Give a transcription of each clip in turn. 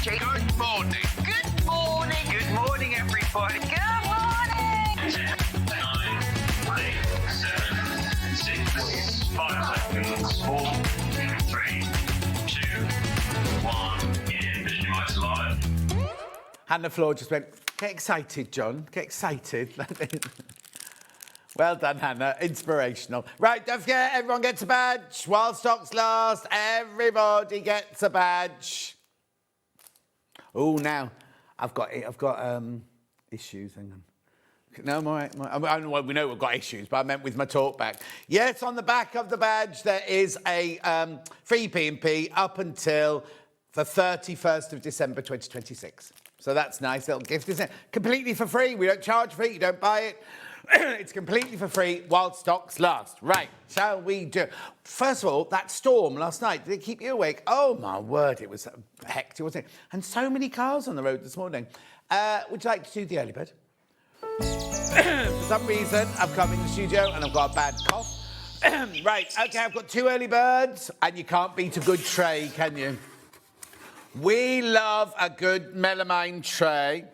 SewingStreet. Good morning. Good morning. Good morning, everybody. Good morning. 10, 9, 8, 7, 6, 5 seconds, 4, 3, 2, 1. In Vision Lights Live. Hannah Fleur just went, get excited, John, get excited. Well done, Hannah. Inspirational. Right, don't forget, everyone gets a badge. While stocks last, everybody gets a badge. Oh, now, I've got issues. Hang on. No, well, we know we've got issues, but I meant with my talk back. Yes, on the back of the badge, there is a free P&P up until the 31st of December 2026. So that's nice little gift, isn't it? Completely for free. We don't charge for it. You don't buy it. It's completely for free while stocks last. Right, shall we do? First of all, that storm last night, did it keep you awake? Oh, my word, it was hectic, wasn't it? And so many cars on the road this morning. Would you like to do the early bird? For some reason, I've come in the studio and I've got a bad cough. Right, OK, I've got 2 early birds, and you can't beat a good tray, can you? We love a good melamine tray.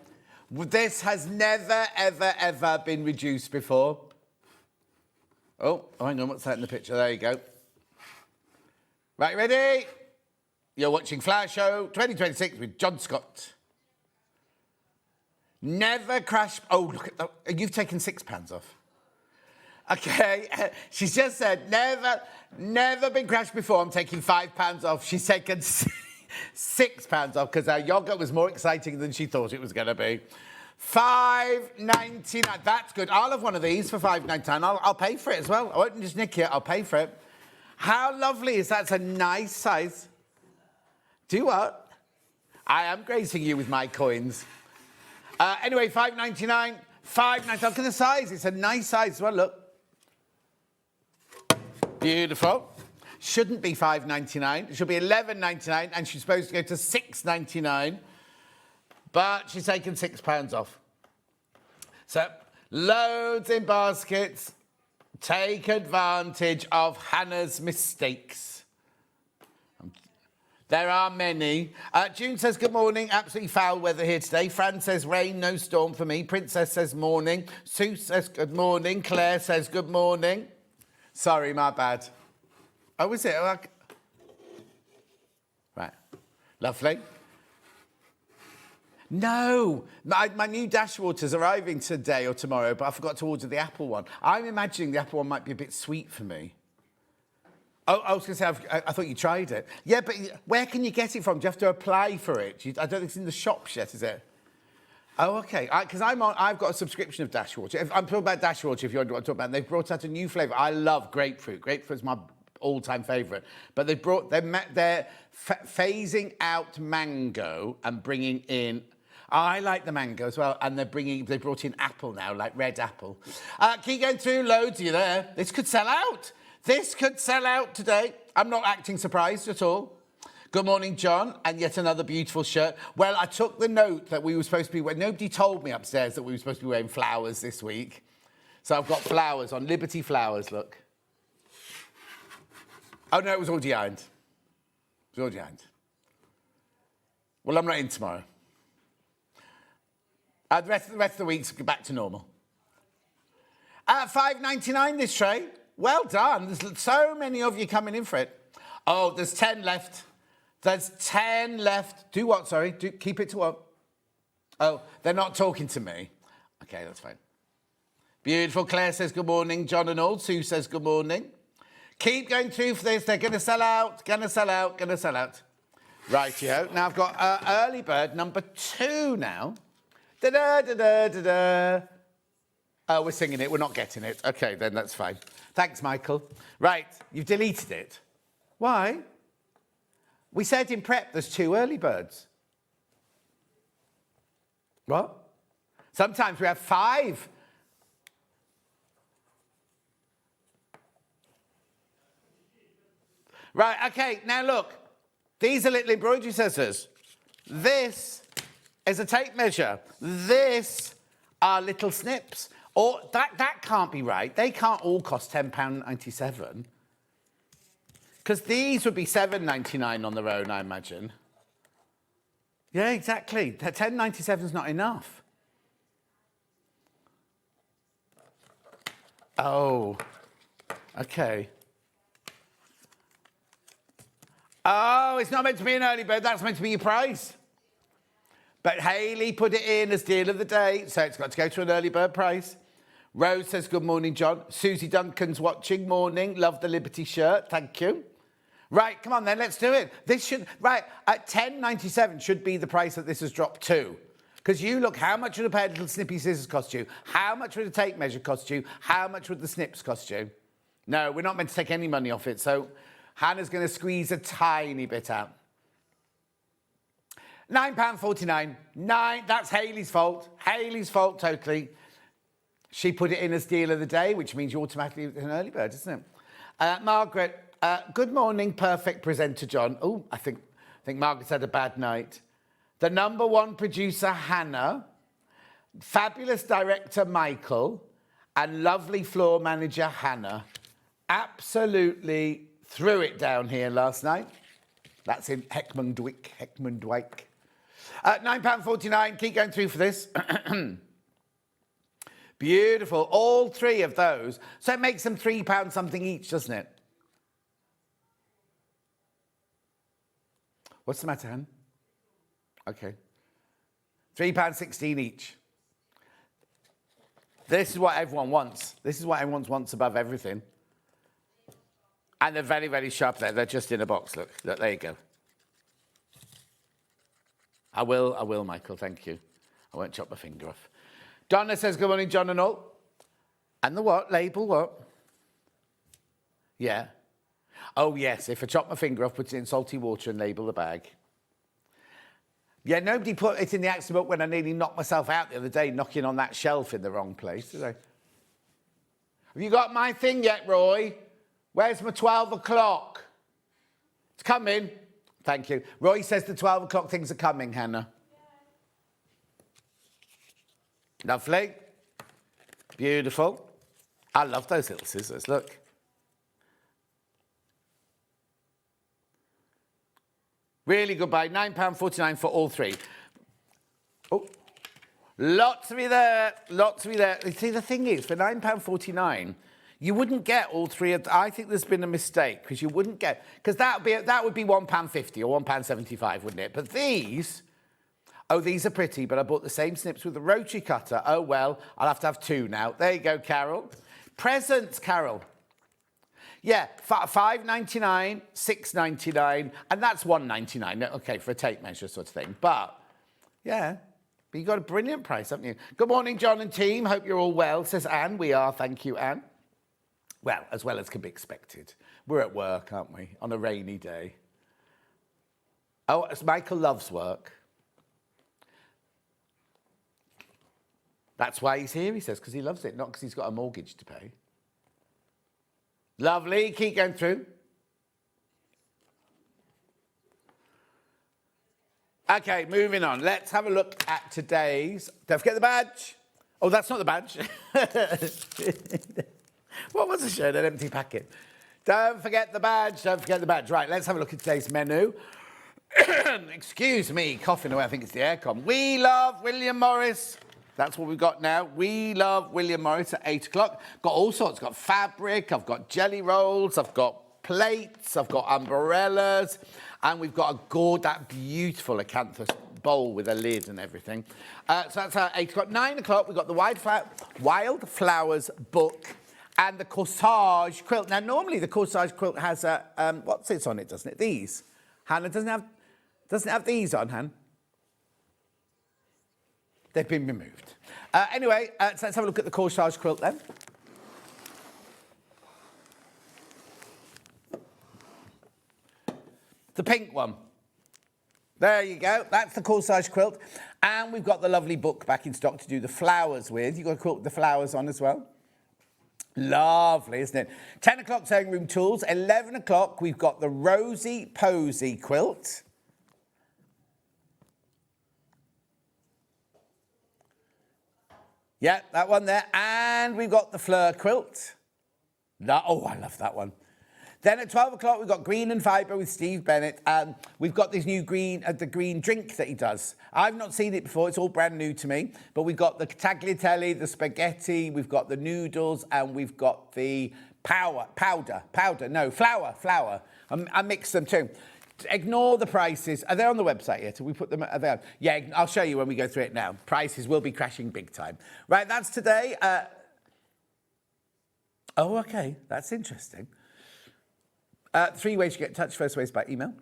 This has never, ever, ever been reduced before. Oh, hang on, what's that in the picture? There you go. Right, ready? You're watching Flower Show 2026 with John Scott. Never crash... Oh, look at that. You've taken £6 off. OK, she's just said, never been crashed before. I'm taking £5 off. She's taken £6 off because our yogurt was more exciting than she thought it was going to be. $5.99. That's good. I'll have one of these for $5.99. I'll pay for it as well. I won't just nick it. I'll pay for it. How lovely is that? It's a nice size. Do what? I am gracing you with my coins. Anyway, $5.99. $5.99. Look at the size. It's a nice size as well. Look. Beautiful. Shouldn't be $5.99. It should be $11.99, and she's supposed to go to $6.99. But she's taken £6 off. So, loads in baskets. Take advantage of Hannah's mistakes. There are many. June says, good morning. Absolutely foul weather here today. Fran says, rain, no storm for me. Princess says, morning. Sue says, good morning. Claire says, good morning. Sorry, my bad. Oh, is it? Right. Lovely. No, my new Dashwater's arriving today or tomorrow, but I forgot to order the apple one. I'm imagining the apple one might be a bit sweet for me. Oh, I was going to say, I thought you tried it. Yeah, but where can you get it from? Do you have to apply for it? I don't think it's in the shops yet, is it? Oh, OK. Because I've got a subscription of Dashwater. I'm talking about Dashwater, if you want to talk about it. They've brought out a new flavour. I love grapefruit. Grapefruit's my all-time favourite. But they're phasing out mango and bringing in... I like the mango as well, and they brought in apple now, like red apple. Keep going through, loads of you there. This could sell out. This could sell out today. I'm not acting surprised at all. Good morning, John, and yet another beautiful shirt. Well, I took the note that we were supposed to be wearing. Nobody told me upstairs that we were supposed to be wearing flowers this week. So I've got flowers on, Liberty flowers, look. Oh, no, it was already ironed. It was already ironed. Well, I'm not in tomorrow. The rest of the week's back to normal. $5.99 this tray. Well done. There's so many of you coming in for it. Oh, there's 10 left. There's 10 left. Do what, sorry? Keep it to what? Oh, they're not talking to me. OK, that's fine. Beautiful. Claire says good morning. John and all. Sue says good morning. Keep going through for this. They're going to sell out. Going to sell out. Going to sell out. Rightio. Now I've got early bird number 2 now. Da-da-da-da-da-da. Oh, we're singing it. We're not getting it. OK, then that's fine. Thanks, Michael. Right, you've deleted it. Why? We said in prep there's 2 early birds. What? Sometimes we have 5. Right, OK, now look. These are little embroidery scissors. This is a tape measure. This are little snips. Or that can't be right. They can't all cost £10.97. Because these would be $7.99 on their own, I imagine. Yeah, exactly. £10.97 is not enough. Oh, okay. Oh, it's not meant to be an early bird. That's meant to be your price. But Hayley put it in as deal of the day, so it's got to go to an early bird price. Rose says, good morning, John. Susie Duncan's watching. Morning. Love the Liberty shirt. Thank you. Right, come on then, let's do it. This should, right, at £10.97 should be the price that this has dropped to. Because you look, how much would a pair of little snippy scissors cost you? How much would a tape measure cost you? How much would the snips cost you? No, we're not meant to take any money off it, so Hannah's going to squeeze a tiny bit out. £9.49. That's Hayley's fault. Hayley's fault, totally. She put it in as deal of the day, which means you automatically an early bird, isn't it? Margaret, good morning, perfect presenter, John. Oh, I think Margaret's had a bad night. The number one producer, Hannah, fabulous director, Michael, and lovely floor manager, Hannah, absolutely threw it down here last night. That's in Heckmondwike. £9.49, keep going through for this. Beautiful, all three of those. So it makes them £3 something each, doesn't it? What's the matter, Anne? Okay. £3.16 each. This is what everyone wants. This is what everyone wants above everything. And they're very, very sharp there. They're just in a box. Look, there you go. I will, Michael, thank you. I won't chop my finger off. Donna says, good morning, John and all. And the what? Label what? Yeah. Oh, yes, if I chop my finger off, put it in salty water and label the bag. Yeah, nobody put it in the action book when I nearly knocked myself out the other day, knocking on that shelf in the wrong place, did I? Have you got my thing yet, Roy? Where's my 12 o'clock? It's coming. Thank you. Roy says the 12 o'clock things are coming, Hannah. Yeah. Lovely. Beautiful. I love those little scissors, look. Really good buy, £9.49 for all three. Oh, lots of you there, lots of you there. See, the thing is, for £9.49, you wouldn't get all three of. I think there's been a mistake because you wouldn't get because that would be £1.50 or £1.75, wouldn't it? But these, oh, these are pretty. But I bought the same snips with a rotary cutter. Oh well, I'll have to have two now. There you go, Carol. Presents, Carol. Yeah, $5.99, $6.99, and that's $1.99. Okay, for a tape measure sort of thing. But yeah. But you got a brilliant price, haven't you? Good morning, John and team. Hope you're all well, says Anne. We are, thank you, Anne. Well as can be expected. We're at work, aren't we, on a rainy day? Oh, Michael loves work. That's why he's here, he says, because he loves it, not because he's got a mortgage to pay. Lovely, keep going through. Okay, moving on. Let's have a look at today's. Don't forget the badge. Oh, that's not the badge. What was the shirt? An empty packet. Don't forget the badge. Don't forget the badge. Right, let's have a look at today's menu. Excuse me, coughing away. I think it's the aircon. We love William Morris. That's what we've got now. We love William Morris at 8 o'clock. Got all sorts. Got fabric. I've got jelly rolls. I've got plates. I've got umbrellas. And we've got that beautiful acanthus bowl with a lid and everything. So that's at 8 o'clock. 9 o'clock, we've got the Wildflowers Book and the Corsage Quilt. Now, normally the Corsage Quilt has a... what sits on it, doesn't it? These. Hannah doesn't have these on, Hannah. They've been removed. Anyway, so let's have a look at the Corsage Quilt then. The pink one. There you go. That's the Corsage Quilt. And we've got the lovely book back in stock to do the flowers with. You've got a quilt with the flowers on as well. Lovely, isn't it? 10 o'clock, sewing room tools. 11 o'clock, we've got the Rosy Posy quilt. Yeah, that one there. And we've got the Fleur quilt. Oh, I love that one. Then at 12 o'clock, we've got Green and Fibre with Steve Bennett. We've got this new the green drink that he does. I've not seen it before. It's all brand new to me. But we've got the tagliatelle, the spaghetti, we've got the noodles, and we've got the flour. I mix them too. Ignore the prices. Are they on the website yet? Have we put them? Are they on? Yeah, I'll show you when we go through it now. Prices will be crashing big time. Right, that's today. Oh, okay. That's interesting. 3 ways to get in touch. First way is by email.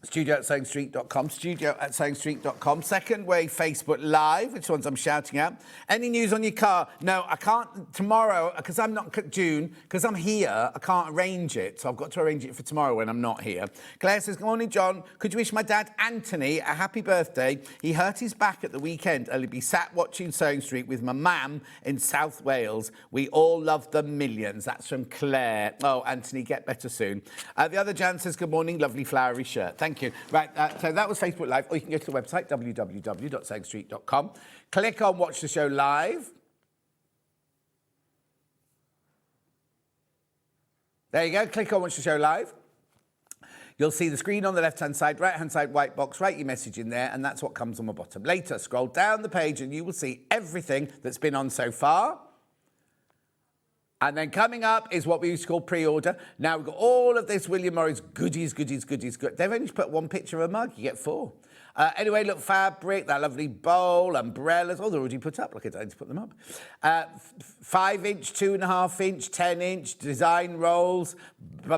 studio@SewingStreet.com. studio@SewingStreet.com. Second way, Facebook Live, which ones I'm shouting out. Any news on your car? No, I can't tomorrow, because I'm not June, because I'm here, I can't arrange it. So I've got to arrange it for tomorrow when I'm not here. Claire says, good morning, John. Could you wish my dad, Anthony, a happy birthday? He hurt his back at the weekend. I'll be sat watching Sewing Street with my mum in South Wales. We all love the millions. That's from Claire. Oh, Anthony, get better soon. The other Jan says, good morning, lovely flowery shirt. Thank you. Right, so that was Facebook Live, or you can go to the website, www.SewingStreet.com. Click on Watch the Show Live. There you go, click on Watch the Show Live. You'll see the screen on the left-hand side, right-hand side, white box, write your message in there, and that's what comes on the bottom. Later, scroll down the page and you will see everything that's been on so far. And then coming up is what we used to call pre-order. Now we've got all of this William Morris goodies. They've only put 1 picture of a mug. You get 4. Anyway, look, fabric, that lovely bowl, umbrellas. Oh, they're already put up. Look, I don't need to put them up. 5-inch, 2.5-inch, 10-inch design rolls,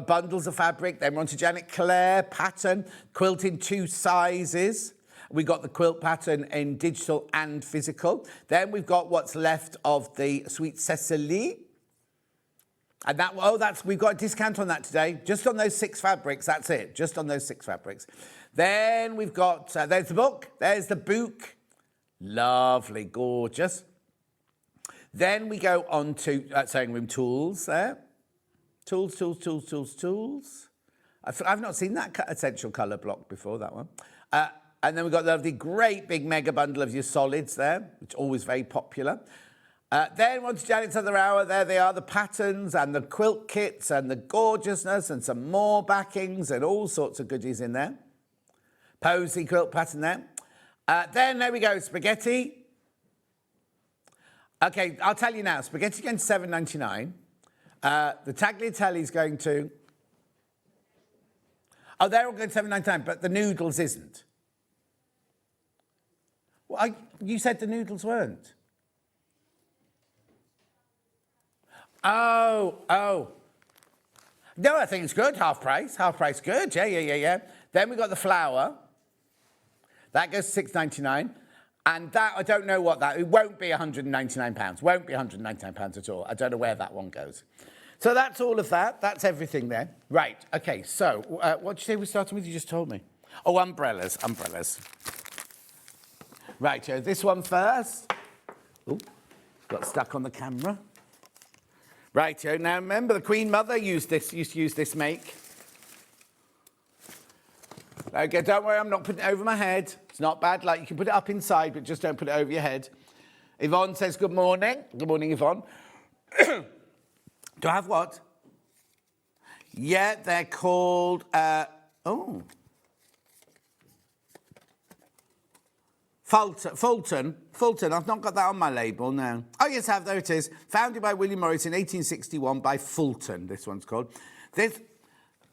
bundles of fabric. Then we're on to Janet Clare pattern, quilt in 2 sizes. We got the quilt pattern in digital and physical. Then we've got what's left of the Sweet Cecily. And we've got a discount on that today, just on those 6 fabrics. That's it, just on those 6 fabrics. Then we've got, there's the book, there's the book. Lovely, gorgeous. Then we go on to sewing room tools there. Tools. I've not seen that essential colour block before, that one. And then we've got the lovely, great big mega bundle of your solids there, which are always very popular. Then once Janet's other hour, there they are, the patterns and the quilt kits and the gorgeousness and some more backings and all sorts of goodies in there. Posy quilt pattern there. Then there we go, spaghetti. Okay, I'll tell you now, spaghetti going to $7.99. The tagliatelle is going to... Oh, they're all going to $7.99, but the noodles isn't. Well, you said the noodles weren't. Oh. No, I think it's good, half price good, yeah. Then we got the flour. That goes to $6.99. And that, I don't know what that, it won't be £199. Won't be £199 at all. I don't know where that one goes. So that's all of that. That's everything there. Right, okay, so what did you say we're starting with? You just told me. Oh, umbrellas. Right, so this one first. Ooh, got stuck on the camera. Right, now remember the Queen Mother used to use this make. Okay, don't worry, I'm not putting it over my head. It's not bad, like you can put it up inside, but just don't put it over your head. Yvonne says good morning. Good morning, Yvonne. Do I have what? Yeah, they're called, Fulton. I've not got that on my label now. Oh, yes, I have. There it is. Founded by William Morris in 1861 by Fulton, this one's called.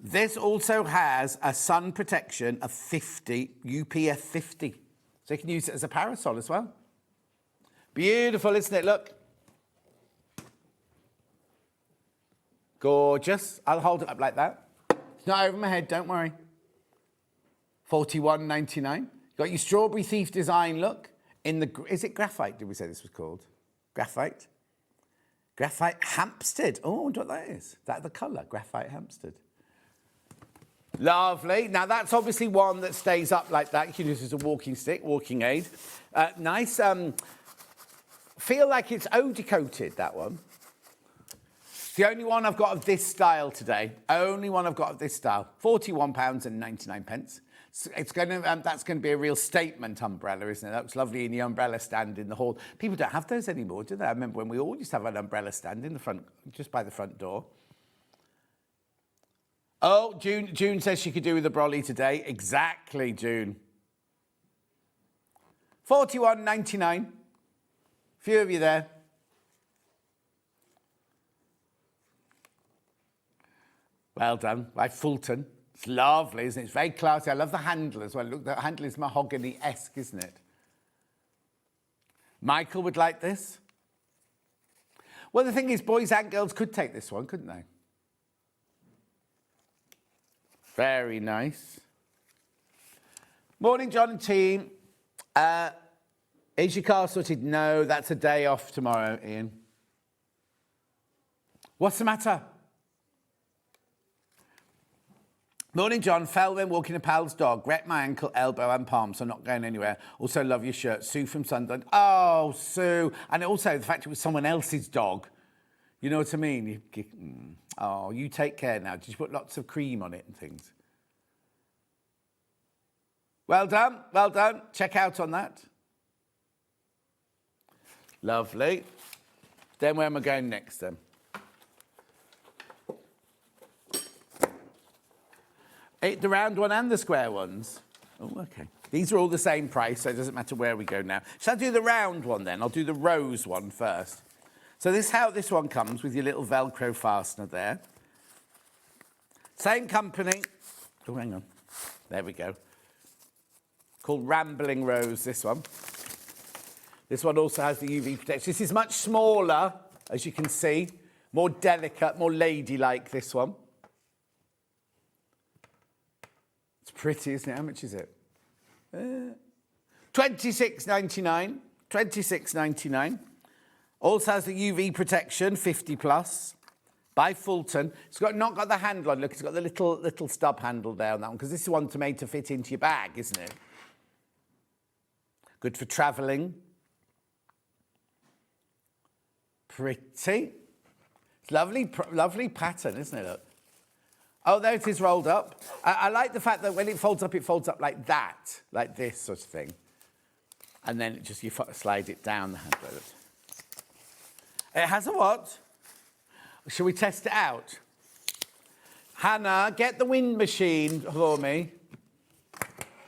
This also has a sun protection of 50, UPF 50. So you can use it as a parasol as well. Beautiful, isn't it? Look. Gorgeous. I'll hold it up like that. It's not over my head, don't worry. $41.99. Got your Strawberry Thief design look in the... Is it graphite, did we say this was called? Graphite? Graphite Hampstead. Oh, I wonder what that is. Is that the colour? Graphite Hampstead. Lovely. Now, that's obviously one that stays up like that. You can use it as a walking stick, walking aid. Nice. Feel like it's eau-de-coated, that one. It's the only one I've got of this style today. Only one I've got of this style. £41.99. It's going to, that's going to be a real statement umbrella, isn't it? That looks lovely in the umbrella stand in the hall. People don't have those anymore, do they? I remember when we all used to have an umbrella stand in the front, just by the front door. Oh, June says she could do with a brolly today. Exactly, June. 41.99. Few of you there. Well done, by Fulton. It's lovely, isn't it? It's very classy. I love the handle as well. Look, the handle is mahogany-esque, isn't it? Michael would like this. Well, the thing is, boys and girls could take this one, couldn't they? Very nice. Morning, John and team. Is your car sorted? No, that's a day off tomorrow, Ian. What's the matter? Morning, John. Fell when walking a pal's dog. Wrecked my ankle, elbow and palm, so not going anywhere. Also love your shirt. Sue from Sunderland. Oh, Sue. And also the fact it was someone else's dog. You know what I mean? Oh, you take care now. Did you put lots of cream on it and things? Well done. Well done. Check out on that. Lovely. Then where am I going next then? The round one and the square ones. Oh, okay. These are all the same price, so it doesn't matter where we go now. Shall I do the round one then? I'll do the rose one first. So this is how this one comes with your little Velcro fastener there. Same company. Oh, hang on. There we go. Called Rambling Rose, this one. This one also has the UV protection. This is much smaller, as you can see. More delicate, more ladylike, this one. It's pretty, isn't it? How much is it? $26.99. $26.99. Also has the UV protection, 50 plus. By Fulton. It's not got the handle on. Look, it's got the little stub handle there on that one, because this one's made to fit into your bag, isn't it? Good for travelling. Pretty. It's lovely pattern, isn't it? Look. Oh, there it is rolled up. I like the fact that when it folds up like that, like this sort of thing. And then you slide it down the handle. It has a what? Shall we test it out? Hannah, get the wind machine for me.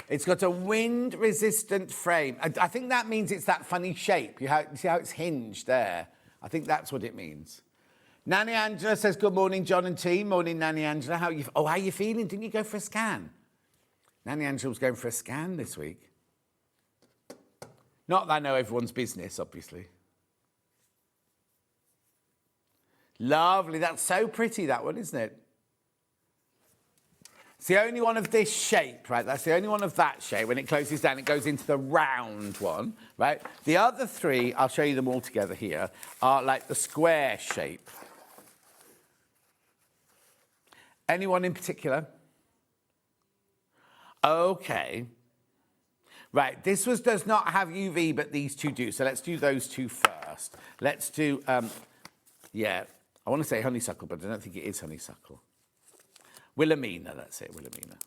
It's got a wind-resistant frame. I think that means it's that funny shape. You see how it's hinged there? I think that's what it means. Nanny Angela says, good morning, John and team. Morning, Nanny Angela. How are you feeling? Didn't you go for a scan? Nanny Angela was going for a scan this week. Not that I know everyone's business, obviously. Lovely. That's so pretty, that one, isn't it? It's the only one of this shape, right? That's the only one of that shape. When it closes down, it goes into the round one, right? The other three, I'll show you them all together here, are like the square shape. Anyone in particular? Okay. Right, this does not have UV, but these two do. So let's do those two first. Let's do, yeah, I want to say honeysuckle, but I don't think it is honeysuckle. Wilhelmina, that's it, Wilhelmina.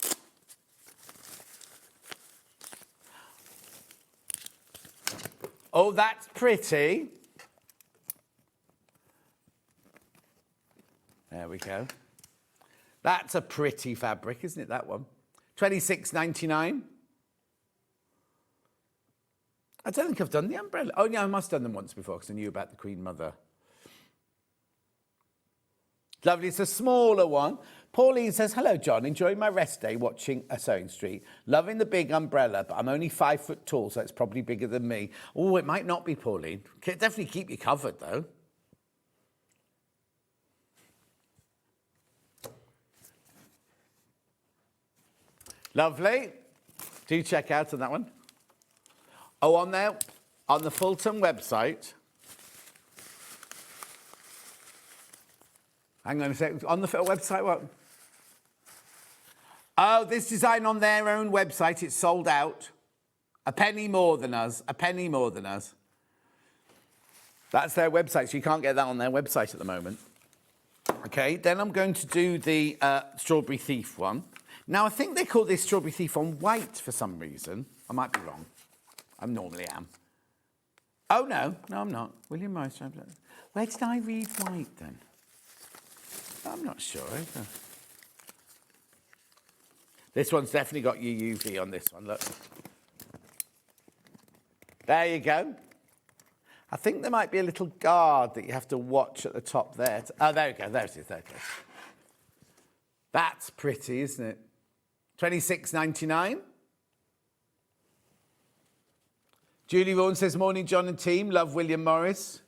Oh, that's pretty. There we go. That's a pretty fabric, isn't it, that one? $26.99. I don't think I've done the umbrella. Oh, yeah, I must have done them once before because I knew about the Queen Mother. Lovely, it's a smaller one. Pauline says, hello, John. Enjoying my rest day watching a SewingStreet. Loving the big umbrella, but I'm only 5 foot tall, so it's probably bigger than me. Oh, it might not be, Pauline. Definitely keep you covered, though. Lovely. Do check out on that one. Oh, on there, on the Fulton website. Hang on a second. On the website, what? Oh, this design on their own website. It's sold out. A penny more than us. A penny more than us. That's their website, so you can't get that on their website at the moment. Okay, then I'm going to do the Strawberry Thief one. Now, I think they call this Strawberry Thief on white for some reason. I might be wrong. I normally am. Oh, no. No, I'm not. William Morris. Where did I read white, then? I'm not sure either. This one's definitely got your UV on this one, look. There you go. I think there might be a little guard that you have to watch at the top there. Oh, there we go, there it is, there it is. That's pretty, isn't it? $26.99. Julie Vaughan says, morning, John and team. Love William Morris.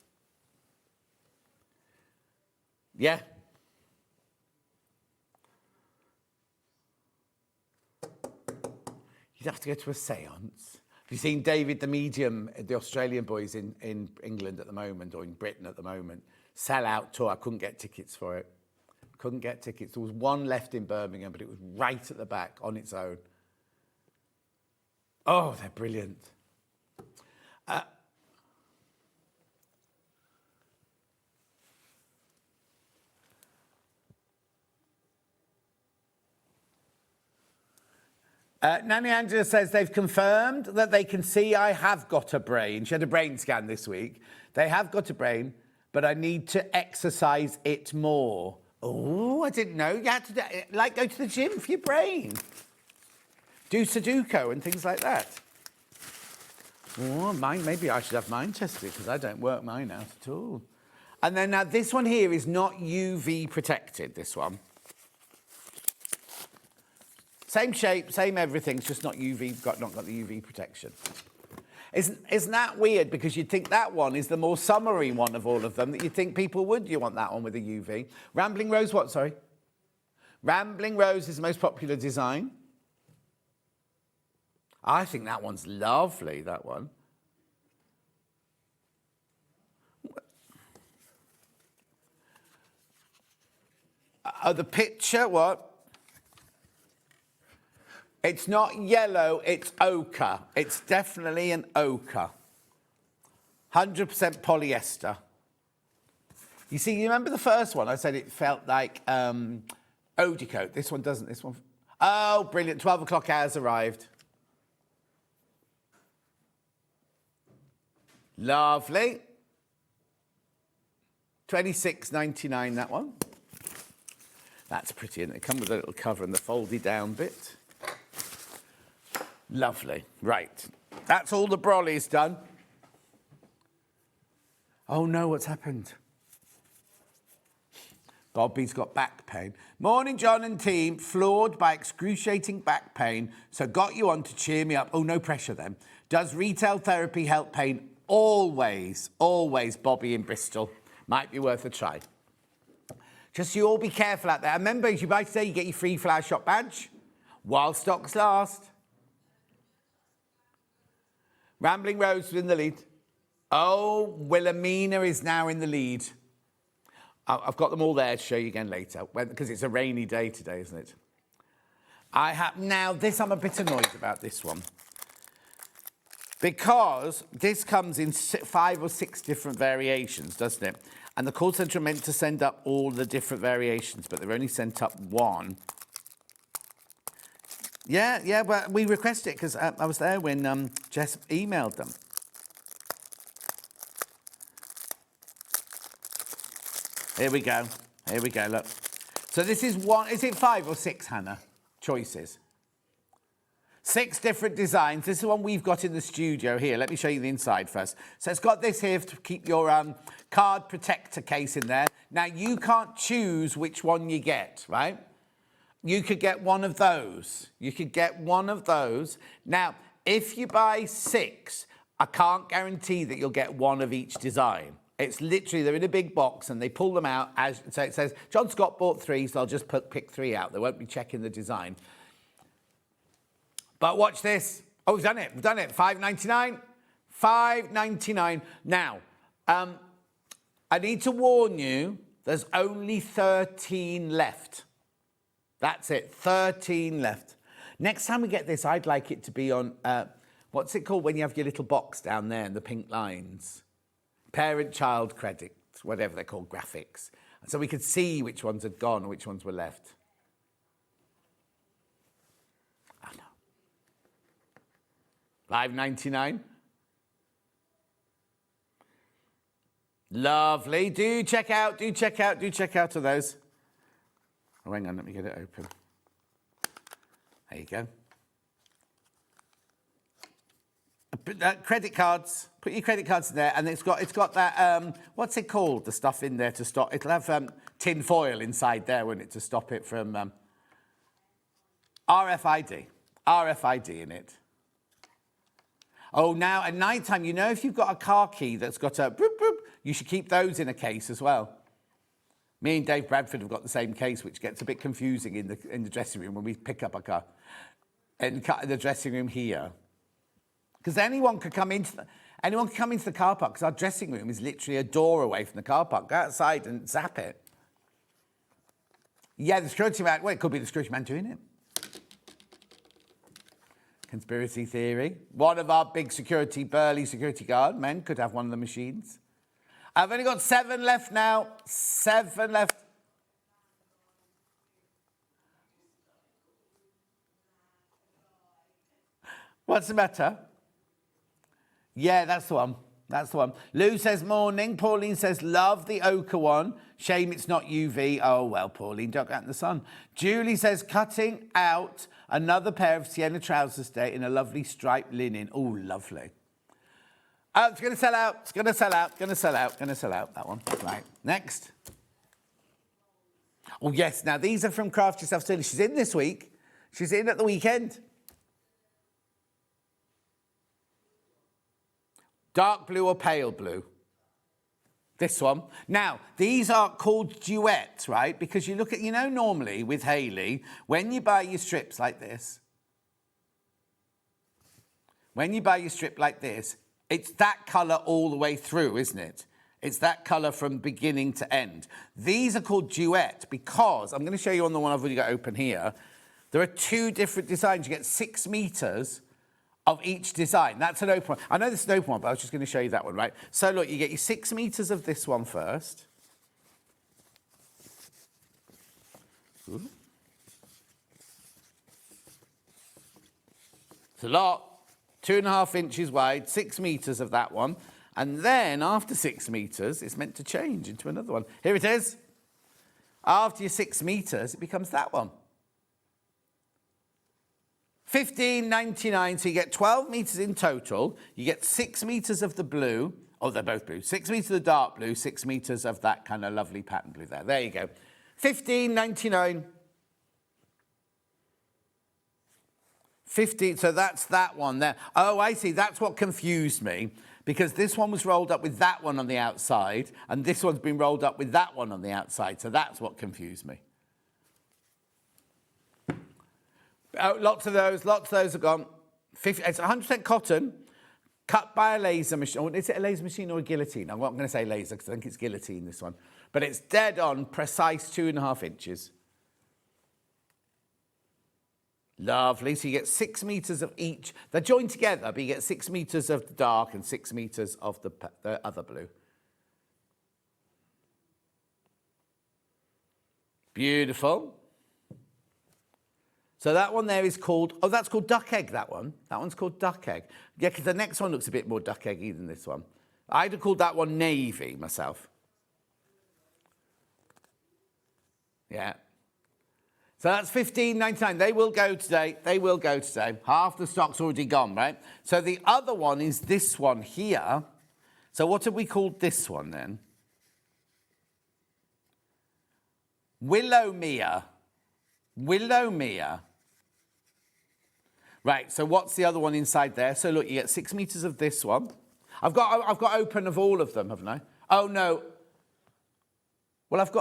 Yeah. You'd have to go to a séance. Have you seen David the Medium, the Australian boys in England at the moment, or in Britain at the moment? Sell-out tour. I couldn't get tickets for it. Couldn't get tickets. There was one left in Birmingham, but it was right at the back on its own. Oh, they're brilliant. Nanny Angela says they've confirmed that they can see I have got a brain. She had a brain scan this week. They have got a brain, but I need to exercise it more. Oh, I didn't know. You had to, go to the gym for your brain. Do Sudoku and things like that. Oh, maybe I should have mine tested because I don't work mine out at all. And then now this one here is not UV protected, this one. Same shape, same everything, it's just not UV, not got the UV protection. Isn't that weird? Because you'd think that one is the more summery one of all of them, that you'd think people would. You want that one with a UV. Rambling Rose, what, sorry? Rambling Rose is the most popular design. I think that one's lovely, that one. Oh, the picture, what? It's not yellow, it's ochre. It's definitely an ochre. 100% polyester. You see, you remember the first one? I said it felt like Eau-de coat. This one doesn't, this one. Oh, brilliant, 12 o'clock hours arrived. Lovely. $26.99, that one. That's pretty, and it comes with a little cover and the folded down bit. Lovely. Right. That's all the brolly's done. Oh no, what's happened? Bobby's got back pain. Morning, John and team. Floored by excruciating back pain, so got you on to cheer me up. Oh, no pressure then. Does retail therapy help pain? Always, always, Bobby in Bristol. Might be worth a try. Just you all be careful out there. Remember, as you buy today, you get your free flower shop badge while stocks last. Rambling Rose is in the lead. Oh, Wilhelmina is now in the lead. I've got them all there to show you again later, because it's a rainy day today, isn't it? Now, this I'm a bit annoyed about this one. Because this comes in 5 or 6 different variations, doesn't it? And the call centre are meant to send up all the different variations, but they've only sent up one. Yeah, but we requested it because I was there when Jess emailed them. Here we go, look. So this is one, is it 5 or 6, Hannah? Choices. 6 different designs. This is the one we've got in the studio here. Let me show you the inside first. So it's got this here to keep your card protector case in there. Now, you can't choose which one you get, right? You could get one of those. You could get one of those. Now, if you buy 6, I can't guarantee that you'll get one of each design. It's literally, they're in a big box and they pull them out. So it says, John Scott bought 3, so I'll just pick 3 out. They won't be checking the design. But watch this. Oh, we've done it. $5.99. $5.99. Now, I need to warn you, there's only 13 left. That's it, 13 left. Next time we get this, I'd like it to be on, what's it called when you have your little box down there and the pink lines? Parent-child credits, whatever they're called, graphics. So we could see which ones had gone and which ones were left. I know. $5.99. Lovely. Do check out of those. Oh, hang on, let me get it open. There you go. Credit cards. Put your credit cards in there, and it's got that what's it called? The stuff in there to stop. It'll have tin foil inside there, won't it, to stop it from RFID. RFID in it. Oh, now at night time, you know, if you've got a car key that's got a boop, boop, you should keep those in a case as well. Me and Dave Bradford have got the same case, which gets a bit confusing in the dressing room when we pick up a car. In the dressing room here. Because anyone could come into the car park, because our dressing room is literally a door away from the car park. Go outside and zap it. Yeah, the security man, well, it could be the security man doing it. Conspiracy theory. One of our big burly security guard men could have one of the machines. I've only got 7 left now. 7 left. What's the matter? Yeah, that's the one. That's the one. Lou says morning. Pauline says love the ochre one. Shame it's not UV. Oh, well, Pauline, don't go out in the sun. Julie says cutting out another pair of sienna trousers today in a lovely striped linen. Oh, lovely. Oh, it's going to sell out. It's going to sell out. Going to sell out. Going to sell out, that one. Right, next. Oh, yes. Now, these are from Craft Yourself Silly. She's in this week. She's in at the weekend. Dark blue or pale blue? This one. Now, these are called duets, right? Because you look at, you know, normally with Hayley, when you buy your strips like this, it's that colour all the way through, isn't it? It's that colour from beginning to end. These are called duet because, I'm going to show you on the one I've already got open here, there are 2 different designs. You get 6 metres of each design. That's an open one. I know this is an open one, but I was just going to show you that one, right? So look, you get your 6 metres of this one first. Ooh. It's a lot. 2.5 inches wide, 6 metres of that one. And then after 6 metres, it's meant to change into another one. Here it is. After your 6 metres, it becomes that one. $15.99, so you get 12 metres in total. You get 6 metres of the blue. Oh, they're both blue. 6 metres of the dark blue, 6 metres of that kind of lovely pattern blue there. There you go. $15.99. 15, so that's that one there. Oh, I see. That's what confused me. Because this one was rolled up with that one on the outside, and this one's been rolled up with that one on the outside. So that's what confused me. Oh, lots of those are gone. It's 100% cotton, cut by a laser machine. Is it a laser machine or a guillotine? I'm not going to say laser because I think it's guillotine, this one. But it's dead on, precise 2.5 inches. Lovely. So you get 6 metres of each. They're joined together, but you get 6 metres of the dark and 6 metres of the other blue. Beautiful. So that one there is called, oh, that's called duck egg, that one. That one's called duck egg. Yeah, because the next one looks a bit more duck eggy than this one. I'd have called that one navy myself. Yeah. So that's $15.99. They will go today. They will go today. Half the stock's already gone, right? So the other one is this one here. So what have we called this one then? Willowmere. Willowmere. Right, so what's the other one inside there? So look, you get 6 metres of this one. I've got open of all of them, haven't I? Oh, no. Well, I've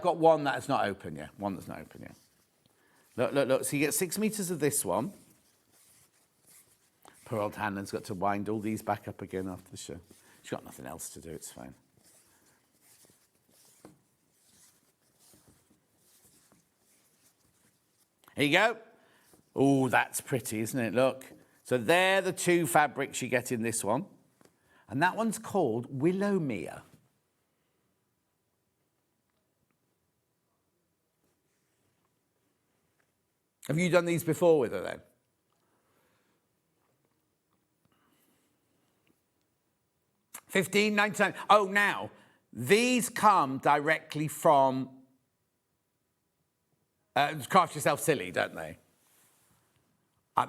got one that's not open yet. One that's not open yet. Look. So you get 6 metres of this one. Poor old Hannah's got to wind all these back up again after the show. She's got nothing else to do, it's fine. Here you go. Oh, that's pretty, isn't it? Look. So they're the 2 fabrics you get in this one. And that one's called Willowmere. Have you done these before with her then? $15.99. Oh, now, these come directly from Craft Yourself Silly, don't they?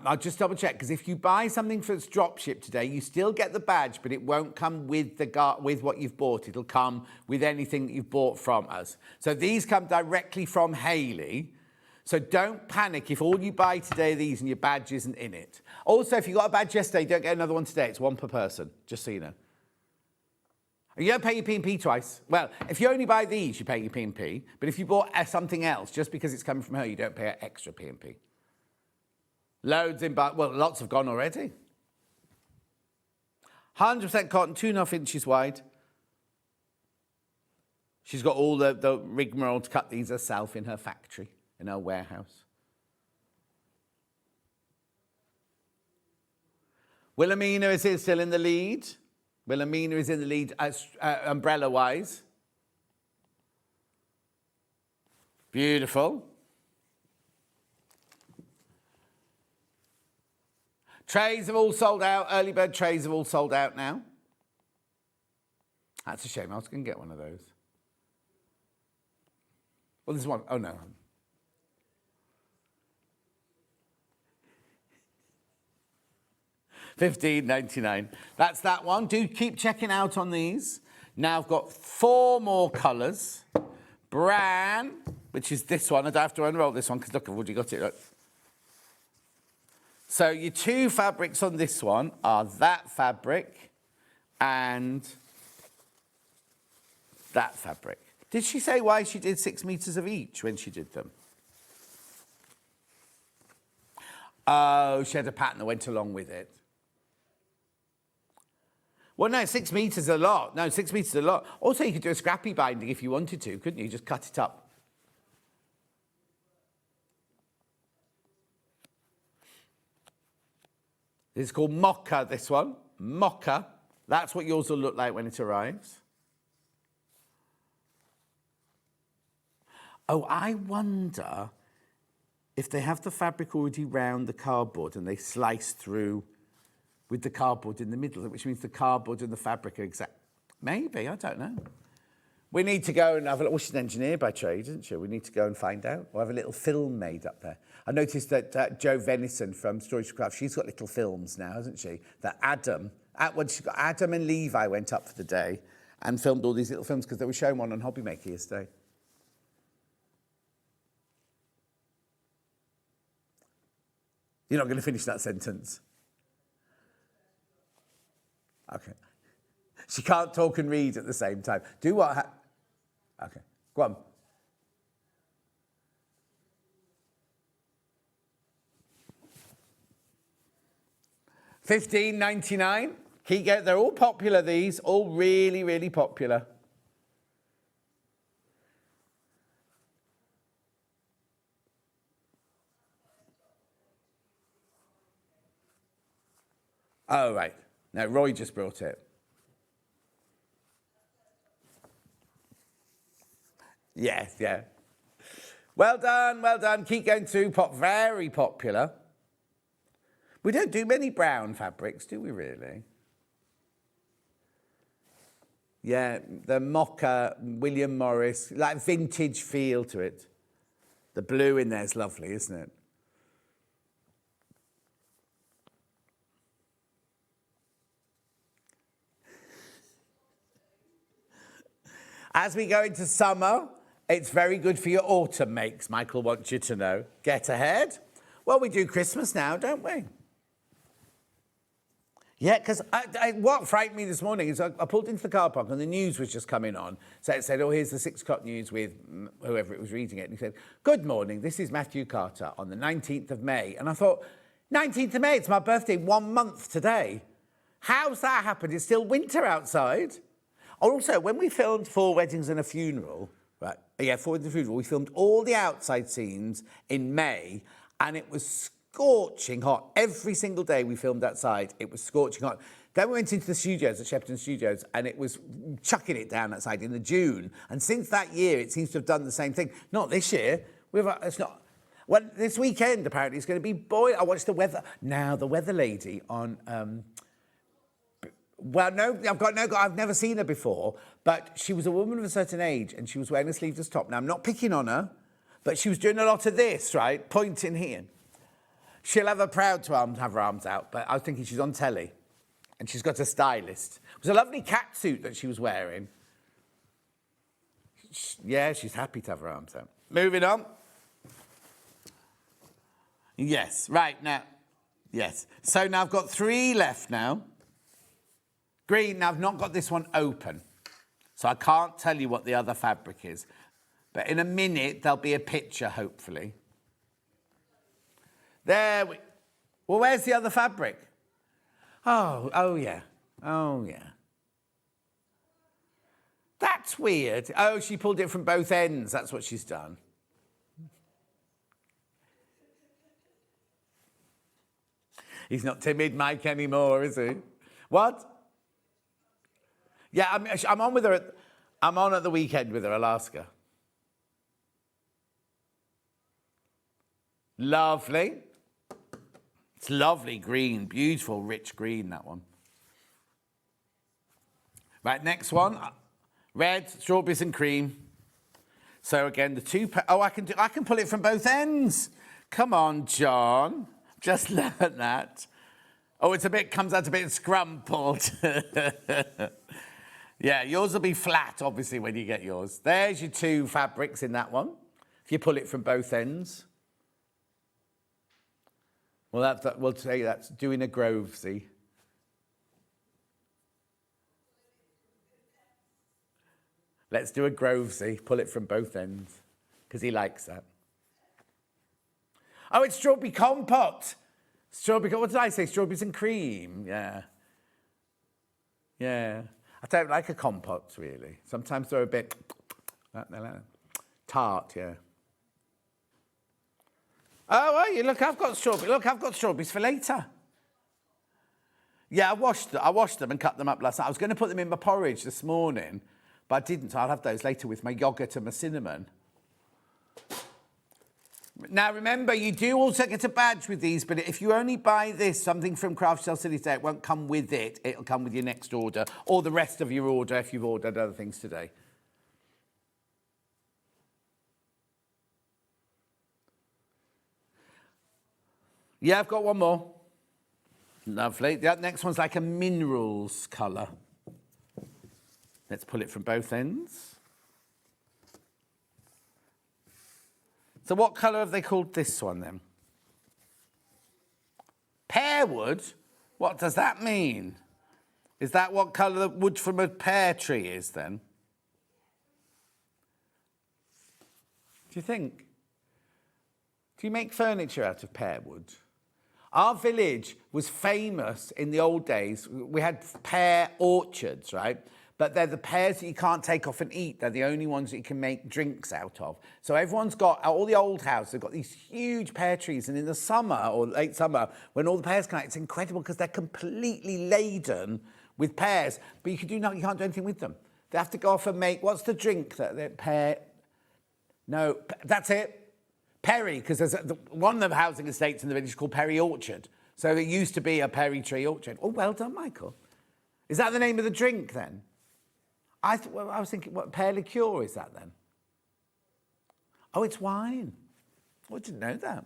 I'll just double check, because if you buy something that's drop shipped today, you still get the badge, but it won't come with with what you've bought. It'll come with anything that you've bought from us. So these come directly from Hayley. So don't panic if all you buy today are these and your badge isn't in it. Also, if you got a badge yesterday, don't get another one today. It's one per person, just so you know. You don't pay your P&P twice. Well, if you only buy these, you pay your P&P. But if you bought something else, just because it's coming from her, you don't pay extra P&P. Loads in, well, lots have gone already. 100% cotton, 2.5 inches wide. She's got all the rigmarole to cut these herself in her factory, in her warehouse. Wilhelmina is still in the lead. Wilhelmina is in the lead umbrella-wise. Beautiful. Trays have all sold out. Early bird trays have all sold out now. That's a shame. I was going to get one of those. Well, there's one. Oh, no. $15.99. That's that one. Do keep checking out on these. Now I've got 4 more colours. Bran, which is this one. I don't have to unroll this one because look, I've already got it. Right? So your 2 fabrics on this one are that fabric and that fabric. Did she say why she did 6 meters of each when she did them? Oh, she had a pattern that went along with it. Well, no, 6 meters is a lot. No, 6 meters is a lot. Also, you could do a scrappy binding if you wanted to, couldn't you? Just cut it up. This is called Mocha, this one. Mocha. That's what yours will look like when it arrives. Oh, I wonder if they have the fabric already round the cardboard and they slice through with the cardboard in the middle, which means the cardboard and the fabric are exact. Maybe, I don't know. We need to go and have a look. Well, she's an engineer by trade, isn't she? We need to go and find out. We'll have a little film made up there. I noticed that Jo Venison from Storage Craft, she's got little films now, hasn't she? That Adam and Levi went up for the day and filmed all these little films because they were showing one on Hobby Maker yesterday. You're not going to finish that sentence. Okay. She can't talk and read at the same time. Do what? Okay. Go on. $15.99. They're all popular, these. All really, really popular. Oh, right. No, Roy just brought it. Yes, yeah. Well done, well done. Keep going through. Very popular. We don't do many brown fabrics, do we really? Yeah, the Mocha, William Morris, like vintage feel to it. The blue in there is lovely, isn't it? As we go into summer, it's very good for your autumn makes, Michael wants you to know. Get ahead. Well, we do Christmas now, don't we? Yeah, because what frightened me this morning is I pulled into the car park and the news was just coming on. So it said, oh, here's the 6 o'clock news with whoever it was reading it. And he said, good morning, this is Matthew Carter on the 19th of May. And I thought, 19th of May, it's my birthday, 1 month today. How's that happened? It's still winter outside. Also, when we filmed 4 Weddings and a Funeral, right? Yeah, 4 Weddings and a Funeral, we filmed all the outside scenes in May, and it was scorching hot. Every single day we filmed outside, it was scorching hot. Then we went into the studios at Shepperton Studios, and it was chucking it down outside in the June. And since that year, it seems to have done the same thing. Not this year. It's not. Well, this weekend apparently it's going to be boiling. I watched the weather. Now the weather lady on. Well, no, I've never seen her before, but she was a woman of a certain age and she was wearing a sleeveless top. Now, I'm not picking on her, but she was doing a lot of this, right? Pointing here. She'll have her proud to have her arms out, but I was thinking she's on telly and she's got a stylist. It was a lovely cat suit that she was wearing. Yeah, she's happy to have her arms out. Moving on. Yes, right now. Yes. So now I've got 3 left now. Green, now I've not got this one open. So I can't tell you what the other fabric is. But in a minute, there'll be a picture, hopefully. There we... Well, where's the other fabric? Oh, yeah. Oh, yeah. That's weird. Oh, she pulled it from both ends. That's what she's done. He's not timid, Mike, anymore, is he? What? Yeah, I'm on with her. I'm on at the weekend with her, Alaska. Lovely. It's lovely green, beautiful, rich green, that one. Right, next one. Red, strawberries and cream. So again, the 2... Oh, I can pull it from both ends. Come on, John. Just learnt that. Oh, comes out a bit scrumpled. Yeah, yours will be flat, obviously, when you get yours. There's your 2 fabrics in that one. If you pull it from both ends. Well, we'll say that's doing a Grovesy. Let's do a Grovesy. Pull it from both ends, because he likes that. Oh, it's strawberry compote. What did I say? Strawberries and cream. Yeah. Yeah. I don't like a compote, really. Sometimes they're a bit tart, yeah. Oh, well, look, I've got strawberries. Look, I've got strawberries for later. Yeah, I washed them and cut them up last night. I was going to put them in my porridge this morning, but I didn't. So I'll have those later with my yoghurt and my cinnamon. Now, remember, you do also get a badge with these, but if you only buy something from Craft Shell Silly Day, it won't come with it. It'll come with your next order, or the rest of your order if you've ordered other things today. Yeah, I've got one more. Lovely. The next one's like a minerals colour. Let's pull it from both ends. So what colour have they called this one then? Pearwood? What does that mean? Is that what colour the wood from a pear tree is then? Do you think? Do you make furniture out of pear wood? Our village was famous in the old days. We had pear orchards, right? But they're the pears that you can't take off and eat. They're the only ones that you can make drinks out of. So everyone's got, all the old houses have got these huge pear trees. And in the summer or late summer, when all the pears come out, it's incredible because they're completely laden with pears. But you can't do anything with them. They have to go off and make, what's the drink that pear? No, that's it. Perry, because there's one of the housing estates in the village called Perry Orchard. So it used to be a perry tree orchard. Oh, well done, Michael. Is that the name of the drink then? I was thinking, what pear liqueur is that then? Oh, it's wine. Oh, I didn't know that.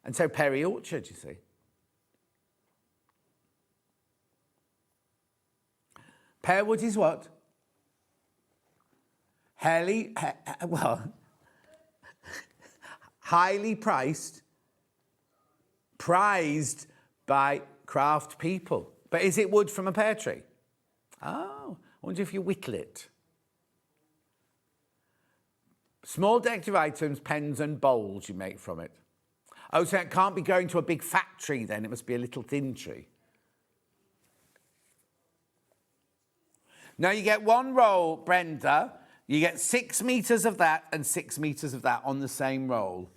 And so Perry Orchard, you see. Pearwood is what? Highly priced, prized by craft people. But is it wood from a pear tree? Oh, I wonder if you whittle it. Small decorative items, pens and bowls you make from it. Oh, so it can't be going to a big fat tree then, it must be a little thin tree. Now you get one roll, Brenda, you get 6 metres of that and 6 metres of that on the same roll.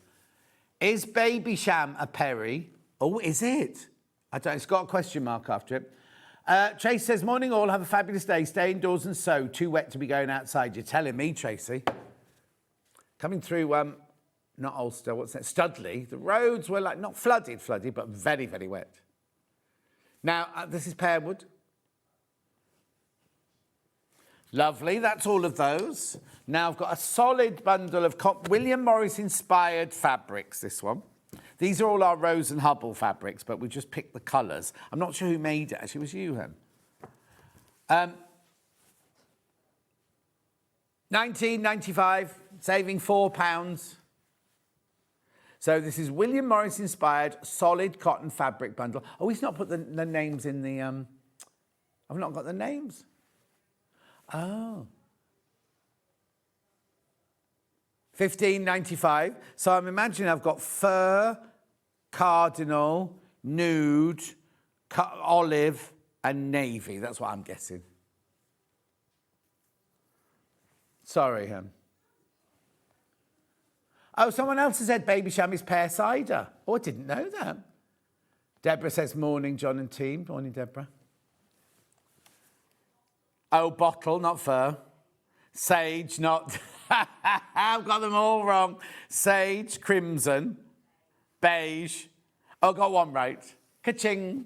Is Baby Sham a Perry? Oh, is it? I don't, it's got a question mark after it. Tracy says, morning all, have a fabulous day. Stay indoors and sew. Too wet to be going outside. You're telling me, Tracy. Coming through, not Ulster, what's that? Studley. The roads were like, not flooded, but very, very wet. Now, this is Pearwood. Lovely, that's all of those. Now I've got a solid bundle of William Morris inspired fabrics, this one. These are all our Rose and Hubble fabrics, but we just picked the colours. I'm not sure who made it. Actually, it was you, Hen. 19.95, saving £4. So this is William Morris inspired solid cotton fabric bundle. Oh, he's not put the names in the. I've not got the names. Oh. 15.95. So I'm imagining I've got fur, cardinal, nude, olive, and navy. That's what I'm guessing. Sorry, Hem. Oh, someone else has said Baby Sham is pear cider. Oh, I didn't know that. Deborah says, morning, John and team. Morning, Deborah. Oh, bottle, not fur. Sage, not... I've got them all wrong. Sage, crimson, beige. Oh, got one right. Ka-ching.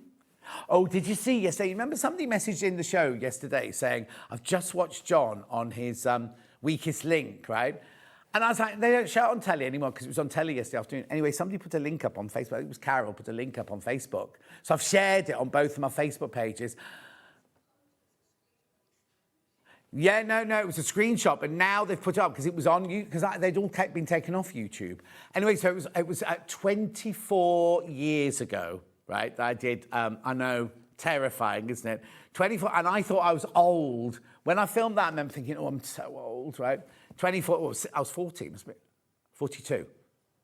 Oh, did you see yesterday? Remember somebody messaged in the show yesterday saying, I've just watched John on his weakest link, right? And I was like, they don't show it on telly anymore because it was on telly yesterday afternoon. Anyway, somebody put a link up on Facebook. I think it was Carol put a link up on Facebook. So I've shared it on both of my Facebook pages. Yeah, no, it was a screenshot, but now they've put it up because it was on you because they'd all been taken off YouTube. Anyway, so it was 24 years ago, right? That I did. I know, terrifying, isn't it? 24, and I thought I was old when I filmed that. I remember thinking, oh, I'm so old, right? 24. Well, I was 40, must be 42.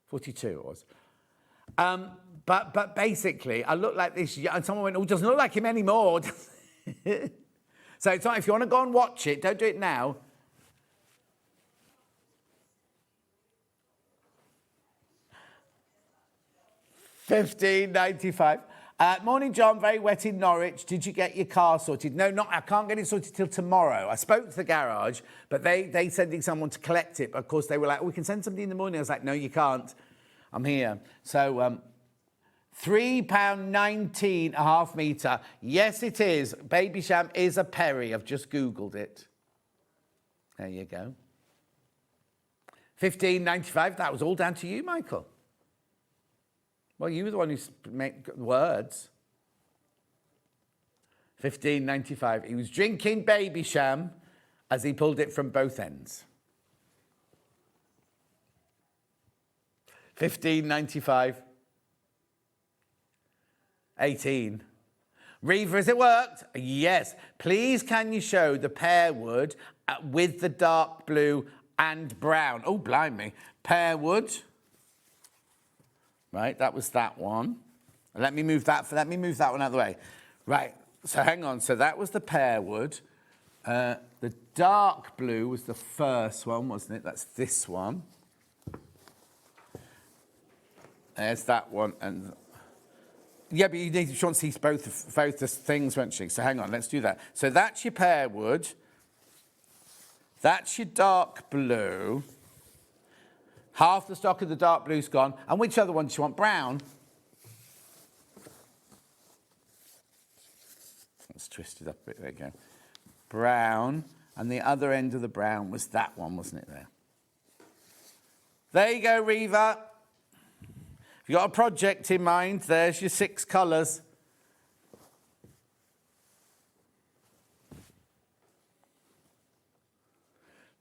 42 it was. But basically, I looked like this, and someone went, "Oh, doesn't look like him anymore." So it's not, if you want to go and watch it, don't do it now. £15.95. Morning, John. Very wet in Norwich. Did you get your car sorted? No, I can't get it sorted till tomorrow. I spoke to the garage, but they sending someone to collect it. But of course, they were like, we can send somebody in the morning. I was like, no, you can't. I'm here. So £3.19 a half metre. Yes, it is. Baby Sham is a Perry. I've just Googled it. There you go. £15.95. That was all down to you, Michael. Well, you were the one who made words. £15.95. He was drinking Baby Sham as he pulled it from both ends. £15.95. 18. Reaver, has it worked? Yes. Please can you show the pear wood with the dark blue and brown? Oh, blimey. Pear wood. Right, that was that one. Let me move that one out of the way. Right, so hang on. So that was the pear wood. The dark blue was the first one, wasn't it? That's this one. There's that one and... Yeah, but you want to see both the things, won't you? So hang on, let's do that. So that's your pear wood. That's your dark blue. Half the stock of the dark blue's gone. And which other one do you want? Brown? Let's twist it up a bit. There you go. Brown. And the other end of the brown was that one, wasn't it, there? There you go, Reaver. If you've got a project in mind, there's your 6 colours.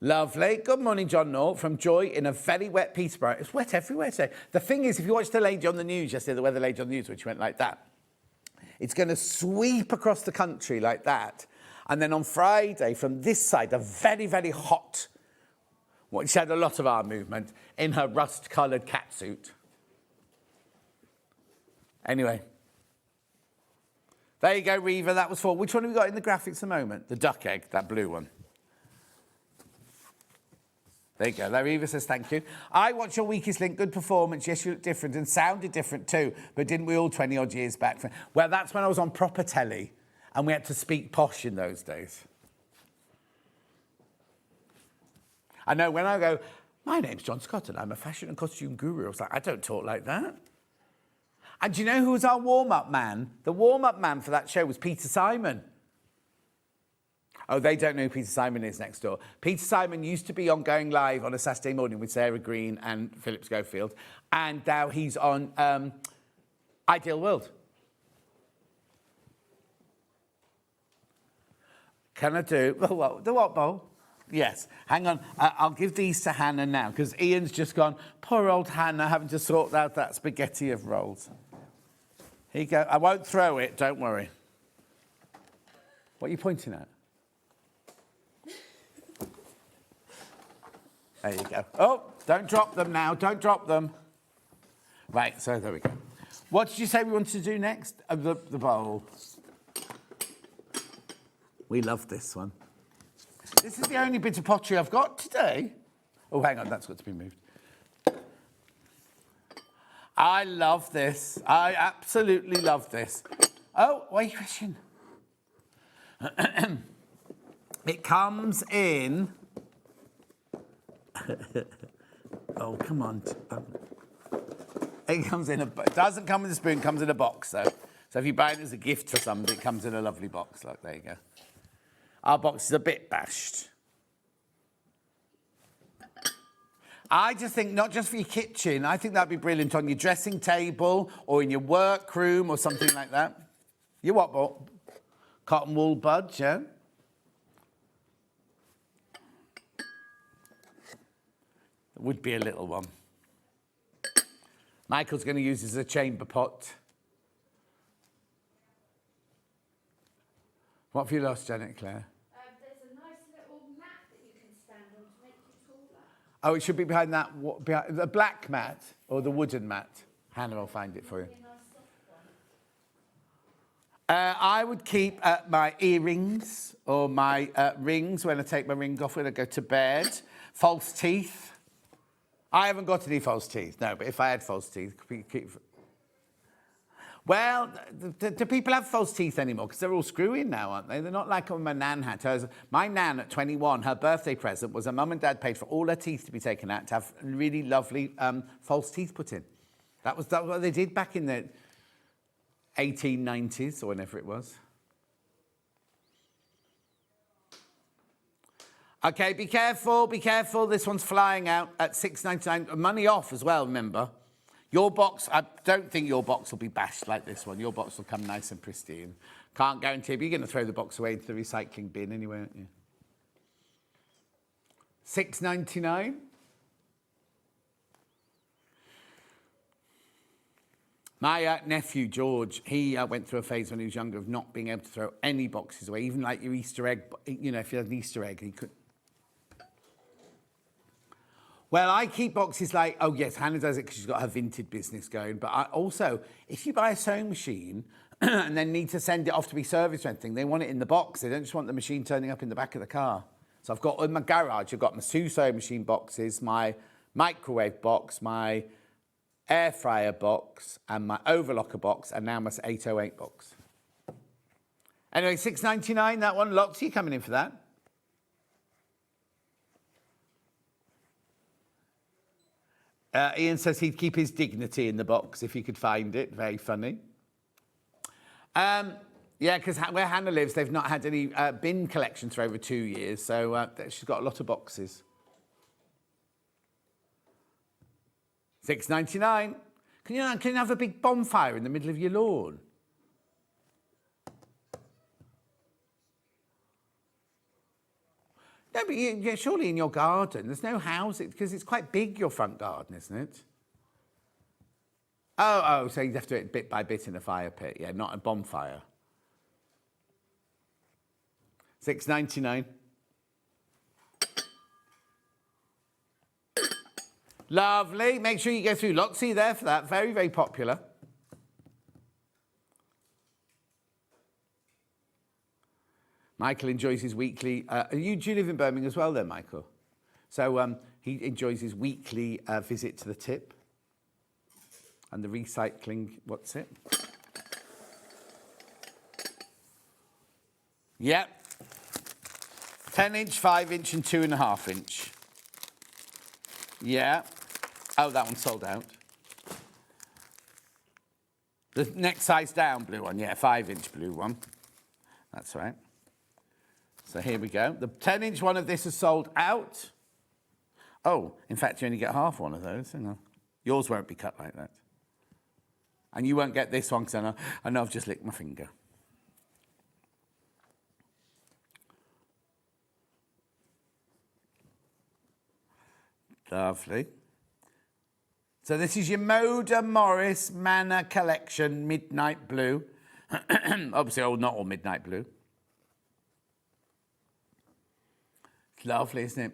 Lovely. Good morning, John North from Joy in a very wet Peterborough. It's wet everywhere today. The thing is, if you watched the lady on the news yesterday, the weather lady on the news, which went like that, it's going to sweep across the country like that. And then on Friday, from this side, a very, very hot, she had a lot of arm movement, in her rust-coloured catsuit. Anyway. There you go, Reaver. That was 4. Which one have we got in the graphics at the moment? The duck egg, that blue one. There you go. Larry Eva says, thank you. I watched your weakest link. Good performance. Yes, you look different and sounded different too. But didn't we all 20-odd years back? Well, that's when I was on proper telly and we had to speak posh in those days. I know when I go, my name's John Scott and I'm a fashion and costume guru. I was like, I don't talk like that. And do you know who was our warm-up man? The warm-up man for that show was Peter Simon. Oh, they don't know who Peter Simon is next door. Peter Simon used to be on Going Live on a Saturday morning with Sarah Green and Philip Schofield, and now he's on Ideal World. Can I do the what bowl? Yes. Hang on. I'll give these to Hannah now because Ian's just gone. Poor old Hannah having to sort out that spaghetti of rolls. Here you go. I won't throw it. Don't worry. What are you pointing at? There you go. Oh, don't drop them now. Don't drop them. Right. So there we go. What did you say we wanted to do next? The bowl. We love this one. This is the only bit of pottery I've got today. Oh, hang on, that's got to be moved. I love this. I absolutely love this. Oh, what are you question? It comes in... Oh, come on. It comes in it doesn't come in a spoon, it comes in a box, though. So if you buy it as a gift for somebody, it comes in a lovely box. Look, there you go. Our box is a bit bashed. I just think, not just for your kitchen, I think that'd be brilliant on your dressing table or in your workroom or something like that. Your what, Bob? Cotton wool budge, yeah? It would be a little one. Michael's going to use this as a chamber pot. What have you lost, Janet Clare? There's a nice little mat that you can stand on to make you taller. Oh, it should be behind that, behind the black mat or the wooden mat. Hannah will find it for you. I would keep my earrings or my rings when I take my ring off when I go to bed. False teeth. I haven't got any false teeth, no, but if I had false teeth, well, do people have false teeth anymore? Because they're all screwy now, aren't they? They're not like what my nan had. My nan at 21, her birthday present was her mum and dad paid for all her teeth to be taken out to have really lovely false teeth put in. That was what they did back in the 1890s or whenever it was. Okay, be careful, be careful. This one's flying out at £6.99. Money off as well, remember. Your box, I don't think your box will be bashed like this one. Your box will come nice and pristine. Can't guarantee, but you're going to throw the box away into the recycling bin anyway, aren't you? £6.99. My nephew, George, he went through a phase when he was younger of not being able to throw any boxes away, even like your Easter egg. You know, if you had an Easter egg, he could. Well, I keep boxes like, oh yes, Hannah does it because she's got her vintage business going. But I also, if you buy a sewing machine and then need to send it off to be serviced or anything, they want it in the box. They don't just want the machine turning up in the back of the car. So I've got in my garage, I've got my 2 sewing machine boxes, my microwave box, my air fryer box, and my overlocker box, and now my 808 box. Anyway, £6.99, that one. Lots of you coming in for that. Ian says he'd keep his dignity in the box if he could find it. Very funny. Yeah, because where Hannah lives, they've not had any bin collections for over 2 years, so she's got a lot of boxes. £6.99. Can you have a big bonfire in the middle of your lawn? No, but surely in your garden. There's no house, because it's quite big, your front garden, isn't it? Oh, so you'd have to do it bit by bit in a fire pit. Yeah, not a bonfire. £6.99. Lovely. Make sure you go through Lotsy there for that. Very, very popular. Michael enjoys his weekly... do you live in Birmingham as well then, Michael? So he enjoys his weekly visit to the tip and the recycling... What's it? Yep. 10-inch, 5-inch and 2.5-inch. Yeah. Oh, that one's sold out. The next size down blue one, yeah, 5-inch blue one. That's right. So here we go. The 10-inch one of this is sold out. Oh, in fact, you only get half one of those. Hang on. Yours won't be cut like that. And you won't get this one because I know I've just licked my finger. Lovely. So this is your Moda Morris Manor Collection Midnight Blue. Obviously, not all midnight blue. It's lovely, isn't it?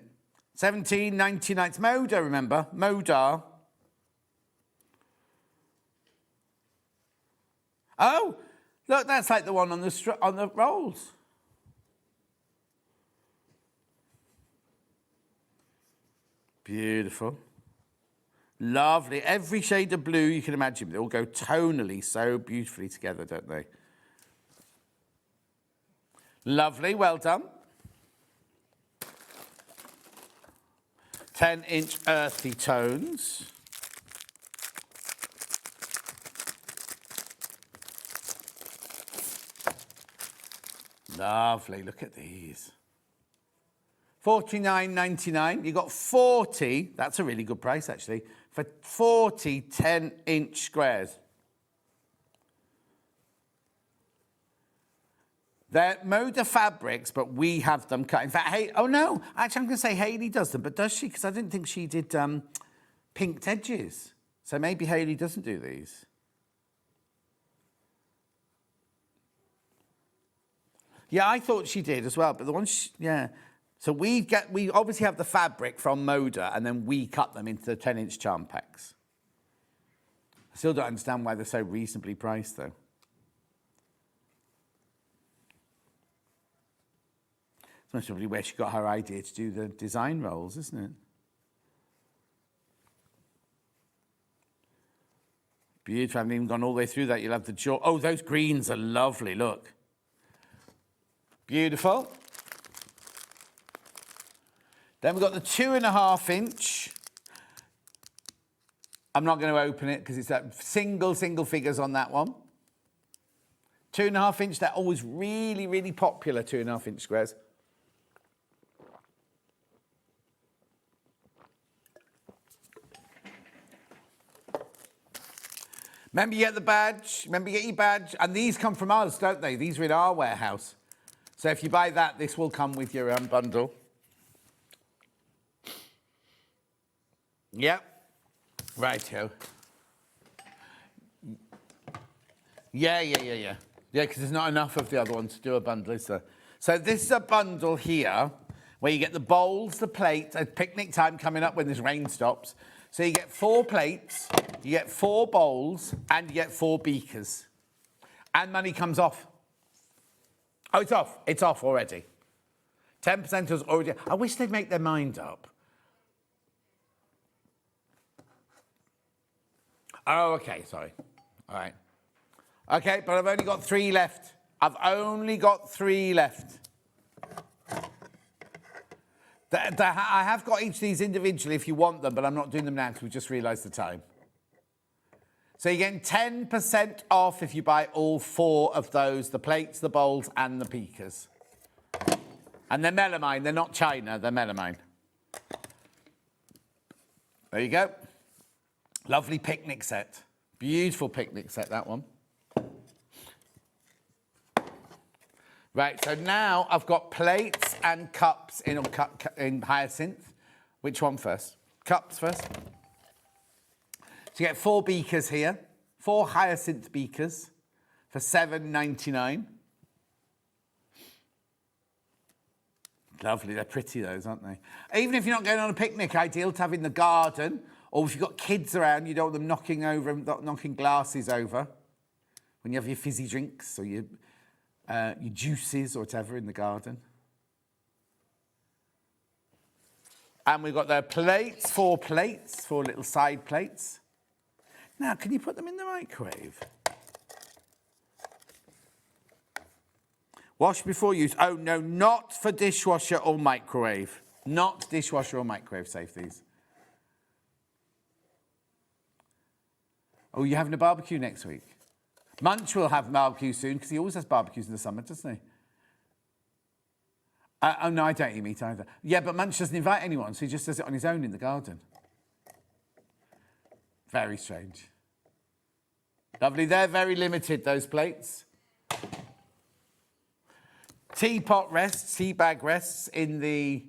$17.99. It's Moda, remember? Moda. Oh, look, that's like the one on the rolls. Beautiful. Lovely. Every shade of blue you can imagine. They all go tonally so beautifully together, don't they? Lovely. Well done. 10-inch earthy tones. Lovely. Look at these. $49.99. You got 40. That's a really good price, actually. For 40 10-inch squares. They're Moda fabrics, but we have them cut. In fact, oh no, actually I'm going to say Hayley does them, but does she? Because I didn't think she did pinked edges. So maybe Hayley doesn't do these. Yeah, I thought she did as well, but the ones, yeah. So we obviously have the fabric from Moda, and then we cut them into the 10-inch charm packs. I still don't understand why they're so reasonably priced, though. That's probably where she got her idea to do the design rolls, isn't it? Beautiful. I haven't even gone all the way through that. You'll have the jaw. Oh, those greens are lovely. Look. Beautiful. Then we've got the 2.5-inch. I'm not going to open it because it's that single figures on that one. 2.5-inch, they're always really, really popular 2.5-inch squares. Remember, you get the badge. Remember, you get your badge. And these come from us, don't they? These are in our warehouse. So if you buy that, this will come with your bundle. Yep. Righto. Yeah. Yeah, because there's not enough of the other one to do a bundle, is there? So this is a bundle here where you get the bowls, the plates, a picnic time coming up when this rain stops. So you get 4 plates, you get 4 bowls, and you get 4 beakers. And money comes off. Oh, it's off. It's off already. 10% is already... I wish they'd make their mind up. Oh, okay, sorry. All right. Okay, but I've only got 3 left. I've only got 3 left. I have got each of these individually if you want them, but I'm not doing them now because we just realised the time. So you're getting 10% off if you buy all 4 of those, the plates, the bowls, and the beakers. And they're melamine. They're not China. They're melamine. There you go. Lovely picnic set. Beautiful picnic set, that one. Right, so now I've got plates and cups in hyacinth. Which one first? Cups first. So you get 4 beakers here. 4 hyacinth beakers for $7.99. Lovely, they're pretty those, aren't they? Even if you're not going on a picnic, ideal to have in the garden, or if you've got kids around, you don't want them knocking glasses over when you have your fizzy drinks or your juices or whatever in the garden. And we've got their plates, 4 little side plates. Now, can you put them in the microwave? Wash before use. Oh, no, not for dishwasher or microwave. Not dishwasher or microwave, safe these. Oh, you're having a barbecue next week? Munch will have barbecue soon because he always has barbecues in the summer, doesn't he? Oh, no, I don't eat meat either. Yeah, but Munch doesn't invite anyone, so he just does it on his own in the garden. Very strange. Lovely. They're very limited, those plates. Teapot rests, tea bag rests in the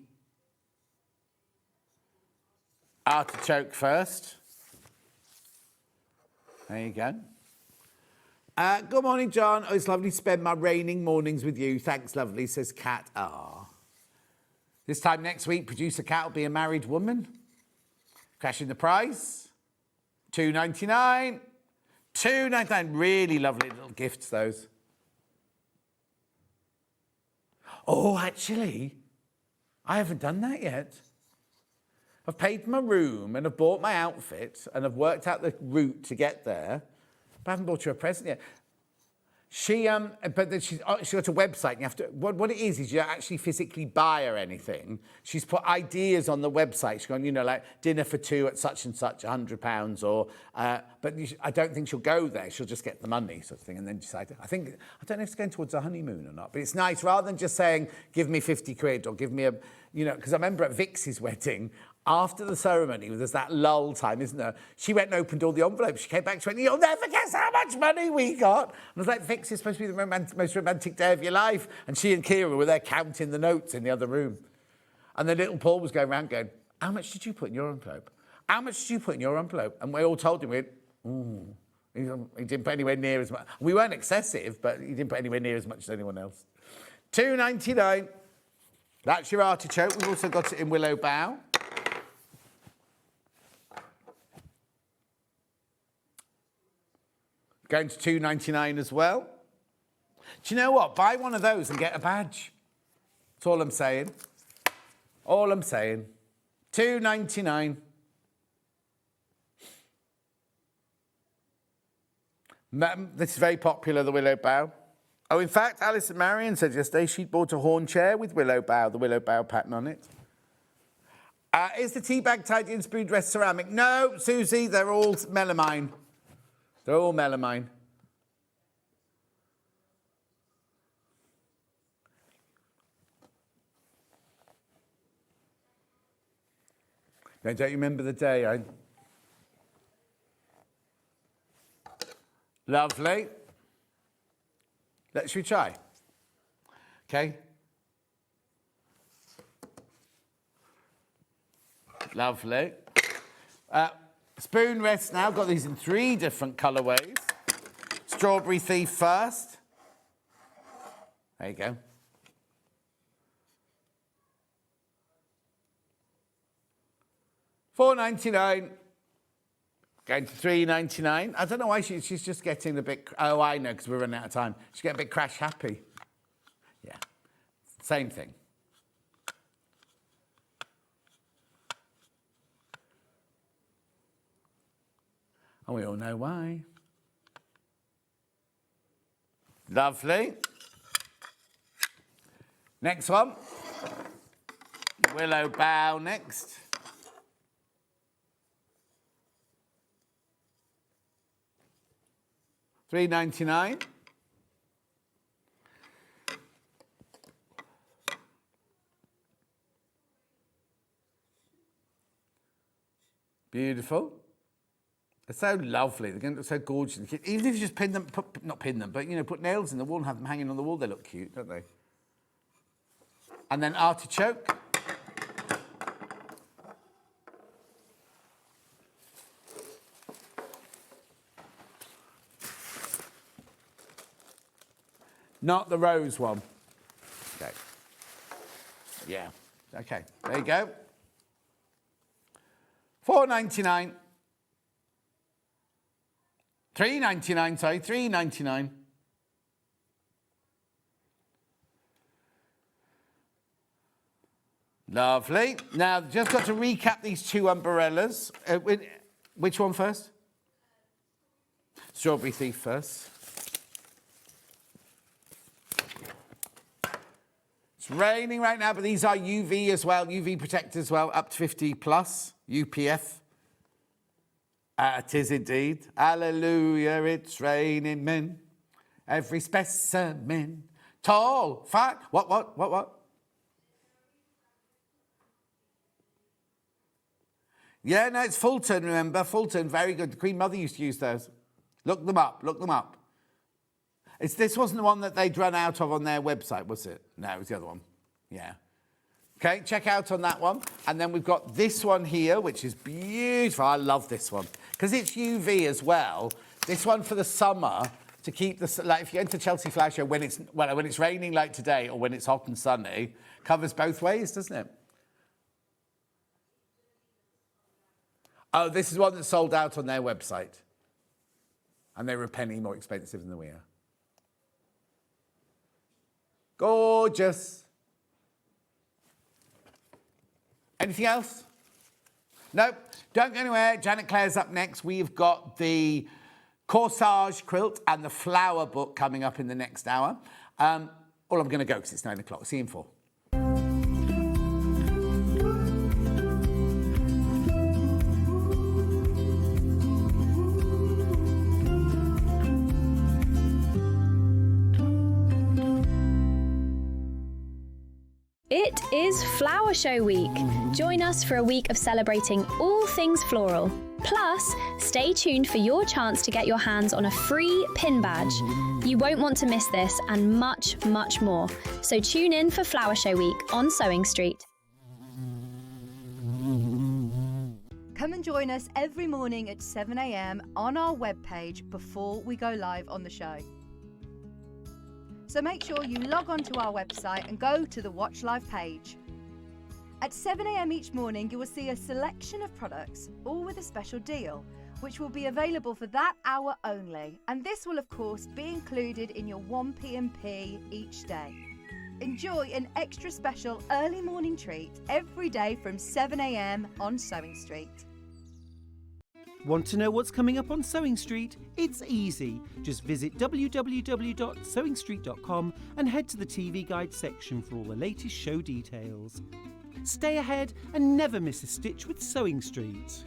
artichoke first. There you go. Good morning, John. Oh, it's lovely to spend my raining mornings with you. Thanks, lovely, says Kat. Ah. This time next week, producer Kat will be a married woman. Crashing the price. $2.99. $2.99. Really lovely little gifts, those. Oh, actually, I haven't done that yet. I've paid my room and I've bought my outfit and I've worked out the route to get there, but I haven't bought her a present yet. She's got a website. And you have to. What it is you don't actually physically buy her anything. She's put ideas on the website. She's gone, like dinner for two at such and such, £100, or. But I don't think she'll go there. She'll just get the money, sort of thing, and then decide. I don't know if it's going towards a honeymoon or not. But it's nice rather than just saying, "Give me 50 quid" or "Give me a," because I remember at Vix's wedding. After the ceremony, there's that lull time, isn't there? She went and opened all the envelopes. She came back, she went, "You'll never guess how much money we got." And I was like, "Vix is supposed to be the most romantic day of your life." And she and Kira were there counting the notes in the other room. And then little Paul was going around going, "How much did you put in your envelope? How much did you put in your envelope?" And we all told him, he didn't put anywhere near as much. We weren't excessive, but he didn't put anywhere near as much as anyone else. $2.99. That's your artichoke. We've also got it in Willow Bough. Going to $2.99 as well. Do you know what? Buy one of those and get a badge. That's all I'm saying. All I'm saying. $2.99. This is very popular, the Willow Bough. Oh, in fact, Alison Marion said yesterday she'd bought a horn chair with Willow Bough, the Willow Bough pattern on it. Is the tea bag tied in spoon dressed ceramic? No, Susie, they're all melamine. They're all melamine. Now, don't you remember the day? Lovely. Should we try? Okay. Lovely. Spoon rests now. Got these in 3 different colourways. Strawberry Thief first. There you go. $4.99. Going to $3.99. I don't know why she's just getting a bit. Oh, I know, because we're running out of time. She's getting a bit crash happy. Yeah. Same thing. And we all know why. Lovely. Next one. Willow Bough next. $3.99. Beautiful. They're so lovely. They're going to look so gorgeous. Even if you just pin them, not pin them, but, put nails in the wall and have them hanging on the wall, they look cute, don't they? And then artichoke. Not the rose one. Okay. Yeah. Okay. There you go. $4.99. $3.99, sorry, $3.99. Lovely. Now, just got to recap these 2 umbrellas. Which one first? Strawberry Thief first. It's raining right now, but these are UV as well, UV protected as well, up to 50 plus, UPF. It is indeed. Hallelujah, it's raining men. Every specimen. Tall, fat. What? Yeah, no, it's Fulton, remember? Fulton, very good. The Queen Mother used to use those. Look them up, look them up. This wasn't the one that they'd run out of on their website, was it? No, it was the other one. Yeah. Okay, check out on that one. And then we've got this one here, which is beautiful. I love this one. Because it's UV as well. This one for the summer, to keep the... Like, if you go into Chelsea Flower Show when it's raining like today or when it's hot and sunny, covers both ways, doesn't it? Oh, this is one that sold out on their website. And they were a penny more expensive than we are. Gorgeous. Anything else? Nope. Don't go anywhere. Janet Clare's up next. We've got the Corsage Quilt and the Flower Book coming up in the next hour. I'm going to go because it's 9 o'clock. See you in 4. It is Flower Show Week. Join us for a week of celebrating all things floral. Plus, stay tuned for your chance to get your hands on a free pin badge. You won't want to miss this and much, much more. So tune in for Flower Show Week on Sewing Street. Come and join us every morning at 7 a.m. on our webpage before we go live on the show. So make sure you log on to our website and go to the Watch Live page. At 7 a.m. each morning, you will see a selection of products, all with a special deal, which will be available for that hour only. And this will, of course, be included in your 1p&p each day. Enjoy an extra special early morning treat every day from 7 a.m. on Sewing Street. Want to know what's coming up on Sewing Street? It's easy. Just visit www.sewingstreet.com and head to the TV Guide section for all the latest show details. Stay ahead and never miss a stitch with Sewing Street.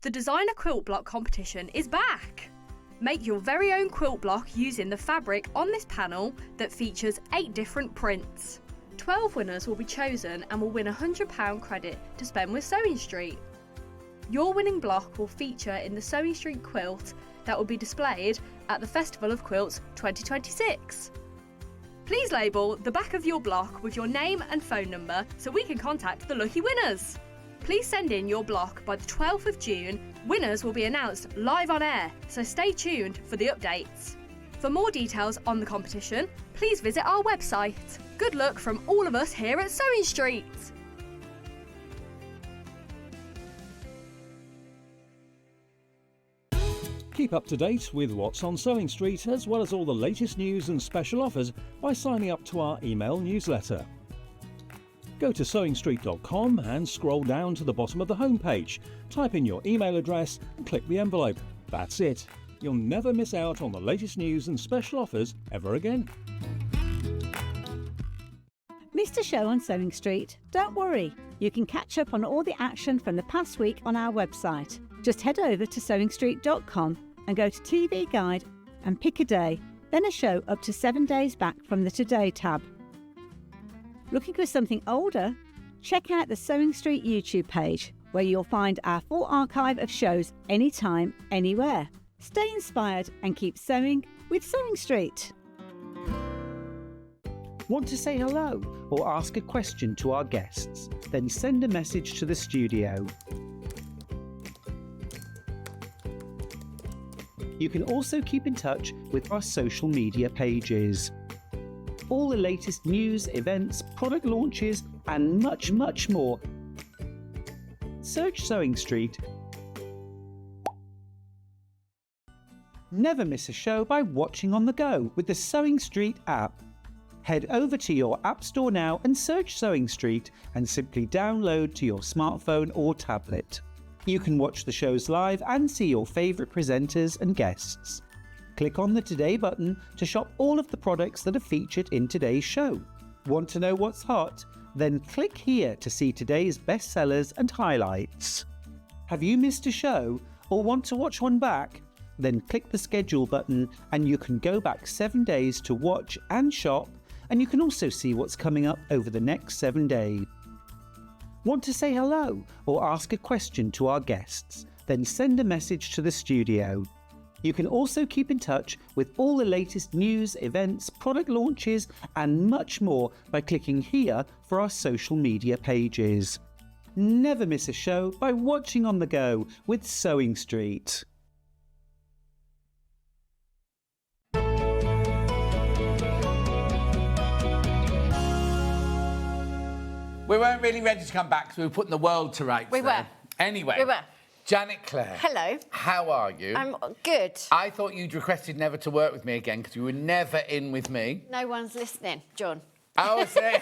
The Designer Quilt Block competition is back! Make your very own quilt block using the fabric on this panel that features 8 different prints. 12 winners will be chosen and will win a £100 credit to spend with Sewing Street. Your winning block will feature in the Sewing Street quilt that will be displayed at the Festival of Quilts 2026. Please label the back of your block with your name and phone number so we can contact the lucky winners. Please send in your block by the 12th of June. Winners will be announced live on air, so stay tuned for the updates. For more details on the competition, please visit our website. Good luck from all of us here at Sewing Street. Keep up to date with what's on Sewing Street, as well as all the latest news and special offers by signing up to our email newsletter. Go to SewingStreet.com and scroll down to the bottom of the homepage. Type in your email address and click the envelope. That's it. You'll never miss out on the latest news and special offers ever again. Missed a show on Sewing Street? Don't worry, you can catch up on all the action from the past week on our website. Just head over to SewingStreet.com and go to TV Guide and pick a day, then a show up to 7 days back from the Today tab. Looking for something older? Check out the Sewing Street YouTube page, where you'll find our full archive of shows anytime, anywhere. Stay inspired and keep sewing with Sewing Street. Want to say hello or ask a question to our guests? Then send a message to the studio. You can also keep in touch with our social media pages. All the latest news, events, product launches, and much, much more. Search Sewing Street. Never miss a show by watching on the go with the Sewing Street app. Head over to your App Store now and search Sewing Street and simply download to your smartphone or tablet. You can watch the shows live and see your favourite presenters and guests. Click on the Today button to shop all of the products that are featured in today's show. Want to know what's hot? Then click here to see today's bestsellers and highlights. Have you missed a show or want to watch one back? Then click the schedule button and you can go back 7 days to watch and shop, and you can also see what's coming up over the next 7 days. Want to say hello or ask a question to our guests? Then send a message to the studio. You can also keep in touch with all the latest news, events, product launches, and much more by clicking here for our social media pages. Never miss a show by watching on the go with Sewing Street. We weren't really ready to come back because we were putting the world to rights. We were. Anyway. We were. Janet Clare. Hello. How are you? I'm good. I thought you'd requested never to work with me again because you were never in with me. No one's listening, John. Oh, I see.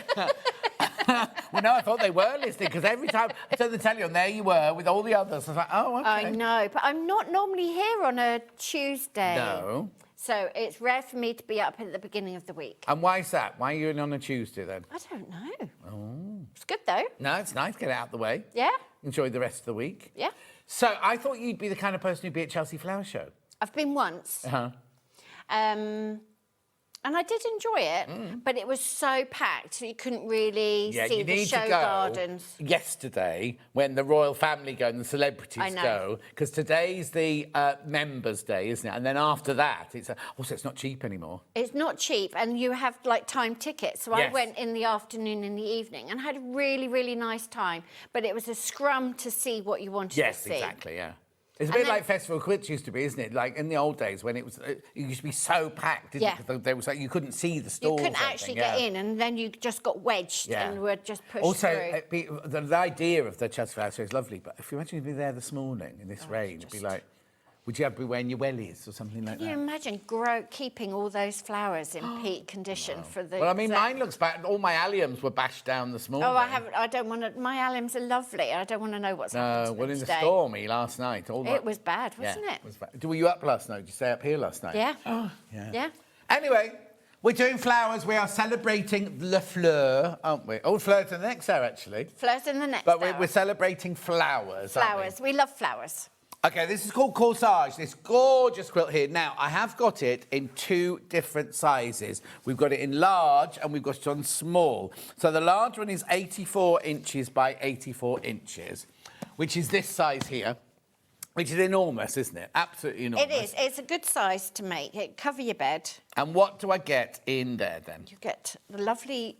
Well, no, I thought they were listening because every time I turned the telly on, there you were with all the others. I was like, oh, okay. I know, but I'm not normally here on a Tuesday. No. So it's rare for me to be up at the beginning of the week. And why is that? Why are you in on a Tuesday then? I don't know. Oh. It's good though. No, it's nice. Get it out of the way. Yeah. Enjoy the rest of the week. Yeah. So I thought you'd be the kind of person who'd be at Chelsea Flower Show. I've been once. Uh-huh. And I did enjoy it, but it was so packed you couldn't really see the show gardens. Yesterday, when the royal family go and the celebrities go, because today's the members' day, isn't it? And then after that, it's also it's not cheap anymore. It's not cheap, and you have like time tickets. So Yes. I went in the afternoon, in the evening, and had a really, really nice time. But it was a scrum to see what you wanted to see. Yes, exactly. Yeah. It's a bit like Festival Quilts used to be, isn't it? Like in the old days when it used to be so packed, didn't it? Because there was like you couldn't see the stalls. You couldn't actually get in, and then you just got wedged and were just pushed through. The idea of the Chelsea Flower Show is lovely, but if you imagine you'd be there this morning in this rain, it'd be like, would you be wearing your wellies or something like that? Can you imagine keeping all those flowers in peak condition for the... Well, I mean, mine looks bad. All my alliums were bashed down this morning. Oh, I don't want to... My alliums are lovely. I don't want to know what's happened to them well, in today. the stormy last night. It was bad, wasn't it? It was bad. Were you up last night? Did you stay up here last night? Yeah. Oh, yeah. Yeah. Anyway, we're doing flowers. We are celebrating Le Fleur, aren't we? Oh, Fleur's in the next hour, actually. Fleur's in the next But hour. we're celebrating flowers, Flowers. We love flowers. Okay, this is called Corsage, this gorgeous quilt here. Now, I have got it in two different sizes. We've got it in large and we've got it on small. So the large one is 84 inches by 84 inches, which is this size here, which is enormous, isn't it? Absolutely enormous. It is. It's a good size to make. It cover your bed. And what do I get in there, then? You get the lovely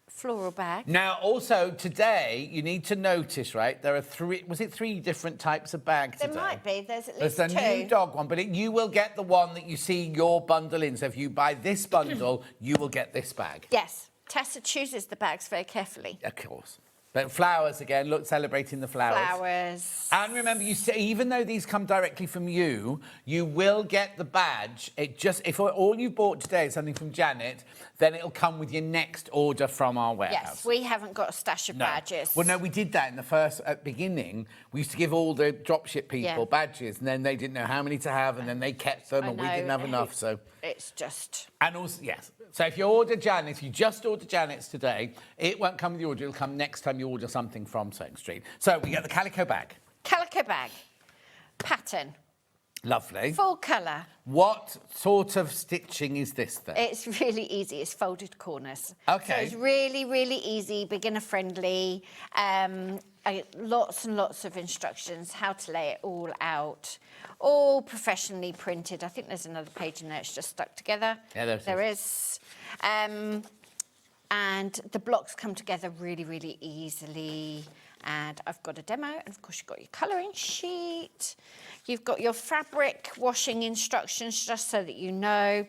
floral bag. Now, also, today, you need to notice, right, there are three different types of bags today? There might be. There's at least There's two. a new dog one, but you will get the one that you see your bundle in. So if you buy this bundle, you will get this bag. Yes. Tessa chooses the bags very carefully. Of course. But flowers again, look, celebrating the flowers. Flowers. And remember, you say, even though these come directly from you, you will get the badge. If all you bought today is something from Janet, then it'll come with your next order from our warehouse. Yes, we haven't got a stash of badges. Well, no, we did that in the first beginning. We used to give all the dropship people badges, and then they didn't know how many to have, and then they kept them, and we didn't have enough. So it's just. And also, yes. So if you just order Janet's today, it won't come with the order. It'll come next time you order something from SewingStreet. So we get the calico bag. Calico bag. Pattern. Lovely. Full colour. What sort of stitching is this then? It's really easy. It's folded corners. Okay. So it's really, really easy, beginner friendly. Lots and lots of instructions how to lay it all out. All professionally printed. I think there's another page in there. It's just stuck together. Yeah, there is. And the blocks come together really, really easily. And I've got a demo, and of course you've got your colouring sheet. You've got your fabric washing instructions, just so that you know.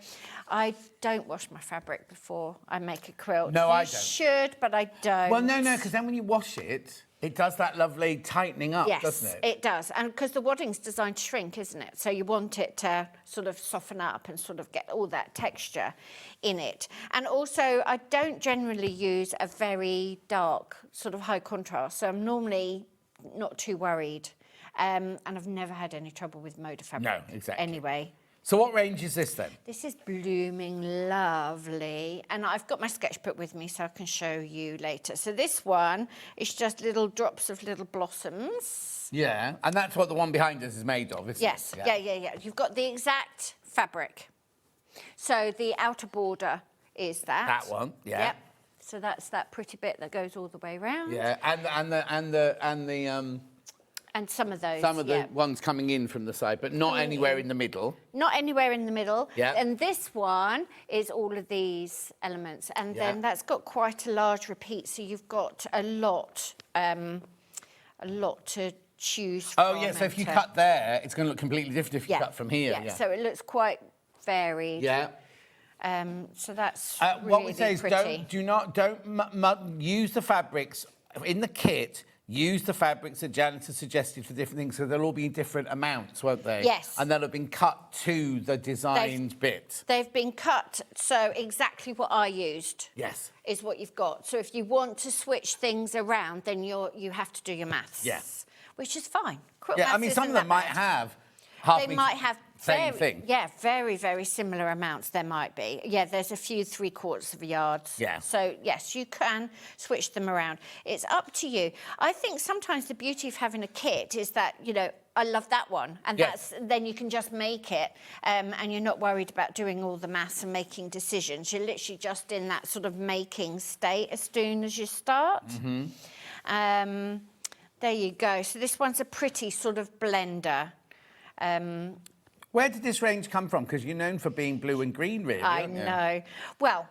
I don't wash my fabric before I make a quilt. No, I don't. You should, but I don't. Well, no, because then when you wash it, it does that lovely tightening up, doesn't it? Yes, it does. And because the wadding's designed to shrink, isn't it? So you want it to sort of soften up and sort of get all that texture in it. And also, I don't generally use a very dark, sort of high contrast. So I'm normally not too worried. And I've never had any trouble with Moda fabric. No, exactly. Anyway. So what range is this then? This is blooming lovely. And I've got my sketchbook with me so I can show you later. So this one is just little drops of little blossoms. Yeah, and that's what the one behind us is made of, isn't yes. it? Yeah. You've got the exact fabric. So the outer border is that. That one, yeah. Yep. So that's that pretty bit that goes all the way around. Yeah, And some of those. some of the ones coming in from the side, but not anywhere in the middle. Not anywhere in the middle. Yeah. And this one is all of these elements. And then that's got quite a large repeat, so you've got a lot to choose from. Oh, yeah, so if you cut there, it's going to look completely different if you cut from here. Yeah, so it looks quite varied. Yeah. So that's what we say is pretty. don't use the fabrics in the kit. Use the fabrics that Janet has suggested for different things, so they'll all be different amounts, won't they? Yes. And they'll have been cut to the designed bit. They've been cut, so exactly what I used. Yes. Is what you've got. So if you want to switch things around, then you have to do your maths. Yes. Which is fine. Quilt Yeah, I maths mean, isn't some of them that might bad. have They might have same thing. Yeah, very, very similar amounts there might be. Yeah, there's a few 3/4 yards. Yeah. So, yes, you can switch them around. It's up to you. I think sometimes the beauty of having a kit is that, you know, I love that one. And then you can just make it and you're not worried about doing all the maths and making decisions. You're literally just in that sort of making state as soon as you start. Mm-hmm. There you go. So this one's a pretty sort of blender. Where did this range come from? Because you're known for being blue and green, really. I aren't you? know. Well,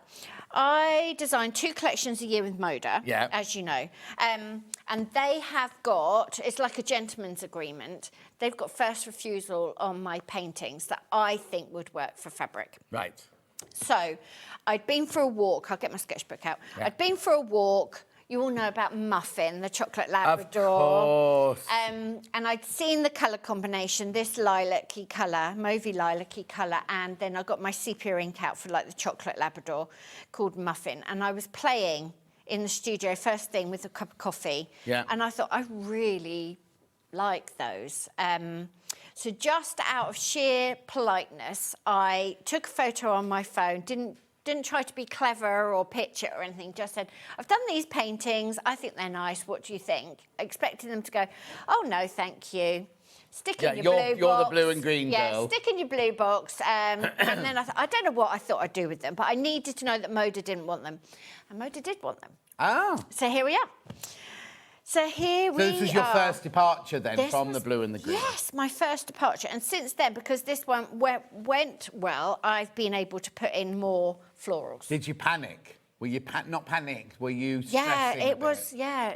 I design 2 collections a year with Moda, as you know. And they have got, it's like a gentleman's agreement, they've got first refusal on my paintings that I think would work for fabric. Right. So I'd been for a walk. I'll get my sketchbook out. Yeah. I'd been for a walk. You all know about Muffin, the chocolate Labrador. Of course. And I'd seen the colour combination, this lilac-y colour, mauvey lilac-y colour, and then I got my sepia ink out for like the chocolate Labrador called Muffin. And I was playing in the studio first thing with a cup of coffee. Yeah. And I thought, I really like those. So just out of sheer politeness, I took a photo on my phone, didn't try to be clever or pitch it or anything, just said, I've done these paintings, I think they're nice, what do you think? Expecting them to go, oh, no, thank you. Stick in your blue box. You're the blue and green girl. Yeah, stick in your blue box. And then I don't know what I thought I'd do with them, but I needed to know that Moda didn't want them. And Moda did want them. Oh. So here we are. So here we are. So this was your first departure then from the blue and the green? Yes, my first departure. And since then, because this one went well, I've been able to put in more florals. Did you panic? Were you not panicked? Were you stressing Yeah, a bit?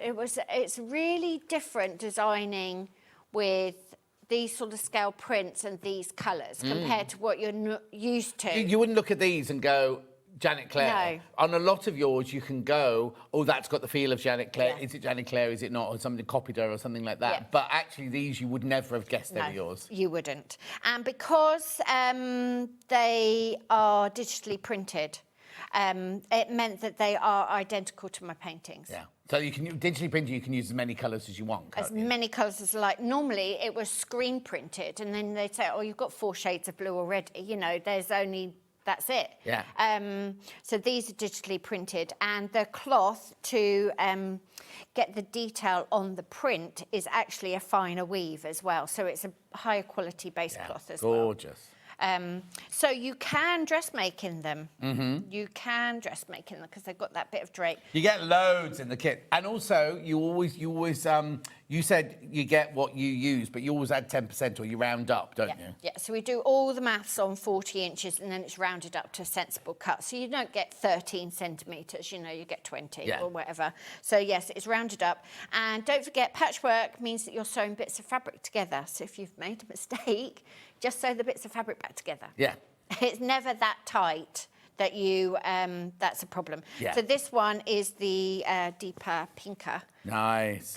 it was. It's really different designing with these sort of scale prints and these colours compared to what you're used to. You wouldn't look at these and go, Janet Clare. No. On a lot of yours, you can go, oh, that's got the feel of Janet Clare. Yeah. Is it Janet Clare? Is it not? Or somebody copied her or something like that. Yeah. But actually, these you would never have guessed they No, were yours. you wouldn't. And because they are digitally printed, it meant that they are identical to my paintings. Yeah. So you can digitally print, you can use as many colours as you want, can't As you? many colours as like. Normally, it was screen printed, and then they'd say, oh, you've got 4 shades of blue already. You know, there's only... That's it. Yeah. So these are digitally printed, and the cloth to get the detail on the print is actually a finer weave as well. So it's a higher quality base cloth as well. Gorgeous. So you can dressmake in them. Mm-hmm. You can dressmake in them because they've got that bit of drape. You get loads in the kit, and also you always you said you get what you use, but you always add 10% or you round up, don't you? Yeah, so we do all the maths on 40 inches and then it's rounded up to a sensible cut. So you don't get 13 centimetres, you know, you get 20 or whatever. So yes, it's rounded up. And don't forget, patchwork means that you're sewing bits of fabric together. So if you've made a mistake, just sew the bits of fabric back together. Yeah. It's never that tight that you, that's a problem. Yeah. So this one is the deeper, pinker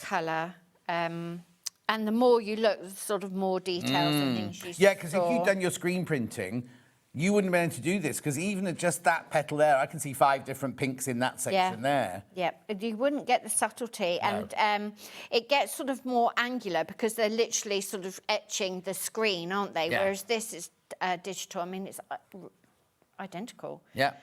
colour. And the more you look, the sort of more details and things you Yeah, because if saw. you'd done your screen printing, you wouldn't have been able to do this, because even at just that petal there, I can see 5 different pinks in that section there. Yeah, you wouldn't get the subtlety. No. And it gets sort of more angular because they're literally sort of etching the screen, aren't they? Yeah. Whereas this is digital. I mean, it's identical. Yeah.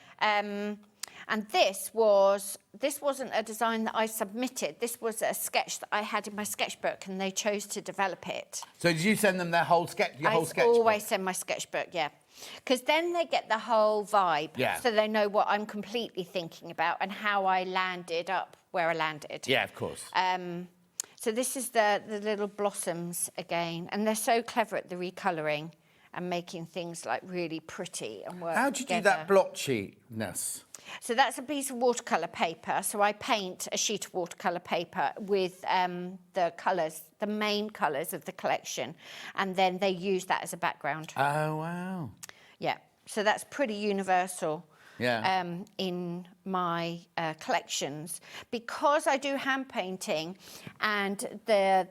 And this wasn't a design that I submitted. This was a sketch that I had in my sketchbook, and they chose to develop it. So did you send them their whole sketch? I always send my sketchbook, yeah. Because then they get the whole vibe. Yeah. So they know what I'm completely thinking about and how I landed up where I landed. Yeah, of course. So this is the little blossoms again, and they're so clever at the recolouring and making things like really pretty and work How do you do together. that blotchiness? So that's a piece of watercolour paper. So I paint a sheet of watercolour paper with the colours, the main colours of the collection, and then they use that as a background. Oh, wow. Yeah, so that's pretty universal. Yeah. In my collections, because I do hand painting and the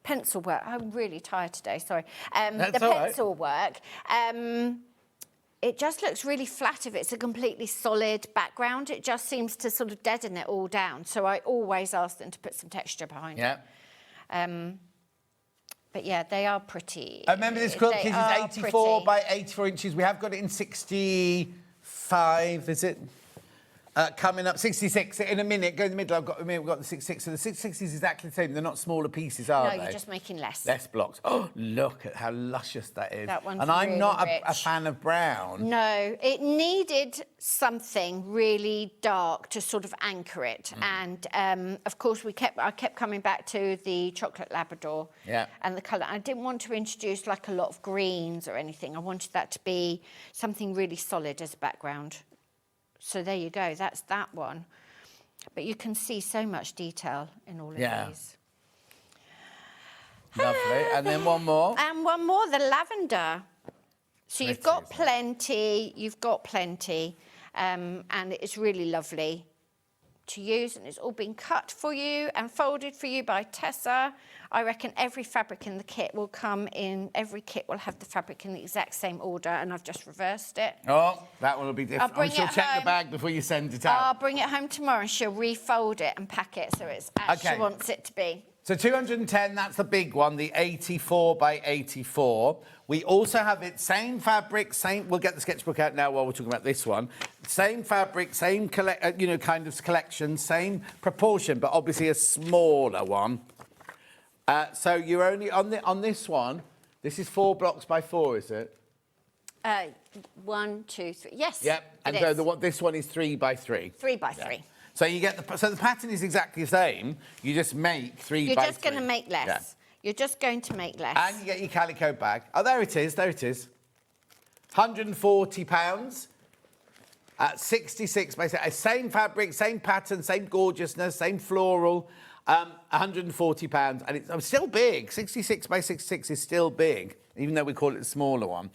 pencil work. I'm really tired today. Sorry. That's the all right. pencil work. It just looks really flat if it's a completely solid background. It just seems to sort of deaden it all down. So I always ask them to put some texture behind it. But yeah, they are pretty. I remember this quilt They kit is are 84 pretty. by 84 inches. We have got it in 65, is it? Coming up, 66. In a minute, go in the middle. We've got the 66. So the 660s is exactly the same. They're not smaller pieces, are they? No, you're just making less. Less blocks. Oh, look at how luscious that is. That one's and I'm really not a rich. fan of brown. No, it needed something really dark to sort of anchor it. And of course, I kept coming back to the chocolate Labrador and the colour. I didn't want to introduce like a lot of greens or anything. I wanted that to be something really solid as a background. So there you go, that's that one. But you can see so much detail in all of these. Lovely. And then one more. And one more, the lavender. So Pretty, you've got isn't it? plenty, and it's really lovely to use, and it's all been cut for you and folded for you by Tessa. I reckon every fabric in the kit will come in, every kit will have the fabric in the exact same order, and I've just reversed it. Oh, that one will be different. I'll bring she'll it check the home. bag before you send it I'll out. bring it home tomorrow and she'll refold it and pack it so it's as she wants it to be. So 210, that's the big one, the 84 by 84. We also have it, same fabric, we'll get the sketchbook out now while we're talking about this one. Same fabric, same kind of collection, same proportion, but obviously a smaller one. So you're only, on this one, this is 4 blocks by 4, is it? 1, 2, 3, yes. Yep, and so this one is 3 by 3. 3 by 3. So you get so the pattern is exactly the same. You just make 3 by 3. You're just going to make less. Yeah. You're just going to make less. And you get your calico bag. Oh, there it is. There it is. £140 at 66 by same fabric, same pattern, same gorgeousness, same floral. £140, and it's still big. 66 by 66 is still big, even though we call it the smaller one.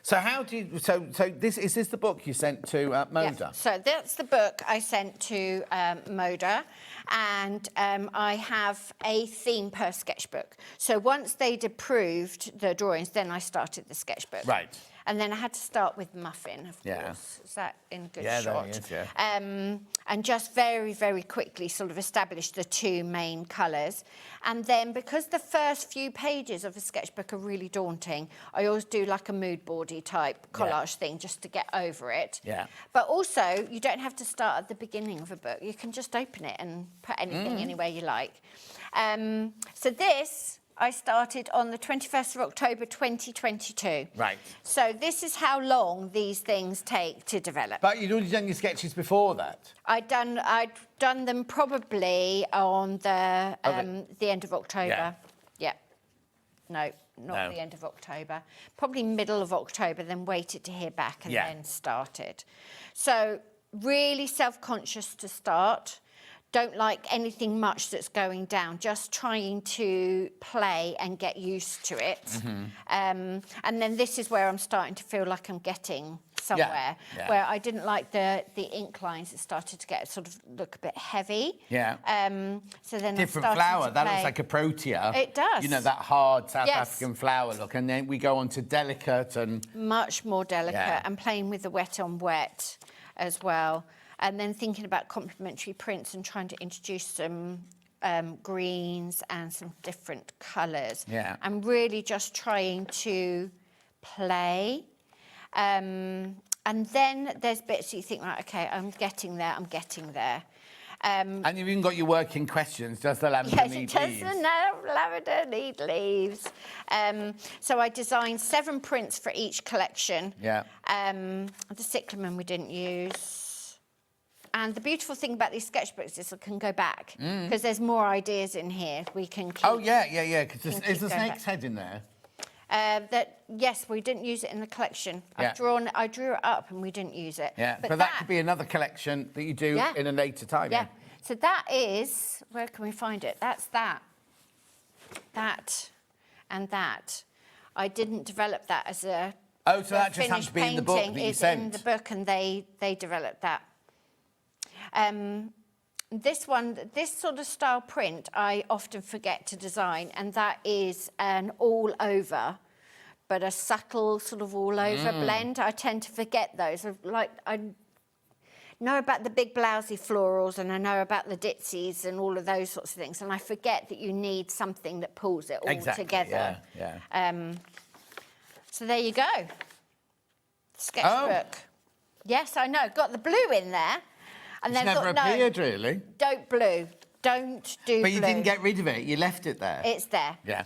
So how do you? So this is this the book you sent to Moda? Yeah. So that's the book I sent to Moda, and I have a theme per sketchbook. So once they'd approved the drawings, then I started the sketchbook. Right. And then I had to start with Muffin, of course. Is that in a good shot? There he is, yeah. And just very, very quickly sort of establish the 2 main colours. And then because the first few pages of a sketchbook are really daunting, I always do like a mood boardy type collage thing just to get over it. Yeah. But also, you don't have to start at the beginning of a book. You can just open it and put anything anywhere you like. So this I started on the 21st of October 2022. Right. So this is how long these things take to develop. But you'd already done your sketches before that. I'd done them probably on the end of October. Yeah. No, not the end of October. Probably middle of October, then waited to hear back and then started. So really self-conscious to start. Don't like anything much that's going down, just trying to play and get used to it. And then this is where I'm starting to feel like I'm getting somewhere, where I didn't like the ink lines. It started to get sort of look a bit heavy. Yeah. So then Different I started flower. to That play. looks like a protea. It does. You know, that hard South Yes. African flower look. And then we go on to delicate and... Much more delicate and playing with the wet on wet as well. And then thinking about complementary prints and trying to introduce some greens and some different colours. Yeah. And really just trying to play. And then there's bits you think, right, OK, I'm getting there. And you've even got your working questions. Does the lavender Yes, need it does. leaves? No, lavender need leaves. So I designed 7 prints for each collection. Yeah. The cyclamen we didn't use. And the beautiful thing about these sketchbooks is I can go back because there's more ideas in here. We can keep. Oh, yeah. Because is the going snake's back. head in there? Yes, we didn't use it in the collection. Yeah. I drew it up and we didn't use it. Yeah, but that could be another collection that you do in a later time. Yeah. So that is, where can we find it? That's that, and that. I didn't develop that as a Oh, so that just has to be in the book that you It's sent. in the book, and they developed that. This sort of style print, I often forget to design, and that is an all over, but a subtle sort of all over blend. I tend to forget those. I know about the big blousy florals, and I know about the ditsies and all of those sorts of things, and I forget that you need something that pulls it all together. Yeah. So there you go. Sketchbook. Yes, I know. Got the blue in there. And It's then never appeared, really. Don't blue. Don't do blue. But you didn't get rid of it. You left it there. It's there. Yeah.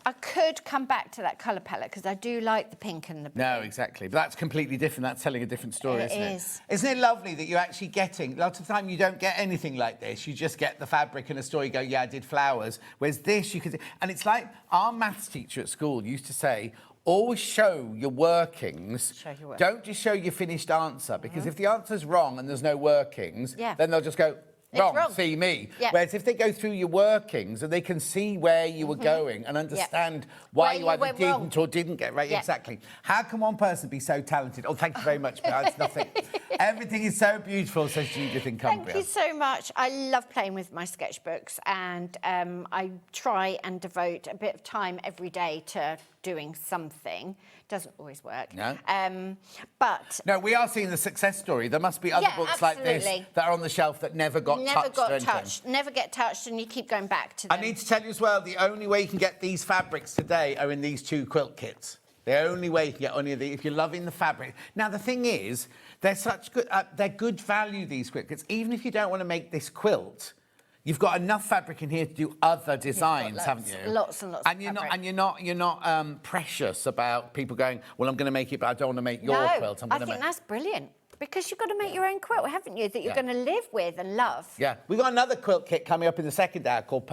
I could come back to that colour palette because I do like the pink and the blue. No, exactly. But that's completely different. That's telling a different story, isn't it? It is. Isn't it lovely that you're actually getting... Lots of time you don't get anything like this. You just get the fabric and a story, you go, yeah, I did flowers. Whereas this, you could... And it's like our maths teacher at school used to say, always show your workings. Don't just show your finished answer, because if the answer's wrong and there's no workings, then they'll just go... Wrong, see me. Yeah. Whereas if they go through your workings and they can see where you were going and understand why you either didn't or didn't get right. Exactly. How can one person be so talented? Oh, thank you very much, but it's nothing. Everything is so beautiful, says Judith in Cumbria. Thank you so much. I love playing with my sketchbooks, and I try and devote a bit of time every day to doing something. Doesn't always work. No. But... No, we are seeing the success story. There must be other books like this that are on the shelf that never got touched. Never get touched, and you keep going back to them. I need to tell you as well, the only way you can get these fabrics today are in these 2 quilt kits. The only way you can get any of these, if you're loving the fabric. Now, the thing is, they're such good, they're good value, these quilt kits. Even if you don't want to make this quilt, you've got enough fabric in here to do other designs, haven't you? Lots and lots of fabric. You're not precious about people going, well, I'm going to make it, but I don't want to make your quilt. I think that's brilliant. Because you've got to make your own quilt, haven't you, that you're going to live with and love. Yeah. We've got another quilt kit coming up in the second hour called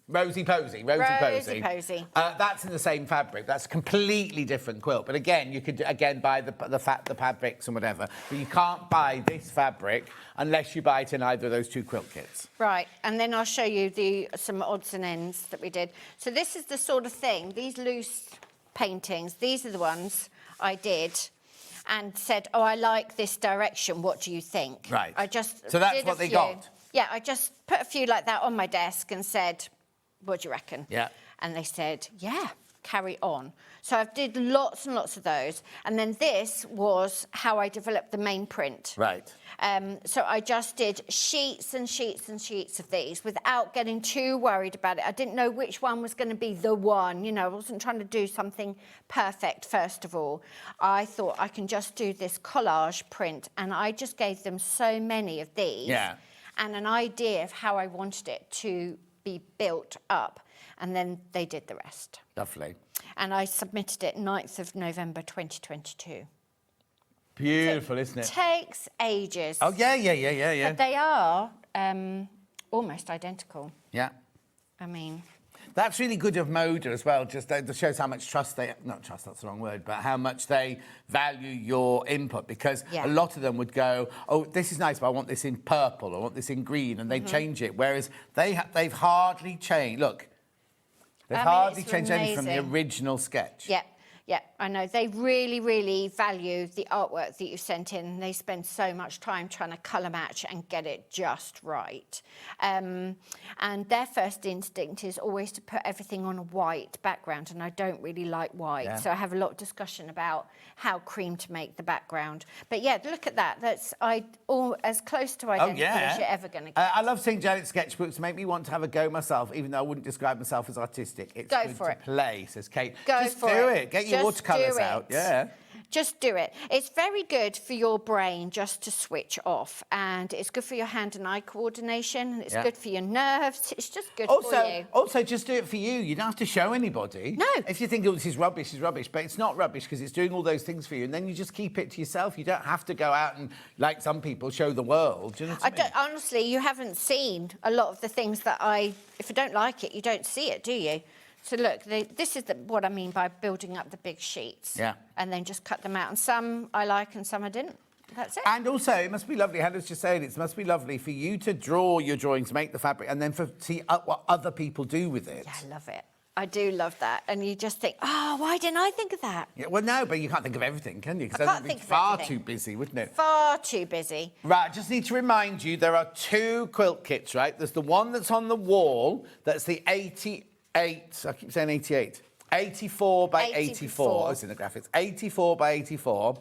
Rosy Posy. Posy. That's in the same fabric. That's a completely different quilt. But again, you could buy the fabrics and whatever. But you can't buy this fabric unless you buy it in either of those 2 quilt kits. Right, and then I'll show you some odds and ends that we did. So this is the sort of thing, these loose paintings, these are the ones I did and said, oh, I like this direction, what do you think? Right. So that's what they got? Yeah, I just put a few like that on my desk and said, what do you reckon? Yeah. And they said, yeah, carry on. So I did lots and lots of those. And then this was how I developed the main print. Right. So I just did sheets and sheets and sheets of these without getting too worried about it. I didn't know which one was going to be the one. You know, I wasn't trying to do something perfect, first of all. I thought I can just do this collage print. And I just gave them so many of these. Yeah. And an idea of how I wanted it to be built up, and then they did the rest. Lovely. And I submitted it 9th of November 2022. Beautiful, isn't it? Takes ages. Oh, yeah. But they are almost identical. Yeah. I mean... That's really good of Moda as well, just that shows how much trust they... Not trust, that's the wrong word, but how much they value your input, because a lot of them would go, oh, this is nice, but I want this in purple, or I want this in green, and they'd change it, whereas they've hardly changed... Look, they've hardly changed anything from the original sketch. Yeah, I know. They really, really value the artwork that you sent in. They spend so much time trying to colour match and get it just right. And their first instinct is always to put everything on a white background, and I don't really like white. Yeah. So I have a lot of discussion about how cream to make the background. But yeah, look at that. That's as close to identical as you're ever going to get. I love seeing Janet's sketchbooks. Make me want to have a go myself, even though I wouldn't describe myself as artistic. It's go good for to it. play, says Kate. Go Just for do it. it. Get your watercolours out. Yeah. Just do it. It's very good for your brain just to switch off, and it's good for your hand and eye coordination, and it's good for your nerves. It's just good for you. Also, just do it for you. You don't have to show anybody. No. If you think, oh, this is rubbish, but it's not rubbish because it's doing all those things for you, and then you just keep it to yourself. You don't have to go out and, like some people, show the world. Do you know what I mean? Honestly, you haven't seen a lot of the things that if I don't like it, you don't see it, do you? So look, this is what I mean by building up the big sheets. Yeah. And then just cut them out. And some I like and some I didn't. That's it. And also, it must be lovely, Hannah's just saying, it must be lovely for you to draw your drawings, make the fabric, and then see what other people do with it. Yeah, I love it. I do love that. And you just think, oh, why didn't I think of that? Yeah, well, no, but you can't think of everything, can you? I can't think of far everything. too busy, wouldn't it? Far too busy. Right, I just need to remind you, there are 2 quilt kits, right? There's the one that's on the wall, that's the 88, I keep saying 88, 84 by 84. It's in the graphics. 84 by 84.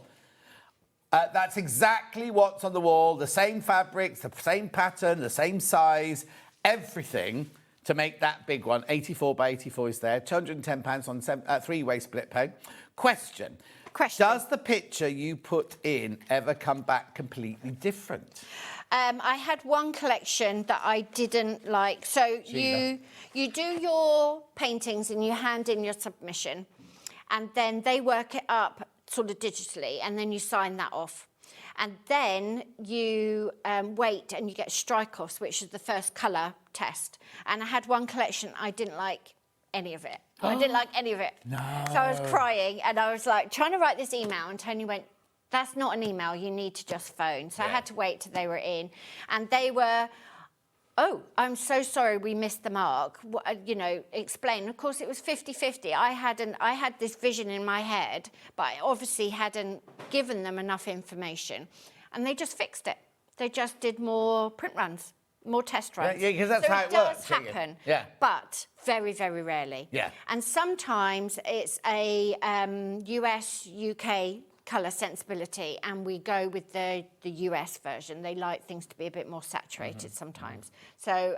That's exactly what's on the wall, the same fabrics, the same pattern, the same size, everything to make that big one. 84 by 84 is there, £210 on 3-way split pay. Question. Does the picture you put in ever come back completely different? I had one collection that I didn't like. So you do your paintings and you hand in your submission, and then they work it up sort of digitally, and then you sign that off. And then you wait and you get strike-offs, which is the first colour test. And I had one collection, I didn't like any of it. I didn't like any of it. No. So I was crying, and I was like trying to write this email, and Tony went, that's not an email, you need to just phone. So I had to wait till they were in. And they were, oh, I'm so sorry we missed the mark. You know, explain. Of course, it was 50-50. I had this vision in my head, but I obviously hadn't given them enough information. And they just fixed it. They just did more print runs, more test runs. Yeah, because that's how it works. It does happen, but very, very rarely. Yeah. And sometimes it's a US, UK colour sensibility, and we go with the US version. They like things to be a bit more saturated sometimes. So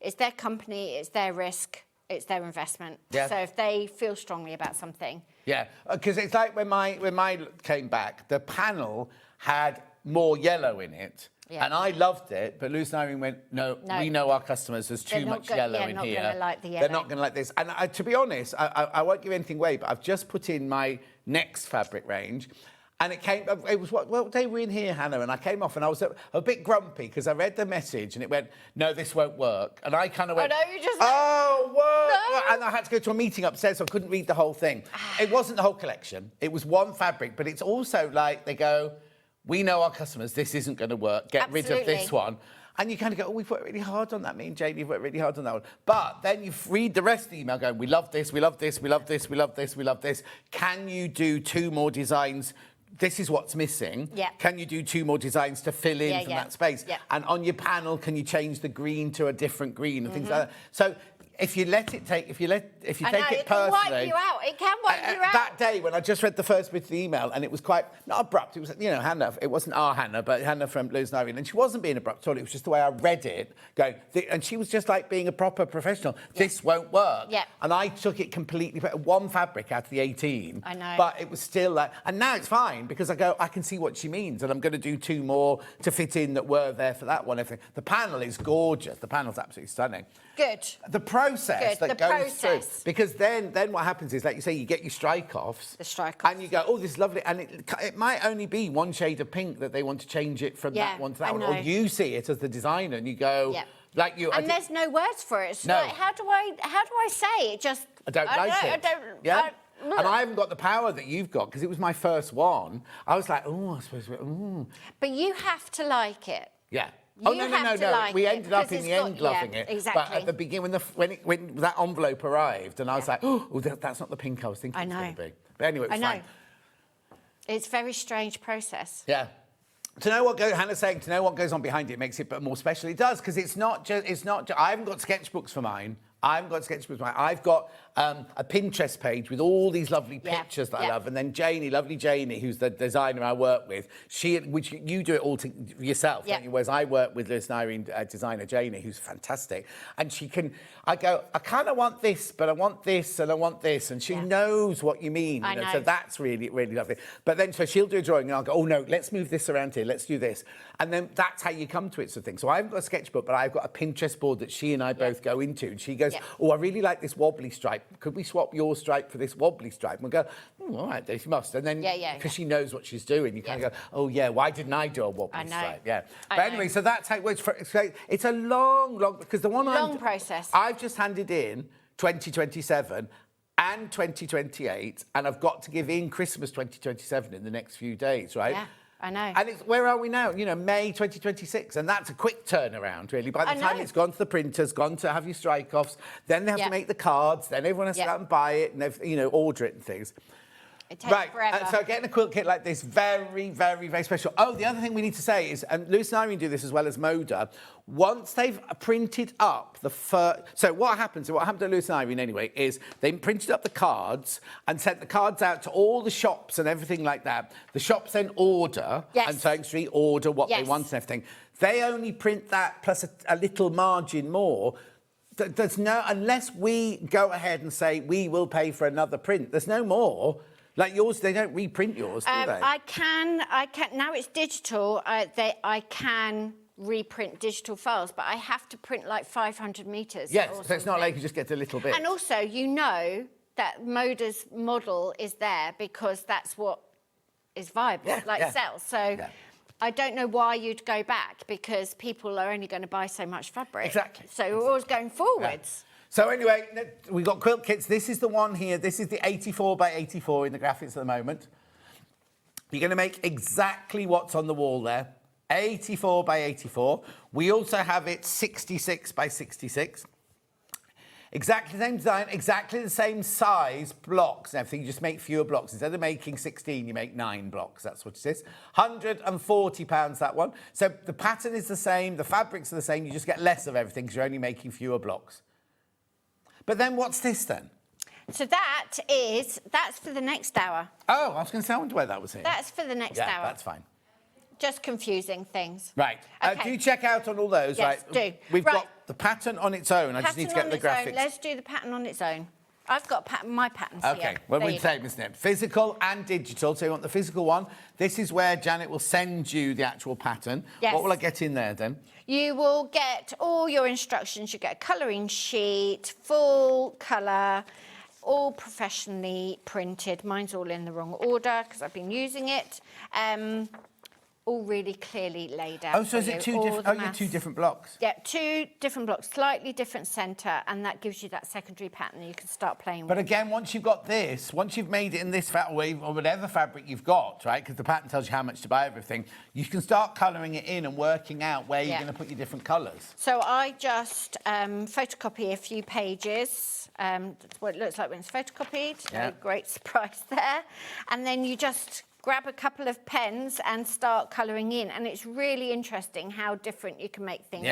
it's their company, it's their risk, it's their investment. Yeah. So if they feel strongly about something. Yeah, because it's like when mine came back, the panel had more yellow in it. Yeah. And I loved it, but Luce and Irene went, no, we know our customers, there's too much yellow in here. They're not going to like the yellow. They're not going to like this. And to be honest, I won't give anything away, but I've just put in my next fabric range, and it was what day were we in here, Hannah? And I came off and I was a bit grumpy because I read the message and it went, no, this won't work. And I kind of went, and I had to go to a meeting upstairs, so I couldn't read the whole thing. It wasn't the whole collection. It was one fabric, but it's also like they go, we know our customers, this isn't going to work, get rid of this one. And you kind of go, oh, we've worked really hard on that, me and Jamie have worked really hard on that one. But then you read the rest of the email going, we love this, we love this, we love this, we love this, we love this. Can you do 2 more designs? This is what's missing. Yeah. Can you do 2 more designs to fill in from that space? Yeah. And on your panel, can you change the green to a different green and things like that? So if you let it take, if you take it personally, it can wipe you out. It can wipe you out. That day when I just read the first bit of the email and it was quite not abrupt. It was, you know, Hannah. It wasn't our Hannah, but Hannah from Luz and Irene, and she wasn't being abrupt at all. It was just the way I read it, going, and she was just like being a proper professional. Yeah. This won't work. Yeah. And I took it completely. One fabric out of the 18. I know. But it was still like, and now it's fine because I go, I can see what she means, and I'm going to do 2 more to fit in that were there for that one. The panel is gorgeous. The panel's absolutely stunning. Good. The process that goes through. Because then what happens is, like you say, you get your strike-offs. The strike-offs. And you go, oh, this is lovely. And it might only be one shade of pink that they want to change it from that one to that one. Or you see it as the designer and you go, like you... And there's no words for it. It's like, how do I say it? Just... I don't like it. And I haven't got the power that you've got because it was my first one. I was like, oh, I suppose... But you have to like it. Yeah. No. We ended up in the end loving it. Exactly. But at the beginning, when that envelope arrived, and I was like, oh, that's not the pink I was thinking it was going to be. But anyway, it was fine. It's a very strange process. Yeah. To know what Hannah's saying, to know what goes on behind it makes it more special. It does, because it's not just. I haven't got sketchbooks for mine. I've got a Pinterest page with all these lovely pictures that I love. And then Janie, lovely Janie, who's the designer I work with, which you do it all yourself, don't you? Whereas I work with Lewis and Irene designer Janie, who's fantastic. And I go, I kind of want this, but I want this and I want this. And she knows what you mean. I know. So that's really, really lovely. But then, so she'll do a drawing and I'll go, oh no, let's move this around here. Let's do this. And then that's how you come to it, sort of thing. So I haven't got a sketchbook, but I've got a Pinterest board that she and I both go into. And she goes, oh, I really like this wobbly stripe. Could we swap your stripe for this wobbly stripe? And we'll go, all right, then she must. And then, because she knows what she's doing, you kind of go, oh yeah, why didn't I do a wobbly stripe? Yeah. But anyway, so that's how it works. It's a long, because the one long process. I've just handed in 2027 and 2028, and I've got to give in Christmas 2027 in the next few days, right? Yeah, I know. And where are we now? You know, May 2026, and that's a quick turnaround, really. By the time it's gone to the printers, gone to have your strike-offs, then they have to make the cards, then everyone has to go out and buy it, and order it and things. It takes forever. So getting a quilt kit like this, very, very, very special. Oh, the other thing we need to say is, and Lewis and Irene do this as well as Moda, once they've printed up the first... So what happened to Lewis and Irene anyway, is they printed up the cards and sent the cards out to all the shops and everything like that. The shops then order, and SewingStreet order what they want and everything. They only print that plus a little margin more. There's no... Unless we go ahead and say, we will pay for another print, there's no more... Like yours, they don't reprint yours, do they? I can. Now it's digital. I can reprint digital files, but I have to print like 500 metres. Yes, so it's not like you just get a little bit. And also, you know that Moda's model is there because that's what is viable, sells. So I don't know why you'd go back, because people are only going to buy so much fabric. Exactly. So we're always going forwards. So anyway, we've got quilt kits. This is the one here. This is the 84 by 84 in the graphics at the moment. You're going to make exactly what's on the wall there. 84 by 84. We also have it 66 by 66. Exactly the same design, exactly the same size blocks and everything. You just make fewer blocks. Instead of making 16, you make 9 blocks. That's what it is. £140, that one. So the pattern is the same. The fabrics are the same. You just get less of everything because you're only making fewer blocks. But then what's this then? So that's for the next hour. Oh, I was going to say, I wonder where that was here. That's for the next hour. Yeah, that's fine. Just confusing things. Right. Do check out on all those. Yes, right? do. We've got the pattern on its own. I just need to get the graphics. Let's do the pattern on its own. I've got my patterns here. Okay, well, we're the same, isn't it? Physical and digital. So you want the physical one. This is where Janet will send you the actual pattern. Yes. What will I get in there then? You will get all your instructions. You get a colouring sheet, full colour, all professionally printed. Mine's all in the wrong order because I've been using it. All really clearly laid out. Oh, so is it two different? Oh, yeah, 2 different blocks. Yeah, 2 different blocks, slightly different centre, and that gives you that secondary pattern you can start playing with. But again, once you've got this, once you've made it in this fabric or whatever fabric you've got, right? Because the pattern tells you how much to buy everything. You can start colouring it in and working out where you're going to put your different colours. So I just photocopy a few pages. That's what it looks like when it's photocopied. Yeah. No great surprise there. And then you just grab a couple of pens and start colouring in. And it's really interesting how different you can make things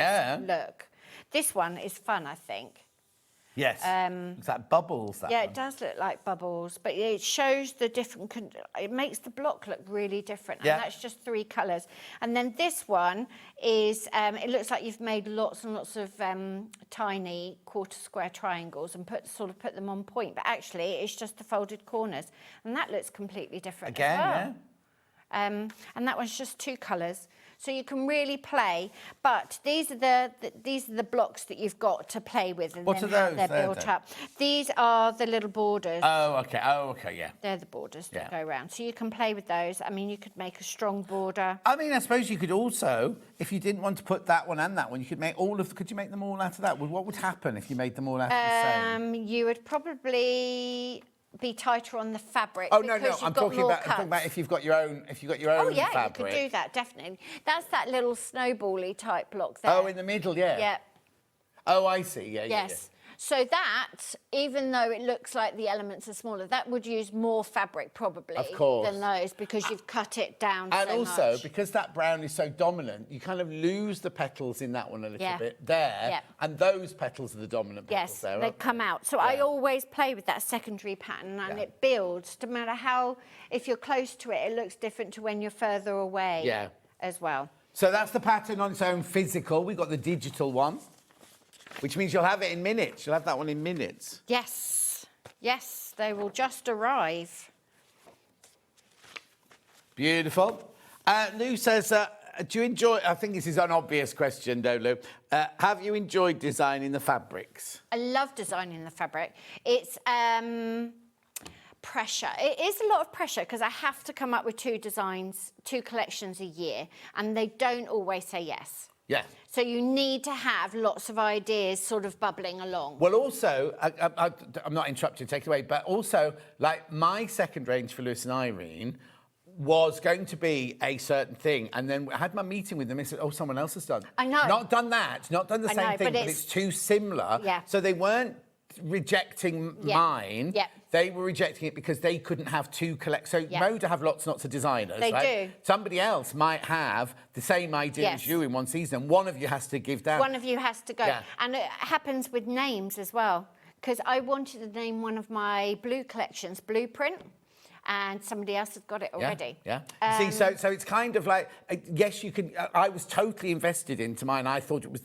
look. This one is fun, I think. Yes. Is that bubbles? That yeah, one? It does look like bubbles, but it shows the different... It makes the block look really different, and that's just 3 colours. And then this one is... it looks like you've made lots and lots of tiny quarter square triangles and put them on point, but actually it's just the folded corners, and that looks completely different as well. And that one's just 2 colours. So you can really play, but these are the blocks that you've got to play with, and what then are how those they're built up. These are the little borders. Oh, okay, yeah. They're the borders that go around. So you can play with those. I mean, you could make a strong border. I mean, I suppose you could also, if you didn't want to put that one and that one, you could make could you make them all out of that? What would happen if you made them all out of the same? You would probably be tighter on the fabric. Oh no, I'm talking about if you've got your own fabric. Oh yeah, you could do that, definitely. That's that little snowbally type block there. Oh, in the middle, yeah. Yeah. Oh, I see. Yeah. Yes. So that, even though it looks like the elements are smaller, that would use more fabric probably Of course. than those because you've cut it down And so also, much. because that brown is so dominant, you kind of lose the petals in that one a little Yeah. bit there. Yeah. And those petals are the dominant petals Yes, there. they aren't come out. So I always play with that secondary pattern and Yeah. it builds. No matter how, if you're close to it, it looks different to when you're further away Yeah. as well. So that's the pattern on its own physical. We've got the digital one, which means you'll have it in minutes. You'll have that one in minutes. Yes, yes, they will just arrive. Beautiful. Lou says, do you enjoy, I think this is an obvious question, though, Lou. Have you enjoyed designing the fabrics? I love designing the fabric. It's pressure. It is a lot of pressure because I have to come up with 2 designs, 2 collections a year, and they don't always say yes. Yeah. So you need to have lots of ideas sort of bubbling along. Well, also, I'm not interrupting, take it away, but also, like, my second range for Lewis and Irene was going to be a certain thing, and then I had my meeting with them and said, oh, someone else has done. I know. Not done that, not done the I same know, thing, but but it's too similar. Yeah. So they weren't rejecting mine. Yeah. They were rejecting it because they couldn't have 2 collect. So Yeah. Moda have lots and lots of designers, They right? do. Somebody else might have the same idea Yes. as you in one season. One of you has to give down. One of you has to go. Yeah. And it happens with names as well, because I wanted to name one of my blue collections Blueprint, and somebody else has got it already. Yeah. See, so it's kind of like, yes, you can. I was totally invested into mine. I thought it was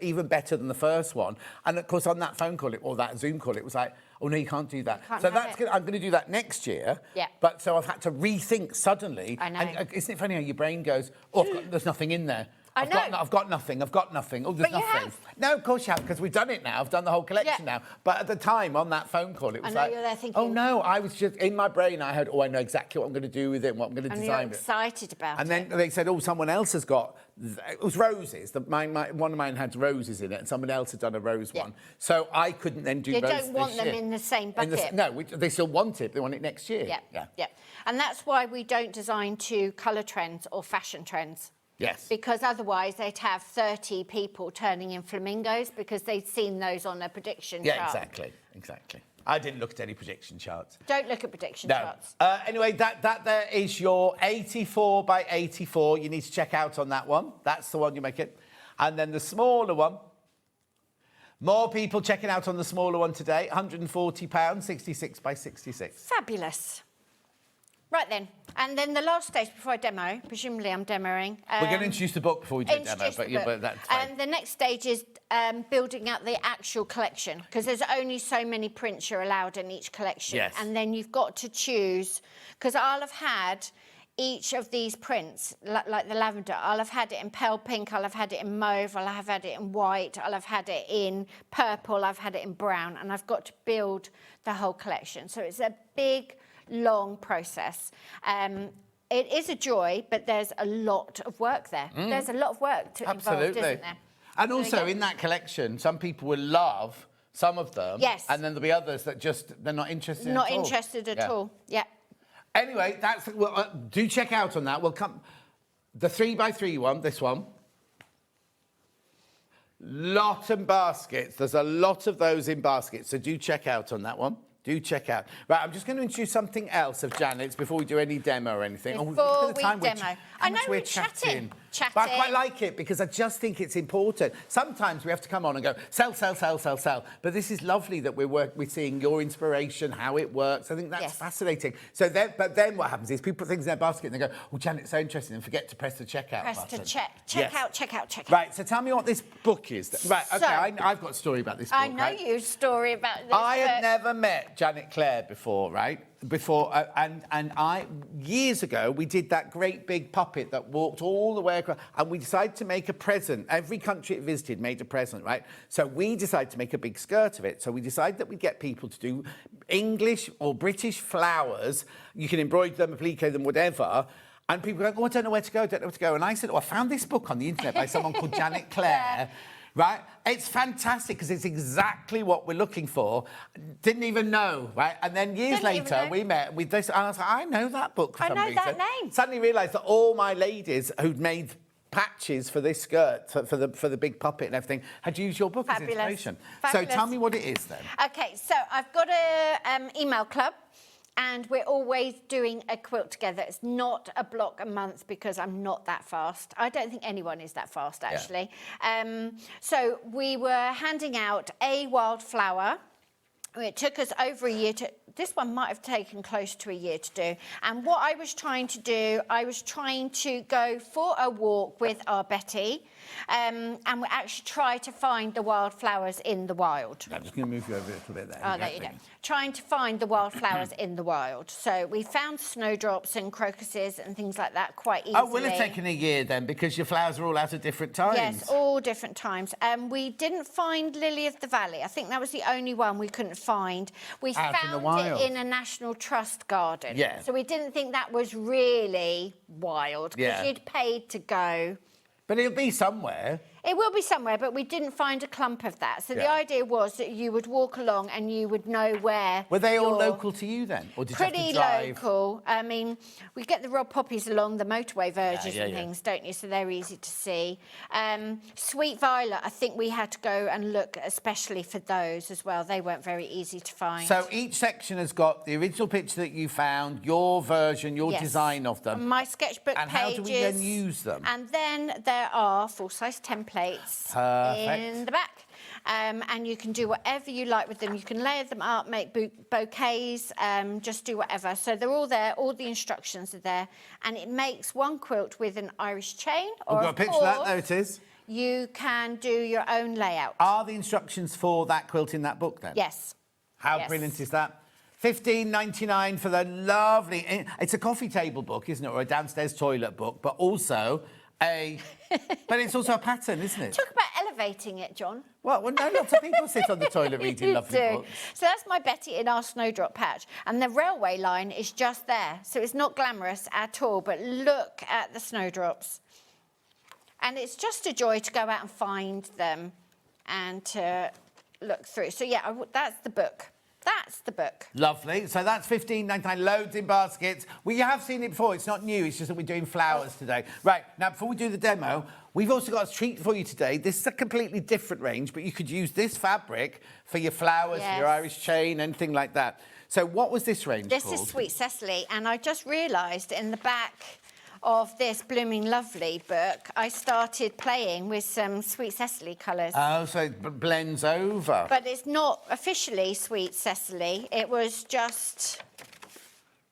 even better than the first one. And of course, on that phone call or that Zoom call, it was like, oh no, you can't do that. Can't So have that's it. good. I'm going to do that next year. Yeah. But so I've had to rethink suddenly. I know. And isn't it funny how your brain goes, oh, there's nothing in there. I've got nothing. Oh, there's But you nothing. have. No, of course you have, because we've done it now. I've done the whole collection now. But at the time, on that phone call, it was know like, you're there thinking- oh no, I was just, in my brain, I heard, oh, I know exactly what I'm going to do with it and what I'm going to And design you're with it. excited about And it. then they said, oh, someone else has got, it was roses. One of mine had roses in it, and someone else had done a rose one. So I couldn't then do You rose don't want this them year. in the same bucket. They still want it. They want it next year. Yeah. And that's why we don't design to colour trends or fashion trends. Yes. Because otherwise they'd have 30 people turning in flamingos because they'd seen those on a prediction chart. Exactly. I didn't look at any prediction charts. Don't look at prediction No. charts. Anyway, that there is your 84 by 84. You need to check out on that one. That's the one you make it. And then the smaller one. More people checking out on the smaller one today. £140, 66 by 66. Fabulous. Right then. And then the last stage before I demo, presumably I'm demoing. We're going to introduce the book before we do the demo, introduce but, the book. but that's fine. And the next stage is building out the actual collection, because there's only so many prints you're allowed in each collection. Yes. And then you've got to choose, because I'll have had each of these prints, like the lavender, I'll have had it in pale pink, I'll have had it in mauve, I'll have had it in white, I'll have had it in purple, I've had it in brown, and I've got to build the whole collection. So it's a big, long process. It is a joy, but there's a lot of work there. There's a lot of work to involved, isn't there? And So also, again- in that collection, some people will love some of them. Yes. And then there'll be others that they're not interested in Not at all. interested at Yeah. all. Yeah. Anyway, do check out on that. We'll come. The 3x3 one, this one. Lot of baskets. There's a lot of those in baskets, so do check out on that one. Do check out. Right, I'm just going to introduce something else of Janet's before we do any demo or anything. Before look at the we time demo. how I know much we're chatting. But I quite like it because I just think it's important. Sometimes we have to come on and go, sell. But this is lovely that we're seeing your inspiration, how it works. I think that's fascinating. So but then what happens is people put things in their basket and they go, oh, Janet, it's so interesting, and forget to press the checkout button. Check out. Right, so tell me what this book is. Right, okay, So- I've got a story about this book. I know right? your story about this. I had but- never met Janet Clare before, right? And years ago, we did that great big puppet that walked all the way across, and we decided to make a present. Every country it visited made a present, right? So we decided to make a big skirt of it. So we decided that we'd get people to do English or British flowers. You can embroider them, applique them, whatever. And people go, oh, I don't know where to go, And I said, oh, I found this book on the internet by someone called Janet Clare. Right? It's fantastic because it's exactly what we're looking for. Didn't even know, right? And then years later, we met with this, and I was like, I know that book for some reason. I know that name. Suddenly realised that all my ladies who'd made patches for this skirt, for the big puppet and everything, had used your book Fabulous. as inspiration. Fabulous. So tell me what it is then. Okay, so I've got a email club. And we're always doing a quilt together. It's not a block a month because I'm not that fast. I don't think anyone is that fast, actually. Yeah. So we were handing out a wildflower. It took us over a year to... This one might have taken close to a year to do. And what I was trying to do, I was trying to go for a walk with our Betty, and we actually try to find the wildflowers in the wild. I'm just going to move you over a little bit there. Oh, there you go. Trying to find the wildflowers in the wild. So we found snowdrops and crocuses and things like that quite easily. Oh, will it have taken a year then, because your flowers are all out at different times? Yes, all different times. We didn't find Lily of the Valley. I think that was the only one we couldn't find. We Out in the found wild. it in a National Trust garden. Yeah. So we didn't think that was really wild because Yeah. you'd paid to go. But it'll be somewhere. It will be somewhere, but we didn't find a clump of that. So the Yeah. idea was that you would walk along and you would know where. Were they all your- local to you then? Or did you have Pretty to drive? local. I mean, we get the Rob Poppies along the motorway verges yeah, and yeah. things, don't you? So they're easy to see. Sweet Violet, I think we had to go and look especially for those as well. They weren't very easy to find. So each section has got the original picture that you found, your version, your Yes. design of them. My sketchbook And pages. how do we then use them? And then there are full-size templates in the back. And you can do whatever you like with them. You can layer them up, make bouquets, just do whatever. So they're all there, all the instructions are there. And it makes one quilt with an Irish chain. Or We've got a of picture of that, course, there it is. you can do your own layout. Are the instructions for that quilt in that book then? Yes. How Yes. brilliant is that? $15.99 for the lovely... It's a coffee table book, isn't it? Or a downstairs toilet book, but also a... but it's also a pattern, isn't it? Talk about elevating it, John. Well, no, lots of people sit on the toilet reading lovely do. books. So that's my Betty in our snowdrop patch. And the railway line is just there. So it's not glamorous at all, but look at the snowdrops. And it's just a joy to go out and find them and to look through. So yeah, that's the book. That's the book. Lovely. So that's $15.99, loads in baskets. We have seen it before. It's not new. It's just that we're doing flowers today. Right, now, before we do the demo, we've also got a treat for you today. This is a completely different range, but you could use this fabric for your flowers, Yes. your Irish chain, anything like that. So what was this range This called? is Sweet Cecily, and I just realised in the back of this Blooming Lovely book, I started playing with some Sweet Cecily colours. Oh, so it blends over. But it's not officially Sweet Cecily. It was just...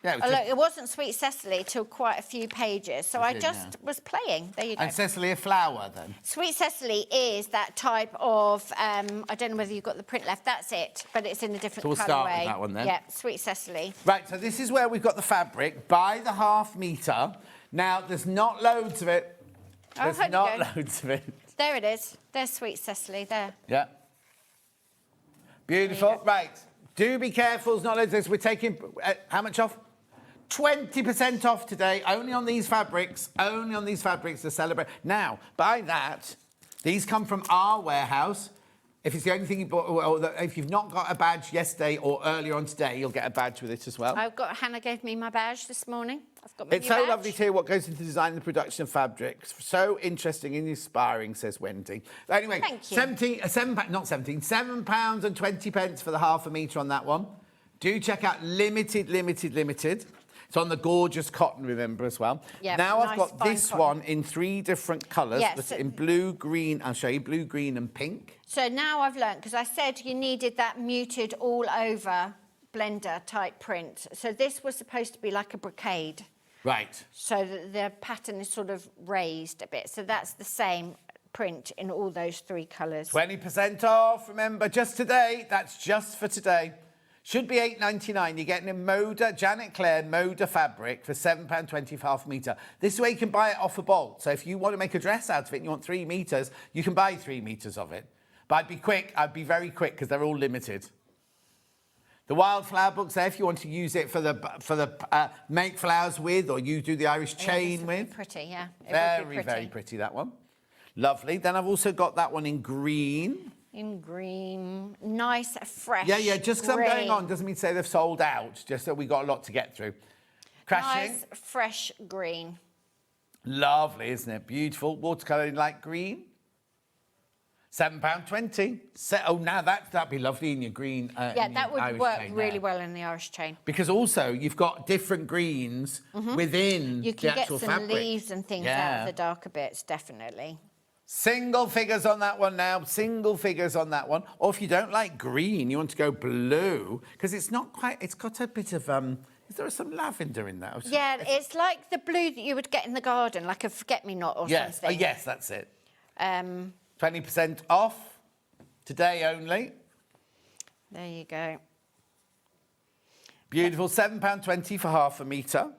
Yeah, Oh, look, it wasn't Sweet Cecily till quite a few pages. So I it, just yeah. was playing. There you go. And Cecily a flower, then? Sweet Cecily is that type of... I don't know whether you've got the print left. That's it. But it's in a different So we'll colourway. start with that one then. Yeah, Sweet Cecily. Right, so this is where we've got the fabric by the half metre. Now, there's not loads of it. Oh, There's here you not go. loads of it. There it is. There's Sweet Cecily, there. Yeah. Beautiful. Right. Do be careful. There's not loads of this. We're taking... how much off? 20% off today, only on these fabrics. Only on these fabrics to celebrate. Now, buy that. These come from our warehouse. If it's the only thing you bought, or if you've not got a badge yesterday or earlier on today, you'll get a badge with it as well. Hannah gave me my badge this morning. I've got my It's new so badge. lovely to hear what goes into the design and the production of fabrics. So interesting and inspiring, says Wendy. But anyway, Thank you. £7 and 20 pence for the half a metre on that one. Do check out limited. It's on the gorgeous cotton, remember, as well. Yeah, now I've nice got fine this cotton. one in 3 different colours. Yeah, That's so- in blue, green. I'll show you blue, green and pink. So now I've learnt, because I said you needed that muted all-over blender type print. So this was supposed to be like a brocade. Right. So the pattern is sort of raised a bit. So that's the same print in all those 3 colours. 20% off, remember, just today. That's just for today. Should be $8.99. You're getting a Moda, Janet Clare Moda fabric for £7.20 for half a metre. This is where you can buy it off a bolt. So if you want to make a dress out of it and you want 3 metres, you can buy 3 metres of it. But I'd be quick. I'd be very quick because they're all limited. The Wildflower Book's there if you want to use it for the make flowers with, or you do the Irish chain with. Pretty, yeah. It would be Very, pretty. very pretty, that one. Lovely. Then I've also got that one in green. In green, nice, fresh. Yeah, just because I'm going green. on doesn't mean to say they've sold out, just that we've got a lot to get through. Crashing. Nice, fresh green. Lovely, isn't it? Beautiful. Watercolour in light green. £7.20. Oh, now that'd be lovely in your green. Yeah, that would Irish work chain really there. well in the Irish chain. Because also you've got different greens within You can the get actual some fabric. leaves and things out of the darker bits, definitely. Single figures on that one now. Single figures on that one. Or if you don't like green, you want to go blue, because it's not quite. It's got a bit of Is there some lavender in that? Yeah, it's like the blue that you would get in the garden, like a forget-me-not or Yes. something. Oh, yes, that's it. 20% off today only. There you go. Beautiful. £7.20 for half a metre.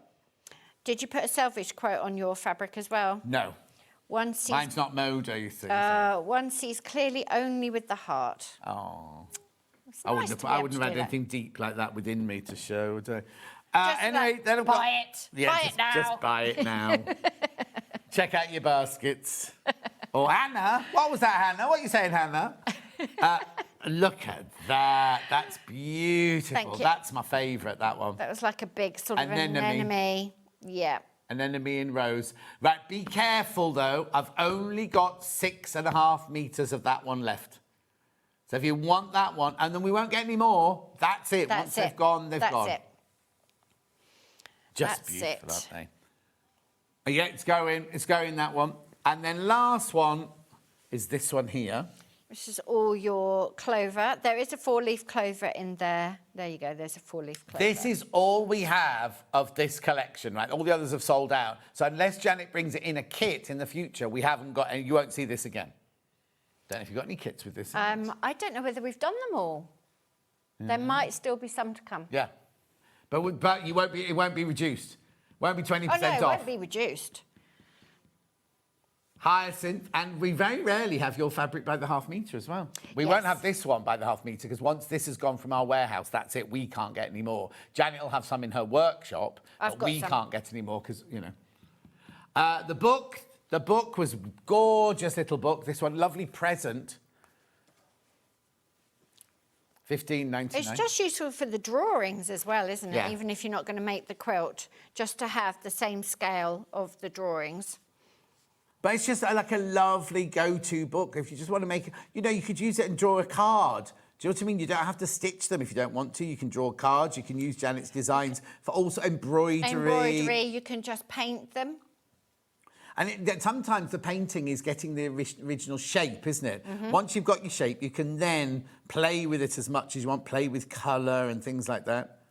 Did you put a selvage quote on your fabric as well? No. One sees, Mine's not Moda, you see. one sees clearly only with the heart. Oh. It's I nice wouldn't to have, be I able wouldn't to have had do that. anything deep like that within me to show, would I? Just Anyway, like, then I've got... buy it. Yeah, Buy just, it now. Just buy it now. Check out your baskets. Oh, Hannah. What was that, Hannah? What are you saying, Hannah? Look at that. That's beautiful. Thank you. That's my favourite, that one. That was like a big sort of Anemone. anemone. Yeah. Anemone in rose. Right, be careful, though. I've only got 6.5 metres of that one left. So if you want that one, and then we won't get any more, that's it. That's Once it. they've gone, they've That's gone. it. Just That's beautiful, it. aren't they? Yeah, it's going that one. And then last one is this one here. This is all your clover. There is a 4-leaf clover in there. There you go, there's a 4-leaf clover. This is all we have of this collection, right? All the others have sold out. So unless Janet brings it in a kit in the future, we haven't got any, you won't see this again. Don't know if you've got any kits with this. I don't know whether we've done them all. There might still be some to come. Yeah. But you won't be, it won't be reduced. Won't be 20% Oh, no, off. it won't be reduced. Hyacinth, and we very rarely have your fabric by the half metre as well. We won't have this one by the half metre, because once this has gone from our warehouse, that's it. We can't get any more. Janet will have some in her workshop, but we can't get any more because, you know. The book was gorgeous little book. This one, lovely present. $15.99. It's just useful for the drawings as well, isn't it? Yeah. Even if you're not going to make the quilt, just to have the same scale of the drawings. But it's just like a lovely go-to book. If you just want to make, you know, you could use it and draw a card. Do you know what I mean? You don't have to stitch them if you don't want to. You can draw cards. You can use Janet's designs for also embroidery. Embroidery, you can just paint them. And sometimes the painting is getting the original shape, isn't it? Mm-hmm. Once you've got your shape, you can then play with it as much as you want, play with colour and things like that.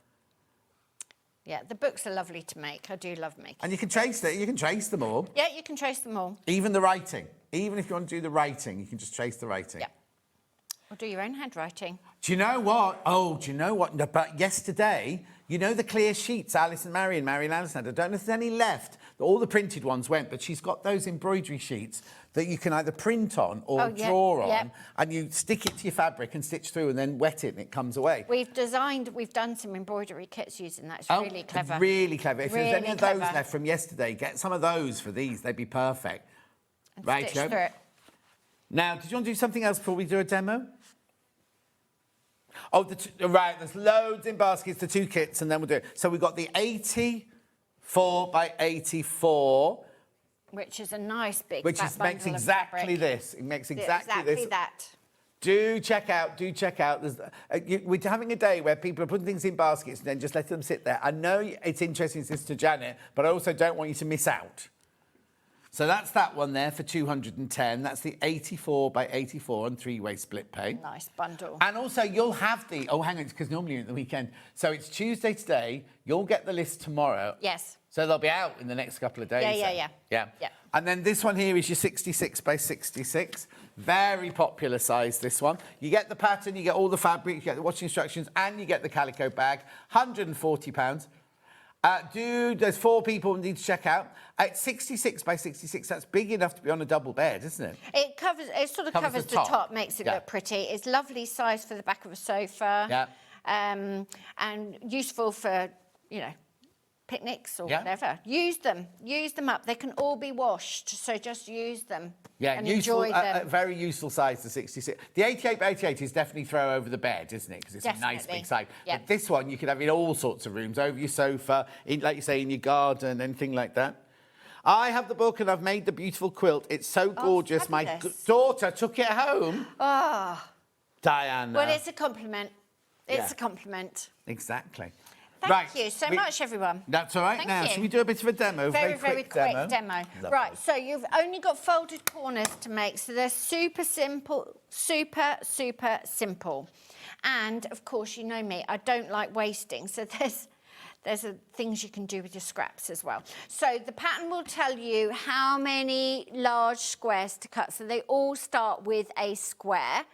Yeah, the books are lovely to make. I do love making. And you can trace it. You can trace them all. Yeah, you can trace them all. Even the writing. Even if you want to do the writing, you can just trace the writing. Yeah. Or do your own handwriting. Do you know what? Oh, do you know what? No, but yesterday, you know the clear sheets Alice and Marion Alison had? I don't know if there's any left. All the printed ones went, but she's got those embroidery sheets that you can either print on or draw on, and you stick it to your fabric and stitch through and then wet it and it comes away. We've done some embroidery kits using that. It's really clever. Really clever. If there's any Really of those clever. left from yesterday, get some of those for these. They'd be perfect. And Right, stitch through it. Now, did you want to do something else before we do a demo? Oh, right, there's loads in baskets, the 2 kits, and then we'll do it. So we've got the 84 by 84. Which is a nice big Which fat is, makes bundle of exactly fabric. this. It makes exactly this. Exactly that. Do check out. There's, we're having a day where people are putting things in baskets and then just let them sit there. I know it's interesting, Sister Janet, but I also don't want you to miss out. So that's that one there for 210. That's the 84 by 84 and 3-way split pay. Nice bundle. And also you'll have the, oh, hang on, because normally you're at the weekend. So it's Tuesday today. You'll get the list tomorrow. Yes. So they'll be out in the next couple of days. Yeah. And then this one here is your 66 by 66. Very popular size, this one. You get the pattern, you get all the fabric, you get the washing instructions, and you get the calico bag. £140. There's 4 people who need to check out. It's 66 by 66. That's big enough to be on a double bed, isn't it? It sort of covers the top, makes it look pretty. It's lovely size for the back of a sofa. Yeah. And useful for, you know, picnics or whatever. Use them up. They can all be washed, so just use them. Yeah, and useful, enjoy them. very useful size, the 66. The 88 by 88 is definitely throw over the bed, isn't it? Because it's a nice big size. Yeah. But this one you could have in all sorts of rooms, over your sofa, in, like you say, in your garden, anything like that. I have the book and I've made the beautiful quilt. It's so gorgeous. My daughter took it home. Ah. Diana. Well, it's a compliment. It's a compliment. Exactly. Thank you so much, everyone. That's all right. Thank now, you. shall we do a bit of a demo? Very quick demo. Lovely. Right, so you've only got folded corners to make, so they're super simple, super simple. And, of course, you know me, I don't like wasting, so there's things you can do with your scraps as well. So the pattern will tell you how many large squares to cut. So they all start with a square.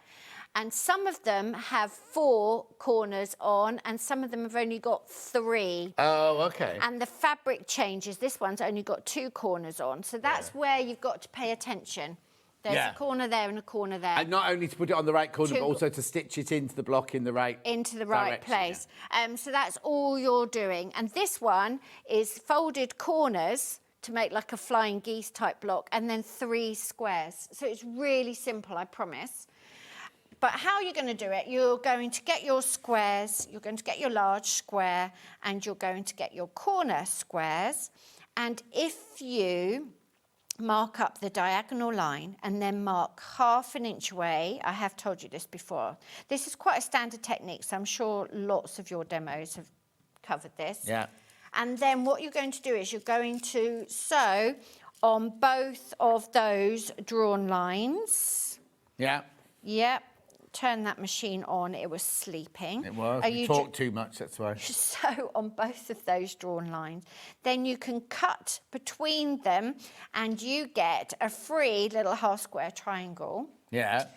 And some of them have 4 corners on, and some of them have only got 3. Oh, okay. And the fabric changes. This one's only got 2 corners on. So that's where you've got to pay attention. There's a corner there and a corner there. And not only to put it on the right corner, but also to stitch it into the block in the right place. So that's all you're doing. And this one is folded corners to make like a flying geese type block, and then 3 squares. So it's really simple, I promise. But how you're going to do it, you're going to get your squares, you're going to get your large square, and you're going to get your corner squares. And if you mark up the diagonal line and then mark ½ an inch away, I have told you this before. This is quite a standard technique, so I'm sure lots of your demos have covered this. Yeah. And then what you're going to do is you're going to sew on both of those drawn lines. Yeah. Yep. Turn that machine on. It was sleeping. It was. You talked too much, that's why. So on both of those drawn lines, then you can cut between them and you get a free little half square triangle. Yeah.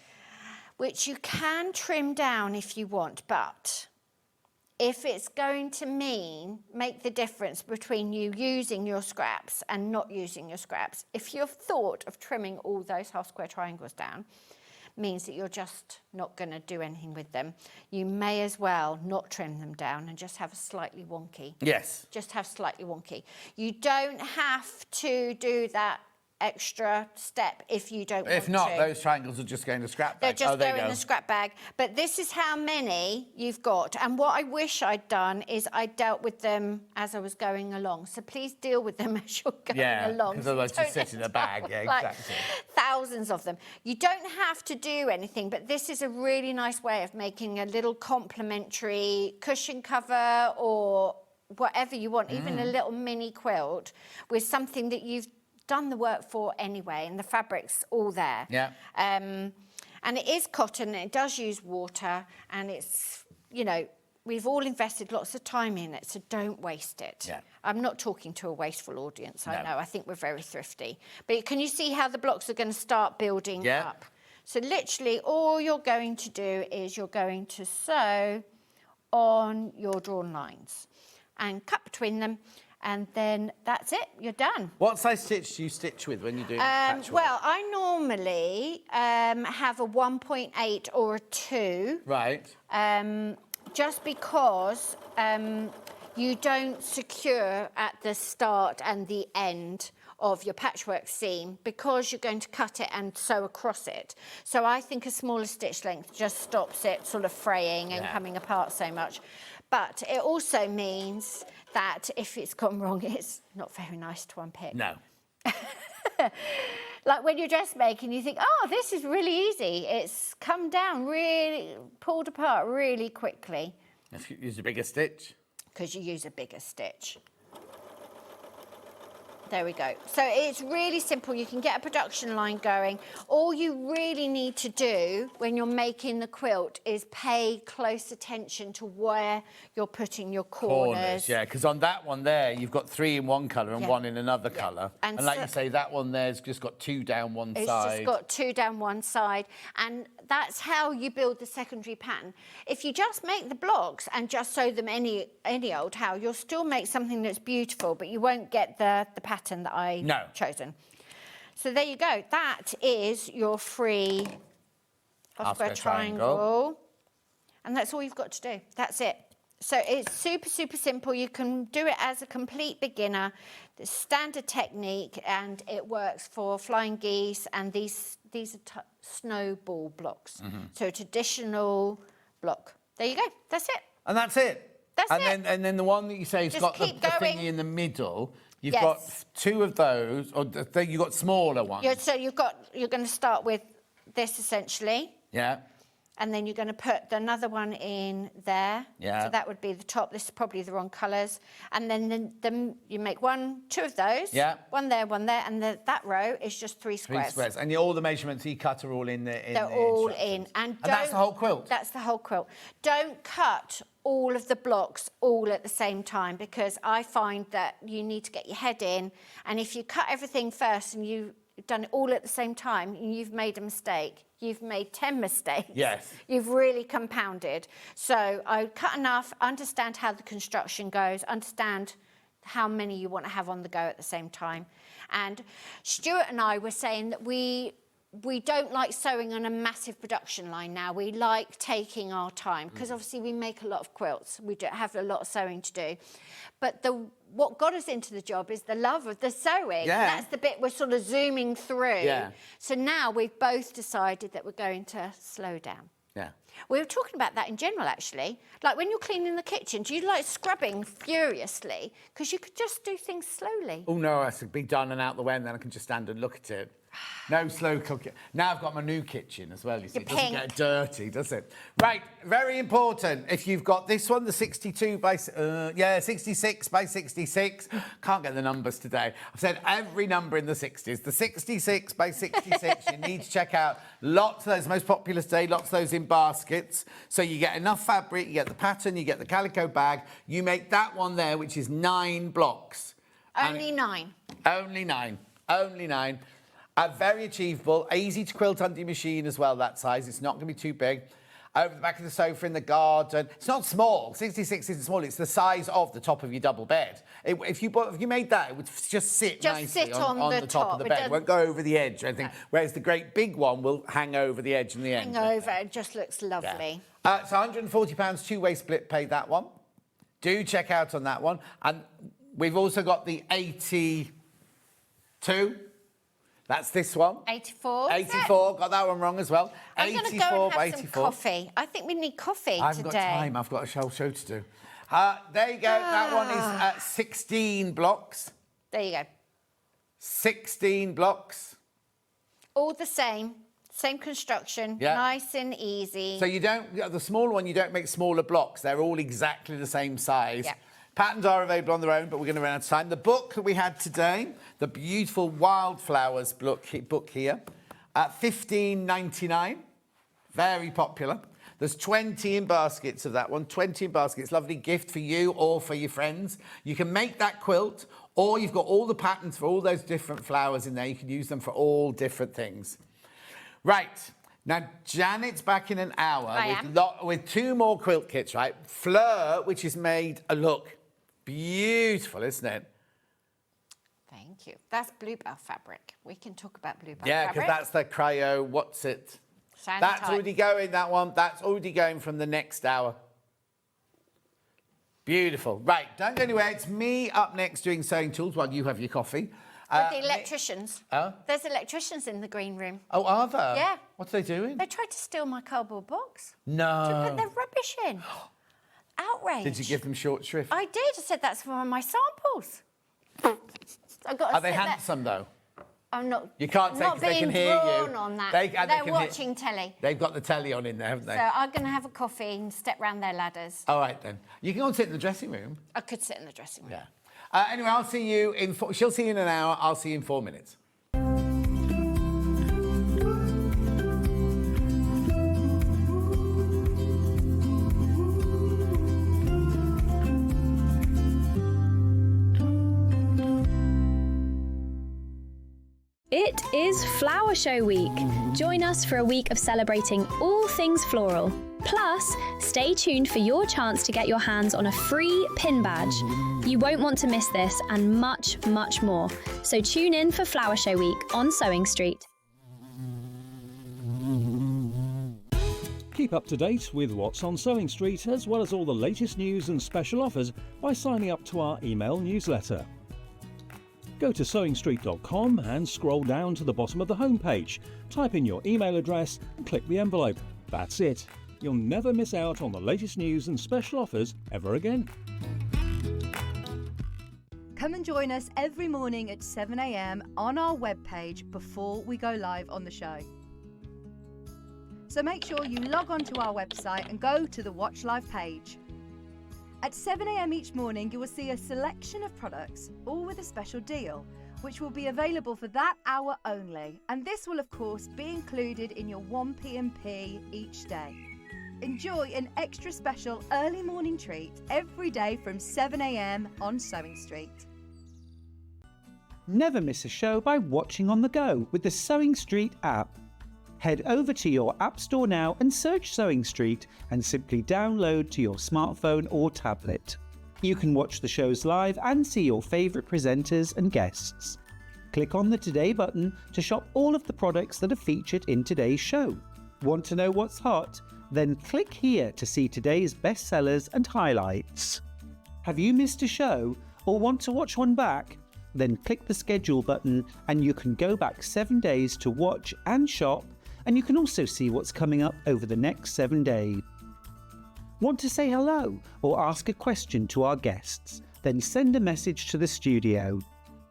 Which you can trim down if you want, but if it's going to make the difference between you using your scraps and not using your scraps, if you've thought of trimming all those half square triangles down, means that you're just not going to do anything with them. You may as well not trim them down and just have a slightly wonky. Yes. Just have slightly wonky. You don't have to do that extra step if you don't want to. If not, those triangles are just going to scrap bag. They're just going in the scrap bag. But this is how many you've got. And what I wish I'd done is I dealt with them as I was going along. So please deal with them as you're going along. Because otherwise you sit in a bag. Yeah, exactly. Thousands of them. You don't have to do anything, but this is a really nice way of making a little complimentary cushion cover or whatever you want, even a little mini quilt with something that you've done the work for anyway, and the fabric's all there. Yeah. And it is cotton, and it does use water, and it's, you know, we've all invested lots of time in it, so don't waste it. Yeah. I'm not talking to a wasteful audience, I know. I think we're very thrifty. But can you see how the blocks are going to start building up? So literally all you're going to do is you're going to sew on your drawn lines and cut between them. And then that's it, you're done. What size stitch do you stitch with when you're doing patchwork? Well, I normally have a 1.8 or a 2. Right. Just because you don't secure at the start and the end of your patchwork seam because you're going to cut it and sew across it. So I think a smaller stitch length just stops it sort of fraying and coming apart so much. But it also means that if it's gone wrong, it's not very nice to unpick. No. Like when you're dressmaking, you think, oh, this is really easy. It's come down really, pulled apart really quickly. If you use a bigger stitch. Because you use a bigger stitch. There we go. So it's really simple. You can get a production line going. All you really need to do when you're making the quilt is pay close attention to where you're putting your corners. Yeah, because on that one there, you've got 3 in one colour and 1 in another colour. And like you say, that one there's just got 2 down one side. It's just got 2 down one side. And that's how you build the secondary pattern. If you just make the blocks and just sew them any old how, you'll still make something that's beautiful, but you won't get the pattern that I've chosen. So there you go. That is your free half square triangle. And that's all you've got to do. That's it. So it's super, super simple. You can do it as a complete beginner. The standard technique, and it works for flying geese, and these are snowball blocks. So a traditional block. There you go. That's it. And that's it. That's it. And then the one that you say has got the going. thingy in the middle, You've Yes. got 2 of those, or you've got smaller ones. You're going to start with this essentially, Yeah. and then you're going to put another one in there. Yeah. So that would be the top. This is probably the wrong colours. And then you make 2 of those. Yeah. One there, and that row is just 3 3 squares. squares. And all the measurements you cut are all in the They're all in. instructions. And that's the whole quilt? That's the whole quilt. Don't cut all of the blocks all at the same time, because I find that you need to get your head in, and if you cut everything first and you've done it all at the same time, you've made a mistake. You've made 10 mistakes. Yes. You've really compounded. So I cut enough, understand how the construction goes, understand how many you want to have on the go at the same time. And Stuart and I were saying that we don't like sewing on a massive production line now. We like taking our time, because obviously we make a lot of quilts. We do have a lot of sewing to do. But what got us into the job is the love of the sewing. Yeah. That's the bit we're sort of zooming through. Yeah. So now we've both decided that we're going to slow down. Yeah. We were talking about that in general, actually. Like when you're cleaning the kitchen, do you like scrubbing furiously? Because you could just do things slowly. Oh, no, it has to be done and out the way, and then I can just stand and look at it. No slow cooking. Now I've got my new kitchen as well, you see. It doesn't get dirty, does it? Right, very important. If you've got this one, the 66 by 66. Can't get the numbers today. I've said every number in the 60s. The 66 by 66, you need to check out lots of those, most popular today, lots of those in baskets. So you get enough fabric, you get the pattern, you get the calico bag. You make that one there, which is 9 blocks. Only 9. Only 9. Only 9. Very achievable, easy to quilt under your machine as well, that size. It's not going to be too big. Over the back of the sofa in the garden. It's not small. 66 isn't small. It's the size of the top of your double bed. If you made that, it would just sit nicely on the top of the bed. It won't go over the edge or anything. No. Whereas the great big one will hang over the edge in the end. Hang over. It just looks lovely. Yeah. So £140, two-way split pay, that one. Do check out on that one. And we've also got the 82. That's this one. 84. 84. Got that one wrong as well. I'm going to go and have some coffee. I think we need coffee today. I haven't got time. I've got a show to do. There you go. That one is 16 blocks. There you go. 16 blocks. All the same. Same construction. Yeah. Nice and easy. So you don't, the smaller one, you don't make smaller blocks. They're all exactly the same size. Yeah. Patterns are available on their own, but we're going to run out of time. The book that we had today, the beautiful Wildflowers book here, at $15.99. Very popular. There's 20 in baskets of that one, 20 in baskets. Lovely gift for you or for your friends. You can make that quilt, or you've got all the patterns for all those different flowers in there. You can use them for all different things. Right. Now, Janet's back in an hour with 2 more quilt kits, right? Fleur, which is made, look, beautiful, isn't it? Thank you. That's bluebell fabric. We can talk about bluebell Yeah, fabric. because that's the cryo, what's it? That's already going, that one. That's already going from the next hour. Beautiful. Right, don't go anywhere. It's me up next doing sewing tools while you have your coffee. With the electricians. Oh? There's electricians in the green room. Oh, are there? Yeah. What are they doing? They tried to steal my cardboard box. No. To put their rubbish in. Outrage. Did you give them short shrift? I did. I said that's one of my samples. I've got to Are they handsome, though? I'm not. You can't say because they can hear you. Not being drawn on that. They're watching telly. They've got the telly on in there, haven't they? So I'm going to have a coffee and step round their ladders. All right, then. You can go and sit in the dressing room. I could sit in the dressing room. Yeah. Anyway, I'll see you in... She'll see you in an hour. I'll see you in 4 minutes. It is Flower Show Week. Join us for a week of celebrating all things floral. Plus, stay tuned for your chance to get your hands on a free pin badge. You won't want to miss this and much, much more. So tune in for Flower Show Week on Sewing Street. Keep up to date with what's on Sewing Street, as well as all the latest news and special offers by signing up to our email newsletter. Go to SewingStreet.com and scroll down to the bottom of the homepage. Type in your email address and click the envelope. That's it. You'll never miss out on the latest news and special offers ever again. Come and join us every morning at 7 a.m. on our webpage before we go live on the show. So make sure you log on to our website and go to the Watch Live page. At 7 a.m. each morning, you will see a selection of products, all with a special deal, which will be available for that hour only. And this will, of course, be included in your 1pmp each day. Enjoy an extra special early morning treat every day from 7 a.m. on SewingStreet. Never miss a show by watching on the go with the SewingStreet app. Head over to your App Store now and search SewingStreet and simply download to your smartphone or tablet. You can watch the shows live and see your favourite presenters and guests. Click on the Today button to shop all of the products that are featured in today's show. Want to know what's hot? Then click here to see today's bestsellers and highlights. Have you missed a show or want to watch one back? Then click the schedule button and you can go back 7 days to watch and shop, and you can also see what's coming up over the next 7 days. Want to say hello or ask a question to our guests? Then send a message to the studio.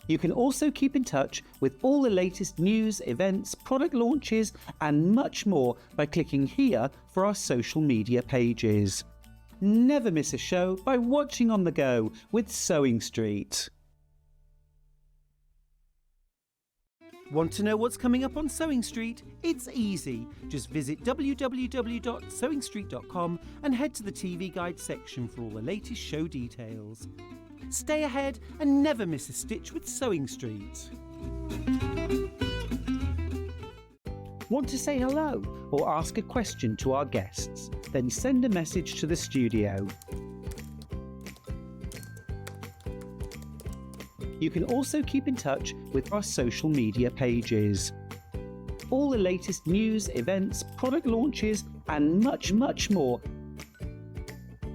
You can also keep in touch with all the latest news, events, product launches and much more by clicking here for our social media pages. Never miss a show by watching on the go with SewingStreet. Want to know what's coming up on SewingStreet? It's easy. Just visit www.sewingstreet.com and head to the TV Guide section for all the latest show details. Stay ahead and never miss a stitch with SewingStreet. Want to say hello or ask a question to our guests? Then send a message to the studio. You can also keep in touch with our social media pages. All the latest news, events, product launches and much more.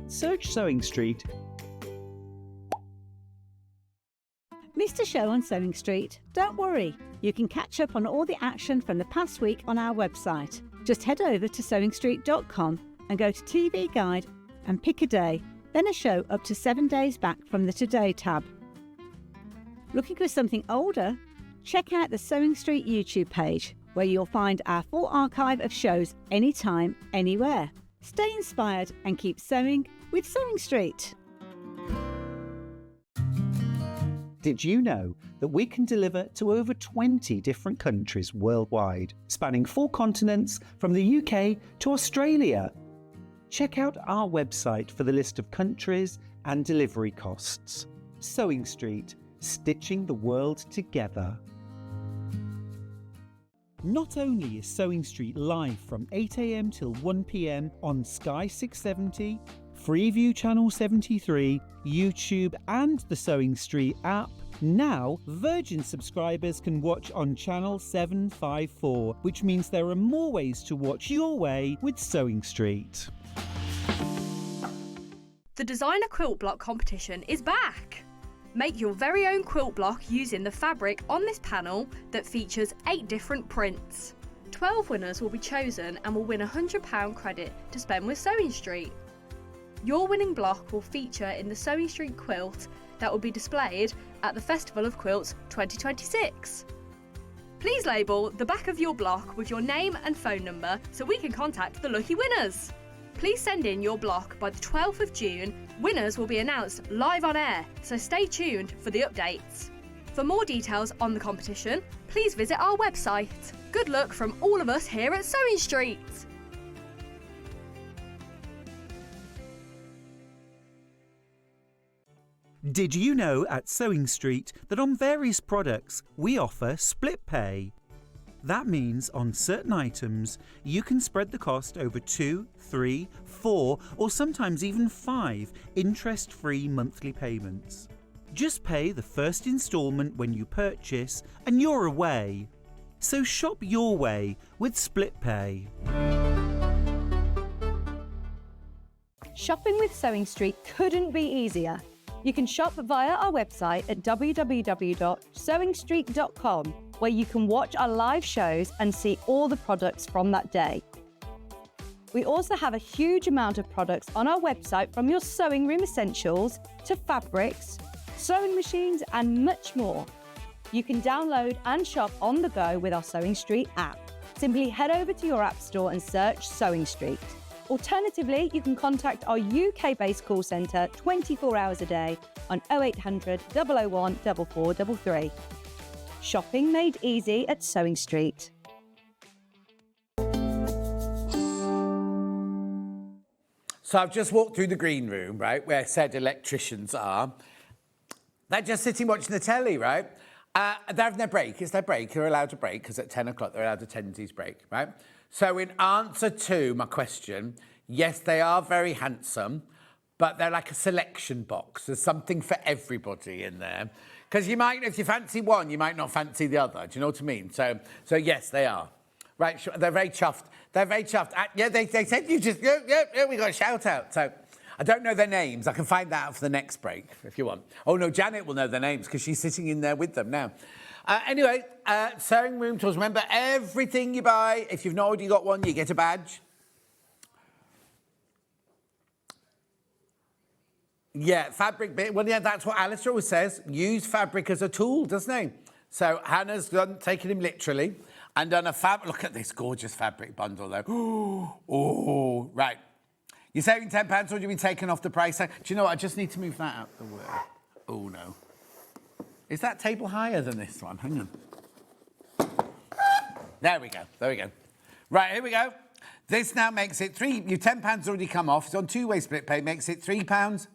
Search SewingStreet. Missed a show on SewingStreet? Don't worry, you can catch up on all the action from the past week on our website. Just head over to SewingStreet.com and go to TV Guide and pick a day, then a show up to 7 days back from the Today tab. Looking for something older? Check out the SewingStreet YouTube page, where you'll find our full archive of shows anytime, anywhere. Stay inspired and keep sewing with SewingStreet. Did you know that we can deliver to over 20 different countries worldwide, spanning 4 continents from the UK to Australia? Check out our website for the list of countries and delivery costs. SewingStreet, stitching the world together. Not only is SewingStreet live from 8 a.m. till 1 p.m. on Sky 670, Freeview Channel 73, YouTube and the SewingStreet app, now Virgin subscribers can watch on Channel 754, which means there are more ways to watch your way with SewingStreet. The Designer Quilt Block competition is back! Make your very own quilt block using the fabric on this panel that features 8 different prints. 12 winners will be chosen and will win a £100 credit to spend with SewingStreet. Your winning block will feature in the SewingStreet quilt that will be displayed at the Festival of Quilts 2026. Please label the back of your block with your name and phone number so we can contact the lucky winners. Please send in your block by the 12th of June. Winners will be announced live on air, so stay tuned for the updates. For more details on the competition, please visit our website. Good luck from all of us here at SewingStreet. Did you know at SewingStreet that on various products we offer split pay? That means on certain items you can spread the cost over 2, 3, 4 or sometimes even 5 interest-free monthly payments. Just pay the first instalment when you purchase and you're away. So shop your way with split pay. Shopping with SewingStreet couldn't be easier. You can shop via our website at www.sewingstreet.com, where you can watch our live shows and see all the products from that day. We also have a huge amount of products on our website, from your sewing room essentials to fabrics, sewing machines, and much more. You can download and shop on the go with our SewingStreet app. Simply head over to your app store and search SewingStreet. Alternatively, you can contact our UK-based call centre 24 hours a day on 0800 001 4433. Shopping made easy at SewingStreet. So I've just walked through the green room, right, where said electricians are. They're just sitting watching the telly, right? They're having their break. It's their break. They're allowed to break because at 10 o'clock they're allowed to tendencies break, right? So in answer to my question, yes, they are very handsome, but they're like a selection box. There's something for everybody in there. Because you might, if you fancy one, you might not fancy the other. Do you know what I mean? So yes, they are. Right, they're very chuffed. They're very chuffed. Yeah, they said you just, yeah, we got a shout out. So I don't know their names. I can find that out for the next break if you want. Oh, no, Janet will know their names because she's sitting in there with them now. Anyway, sewing room tools. Remember, everything you buy, if you've not already got one, you get a badge. Yeah, fabric bit. Well, yeah, that's what Alistair always says. Use fabric as a tool, doesn't he? So Hannah's taken him literally and done a look at this gorgeous fabric bundle, though. Oh, right. You're saving £10 or you've been taken off the price tag. Do you know what? I just need to move that out the way. Oh, no. Is that table higher than this one? Hang on. There we go. There we go. Right, here we go. This now makes it your £10 already come off. It's on two-way split pay. Makes it £3.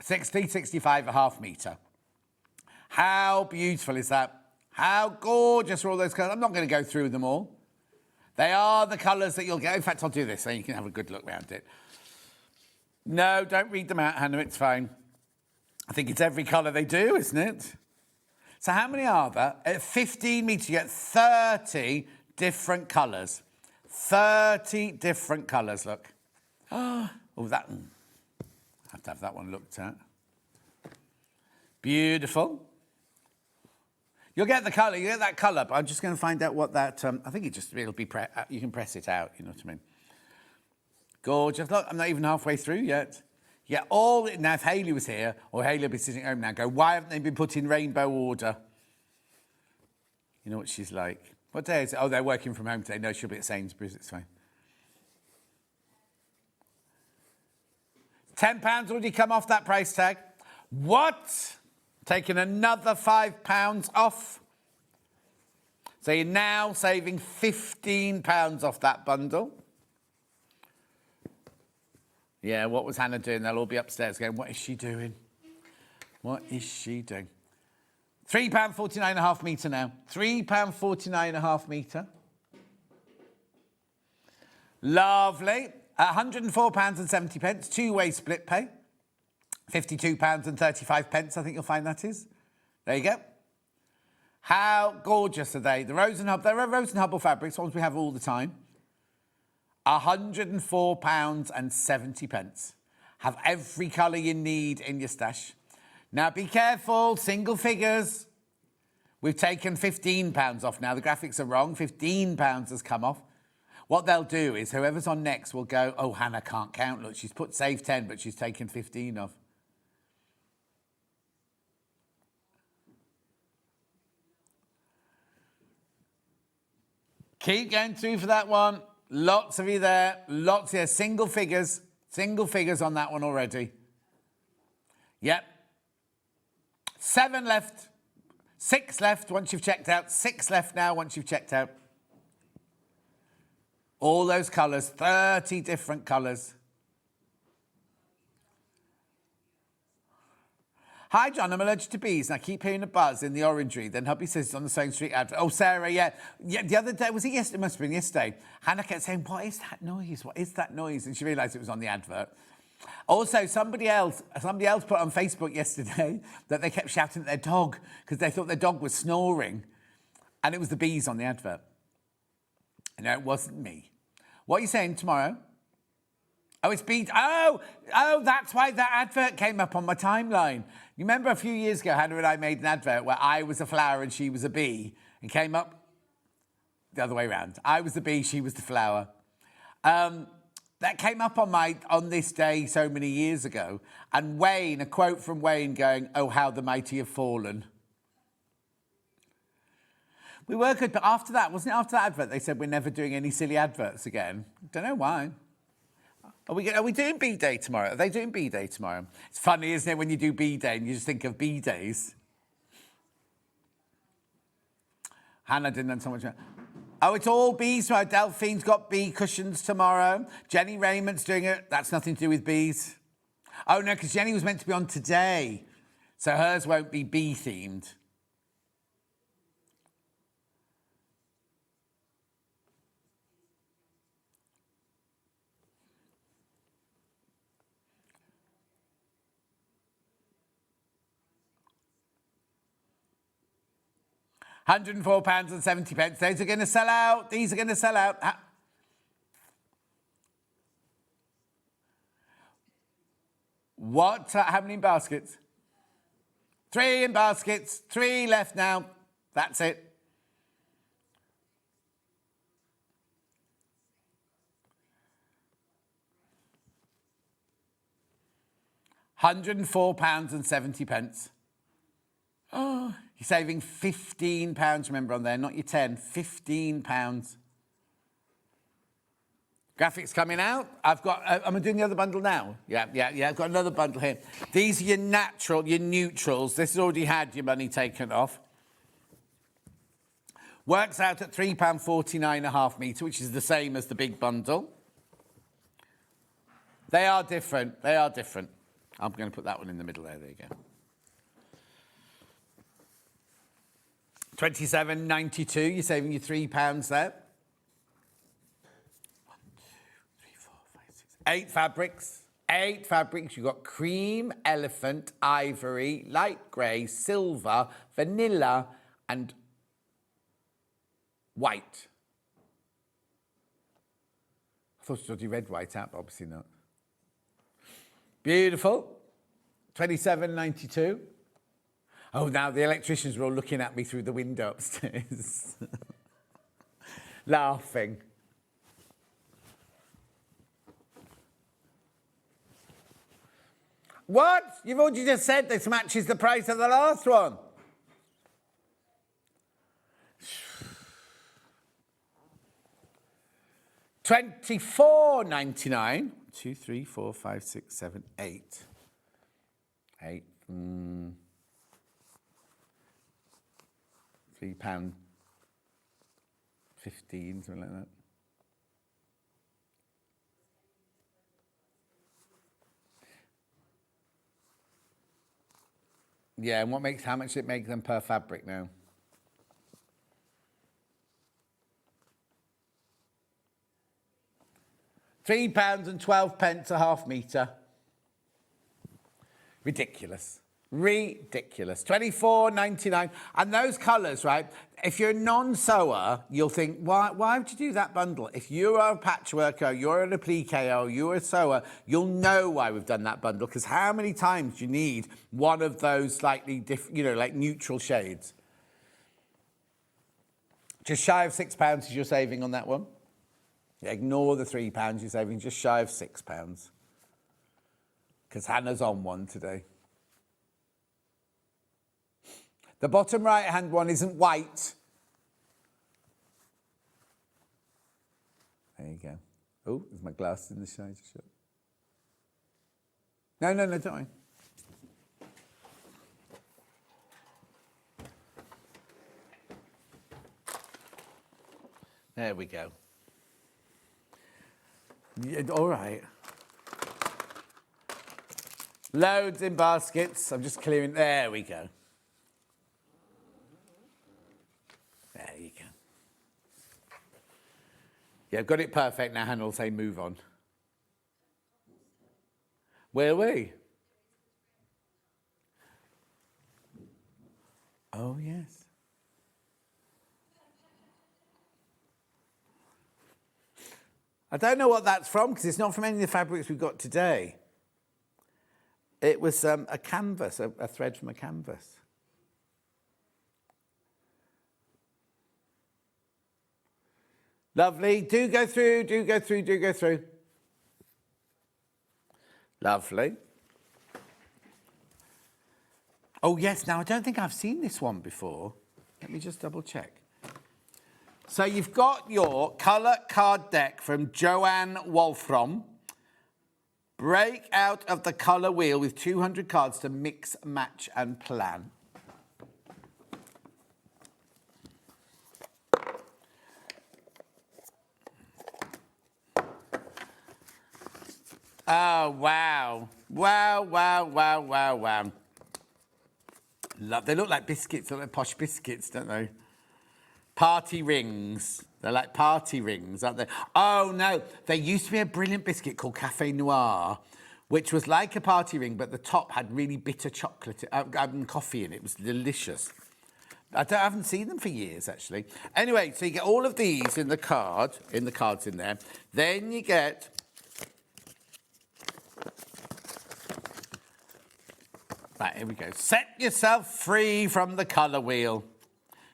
65 a half metre. How beautiful is that? How gorgeous are all those colours? I'm not going to go through them all. They are the colours that you'll get. In fact, I'll do this so you can have a good look around it. No, don't read them out, Hannah. It's fine. I think it's every colour they do, isn't it? So how many are there? At 15 metres, you get 30 different colours. 30 different colours, look. Oh, that... I have to have that one looked at. Beautiful. You'll get the colour, you get that colour, but I'm just going to find out what that... I think it'll be... you can press it out, you know what I mean? Gorgeous. Look, I'm not even halfway through yet. Yeah, now if Hayley was here, or Hayley would be sitting at home now, go, why haven't they been put in rainbow order? You know what she's like. What day is it? Oh, they're working from home today. No, she'll be at Sainsbury's, it's fine. £10 already come off that price tag. What? Taking another £5 off. So you're now saving £15 off that bundle. Yeah, what was Hannah doing? They'll all be upstairs going, what is she doing? What is she doing? £3.49 a half metre now. £3.49 a half metre. Lovely. £104.70, two-way split pay. £52.35, I think you'll find that is. There you go. How gorgeous are they? The Rose and Hubble, they're Rose and Hubble fabrics, ones we have all the time. £104.70. Have every colour you need in your stash. Now be careful, single figures. We've taken £15 off now. The graphics are wrong. £15 has come off. What they'll do is whoever's on next will go, oh, Hannah can't count. Look, she's put save 10, but she's taken 15 off. Keep going through for that one. Lots of you there. Lots here. Single figures on that one already. Yep. 7 left. 6 left once you've checked out. 6 left now once you've checked out. All those colours, 30 different colours. Hi, John, I'm allergic to bees and I keep hearing a buzz in the orangery. Then hubby says it's on the SewingStreet advert. Oh, Sarah, yeah. The other day, was it yesterday? It must have been yesterday. Hannah kept saying, what is that noise? What is that noise? And she realised it was on the advert. Also, somebody else put on Facebook yesterday that they kept shouting at their dog because they thought their dog was snoring. And it was the bees on the advert. No, it wasn't me. What are you saying tomorrow? Oh, it's bees. Oh, that's why that advert came up on my timeline. You remember a few years ago, Hannah and I made an advert where I was a flower and she was a bee. And came up the other way around. I was the bee, she was the flower. That came up on this day so many years ago. And Wayne, a quote from Wayne going, "Oh, how the mighty have fallen." We were good, but after that, wasn't it after that advert, they said we're never doing any silly adverts again? Don't know why. Are we doing B-Day tomorrow? Are they doing B-Day tomorrow? It's funny, isn't it, when you do B-Day and you just think of B-Days. Hannah didn't know so much. Oh, it's all bees tomorrow. Delphine's got bee cushions tomorrow. Jenny Raymond's doing it. That's nothing to do with bees. Oh, no, because Jenny was meant to be on today. So hers won't be bee-themed. £104.70. Those are going to sell out. These are going to sell out. What? How many in baskets? 3 in baskets. 3 left now. That's it. £104.70. Oh, you're saving £15, remember, on there, not your 10, £15. Graphics coming out. I've got, am I doing the other bundle now? Yeah, I've got another bundle here. These are your neutrals. This has already had your money taken off. Works out at £3.49 a half metre, which is the same as the big bundle. They are different. I'm going to put that one in the middle there. There you go. £27.92, you're saving your £3 there. 1, 2, 3, 4, 5, 6. 8 fabrics. 8 fabrics. You've got cream, elephant, ivory, light grey, silver, vanilla, and white. I thought you already read white out, but obviously not. Beautiful. £27.92. Oh, now the electricians were all looking at me through the window upstairs. Laughing. What? You've already just said this matches the price of the last one. £24.99. 2, 3, 4, 5, 6, 7, 8. 8. £3.15, something like that. Yeah, and how much does it make them per fabric now? £3.12 a half metre. Ridiculous. £24.99. And those colours, right? If you're a non-sewer, you'll think, why would you do that bundle? If you're a patchworker, you're an appliquer, you're a sewer, you'll know why we've done that bundle. Because how many times do you need one of those slightly different, like neutral shades? Just shy of £6 is your saving on that one. Yeah, ignore the £3 you're saving, just shy of £6. Because Hannah's on one today. The bottom right-hand one isn't white. There you go. Oh, there's my glasses in the shade. No, don't worry. There we go. Yeah, all right. Loads in baskets. I'm just clearing. There we go. There you go. Yeah, I've got it perfect now. Hannah will say move on. Where are we? Oh, yes. I don't know what that's from because it's not from any of the fabrics we've got today. It was a canvas, a thread from a canvas. Lovely. Do go through. Lovely. Oh, yes. Now, I don't think I've seen this one before. Let me just double check. So you've got your colour card deck from Joanne Wolfram. Break out of the colour wheel with 200 cards to mix, match and plan. Oh, wow. Wow, wow, wow, wow, wow. They look like biscuits, they look like posh biscuits, don't they? Party rings. They're like party rings, aren't they? Oh, no. There used to be a brilliant biscuit called Café Noir, which was like a party ring, but the top had really bitter chocolate, coffee in it. It was delicious. I haven't seen them for years, actually. Anyway, so you get all of these in the cards in there. Then you get... Right, here we go. Set yourself free from the colour wheel.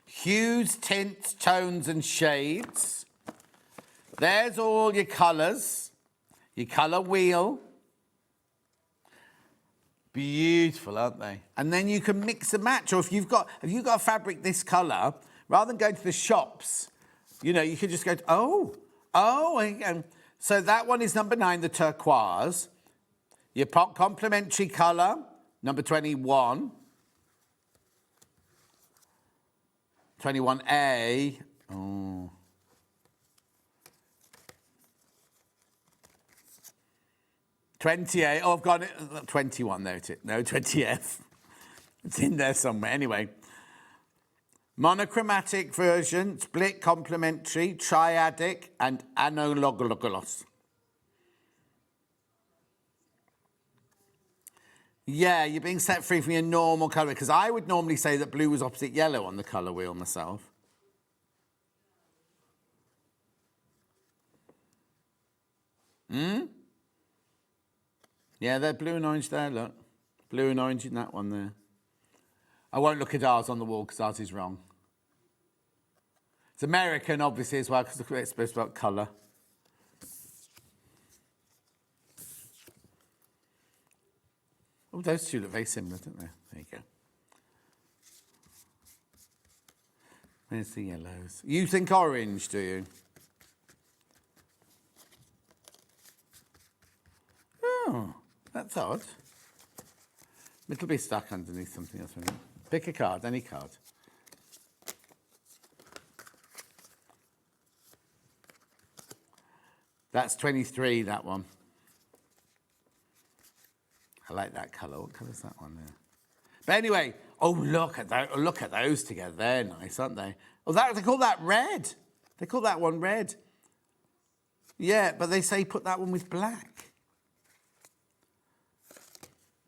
Hues, tints, tones and shades. There's all your colours. Your colour wheel. Beautiful, aren't they? And then you can mix and match. Or if you've got a fabric this colour, rather than going to the shops, you know, you could just go to, so that one is number 9, the turquoise. Your complementary colour, number 21. 21A. Oh. 28. Oh, I've got it. 21, there it is. No, 20F. It's in there somewhere. Anyway. Monochromatic version, split complementary, triadic, and analogous. Yeah, you're being set free from your normal colour, because I would normally say that blue was opposite yellow on the colour wheel myself. Yeah, they're blue and orange there, look. Blue and orange in that one there. I won't look at ours on the wall because ours is wrong. It's American, obviously, as well, because it's supposed to be about colour. Oh, those two look very similar, don't they? There you go. Where's the yellows? You think orange, do you? Oh, that's odd. It'll be stuck underneath something else. Pick a card, any card. That's 23, that one. I like that colour. What colour is that one there? But anyway, oh, look at those together. They're nice, aren't they? Oh, they call that red. They call that one red. Yeah, but they say put that one with black.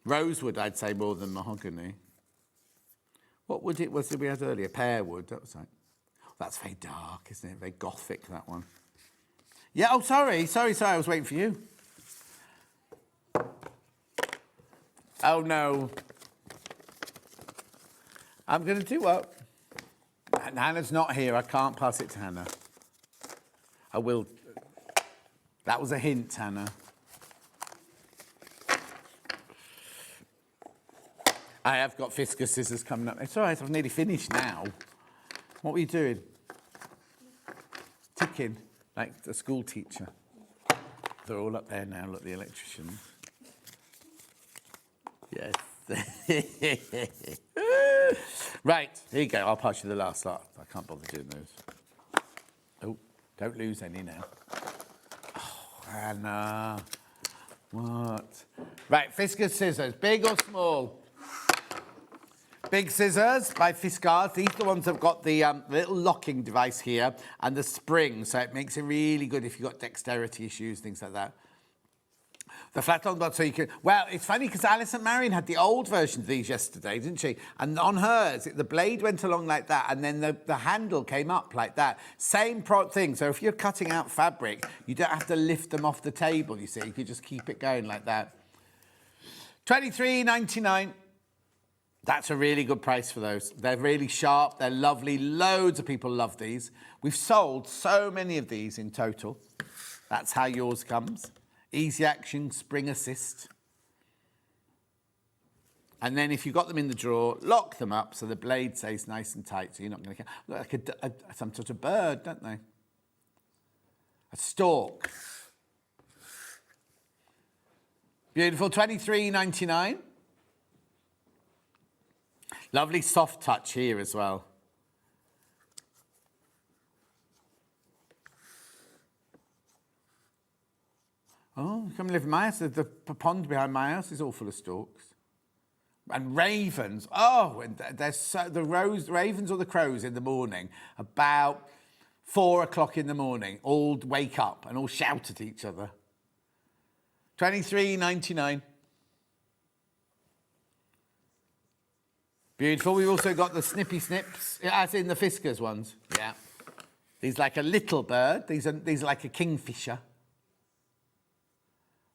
Rosewood, I'd say, more than mahogany. What wood it was that we had earlier? Pear wood, that was like... Oh, that's very dark, isn't it? Very gothic, that one. Yeah, oh, sorry, I was waiting for you. Oh, no. I'm going to do what? Hannah's not here. I can't pass it to Hannah. I will. That was a hint, Hannah. I have got Fisker scissors coming up. It's all right. I've nearly finished now. What were you doing? Ticking, like a school teacher. They're all up there now. Look, the electricians. Yes. Right, here you go. I'll pass you the last lot. I can't bother doing those. Oh, don't lose any now. Oh, Hannah. What? Right, Fisker scissors. Big or small? Big scissors by Fiskars. These are the ones that have got the little locking device here and the spring, so it makes it really good if you've got dexterity issues, things like that. The flat long board, so you can... Well, it's funny because Alison Marion had the old version of these yesterday, didn't she? And on hers, the blade went along like that, and then the handle came up like that. Same thing. So if you're cutting out fabric, you don't have to lift them off the table, you see. You could just keep it going like that. $23.99. That's a really good price for those. They're really sharp. They're lovely. Loads of people love these. We've sold so many of these in total. That's how yours comes. Easy action, spring assist. And then if you've got them in the drawer, lock them up so the blade stays nice and tight so you're not going to look like some sort of bird, don't they? A stork. Beautiful, $23.99. Lovely soft touch here as well. Oh, come live in my house. The pond behind my house is all full of storks. And ravens. Oh, and there's the ravens or the crows in the morning, about 4 o'clock in the morning, all wake up and all shout at each other. $23.99. Beautiful. We've also got the snippy snips, as in the Fiskars ones. Yeah. These like a little bird. These are like a kingfisher.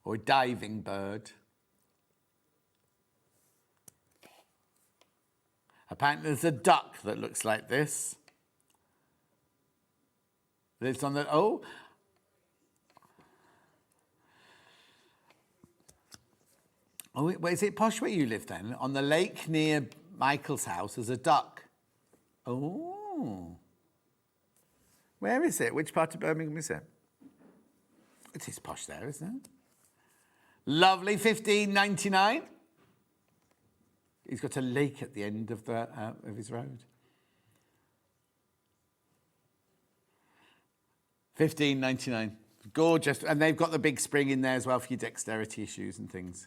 Or a diving bird. Apparently there's a duck that looks like this. Lives on the... Oh. Oh, is it posh where you live then? On the lake near Michael's house, there's a duck. Oh. Where is it? Which part of Birmingham is it? It is posh there, isn't it? Lovely, $15.99. He's got a lake at the end of his road. $15.99. Gorgeous. And they've got the big spring in there as well for your dexterity issues and things.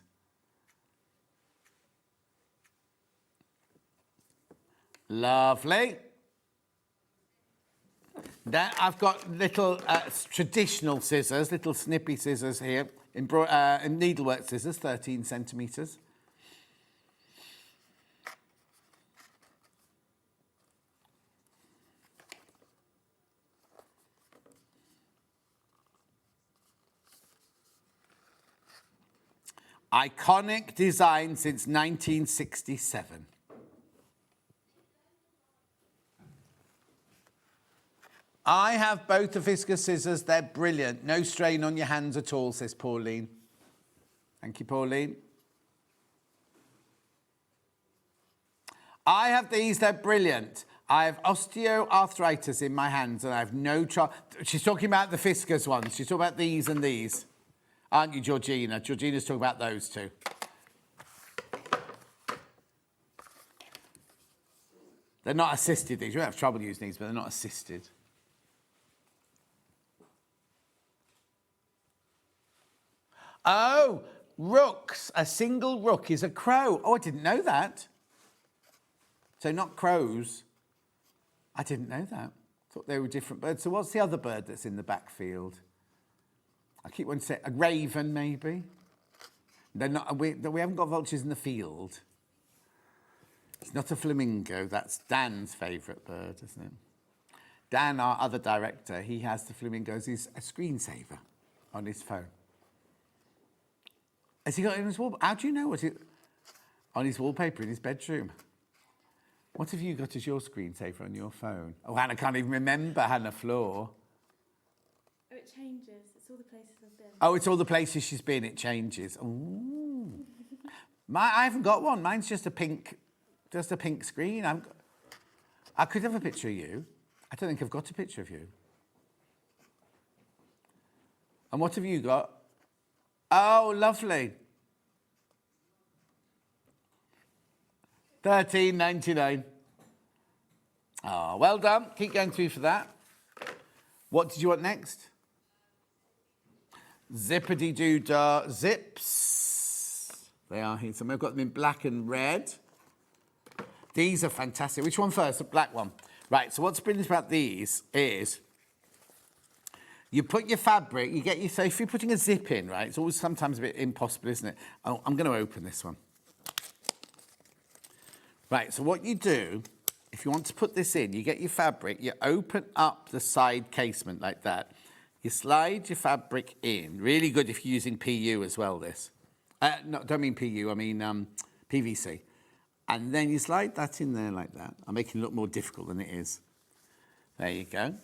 Lovely. Now I've got little traditional scissors, little snippy scissors here, in needlework scissors, 13 centimetres. Iconic design since 1967. I have both the Fiskars scissors. They're brilliant. No strain on your hands at all, says Pauline. Thank you, Pauline. I have these. They're brilliant. I have osteoarthritis in my hands and I have no trouble. She's talking about the Fiskars ones. She's talking about these and these. Aren't you, Georgina? Georgina's talking about those two. They're not assisted, these. You won't have trouble using these, but they're not assisted. Oh, rooks. A single rook is a crow. Oh, I didn't know that. So not crows. I didn't know that. Thought they were different birds. So what's the other bird that's in the backfield? I keep wanting to say a raven, maybe. They're not. We haven't got vultures in the field. It's not a flamingo. That's Dan's favourite bird, isn't it? Dan, our other director, he has the flamingos. He's a screensaver on his phone. Has he got it in his wallpaper? How do you know what it... On his wallpaper in his bedroom. What have you got as your screensaver on your phone? Oh, Hannah can't even remember, Hannah Fleur. Oh, it changes. It's all the places I've been. Oh, it's all the places she's been. It changes. Ooh. I haven't got one. Mine's just a pink screen. I could have a picture of you. I don't think I've got a picture of you. And what have you got? Oh, lovely. $13.99. Oh, well done. Keep going through for that. What did you want next? Zippity-doo-dah zips. They are here. So I've got them in black and red. These are fantastic. Which one first? The black one. Right, so what's brilliant about these is you put your fabric, so if you're putting a zip in, right, it's always sometimes a bit impossible, isn't it? Oh, I'm going to open this one. Right, so what you do, if you want to put this in, you get your fabric, you open up the side casement like that. You slide your fabric in. Really good if you're using PU as well, this. No, don't mean PU, I mean PVC. And then you slide that in there like that. I'm making it look more difficult than it is. There you go.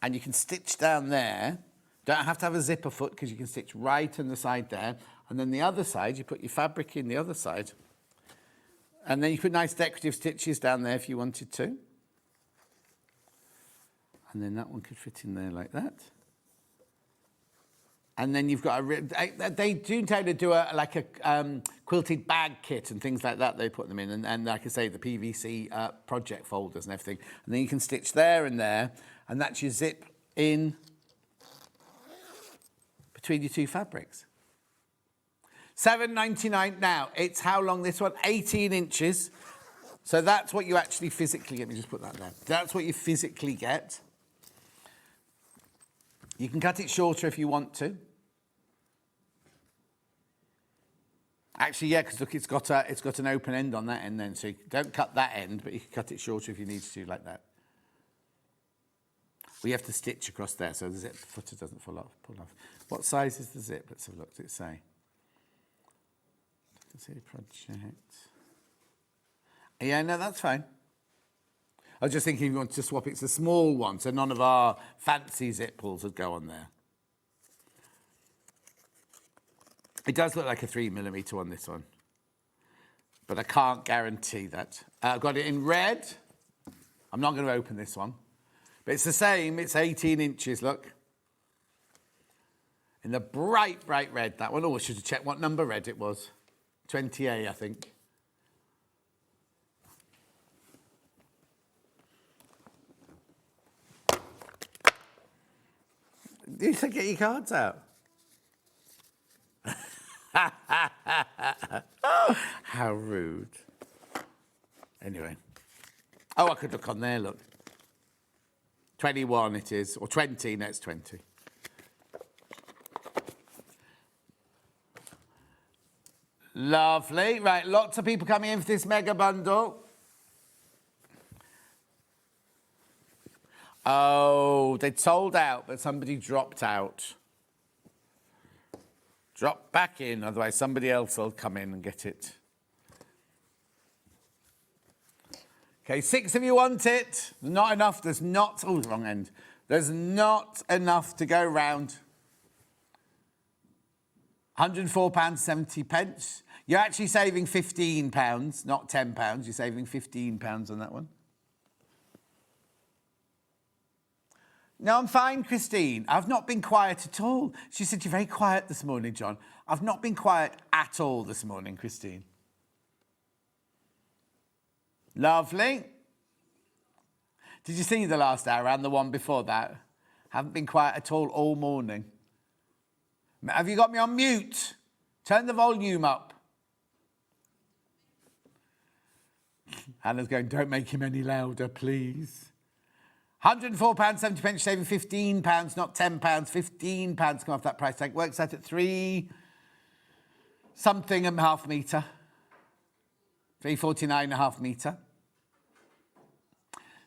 And you can stitch down there. Don't have to have a zipper foot because you can stitch right on the side there. And then the other side, you put your fabric in the other side. And then you put nice decorative stitches down there if you wanted to. And then that one could fit in there like that. And then you've got they do tend to do a quilted bag kit and things like that. They put them in, and like I say, the PVC project folders and everything. And then you can stitch there, and that's your zip in between your two fabrics. $7.99 now. It's how long this one? 18 inches. So that's what you actually physically get. Let me just put that there. That's what you physically get. You can cut it shorter if you want to. Actually, yeah, because look, it's got an open end on that end then, so you don't cut that end, but you can cut it shorter if you need to, like that. We have to stitch across there so the zip footer doesn't pull off. What size is the zip? Let's have a look. Does it say? Does it say project? Yeah, no, that's fine. I was just thinking if you want to swap, it's a small one, so none of our fancy zip pulls would go on there. It does look like a 3mm on this one, but I can't guarantee that. I've got it in red. I'm not going to open this one, but it's the same. It's 18 inches, look. In the bright, bright red, that one. Oh, I should have checked what number red it was. 20A, I think. You said get your cards out. Oh, how rude. Anyway. Oh, I could look on there, look. 21 it is, or 20, no, it's 20. Lovely. Right, lots of people coming in for this mega bundle. Oh, they'd sold out, but somebody dropped out. Drop back in, otherwise somebody else will come in and get it. Okay, 6 of you want it. Not enough. There's not... Oh, wrong end. There's not enough to go round. £104.70. You're actually saving £15, not £10. You're saving £15 on that one. No, I'm fine, Christine. I've not been quiet at all. She said, you're very quiet this morning, John. I've not been quiet at all this morning, Christine. Lovely. Did you see the last hour and the one before that? Haven't been quiet at all morning. Have you got me on mute? Turn the volume up. Hannah's going, don't make him any louder, please. £104.70, saving £15, not £10. £15 come off that price tag. Works out at 3 something and a half metre. 3.49 and a half metre.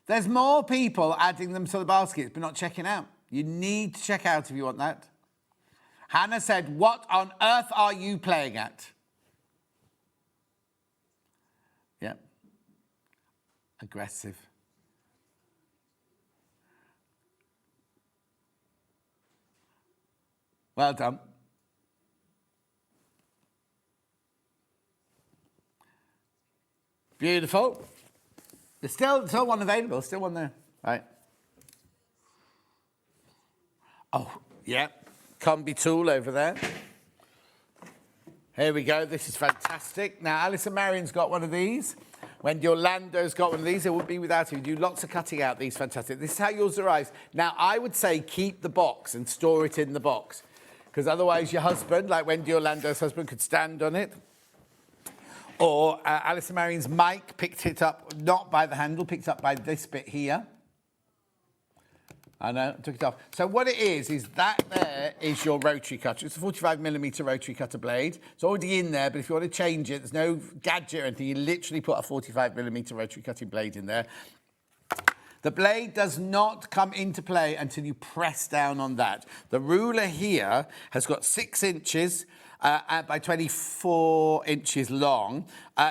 There's more people adding them to the baskets, but not checking out. You need to check out if you want that. Hannah said, what on earth are you playing at? Yep. Aggressive. Well done. Beautiful. There's still one available, still one there. Right. Oh, yeah. Combi tool over there. Here we go. This is fantastic. Now, Alice and Marion's got one of these. Wendy Orlando's got one of these. It would be without it. You do lots of cutting out these. Fantastic. This is how yours arrives. Now, I would say keep the box and store it in the box, because otherwise your husband, like Wendy Orlando's husband, could stand on it. Or Alice and Marion's Mike picked it up, not by the handle, picked up by this bit here. I know, took it off. So what it is that there is your rotary cutter. It's a 45mm rotary cutter blade. It's already in there, but if you want to change it, there's no gadget or anything. You literally put a 45mm rotary cutting blade in there. The blade does not come into play until you press down on that. The ruler here has got 6 inches by 24 inches long.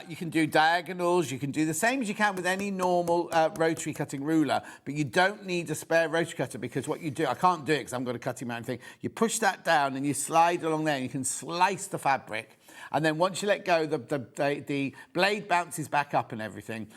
You can do diagonals. You can do the same as you can with any normal rotary cutting ruler, but you don't need a spare rotary cutter because what you do, I can't do it because I'm going to cut him out and thing. You push that down and you slide along there and you can slice the fabric. And then once you let go, the blade bounces back up and everything.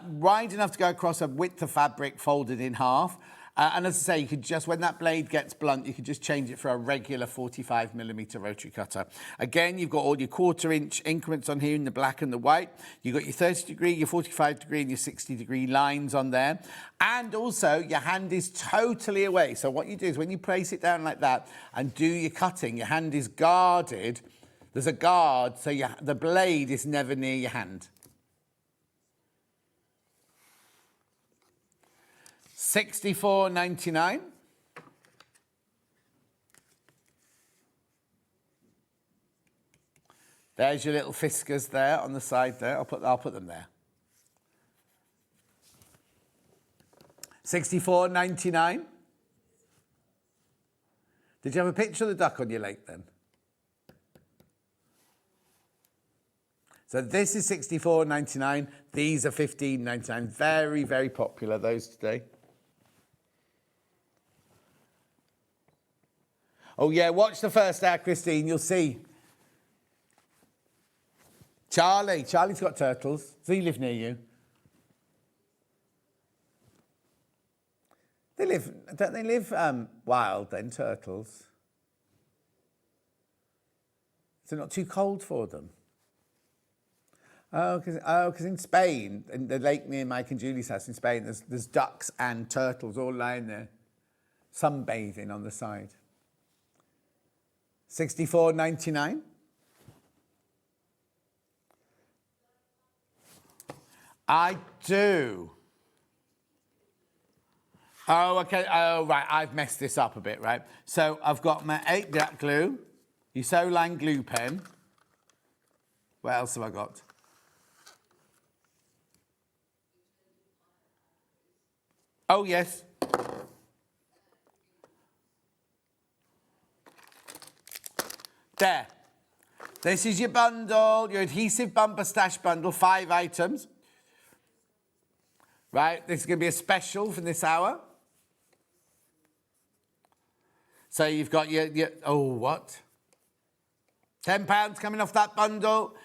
Wide enough to go across a width of fabric folded in half. And as I say, you could just, when that blade gets blunt, you could just change it for a regular 45mm rotary cutter. Again, you've got all your 1/4 inch increments on here in the black and the white. You've got your 30 degree, your 45 degree and your 60 degree lines on there. And also your hand is totally away. So what you do is when you place it down like that and do your cutting, your hand is guarded. There's a guard, so the blade is never near your hand. $64.99. There's your little fiskars there on the side there. I'll put them there. $64.99. Did you have a picture of the duck on your lake then? So this is $64.99. These are $15.99. Very, very popular, those today. Oh, yeah, watch the first hour, Christine. You'll see. Charlie's got turtles. Does he live near you? Don't they live wild then, turtles? Is it not too cold for them? Oh, because in Spain, in the lake near Mike and Julie's house in Spain, there's ducks and turtles all lying there, sunbathing on the side. $64.99. I do. Oh, okay. Oh, right. I've messed this up a bit, right? So I've got my 8 black glue, your sew line glue pen. What else have I got? Oh, yes. There. This is your bundle, your adhesive bumper stash bundle, 5 items. Right, this is going to be a special for this hour. So you've got your oh, what? £10 coming off that bundle.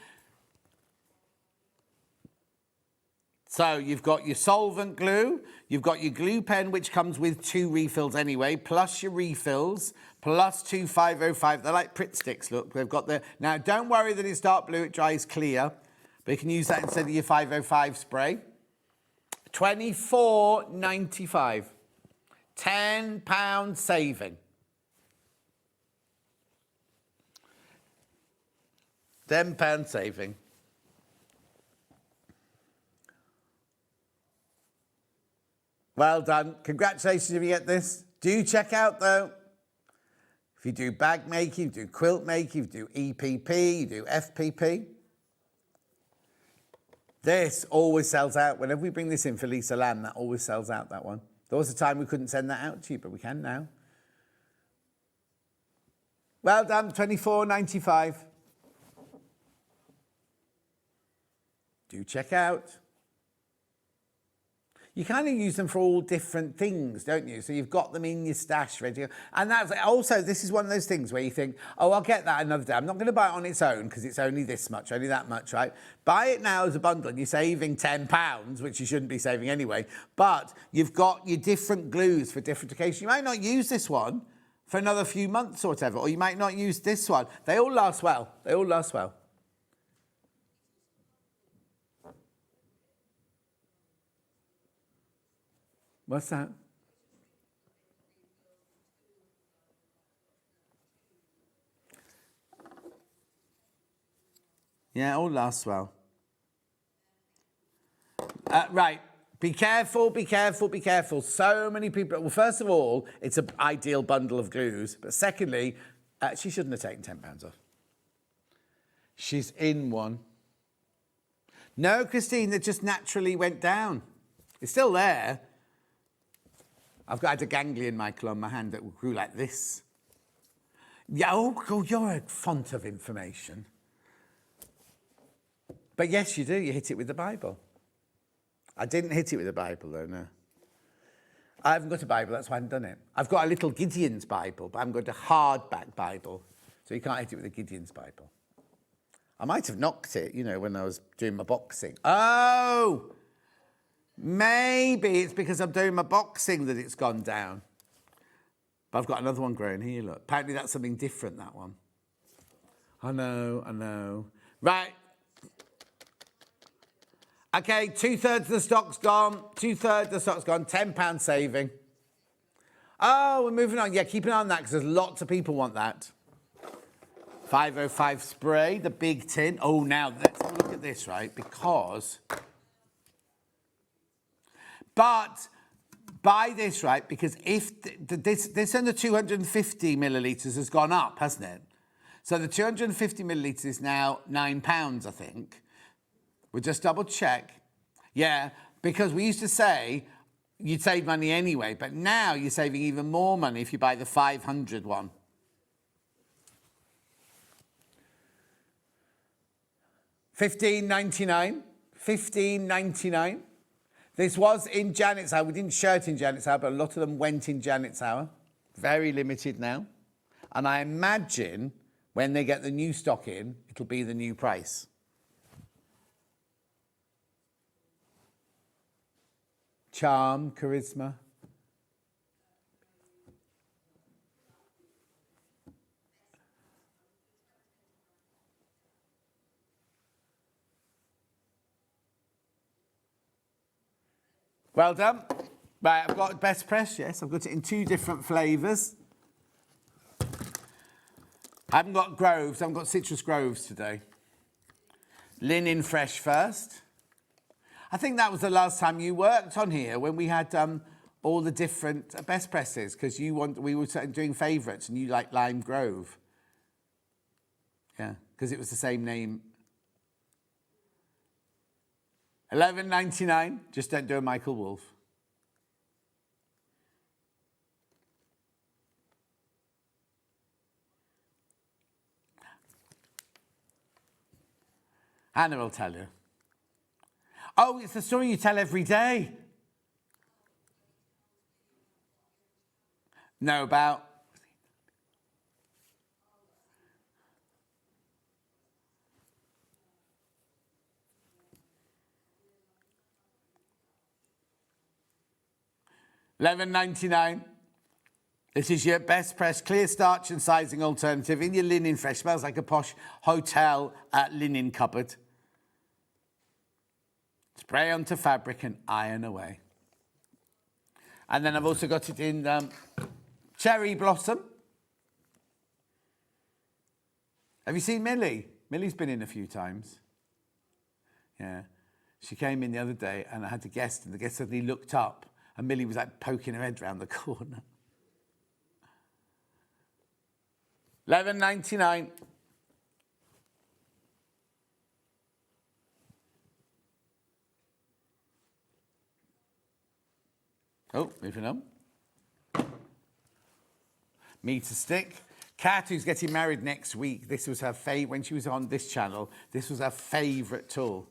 So you've got your solvent glue, you've got your glue pen, which comes with 2 refills anyway, plus your refills, plus 2 505. They're like Pritt sticks, look. They've got the... Now, don't worry that it's dark blue, it dries clear, but you can use that instead of your 505 spray. $24.95. £10 saving. £10 saving. Well done. Congratulations if you get this. Do check out, though. If you do bag making, you do quilt making, you do EPP, you do FPP. This always sells out. Whenever we bring this in for Lisa Lamb, that always sells out, that one. There was a time we couldn't send that out to you, but we can now. Well done, $24.95. Do check out. You kind of use them for all different things, don't you? So you've got them in your stash ready. And that's also, this is one of those things where you think, oh, I'll get that another day. I'm not going to buy it on its own because it's only this much, only that much, right? Buy it now as a bundle and you're saving £10, which you shouldn't be saving anyway. But you've got your different glues for different occasions. You might not use this one for another few months or whatever, or you might not use this one. They all last well. They all last well. What's that? Yeah, it all lasts well. Right. Be careful, be careful, be careful. So many people... Well, first of all, it's an ideal bundle of glues. But secondly, she shouldn't have taken £10 off. She's in one. No, Christine, that just naturally went down. It's still there. I've got a ganglion, Michael, on my hand that grew like this. Yeah, oh, you're a font of information. But yes, you do. You hit it with the Bible. I didn't hit it with the Bible, though, no. I haven't got a Bible, that's why I haven't done it. I've got a little Gideon's Bible, but I haven't got a hardback Bible, so you can't hit it with a Gideon's Bible. I might have knocked it, you know, when I was doing my boxing. Oh! Maybe it's because I'm doing my boxing that it's gone down. But I've got another one growing here, look. Apparently that's something different, that one. I know. Right. Okay, 2/3 of the stock's gone. 2/3 of the stock's gone. £10 saving. Oh, we're moving on. Yeah, keep an eye on that because there's lots of people want that. 505 spray, the big tin. Oh, now let's have a look at this, right? Because... But buy this, right? Because if this under 250 millilitres has gone up, hasn't it? So the 250 millilitres is now £9, I think. We'll just double check. Yeah, because we used to say you'd save money anyway, but now you're saving even more money if you buy the 500 one. $15.99. This was in Janet's hour. We didn't show it in Janet's hour, but a lot of them went in Janet's hour. Very limited now. And I imagine when they get the new stock in, it'll be the new price. Charm, charisma. Well done. Right, I've got best press, yes. I've got it in 2 different flavours. I haven't got groves. I haven't got citrus groves today. Linen fresh first. I think that was the last time you worked on here when we had all the different best presses because we were doing favourites and you like Lime Grove. Yeah, because it was the same name. $11.99. Just don't do a Michael Wolff. Hannah will tell you. Oh, it's the story you tell every day. No, about... $11.99. This is your best press clear starch and sizing alternative in your linen fresh. Smells like a posh hotel linen cupboard. Spray onto fabric and iron away. And then I've also got it in cherry blossom. Have you seen Millie? Millie's been in a few times. Yeah. She came in the other day and I had a guest and the guest suddenly looked up and Millie was like poking her head round the corner. $11.99. Oh, moving on. Meter stick. Kat, who's getting married next week. This was her favourite, when she was on this channel, this was her favourite tool.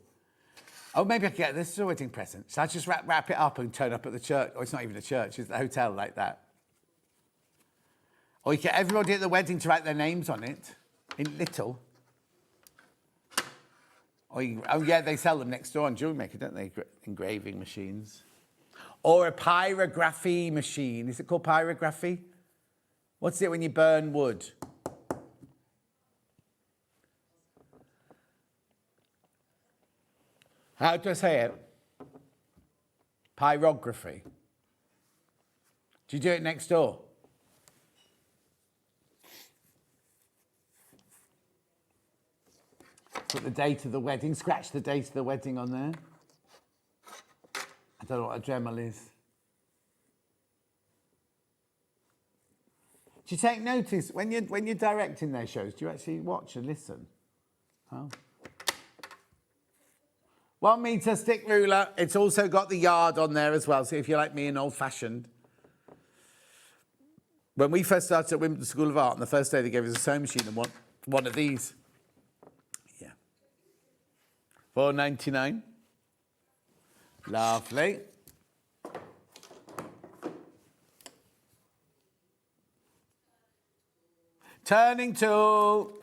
Oh, maybe I could get this as a wedding present. So I just wrap it up and turn up at the church. Or it's not even a church, it's the hotel like that. Or you get everybody at the wedding to write their names on it in little. Or oh yeah, they sell them next door on Jewelry Maker, don't they? Engraving machines. Or a pyrography machine. Is it called pyrography? What's it when you burn wood? How do I say it? Pyrography. Do you do it next door? Put the date of the wedding, scratch the date of the wedding on there. I don't know what a Dremel is. Do you take notice when you're directing their shows? Do you actually watch and listen? Oh. 1 metre stick ruler. It's also got the yard on there as well. So if you're like me and old-fashioned. When we first started at Wimbledon School of Art, on the first day they gave us a sewing machine and one of these. Yeah. £4.99. Lovely. Turning tool.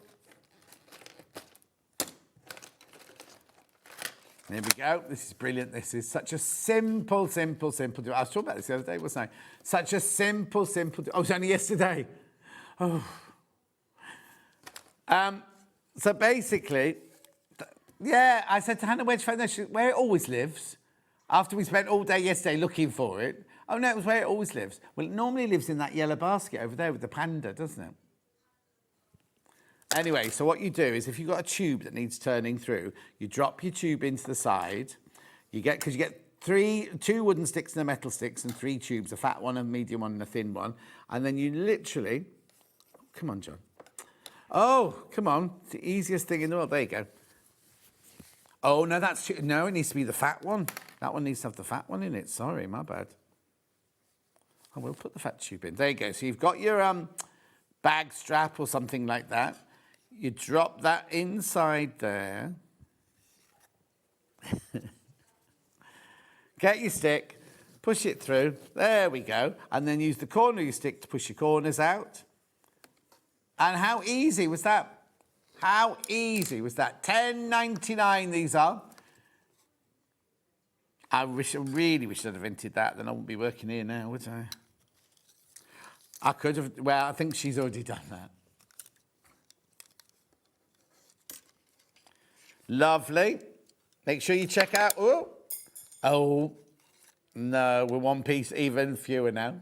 There we go. This is brilliant. This is such a simple. I was talking about this the other day, wasn't I? Such a simple. Oh, it was only yesterday. Oh. So basically, yeah, I said to Hannah, where'd you find that? Where it always lives. After we spent all day yesterday looking for it. Oh, no, it was where it always lives. Well, it normally lives in that yellow basket over there with the panda, doesn't it? Anyway, so what you do is if you've got a tube that needs turning through, you drop your tube into the side. Because you get two wooden sticks and a metal sticks and 3 tubes, a fat one, a medium one and a thin one. And then you literally, come on, John. Oh, come on. It's the easiest thing in the world. There you go. Oh, no, no, it needs to be the fat one. That one needs to have the fat one in it. Sorry, my bad. I will put the fat tube in. There you go. So you've got your bag strap or something like that. You drop that inside there. Get your stick, push it through. There we go. And then use the corner of your stick to push your corners out. And how easy was that? How easy was that? £10.99 these are. I really wish I'd invented that. Then I wouldn't be working here now, would I? I could have. Well, I think she's already done that. Lovely. Make sure you check out. Oh, no, we're one piece, even fewer now.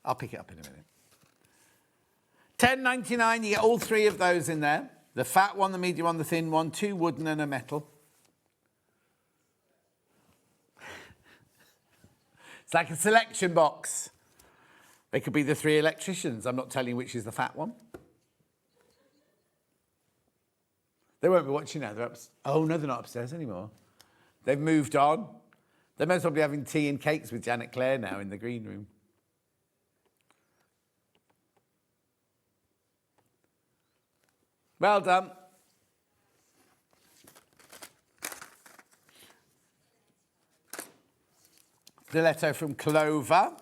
I'll pick it up in a minute. £10.99, you get all 3 of those in there. The fat one, the medium one, the thin one, 2 wooden and a metal. It's like a selection box. They could be the 3 electricians. I'm not telling you which is the fat one. They won't be watching now. Oh, no, they're not upstairs anymore. They've moved on. They might as well be having tea and cakes with Janet Clare now in the green room. Well done. Stiletto from Clover.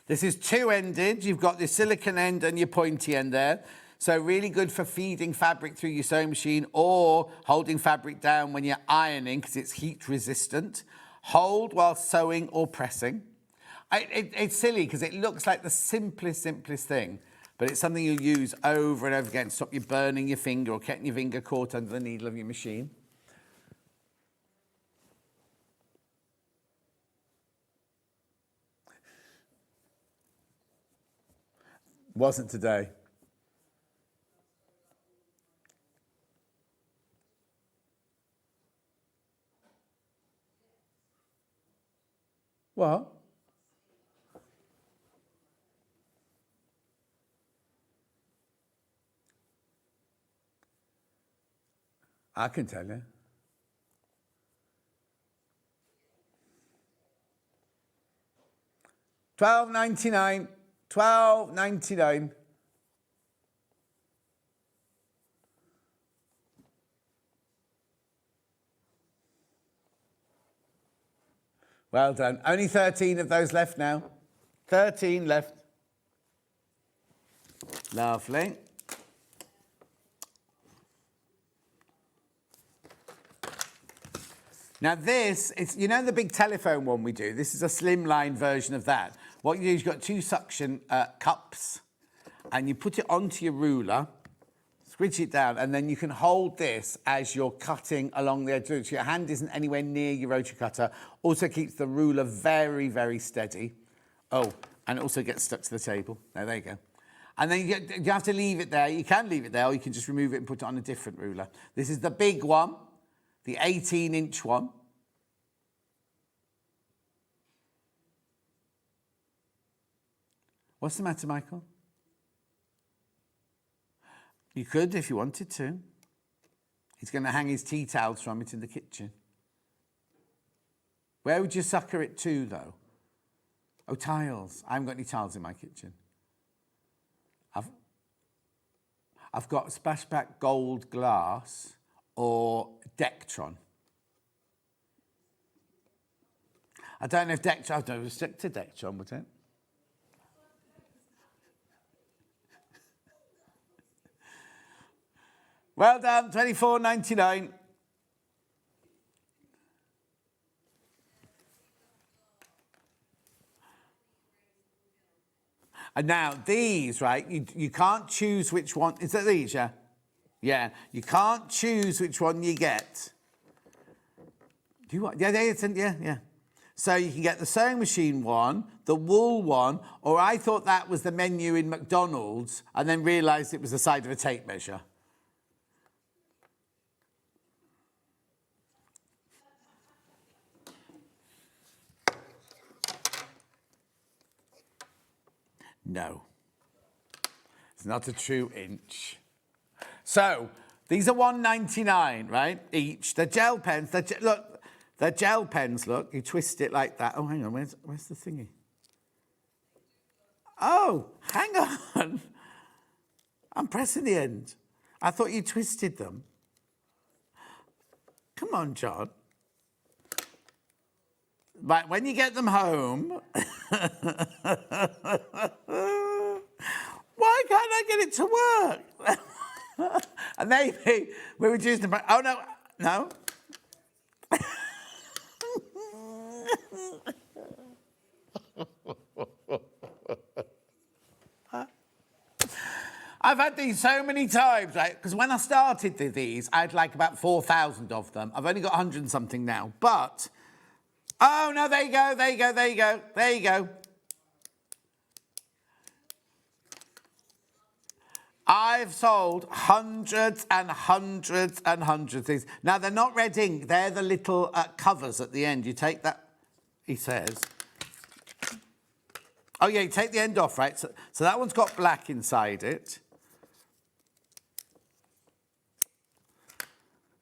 This is 2-ended. You've got the silicone end and your pointy end there. So really good for feeding fabric through your sewing machine or holding fabric down when you're ironing because it's heat resistant. Hold while sewing or pressing. It's silly because it looks like the simplest thing, but it's something you'll use over and over again to stop you burning your finger or getting your finger caught under the needle of your machine. Wasn't today. What? I can tell you. $12.99. $12.99. Well done. Only 13 of those left now. 13 left. Lovely. Now this, is, you know the big telephone one we do? This is a slimline version of that. What you do is you've got 2 suction cups and you put it onto your ruler, squidge it down, and then you can hold this as you're cutting along the edge. So your hand isn't anywhere near your rotary cutter. Also keeps the ruler very, very steady. Oh, and it also gets stuck to the table. There you go. And then you have to leave it there. You can leave it there, or you can just remove it and put it on a different ruler. This is the big one, the 18-inch one. What's the matter, Michael? You could if you wanted to. He's going to hang his tea towels from it in the kitchen. Where would you sucker it to, though? Oh, tiles. I haven't got any tiles in my kitchen. I've got splashback gold glass or Dectron. I don't know if Dectron, I don't know, stick to Dectron, would it? Well done, $24.99. And now these, right, you can't choose which one. Is that these, yeah? Yeah, you can't choose which one you get. Do you want? Yeah. So you can get the sewing machine one, the wool one, or I thought that was the menu in McDonald's and then realised it was the side of a tape measure. No, it's not a true inch. So these are $1.99, right? Each. They're gel pens. Look, they're gel pens. Look, you twist it like that. Oh, hang on. Where's the thingy? Oh, hang on. I'm pressing the end. I thought you twisted them. Come on, John. Right, when you get them home, why can't I get it to work? And maybe we would use them. Oh, no. I've had these so many times, right? Because when I started these, I had like about 4,000 of them. I've only got 100 and something now, but... Oh, no, there you go. I've sold hundreds and hundreds and hundreds of these. Now, they're not red ink. They're the little covers at the end. You take that, he says. Oh, yeah, you take the end off, right? So that one's got black inside it.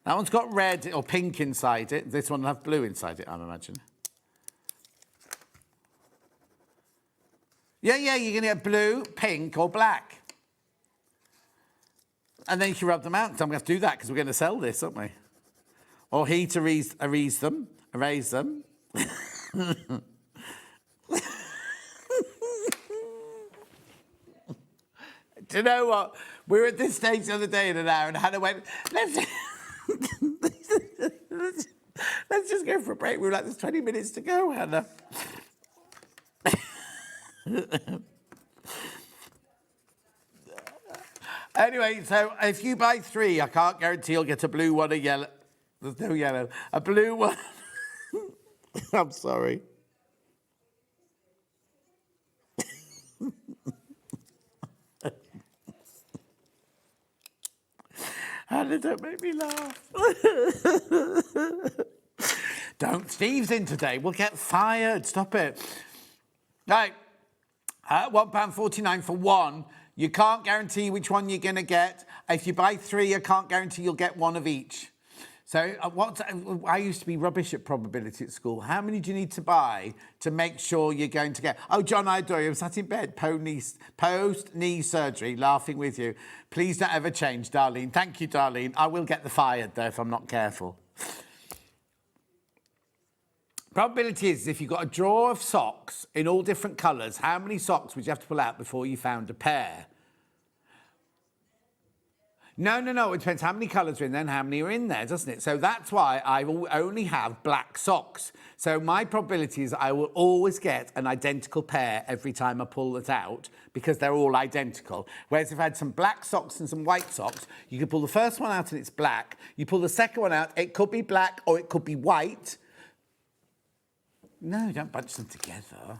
That one's got red or pink inside it. This one will have blue inside it, I imagine. Yeah, you're going to get blue, pink or black. And then you can rub them out. So I'm going to have to do that because we're going to sell this, aren't we? Or heat erase them. Do you know what? We were at this stage the other day in an hour and Hannah went, let's just go for a break. We were like, there's 20 minutes to go, Hannah. Anyway, so if you buy 3, I can't guarantee you'll get a blue one, a yellow. There's no yellow. A blue one. I'm sorry. Hannah, don't make me laugh. Don't. Steve's in today. We'll get fired. Stop it. Right. £1.49 for one. You can't guarantee which one you're going to get. If you buy 3, I can't guarantee you'll get one of each. So I used to be rubbish at probability at school. How many do you need to buy to make sure you're going to get... Oh, John, I adore you. I'm sat in bed, post-knee surgery, laughing with you. Please don't ever change, Darlene. Thank you, Darlene. I will get the fired, though, if I'm not careful. Probability is if you've got a drawer of socks in all different colours, how many socks would you have to pull out before you found a pair? No. It depends how many colours are in there and how many are in there, doesn't it? So that's why I will only have black socks. So my probability is I will always get an identical pair every time I pull it out because they're all identical. Whereas if I had some black socks and some white socks, you could pull the first one out and it's black. You pull the second one out, it could be black or it could be white. No, don't bunch them together.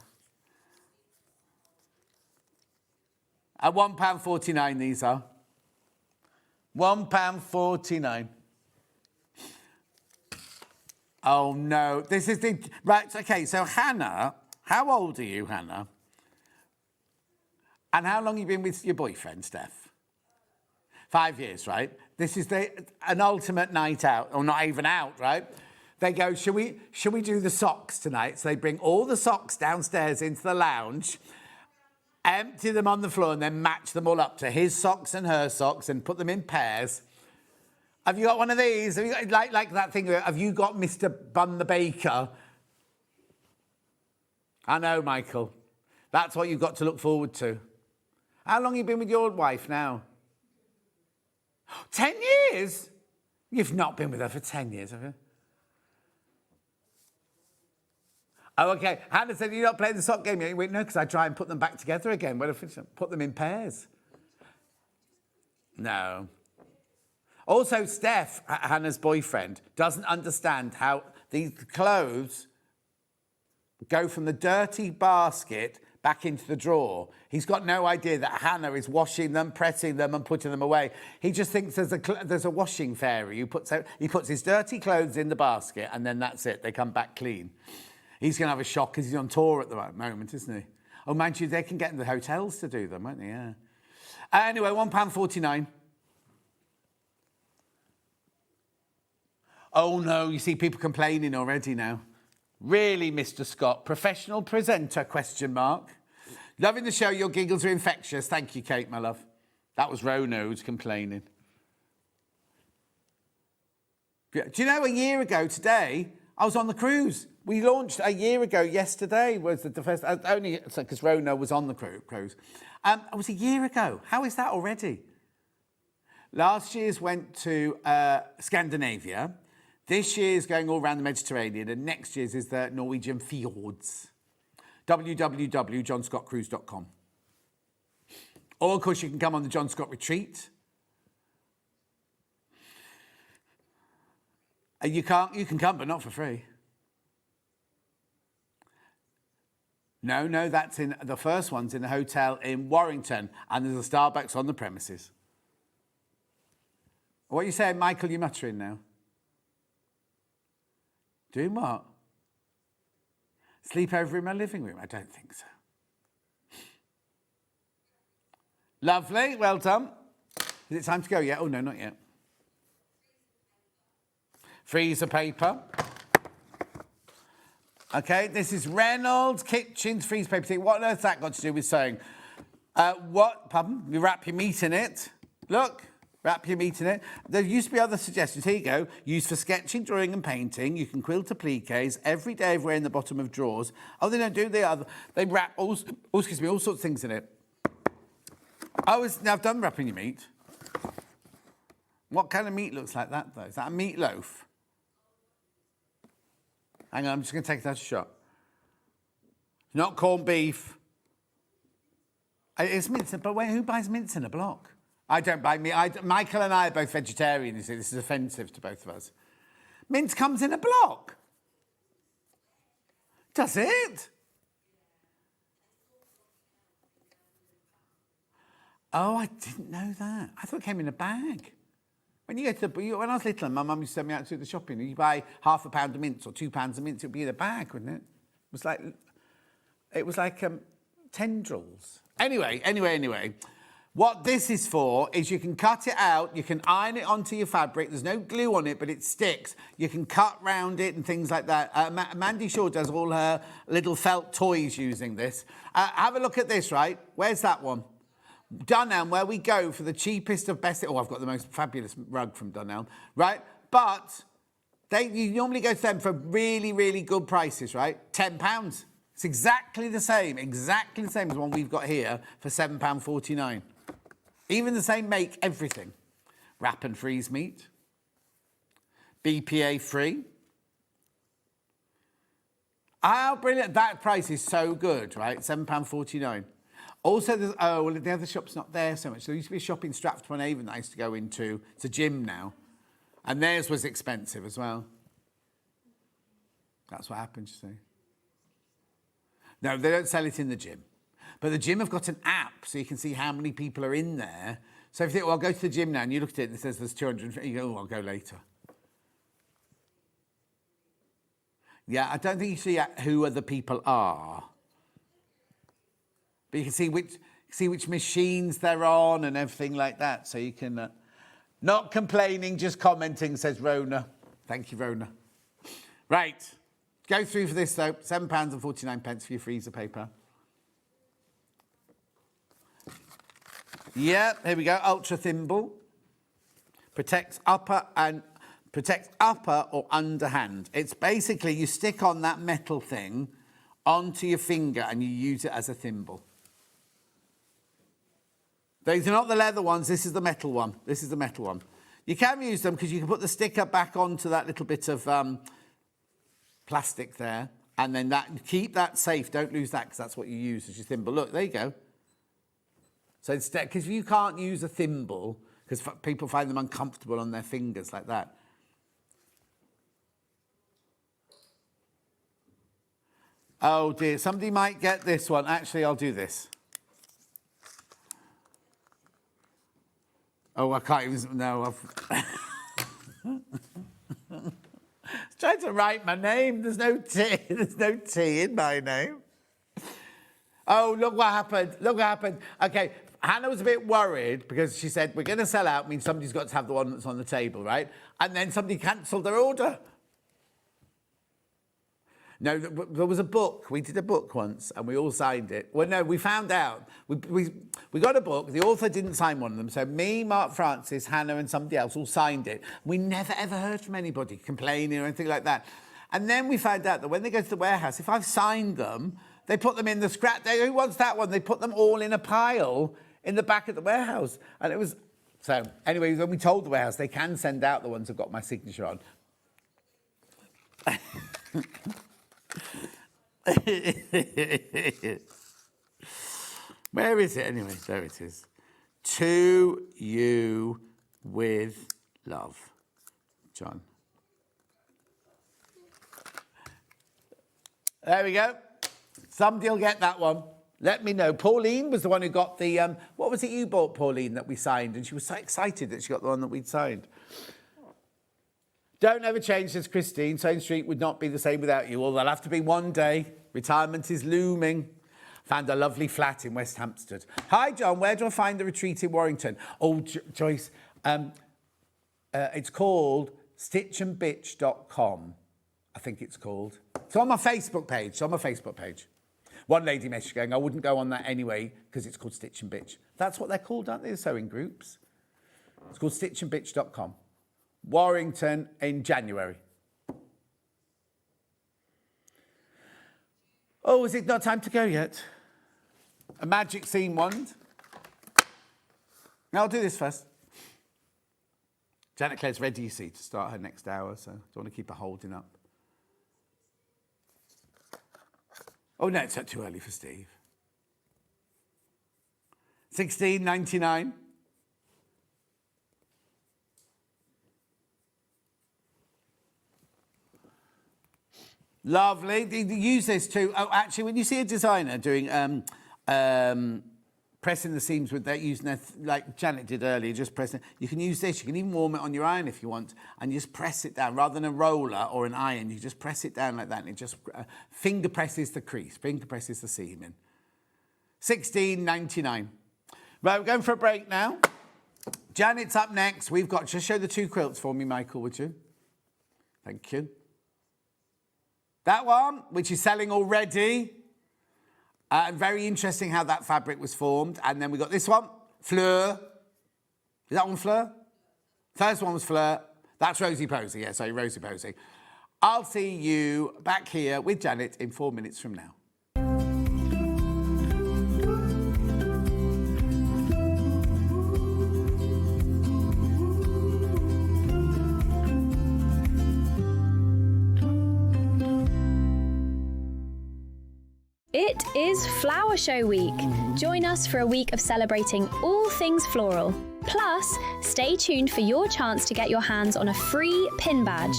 At £1.49 these are. £1.49. Oh, no. This is the... Right, OK, so Hannah, how old are you, Hannah? And how long have you been with your boyfriend, Steph? 5 years, right? This is an ultimate night out, or not even out, right? They go, shall we do the socks tonight? So they bring all the socks downstairs into the lounge, empty them on the floor, and then match them all up to his socks and her socks and put them in pairs. Have you got one of these? Have you got, like that thing, have you got Mr. Bun the Baker? I know, Michael. That's what you've got to look forward to. How long have you been with your wife now? 10 years? You've not been with her for 10 years, have you? Oh, OK. Hannah said, you're not playing the sock game yet? You went, no, because I try and put them back together again. What if I put them in pairs? No. Also, Steph, Hannah's boyfriend, doesn't understand how these clothes go from the dirty basket back into the drawer. He's got no idea that Hannah is washing them, pressing them and putting them away. He just thinks there's a washing fairy who puts his dirty clothes in the basket and then that's it. They come back clean. He's going to have a shock because he's on tour at the moment, isn't he? Oh, mind you, they can get in the hotels to do them, won't they? Yeah. Anyway, £1.49. Oh, no, you see people complaining already now. Really, Mr. Scott? Professional presenter, question mark. Loving the show, your giggles are infectious. Thank you, Kate, my love. That was Rona who's complaining. Do you know, a year ago today, I was on the cruise. We launched a year ago yesterday, was the first, only because Rona was on the cruise. It was a year ago. How is that already? Last year's went to Scandinavia. This year's going all around the Mediterranean, and next year's is the Norwegian fjords. www.johnscottcruise.com. Or, of course, you can come on the John Scott Retreat. You can come, but not for free. No, that's in the first one's in a hotel in Warrington, and there's a Starbucks on the premises. What are you saying, Michael? You're muttering now. Doing what? Sleep over in my living room? I don't think so. Lovely, well done. Is it time to go yet? Oh, no, not yet. Freezer paper. OK, this is Reynolds Kitchens freezer paper. What on earth's that got to do with sewing? Pardon? You wrap your meat in it. Look. Wrap your meat in it. There used to be other suggestions. Here you go. Used for sketching, drawing and painting. You can quilt appliques every day everywhere in the bottom of drawers. Oh, they don't do the other. They wrap all sorts of things in it. Now I've done wrapping your meat. What kind of meat looks like that, though? Is that a meatloaf? Hang on, I'm just going to take that shot. Not corned beef. It's mince, but who buys mince in a block? I don't buy meat. Michael and I are both vegetarian, you see. This is offensive to both of us. Mince comes in a block. Does it? Oh, I didn't know that. I thought it came in a bag. When you go to when I was little, my mum used to send me out to the shopping. You buy half a pound of mince or 2 pounds of mince, it would be in a bag, wouldn't it? It was like tendrils. Anyway. What this is for is you can cut it out, you can iron it onto your fabric. There's no glue on it, but it sticks. You can cut round it and things like that. Mandy Shaw does all her little felt toys using this. Have a look at this, right? Where's that one? Dunelm, where we go for the cheapest of best. Oh, I've got the most fabulous rug from Dunelm, right? But you normally go to them for really, really good prices, right? £10. It's exactly the same as the one we've got here for £7.49. Even the same make, everything. Wrap and freeze meat. BPA free. How brilliant. That price is so good, right? £7.49. Also, the other shop's not there so much. There used to be a shop in Stratford-upon-Avon that I used to go into. It's a gym now. And theirs was expensive as well. That's what happened, you see. No, they don't sell it in the gym. But the gym have got an app, so you can see how many people are in there. So if you think, well, I'll go to the gym now, and you look at it and it says there's 250, you go, oh, I'll go later. Yeah, I don't think you see who other people are. But you can see which machines they're on and everything like that. So you can... not complaining, just commenting, says Rona. Thank you, Rona. Right. Go through for this though. £7.49 for your freezer paper. Yeah, here we go. Ultra thimble. Protects upper or underhand. It's basically you stick on that metal thing onto your finger and you use it as a thimble. These are not the leather ones. This is the metal one. This is the metal one. You can use them because you can put the sticker back onto that little bit of plastic there, and then keep that safe. Don't lose that because that's what you use as your thimble. Look, there you go. So instead, because you can't use a thimble because people find them uncomfortable on their fingers like that. Oh dear, somebody might get this one. Actually, I'll do this. Oh, I can't even, no, I've trying to write my name. There's no T in my name. Oh, look what happened. Look what happened. Okay, Hannah was a bit worried because she said, we're going to sell out, means somebody's got to have the one that's on the table, right? And then somebody cancelled their order. No, there was a book. We did a book once and we all signed it. Well, no, we found out. We got a book. The author didn't sign one of them. So me, Mark Francis, Hannah and somebody else all signed it. We never, ever heard from anybody complaining or anything like that. And then we found out that when they go to the warehouse, if I've signed them, they put them in the scrap. Who wants that one? They put them all in a pile in the back of the warehouse. And it was... So, anyway, when we told the warehouse, they can send out the ones that got my signature on. Where is it anyway? There it is. To you with love, John. There we go. Somebody will get that one. Let me know. Pauline was the one who got the... what was it you bought, Pauline, that we signed? And she was so excited that she got the one that we'd signed. Don't ever change, says Christine. SewingStreet would not be the same without you. Well, there'll have to be one day. Retirement is looming. Found a lovely flat in West Hampstead. Hi, John. Where do I find the retreat in Warrington? Oh, Joyce. It's called stitchandbitch.com. I think it's called. It's on my Facebook page. One lady messaged going, I wouldn't go on that anyway because it's called Stitch and Bitch. That's what they're called, aren't they? The sewing groups. It's called stitchandbitch.com. Warrington in January. Oh, is it not time to go yet? A magic seam wand. Now I'll do this first. Janet Clare's ready, you see, to start her next hour, so I don't want to keep her holding up. Oh, no, it's not too early for Steve. $16.99. Lovely. You use this too. Oh, actually, when you see a designer doing pressing the seams with that, using their, like Janet did earlier, just pressing, you can use this. You can even warm it on your iron if you want, and you just press it down rather than a roller or an iron. You just press it down like that, and it just finger presses the crease, finger presses the seam in. $16.99. Right, we're going for a break now. Janet's up next. We've got, just show the two quilts for me, Michael, would you? Thank you. That one, which is selling already. Very interesting how that fabric was formed. And then we got this one, Fleur. Is that one Fleur? First one was Fleur. That's Rosy Posy. Yeah, sorry, Rosy Posy. I'll see you back here with Janet in 4 minutes from now. It is Flower Show Week. Join us for a week of celebrating all things floral. Plus, stay tuned for your chance to get your hands on a free pin badge.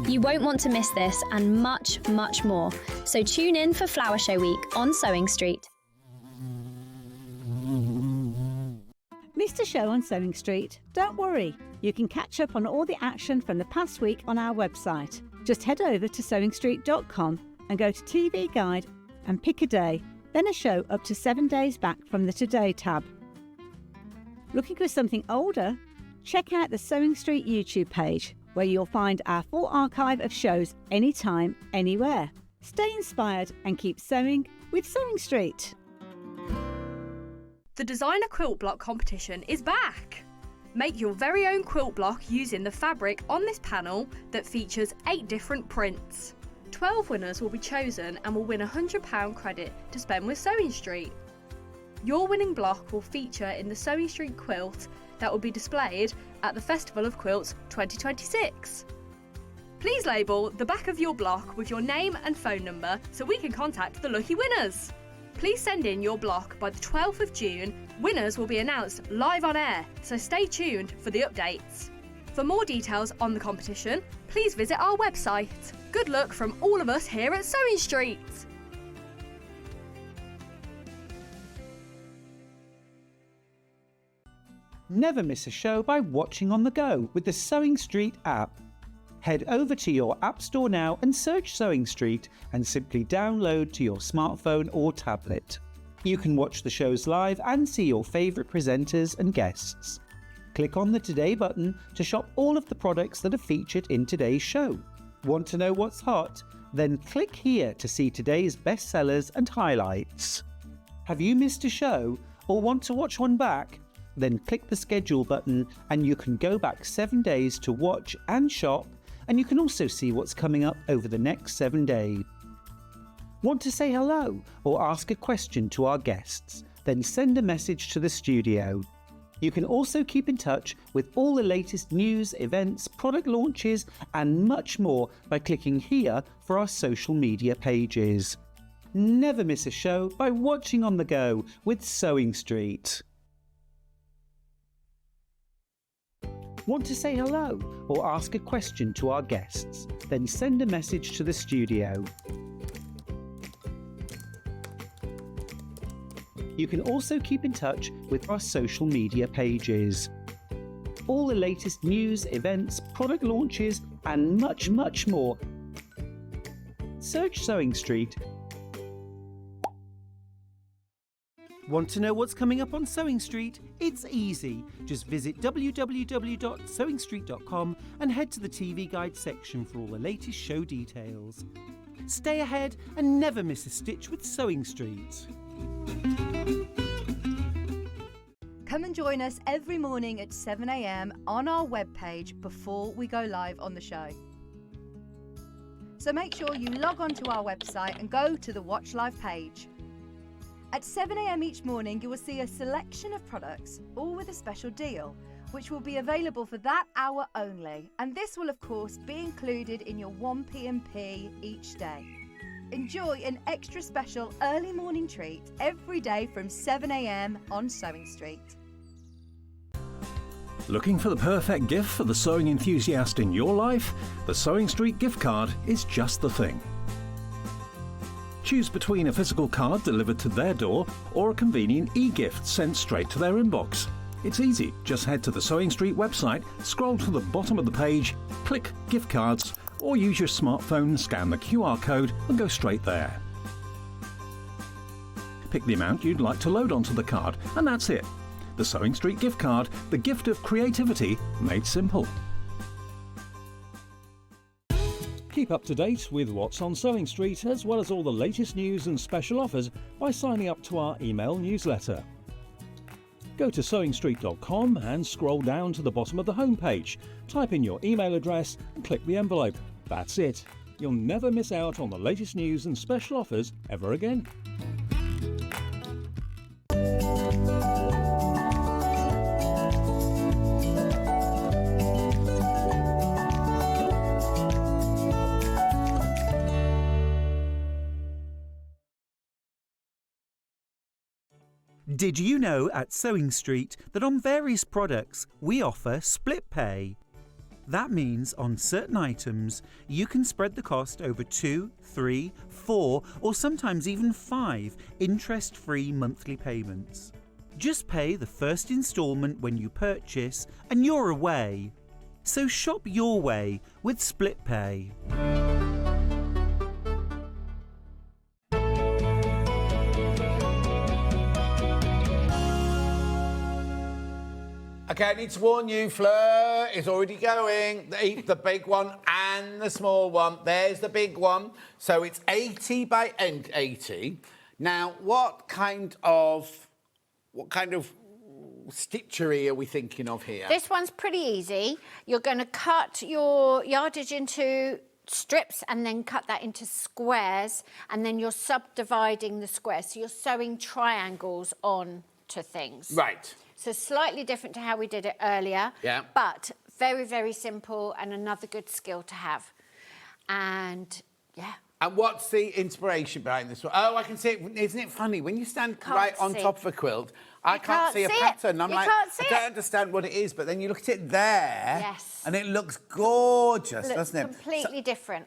You won't want to miss this and much, much more. So tune in for Flower Show Week on Sewing Street. Missed a show on Sewing Street? Don't worry. You can catch up on all the action from the past week on our website. Just head over to SewingStreet.com and go to TV Guide and pick a day, then a show up to 7 days back from the Today tab. Looking for something older? Check out the Sewing Street YouTube page. where you'll find our full archive of shows anytime, anywhere. Stay inspired and keep sewing with Sewing Street. The Designer Quilt Block competition is back! Make your very own quilt block using the fabric on this panel that features 8 different prints. 12 winners will be chosen and will win a £100 credit to spend with SewingStreet. Your winning block will feature in the SewingStreet quilt that will be displayed at the Festival of Quilts 2026. Please label the back of your block with your name and phone number so we can contact the lucky winners. Please send in your block by the 12th of June. Winners will be announced live on air, so stay tuned for the updates. For more details on the competition, please visit our website. Good luck from all of us here at SewingStreet. Never miss a show by watching on the go with the SewingStreet app. Head over to your App Store now and search SewingStreet and simply download to your smartphone or tablet. You can watch the shows live and see your favourite presenters and guests. Click on the Today button to shop all of the products that are featured in today's show. Want to know what's hot? Then click here to see today's bestsellers and highlights. Have you missed a show or want to watch one back? Then click the schedule button and you can go back 7 days to watch and shop, and you can also see what's coming up over the next 7 days. Want to say hello or ask a question to our guests? Then send a message to the studio. You can also keep in touch with all the latest news, events, product launches and much more by clicking here for our social media pages. Never miss a show by watching on the go with SewingStreet. Want to say hello or ask a question to our guests? Then send a message to the studio. You can also keep in touch with our social media pages. All the latest news, events, product launches and much more. Search SewingStreet. Want to know what's coming up on SewingStreet? It's easy. Just visit www.sewingstreet.com and head to the TV Guide section for all the latest show details. Stay ahead and never miss a stitch with SewingStreet. Come and join us every morning at 7 a.m. on our webpage before we go live on the show. So make sure you log on to our website and go to the Watch Live page. At 7 a.m. each morning, you will see a selection of products, all with a special deal, which will be available for that hour only. And this will, of course, be included in your 1 p.m.P each day. Enjoy an extra special early morning treat every day from 7 a.m. on SewingStreet. Looking for the perfect gift for the sewing enthusiast in your life? The SewingStreet gift card is just the thing. Choose between a physical card delivered to their door or a convenient e-gift sent straight to their inbox. It's easy. Just head to the SewingStreet website, scroll to the bottom of the page, click Gift Cards, or use your smartphone, scan the QR code and go straight there. Pick the amount you'd like to load onto the card, and that's it. The SewingStreet gift card, the gift of creativity made simple. Keep up to date with what's on SewingStreet, as well as all the latest news and special offers by signing up to our email newsletter. Go to SewingStreet.com and scroll down to the bottom of the homepage. Type in your email address and click the envelope. That's it. You'll never miss out on the latest news and special offers ever again. Did you know at SewingStreet that on various products we offer split pay? That means on certain items you can spread the cost over 2, 3, 4 or sometimes even 5 interest-free monthly payments. Just pay the first instalment when you purchase and you're away. So shop your way with split pay. Okay, I need to warn you, Fleur is already going. The big one and the small one. There's the big one. So it's 80 by 80. Now, what kind of stitchery are we thinking of here? This one's pretty easy. You're going to cut your yardage into strips and then cut that into squares, and then you're subdividing the squares. So you're sewing triangles on to things. Right. So slightly different to how we did it earlier. Yeah. But very, very simple and another good skill to have. And yeah. And what's the inspiration behind this one? Oh, I can see it. Isn't it funny? When you stand right on top of a quilt, I can't see a pattern. I'm like, I don't understand what it is, but then you look at it there, yes, and it looks gorgeous, doesn't it? Completely different.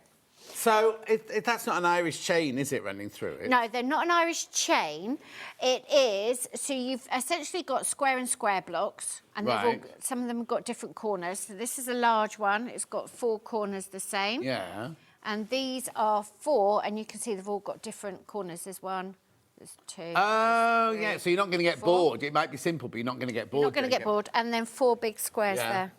So that's not an Irish chain, is it, running through it? No, they're not an Irish chain. It is, so you've essentially got square and square blocks, and some of them have got different corners. So this is a large one. It's got 4 corners the same. Yeah. And these are 4, and you can see they've all got different corners. There's 1, there's 2. Oh, there's 3, yeah, so you're not going to get 4. bored. It might be simple, but you're not going to get bored. You're not going to get bored. And then 4 big squares there.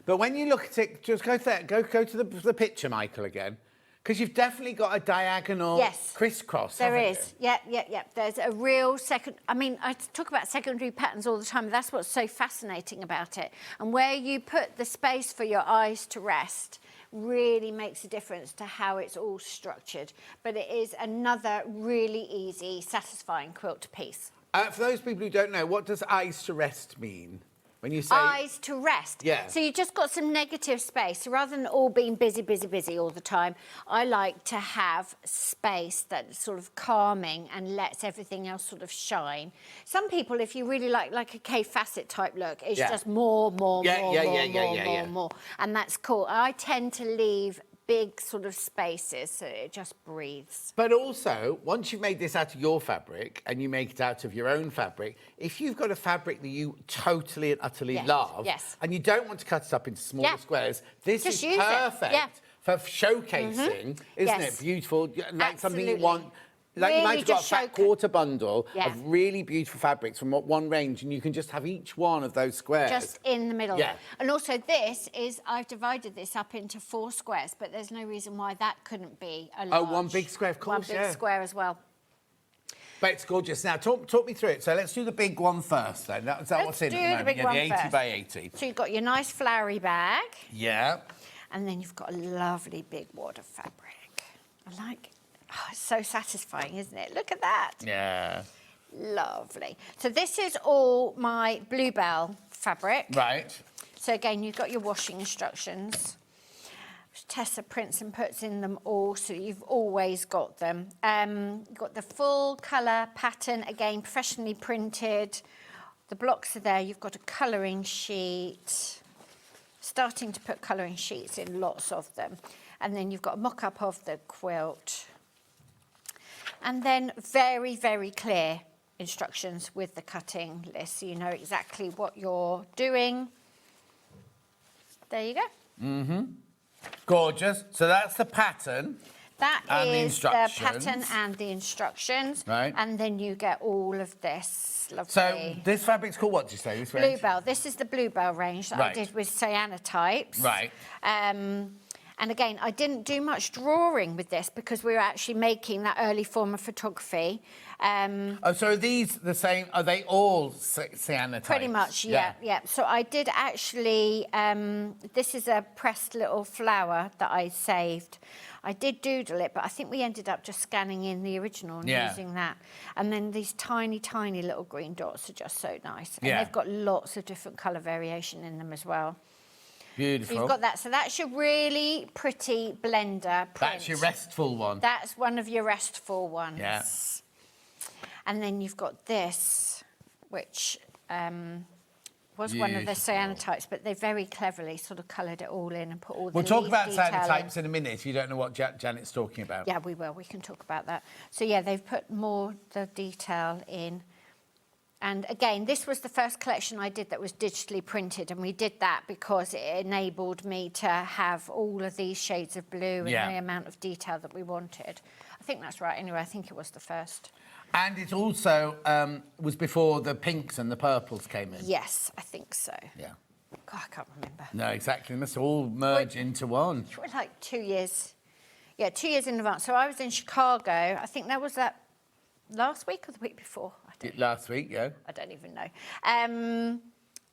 But when you look at it, just go there. Go to the picture, Michael, again. Because you've definitely got a diagonal crisscross, there haven't is. Yeah. There's a real I mean, I talk about secondary patterns all the time. That's what's so fascinating about it. And where you put the space for your eyes to rest really makes a difference to how it's all structured. But it is another really easy, satisfying quilt piece. For those people who don't know, what does eyes to rest mean? When you say... Eyes to rest. Yeah. So you just got some negative space. So rather than all being busy all the time, I like to have space that's sort of calming and lets everything else sort of shine. Some people, if you really like a Kay Facet type look, it's just more. And that's cool. I tend to leave big sort of spaces so it just breathes. But also, once you've made this out of your fabric and you make it out of your own fabric, if you've got a fabric that you totally and utterly love and you don't want to cut it up into smaller squares, this is perfect for showcasing, isn't it? Beautiful, like something you want. Like really, you might have got a fat quarter bundle of really beautiful fabrics from one range, and you can just have each one of those squares. Just in the middle. Yeah. And also this is, I've divided this up into 4 squares, but there's no reason why that couldn't be a large... Oh, one big square, of course, One big square as well. But it's gorgeous. Now, talk me through it. So let's do the big one first, then. Is that what's in at the moment? Big one the 80 first. by 80. So you've got your nice flowery bag. Yeah. And then you've got a lovely big wad of fabric. I like it. Oh, it's so satisfying, isn't it? Look at that. Yeah. Lovely. So this is all my Bluebell fabric. Right. So again, you've got your washing instructions. Tessa prints and puts in them all, so you've always got them. You've got the full colour pattern, again, professionally printed. The blocks are there. You've got a colouring sheet. Starting to put colouring sheets in, lots of them. And then you've got a mock-up of the quilt. And then very, very clear instructions with the cutting list, so you know exactly what you're doing. There you go. Mm-hmm. Gorgeous. So that's the pattern. That and is the pattern and the instructions. Right. And then you get all of this lovely... So this fabric's called what, did you say? This range? Bluebell. This is the Bluebell range that I did with cyanotypes. Right. And again, I didn't do much drawing with this because we were actually making that early form of photography. So are these the same? Are they all cyanotypes? Pretty much, yeah. So I did actually, this is a pressed little flower that I saved. I did doodle it, but I think we ended up just scanning in the original and using that. And then these tiny, tiny little green dots are just so nice. And they've got lots of different colour variation in them as well. Beautiful. So you've got that. So that's your really pretty blender print. That's your restful one. That's one of your restful ones. Yeah. And then you've got this, which was one of the cyanotypes, but they very cleverly sort of coloured it all in and put all the We'll talk about detail cyanotypes in a minute if you don't know what Janet's talking about. Yeah, we will. We can talk about that. So, yeah, they've put more the detail in. And again, this was the first collection I did that was digitally printed, and we did that because it enabled me to have all of these shades of blue and the amount of detail that we wanted. I think that's right. Anyway, I think it was the first. And it also was before the pinks and the purples came in. Yes, I think so. Yeah. God, I can't remember. No, exactly. They must all merge into one. It was like 2 years. Yeah, 2 years in advance. So I was in Chicago. I think that was last week or the week before. Last week, yeah. I don't even know. And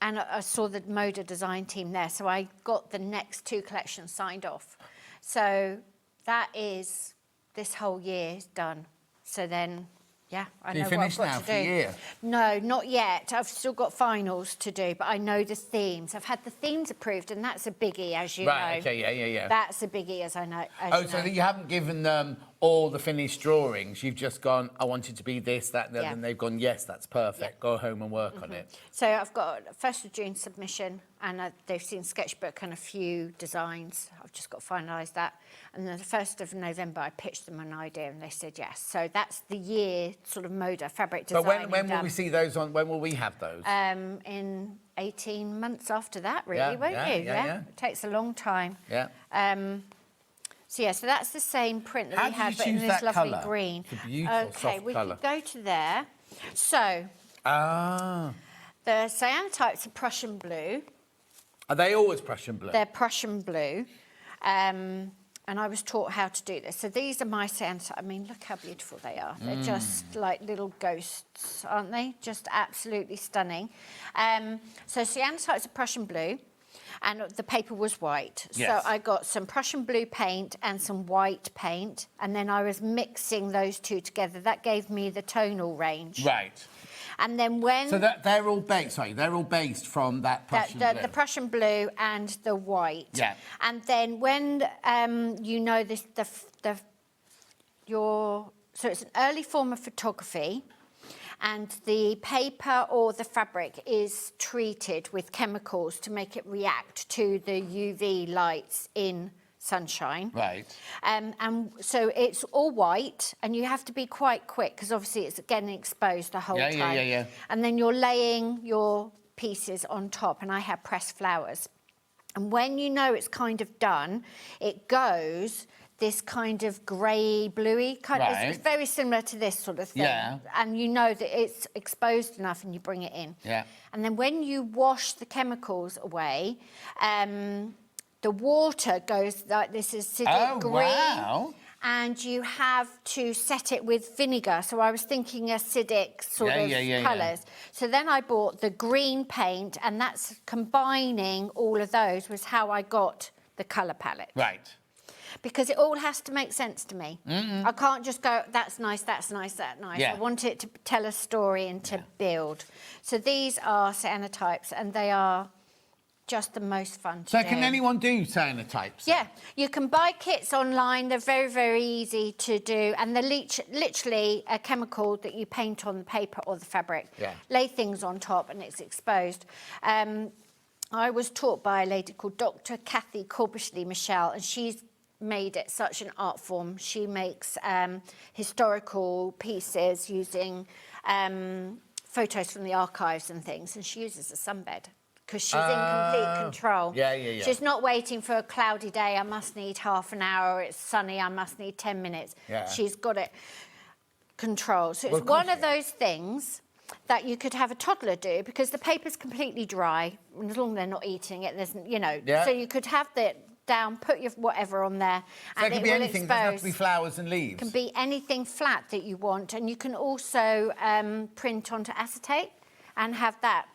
I saw the Moda design team there. So I got the next 2 collections signed off. So that is this whole year is done. So then, yeah, I know what I've got to do. You finished now for the year? No, not yet. I've still got finals to do, but I know the themes. I've had the themes approved, and that's a biggie, as you know. Right, okay, yeah. That's a biggie, as I know. So that you haven't given them all the finished drawings. You've just gone, I want it to be this, that, and the other, and they've gone, yes, that's perfect. Yeah. Go home and work on it. So I've got a 1st of June submission, and they've seen sketchbook and a few designs. I've just got to finalise that. And then the 1st of November, I pitched them an idea, and they said yes. So that's the year sort of Moda fabric design. But when will we see those on? When will we have those? In 18 months after that, really, won't you? Yeah. It takes a long time. Yeah. So that's the same print that How we had, did but you in choose this that lovely colour? green. It's a beautiful, soft we colour. could go to there. So. The cyanotypes are Prussian blue. Are they always Prussian blue? They're Prussian blue. And I was taught how to do this. So these are my cyanotypes. I mean, look how beautiful they are. They're just like little ghosts, aren't they? Just absolutely stunning. So cyanotypes are Prussian blue. And the paper was white. Yes. So I got some Prussian blue paint and some white paint. And then I was mixing those two together. That gave me the tonal range. Right. And then when... So they're all based, they're all based from that Prussian blue. The Prussian blue and the white. Yeah. And then when you know this, so it's an early form of photography, and the paper or the fabric is treated with chemicals to make it react to the UV lights in sunshine. Right. And so it's all white, and you have to be quite quick because obviously it's getting exposed the whole time. Yeah. And then you're laying your pieces on top, and I have pressed flowers. And when you know it's kind of done, it goes this kind of grey, bluey kind of, it's very similar to this sort of thing. Yeah. And you know that it's exposed enough and you bring it in. Yeah. And then when you wash the chemicals away, the water goes like this acidic green. Wow. And you have to set it with vinegar. So I was thinking acidic sort of colours. So then I bought the green paint, and that's combining all of those was how I got the colour palette. Right. Because it all has to make sense to me. I can't just go, that's nice, that's nice, that's nice. Yeah. I want it to tell a story and to build. So these are cyanotypes, and they are just the most fun to do. So can anyone do cyanotypes? Yeah, you can buy kits online. They're very, very easy to do. And they're literally a chemical that you paint on the paper or the fabric. Yeah. Lay things on top and it's exposed. I was taught by a lady called Dr. Kathy Corbishley-Michelle, and she's made it such an art form. She makes historical pieces using photos from the archives and things, and she uses a sunbed because she's in complete control. Yeah. She's not waiting for a cloudy day, I must need half an hour, or it's sunny, I must need 10 minutes. Yeah. She's got it controlled. So it's one of those things that you could have a toddler do because the paper's completely dry, and as long as they're not eating it, there's, so you could have that down, put your whatever on there, So and it can it be will anything, it expose. doesn't have to be flowers and leaves. It can be anything flat that you want, and you can also print onto acetate and have that.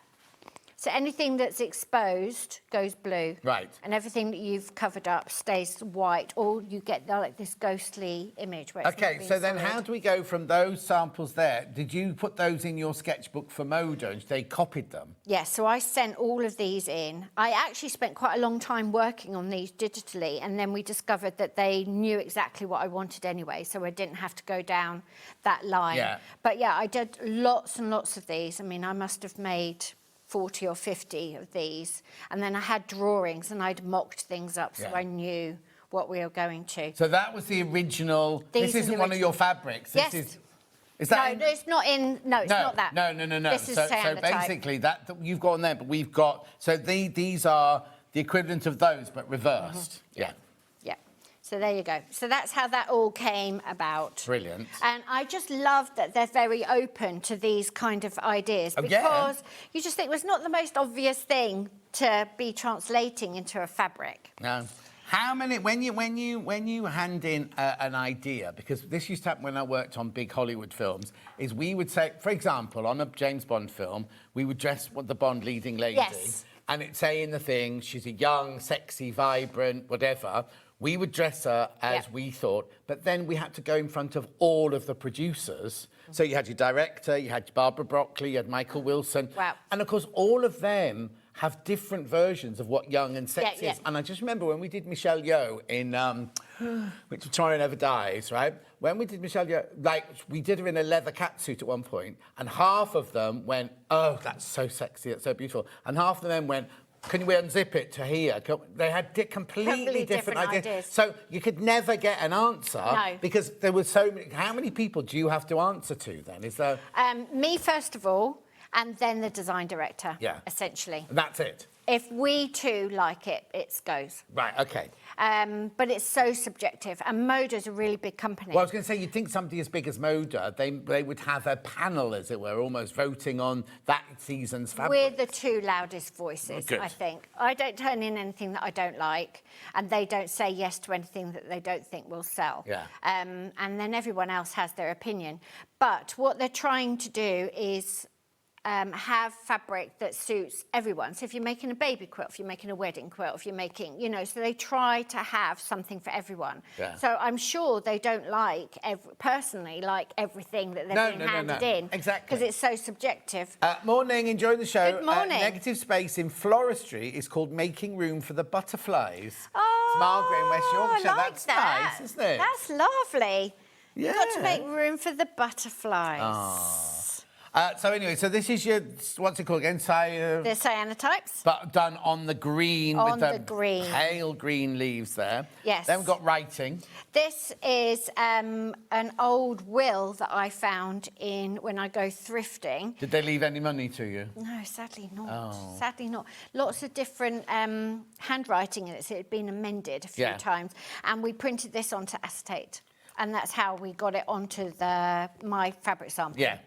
So anything that's exposed goes blue. Right. And everything that you've covered up stays white, or you get like this ghostly image where it's not Okay, being so then solid. how do we go from those samples there? Did you put those in your sketchbook for Moda and they copied them? Yes, so I sent all of these in. I actually spent quite a long time working on these digitally, and then we discovered that they knew exactly what I wanted anyway, so I didn't have to go down that line. Yeah. But yeah, I did lots and lots of these. I mean, I must have made 40 or 50 of these, and then I had drawings and I'd mocked things up so I knew what we were going to. So that was the original. These this isn't one of your fabrics. This Yes. Is that? No, it's not in. No, it's not that. No. This is so cyanotype. basically, that you've got on there, but we've got. So these are the equivalent of those, but reversed. Yeah. Yeah. So there you go. So that's how that all came about. Brilliant. And I just love that they're very open to these kind of ideas because you just think it was not the most obvious thing to be translating into a fabric. No. How many, when you hand in an idea, because this used to happen when I worked on big Hollywood films, is we would say, for example, on a James Bond film, we would dress the Bond leading lady. Yes. And it'd say in the thing, she's a young, sexy, vibrant, whatever. We would dress her as we thought, but then we had to go in front of all of the producers. So you had your director, you had Barbara Broccoli, you had Michael Wilson. Wow. And of course, all of them have different versions of what young and sexy is. And I just remember when we did Michelle Yeoh in which Victoria Never Dies, right? When we did Michelle Yeoh, like, we did her in a leather catsuit at one point, and half of them went, oh, that's so sexy, that's so beautiful. And half of them went, can we unzip it to here? They had completely different ideas. So you could never get an answer because there were so many. How many people do you have to answer to then? Is there... Me, first of all, and then the design director, Yeah. essentially. That's it. If we two like it, it goes. Right, OK. But it's so subjective, and Moda's a really big company. Well, I was going to say, you'd think somebody as big as Moda, they would have a panel, as it were, almost voting on that season's fabric. We're the two loudest voices, Good. I think. I don't turn in anything that I don't like, and they don't say yes to anything that they don't think will sell. Yeah. And then everyone else has their opinion. But what they're trying to do is have fabric that suits everyone. So if you're making a baby quilt, if you're making a wedding quilt, if you're making, you know, so they try to have something for everyone. Yeah. So I'm sure they don't like, personally, like everything that they're being handed in. Exactly. Because it's so subjective. Morning, enjoy the show. Good morning. Negative Space in Floristry is called Making Room for the Butterflies. Oh, it's Margaret in West Yorkshire. I like That's that. nice, isn't it? That's lovely. Yeah. You've got to make room for the butterflies. So anyway, so this is your, what's it called again? The cyanotypes. But done on the green On with the green. pale green leaves there. Yes. Then we've got writing. This is an old will that I found when I go thrifting. Did they leave any money to you? No, sadly not. Oh. Sadly not. Lots of different handwriting in it, so it had been amended a few times. And we printed this onto acetate. And that's how we got it onto my fabric sample. Yeah.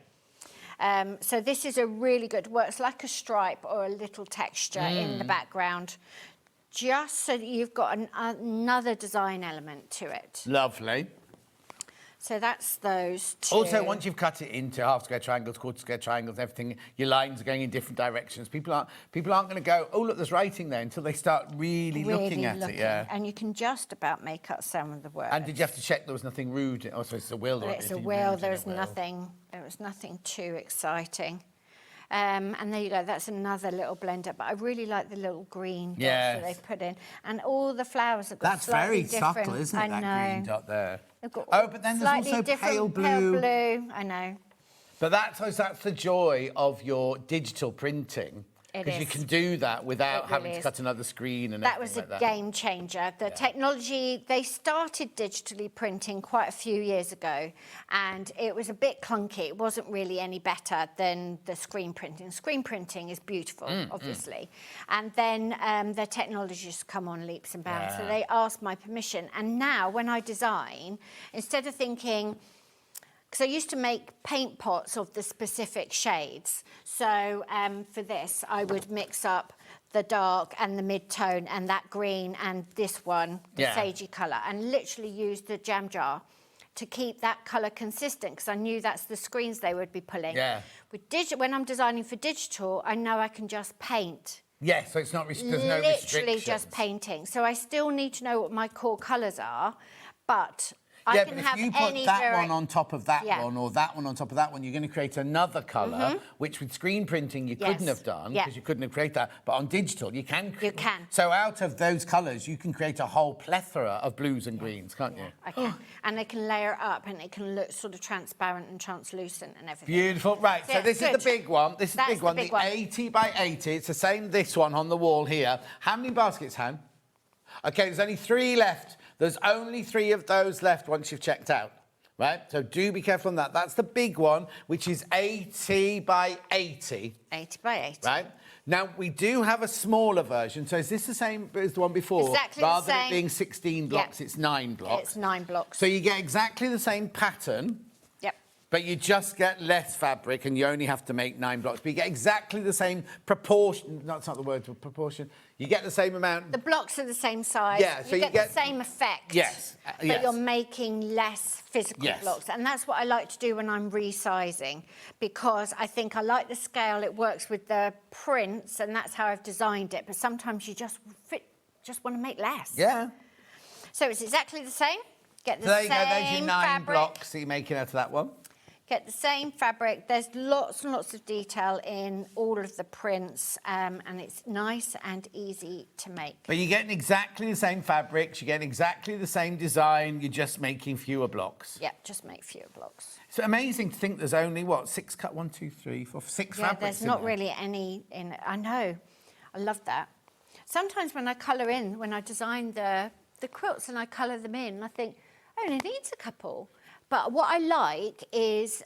So this is a really good, works like a stripe or a little texture in the background, just so that you've got another design element to it. Lovely. So that's those two. Also, once you've cut it into half square triangles, quarter square triangles, everything, your lines are going in different directions. People aren't going to go, oh, look, there's writing there, until they start really looking at it. Yeah. And you can just about make up some of the words. And did you have to check there was nothing rude? Oh, so it's a will. But it's a will. There was nothing too exciting. And there you go. That's another little blender. But I really like the little green dots that they've put in, and all the flowers have got That's slightly very different. subtle, isn't it? I know. That green dot there. They've got But then there's slightly also different pale blue. Pale blue. I know. But that's the joy of your digital printing. It Because you is. can do that without It having really to is. cut another screen and That was everything a like that. game changer. The technology, they started digitally printing quite a few years ago, and it was a bit clunky. It wasn't really any better than the screen printing. Screen printing is beautiful, obviously. And then the technology's come on leaps and bounds. So they asked my permission. And now when I design, instead of thinking, because I used to make paint pots of the specific shades. So for this, I would mix up the dark and the mid-tone and that green and this one, the sagey colour, and literally use the jam jar to keep that colour consistent, because I knew that's the screens they would be pulling. Yeah. With when I'm designing for digital, I know I can just paint. Yeah, so it's not there's no Literally restrictions. just painting. So I still need to know what my core colours are, but Yeah, I can but have if you put any that one on top of that Yeah. one, or that one on top of that one, you're going to create another colour, which with screen printing you couldn't have done, because you couldn't have created that. But on digital, you can. You can. So out of those colours, you can create a whole plethora of blues and greens, can't you? I can. And they can layer up, and it can look sort of transparent and translucent and everything. Beautiful. Right, so this is the big one. This is the big one, the 80 by 80. It's the same, this one on the wall here. How many baskets, Han? OK, there's only 3 left. There's only 3 of those left once you've checked out. Right, so do be careful on that. That's the big one, which is 80 by 80. 80 by 80. Right? Now, we do have a smaller version. So is this the same as the one before? Exactly Rather the than same. it being 16 blocks, it's 9 blocks. It's 9 blocks. So you get exactly the same pattern. Yep. But you just get less fabric and you only have to make 9 blocks. But you get exactly the same proportion. That's not the word, proportion. You get the same amount. The blocks are the same size. Yeah, so you get the same effect. Yes. But you're making less physical blocks. And that's what I like to do when I'm resizing, because I think I like the scale. It works with the prints, and that's how I've designed it. But sometimes you just want to make less. Yeah. So it's exactly the same. Get the So there you same go. There's your 9 fabric. blocks that you're making out of that one. Get the same fabric. There's lots and lots of detail in all of the prints, and it's nice and easy to make. But you're getting exactly the same fabrics. You're getting exactly the same design. You're just making fewer blocks. Yeah, just make fewer blocks. It's amazing to think there's only, what, 6 cut? 1, 2, 3, 4, 6 Yeah, fabrics there's in not there. really any in it. I know. I love that. Sometimes when I colour in, when I design the quilts and I colour them in, I think, oh, it needs a couple. But what I like is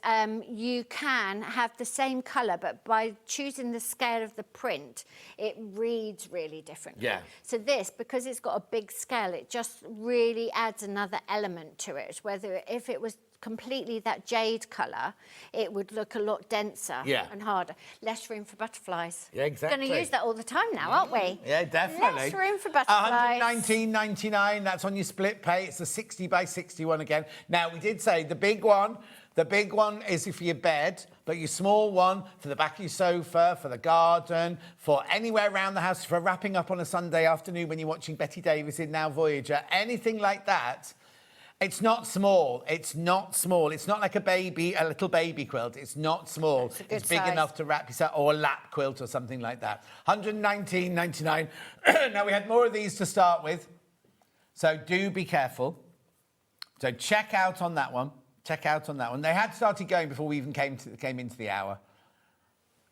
you can have the same colour, but by choosing the scale of the print, it reads really differently. Yeah. So this, because it's got a big scale, it just really adds another element to it. If it was completely that jade colour, it would look a lot denser and harder. Less room for butterflies. Yeah, exactly. We're going to use that all the time now, aren't we? Yeah, definitely. Less room for butterflies. $119.99. That's on your split pay. It's a 60 by 61 again. Now, we did say the big one is for your bed, but your small one for the back of your sofa, for the garden, for anywhere around the house, for wrapping up on a Sunday afternoon when you're watching Betty Davis in Now Voyager, anything like that. It's not small. It's not small. It's not like a little baby quilt. It's not small. It's big enough to wrap yourself, or a lap quilt or something like that. $119.99. Now, we had more of these to start with, so do be careful. So check out on that one. Check out on that one. They had started going before we even came into the hour.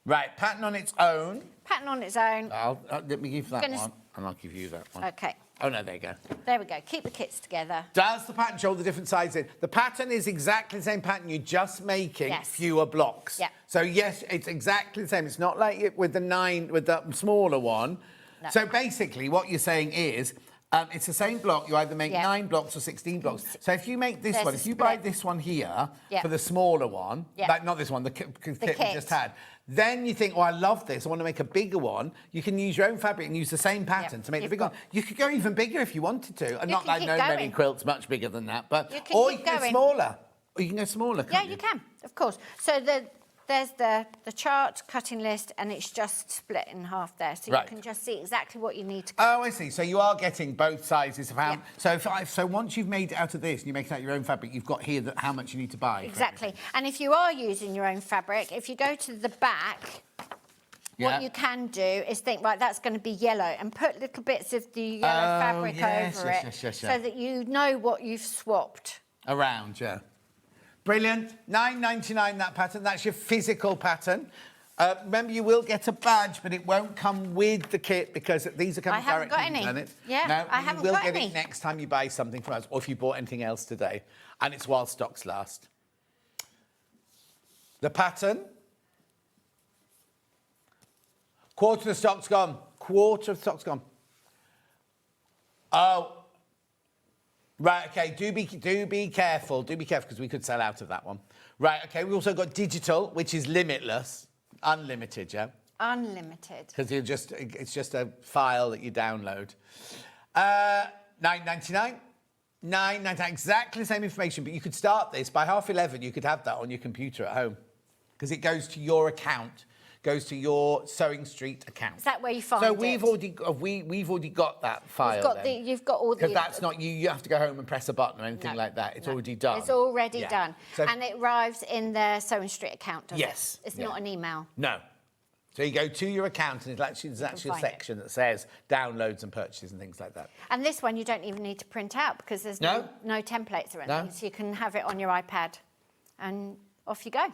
Right, pattern on its own. Pattern on its own. Let me give that one, and I'll give you that one. Okay. Oh, no, there you go. There we go. Keep the kits together. Does the pattern show the different sizes in? The pattern is exactly the same pattern. You're just making fewer blocks. Yeah. So, yes, it's exactly the same. It's not like it with the smaller one. No. So, basically, what you're saying is it's the same block. You either make 9 blocks or 16 blocks. So, if you make this one, if you buy this one here for the smaller one, like not this one, the kit we just had, then you think, oh, I love this. I want to make a bigger one. You can use your own fabric and use the same pattern to make the bigger one. You could go even bigger if you wanted to. And not like many quilts much bigger than that. But or you can go smaller. Or you can go smaller, can't you? Yeah, you can, of course. So there's the chart, cutting list, and it's just split in half there. So you can just see exactly what you need to cut. Oh, I see. So you are getting both sizes of how... Yeah. So once you've made it out of this and you make it out your own fabric, you've got here how much you need to buy. Exactly. And if you are using your own fabric, if you go to the back... What you can do is think, right, that's going to be yellow, and put little bits of the yellow fabric over it so that you know what you've swapped. Around, yeah. Brilliant. $9.99 that pattern. That's your physical pattern. Remember, you will get a badge, but it won't come with the kit because these are coming directly from Bennett. Yeah, no, I haven't you will got get any. it next time you buy something from us, or if you bought anything else today. And it's while stocks last. The pattern. Quarter of the stock's gone. Quarter of the stock's gone. Oh. Right, OK, do be careful. Do be careful, because we could sell out of that one. Right, OK, we've also got digital, which is limitless. Unlimited, yeah? Unlimited. Because it's just a file that you download. $9.99. $9.99, exactly the same information, but you could start this. By 11:30, you could have that on your computer at home. Because it goes to your account. Goes to your SewingStreet account. Is that where you find so it? we've already got that file. You've got all the... Because that's not you have to go home and press a button or anything like that. It's already done. It's already done. So, and it arrives in the SewingStreet account, does yes, it? It's not an email. No. So you go to your account and there's actually a section that says downloads and purchases and things like that. And this one you don't even need to print out because there's no templates or anything. So you can have it on your iPad and off you go.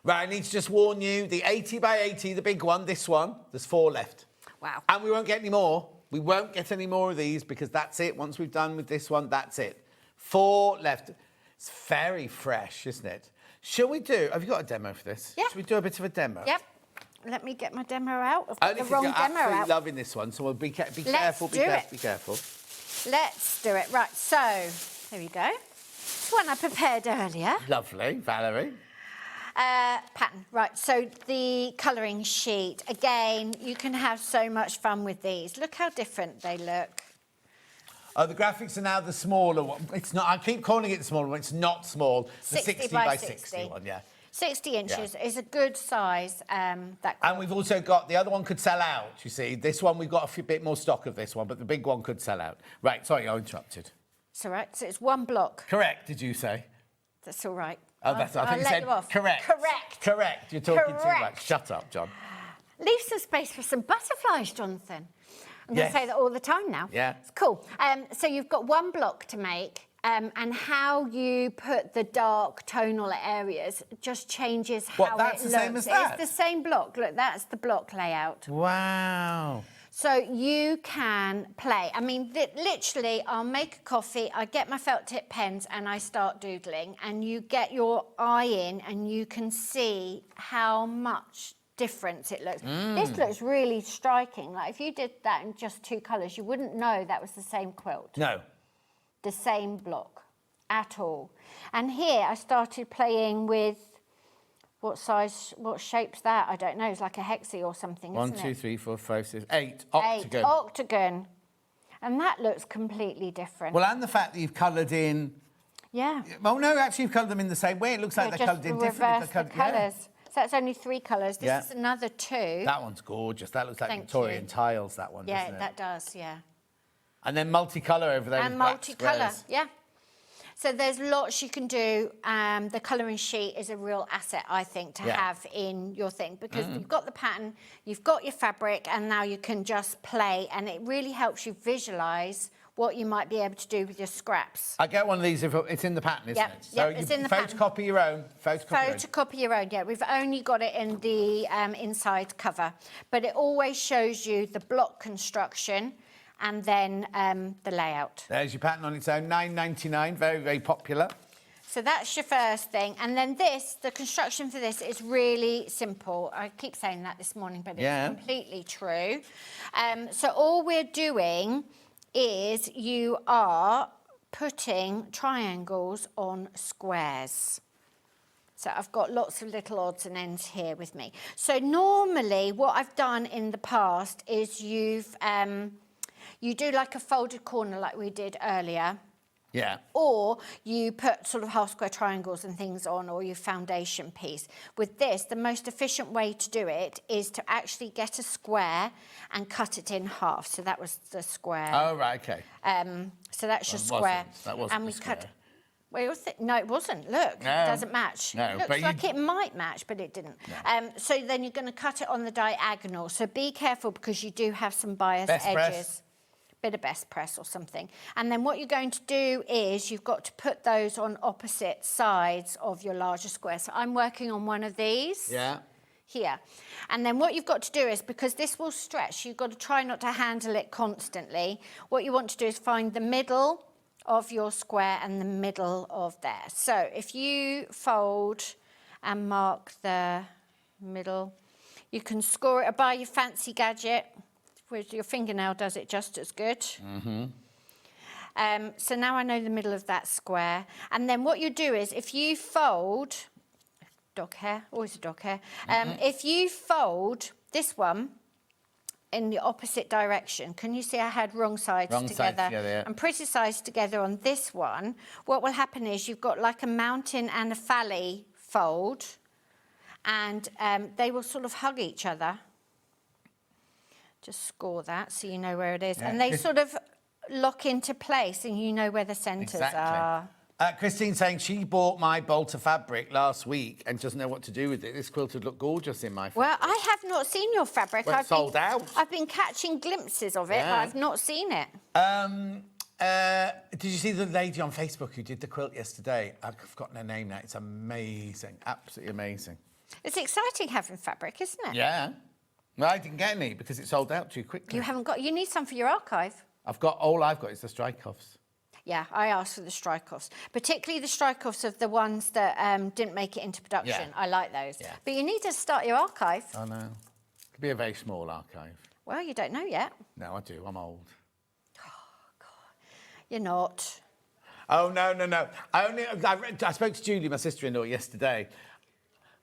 Right, I need to just warn you, the 80 by 80, the big one, this one, there's 4 left. Wow. And we won't get any more. We won't get any more of these because that's it. Once we've done with this one, that's it. 4 left. It's very fresh, isn't it? Shall we have you got a demo for this? Yeah. Shall we do a bit of a demo? Yep. let me get my demo out. I've got Only the 'cause wrong you're demo absolutely out. loving this one, so we'll be careful, be Let's do careful, it. be careful. Let's do it. Right, so here we go. This one I prepared earlier. Lovely, Valerie. Pattern. Right, so the colouring sheet. Again, you can have so much fun with these. Look how different they look. Oh, the graphics are now the smaller one. It's not. I keep calling it the smaller one. It's not small. The 60 by 60 one, yeah. 60 inches is a good size. And we've also got, the other one could sell out, you see. This one, we've got a bit more stock of this one, but the big one could sell out. Right, sorry, I interrupted. It's all right. So it's one block. Correct, did you say? That's all right. Oh, that's, I think you let said you off. correct. Correct. Correct. You're talking too Correct. much. Shut up, John. Leave some space for some butterflies, Jonathan. I'm going Yes. to say that all the time now. Yeah. It's cool. So you've got one block to make, and how you put the dark tonal areas just changes how What, that's it the same looks. as that? It's the same block. Look, that's the block layout. Wow. So you can play. I mean, literally, I'll make a coffee, I get my felt tip pens and I start doodling, and you get your eye in and you can see how much difference it looks. This looks really striking. Like if you did that in just two colours, you wouldn't know that was the same quilt. No. The same block at all. And here I started playing with what shape's that? I don't know. It's like a hexie or something, One, isn't two, it? 3, 4, 5, 6, 8. Octagon. 8, octagon. And that looks completely different. Well, and the fact that you've coloured in... Yeah. Well, no, actually, you've coloured them in the same way. It looks like they're coloured in differently. Reverse the colours. So that's only 3 colours. This is another 2. That one's gorgeous. That looks like Thank Victorian you. tiles, that one, Yeah, doesn't it? that does, yeah. And then multicolour over there. And with black multicolour, squares. yeah. So there's lots you can do. The colouring sheet is a real asset, I think, to have in your thing, because you've got the pattern, you've got your fabric, and now you can just play, and it really helps you visualise what you might be able to do with your scraps. I get one of these if it's in the pattern, isn't it? So it's you in the pattern. photocopy your own. Photocopy your own, yeah. We've only got it in the inside cover, but it always shows you the block construction and then the layout. There's your pattern on its own, $9.99, very, very popular. So that's your first thing. And then the construction for this is really simple. I keep saying that this morning, but it's completely true. So all we're doing is you are putting triangles on squares. So I've got lots of little odds and ends here with me. So normally what I've done in the past is you do like a folded corner like we did earlier. Yeah. Or you put sort of half square triangles and things on, or your foundation piece. With this, the most efficient way to do it is to actually get a square and cut it in half. So that was the square. Oh, right, OK. So that's your square. That wasn't and we the square. cut. Well, no, it wasn't. Look, No. it doesn't match. No, It looks but like it might match, but it didn't. No. So then you're going to cut it on the diagonal. So be careful, because you do have some bias Best edges. press. Bit of best press or something. And then what you're going to do is you've got to put those on opposite sides of your larger square. So I'm working on one of these. Yeah. Here. And then what you've got to do is, because this will stretch, you've got to try not to handle it constantly. What you want to do is find the middle of your square and the middle of there. So if you fold and mark the middle, you can score it by your fancy gadget. With your fingernail does it just as good. So now I know the middle of that square. And then what you do is, if you fold, dog hair, always a dog hair. If you fold this one in the opposite direction, can you see I had wrong sides together? Yeah. And pretty sides together on this one. What will happen is you've got like a mountain and a valley fold, and they will sort of hug each other. Just score that so you know where it is. Yeah. And they sort of lock into place and you know where the centres are. Christine's saying she bought my bolt of fabric last week and doesn't know what to do with it. This quilt would look gorgeous in my fabric. Well, I have not seen your fabric. Well, it's sold out. I've been catching glimpses of it, but I've not seen it. Did you see the lady on Facebook who did the quilt yesterday? I've forgotten her name now. It's amazing, absolutely amazing. It's exciting having fabric, isn't it? Yeah. Well, I didn't get any because it sold out too quickly. You haven't got... You need some for your archive. All I've got is the strike-offs. Yeah, I asked for the strike-offs, particularly the strike-offs of the ones that didn't make it into production. Yeah. I like those. Yeah. But you need to start your archive. I know. Could be a very small archive. Well, you don't know yet. No, I do. I'm old. You're not. Oh, no. I spoke to Julie, my sister-in-law, yesterday.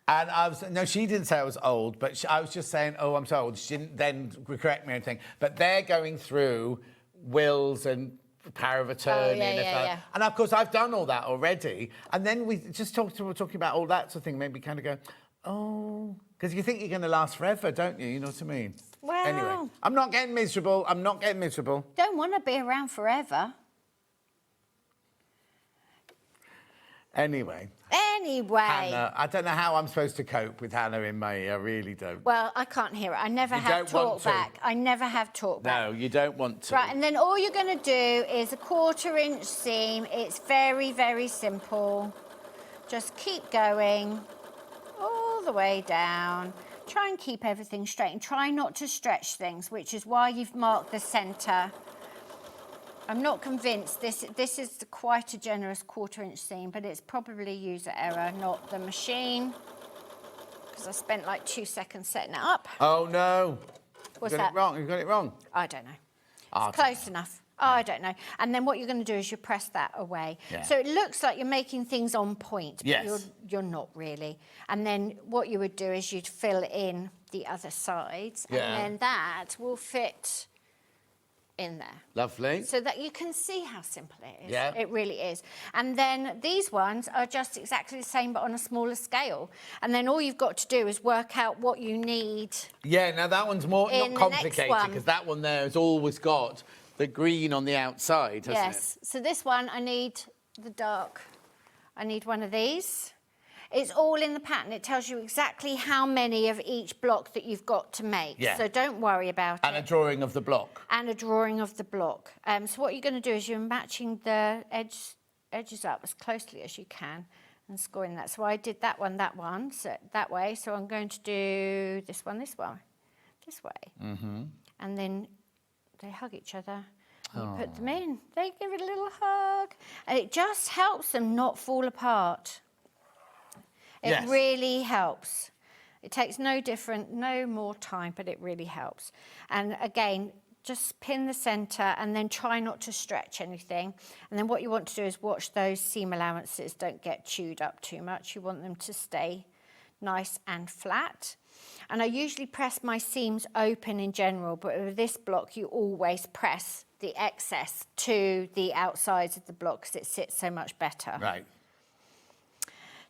And she didn't say I was old, but I was just saying, oh, I'm so old. She didn't then correct me or anything. But they're going through wills and power of attorney. Yeah. And of course, I've done all that already. And then we just talking about all that sort of thing, made me kind of go, oh, because you think you're going to last forever, don't you? You know what I mean? Well... Anyway, I'm not getting miserable. Don't want to be around forever. Anyway. Hannah, I don't know how I'm supposed to cope with Hannah in my ear. I really don't. Well, I can't hear it. I never have talked back. I never have talked back. No, you don't want to. Right, and then all you're going to do is a 1/4 inch seam. It's very, very simple. Just keep going all the way down. Try and keep everything straight and try not to stretch things, which is why you've marked the centre. I'm not convinced. This is quite a generous 1/4 inch seam, but it's probably user error, not the machine. Because I spent like 2 seconds setting it up. Oh, no. What's You got that? it wrong. You got it wrong. I don't know. It's close enough. Oh, I don't know. And then what you're going to do is you press that away. Yeah. So it looks like you're making things on point, but Yes. you're not really. And then what you would do is you'd fill in the other sides, Yeah. and then that will fit in there. Lovely. So that you can see how simple it is. Yeah. It really is. And then these ones are just exactly the same, but on a smaller scale. And then all you've got to do is work out what you need. Yeah, now that one's more In not the next complicated one. because that one there has always got the green on the outside, hasn't Yes. So this one, I need the dark. I need one of these. It's all in the pattern. It tells you exactly how many of each block that you've got to make. Yeah. So don't worry about And it. a drawing of the block. And a drawing of the block. So what you're going to do is you're matching the edges up as closely as you can and scoring that. So I did that one, so that way. So I'm going to do this one this way. Mm-hmm. And then they hug each other. And you put them in. They give it a little hug. And it just helps them not fall apart. It Yes. really helps. It takes no more time, but it really helps. And again, just pin the centre and then try not to stretch anything. And then what you want to do is watch those seam allowances don't get chewed up too much. You want them to stay nice and flat. And I usually press my seams open in general, but with this block, you always press the excess to the outsides of the block because it sits so much better. Right.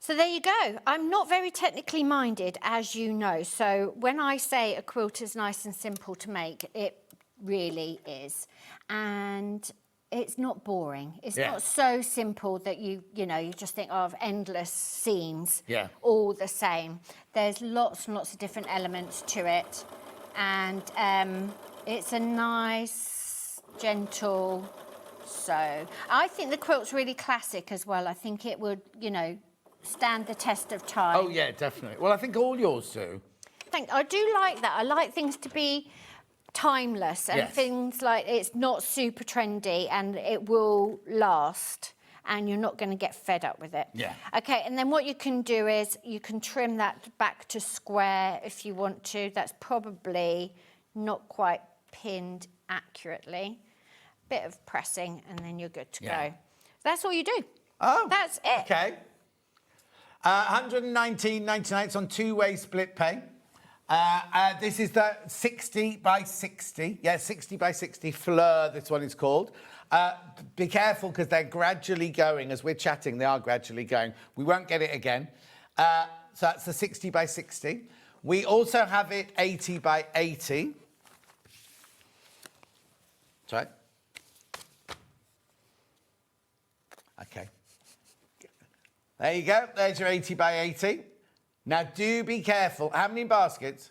So there you go. I'm not very technically minded, as you know. So when I say a quilt is nice and simple to make, it really is. And it's not boring. It's not so simple that you just think of endless seams, all the same. There's lots and lots of different elements to it. And it's a nice, gentle sew. I think the quilt's really classic as well. I think it would, stand the test of time. Oh, yeah, definitely. Well, I think all yours do. I do like that. I like things to be timeless and things like it's not super trendy and it will last and you're not going to get fed up with it. Yeah. Okay, and then what you can do is you can trim that back to square if you want to. That's probably not quite pinned accurately. Bit of pressing and then you're good to go. That's all you do. Oh. That's it. Okay. 119.99. It's on two-way split pay. This is the 60 by 60. Yeah, 60 by 60 Fleur, this one is called. Be careful because they're gradually going. As we're chatting, they are gradually going. We won't get it again. So that's the 60 by 60. We also have it 80 by 80. Sorry. Okay. There you go. There's your 80 by 80. Now, do be careful. How many baskets?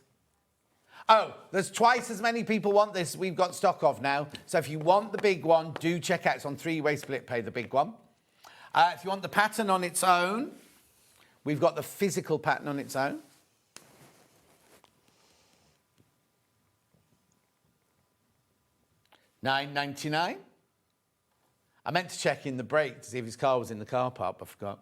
Oh, there's twice as many people want this we've got stock of now. So if you want the big one, do check out. It's on three-way split pay, the big one. If you want the pattern on its own, we've got the physical pattern on its own. $9.99. I meant to check in the break to see if his car was in the car park, but I forgot.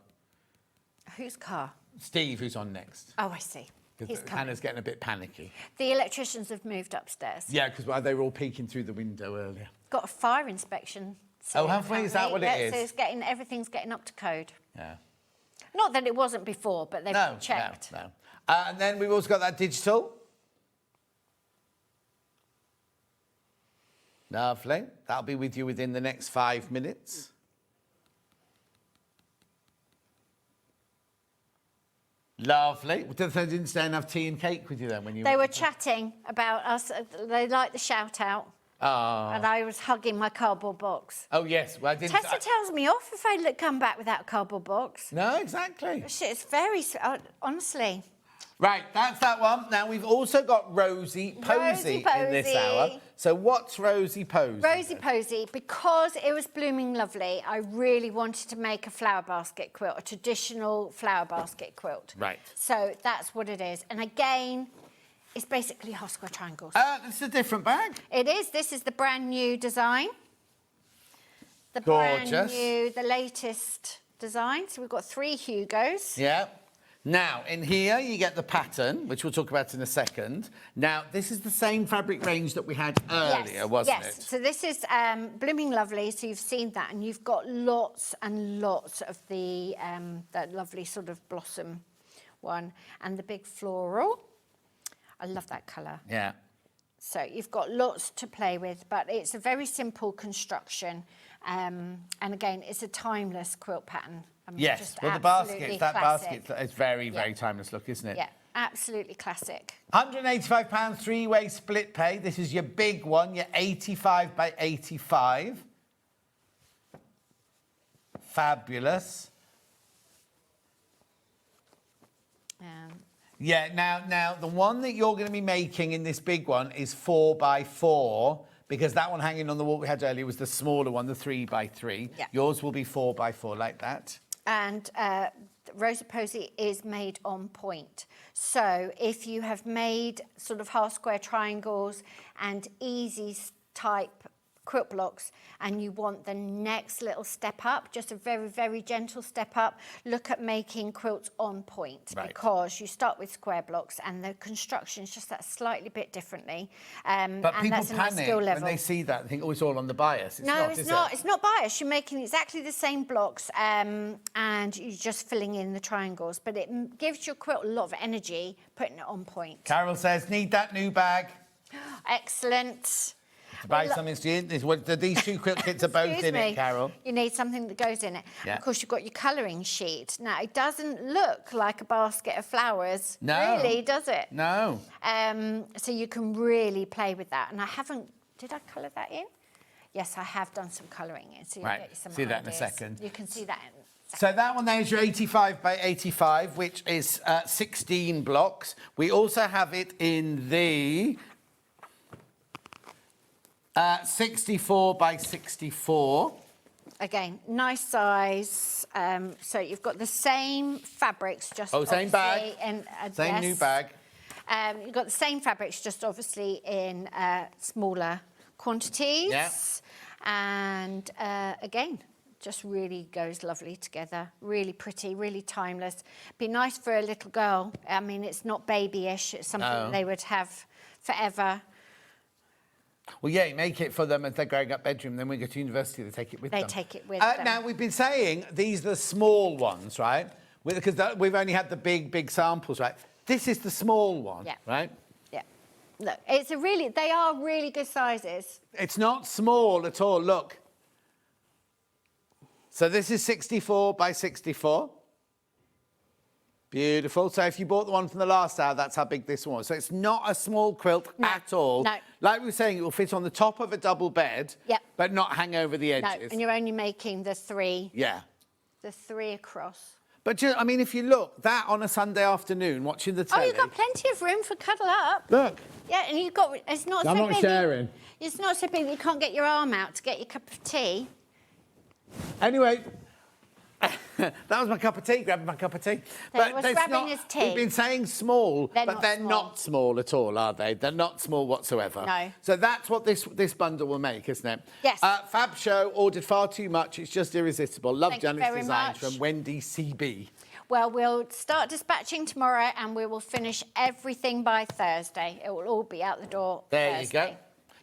Whose car? Steve, who's on next. Oh, I see. He's coming. Hannah's getting a bit panicky. The electricians have moved upstairs. Yeah, because they were all peeking through the window earlier. Got a fire inspection. Oh, have we? Is that what it is? So everything's getting up to code. Yeah. Not that it wasn't before, but they've been checked. No. And then we've also got that digital. Lovely. That'll be with you within the next 5 minutes. Lovely. They didn't stay and have tea and cake with you then when you... They were chatting about us. They liked the shout out. Oh. And I was hugging my cardboard box. Oh, yes. Well, I didn't... Tessa tells me off if I come back without a cardboard box. No, exactly. It's very... honestly. Right, that's that one. Now, we've also got Rosy Posy in this hour. So what's Rosy Posy? Rosy Posy, because it was blooming lovely, I really wanted to make a flower basket quilt, a traditional flower basket quilt. Right. So that's what it is. And again, it's basically half square triangles. It's a different bag. It is. This is the brand new design. The Gorgeous. brand new, the latest design. So we've got 3 Hugos. Yeah. Now, in here, you get the pattern, which we'll talk about in a second. Now, this is the same fabric range that we had earlier, wasn't it? Yes, so this is Blooming Lovely, so you've seen that, and you've got lots and lots of the that lovely sort of blossom one, and the big floral. I love that colour. Yeah. So you've got lots to play with, but it's a very simple construction, and again, it's a timeless quilt pattern. I mean, Yes, just well, the absolutely baskets, that classic. basket, it's very, very timeless look, isn't it? Yeah, absolutely classic. £185 3-way split pay. This is your big one, your 85 by 85. Fabulous. Yeah, now the one that you're going to be making in this big one is 4 by 4, because that one hanging on the wall we had earlier was the smaller one, the 3 by 3. Yeah. Yours will be 4 by 4 like that. And Rosy Posy is made on point. So if you have made sort of half square triangles and easy type quilt blocks and you want the next little step up, just a very, very gentle step up, look at making quilts on point, because you start with square blocks and the construction is just that slightly bit differently. But and people that's a nice panic skill when level. they see that and think, oh, it's all on the bias. It's No, not, it's is not. it? It's not biased. You're making exactly the same blocks, and you're just filling in the triangles. But it gives your quilt a lot of energy, putting it on point. Carol says, need that new bag. Excellent. To buy something, these 2 quilt kits are both in it, Carol. You need something that goes in it. Yeah. Of course, you've got your colouring sheet. Now, it doesn't look like a basket of flowers, No. really, does it? No. So you can really play with that. And I haven't... Did I colour that in? Yes, I have done some colouring in. So you'll Right, get you some see that in a ideas. second. You can see that in... So that one there is your 85 by 85, which is 16 blocks. We also have it in the 64 by 64. Again, nice size. So you've got the same fabrics, just same bag. obviously in Same new bag. You've got the same fabrics, just obviously in smaller quantities. Yeah. And again, just really goes lovely together. Really pretty, really timeless. Be nice for a little girl. I mean, it's not babyish. It's something that they would have forever. Well, yeah, you make it for them as they're growing up bedroom, then when we go to university, they take it with them. They take it with them. Now, we've been saying these are the small ones, right? Because we've only had the big samples, right? This is the small one, right? Yeah. Look, they are really good sizes. It's not small at all, look. So this is 64 by 64. Beautiful. So if you bought the one from the last hour, that's how big this one was. So it's not a small quilt at all. No. Like we were saying, it will fit on the top of a double bed, but not hang over the edges. No, and you're only making the 3. Yeah. The 3 across. But, I mean, if you look, that on a Sunday afternoon, watching the telly... Oh, you've got plenty of room for cuddle up. Look. Yeah, and you've got... It's not I'm so not big. sharing. It's not so big that you can't get your arm out to get your cup of tea. Anyway... that was my cup of tea, grabbing my cup of tea. But was grabbing his tea. We've been saying small, They're but not they're small. not small at all, are they? They're not small whatsoever. No. So that's what this bundle will make, isn't it? Yes. Fab Show ordered far too much. It's just irresistible. Love Thank you Janet's very designs much. from Wendy CB. Well, we'll start dispatching tomorrow and we will finish everything by Thursday. It will all be out the door There Thursday. you go.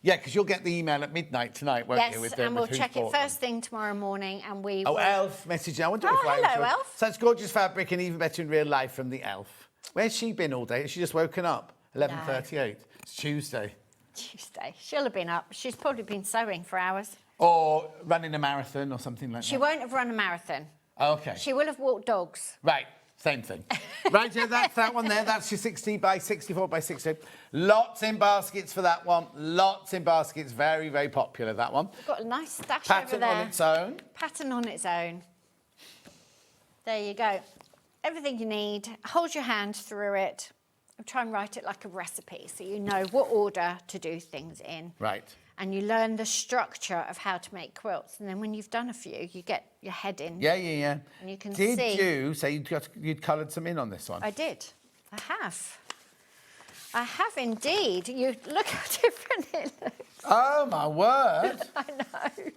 Yeah, because you'll get the email at midnight tonight, won't you? Yes, With and we'll who's check it bought them. first thing tomorrow morning and we Oh, will... Elf message. I wonder Oh, if Wales hello, will- Elf. Such gorgeous fabric and even better in real life from the Elf. Where's she been all day? Has she just woken up? 11:38. It's Tuesday. Tuesday. She'll have been up. She's probably been sewing for hours. Or running a marathon or something like She that. won't have run a marathon. Okay. She will have walked dogs. Right, same thing. Right, yeah, that's that one there. That's your 60 by 64 by 60. Lots in baskets for that one. Lots in baskets. Very, very popular, that one. We've got a nice stash over Pattern there. on its own. Pattern on its own. There you go. Everything you need. Hold your hand through it. And try and write it like a recipe so you know what order to do things in. Right. And you learn the structure of how to make quilts. And then when you've done a few, you get your head in. Yeah, yeah, yeah. And you can Did see. you say you'd coloured some in on this one? I did. I have. I have indeed. You look how different it looks. Oh, my word. I know.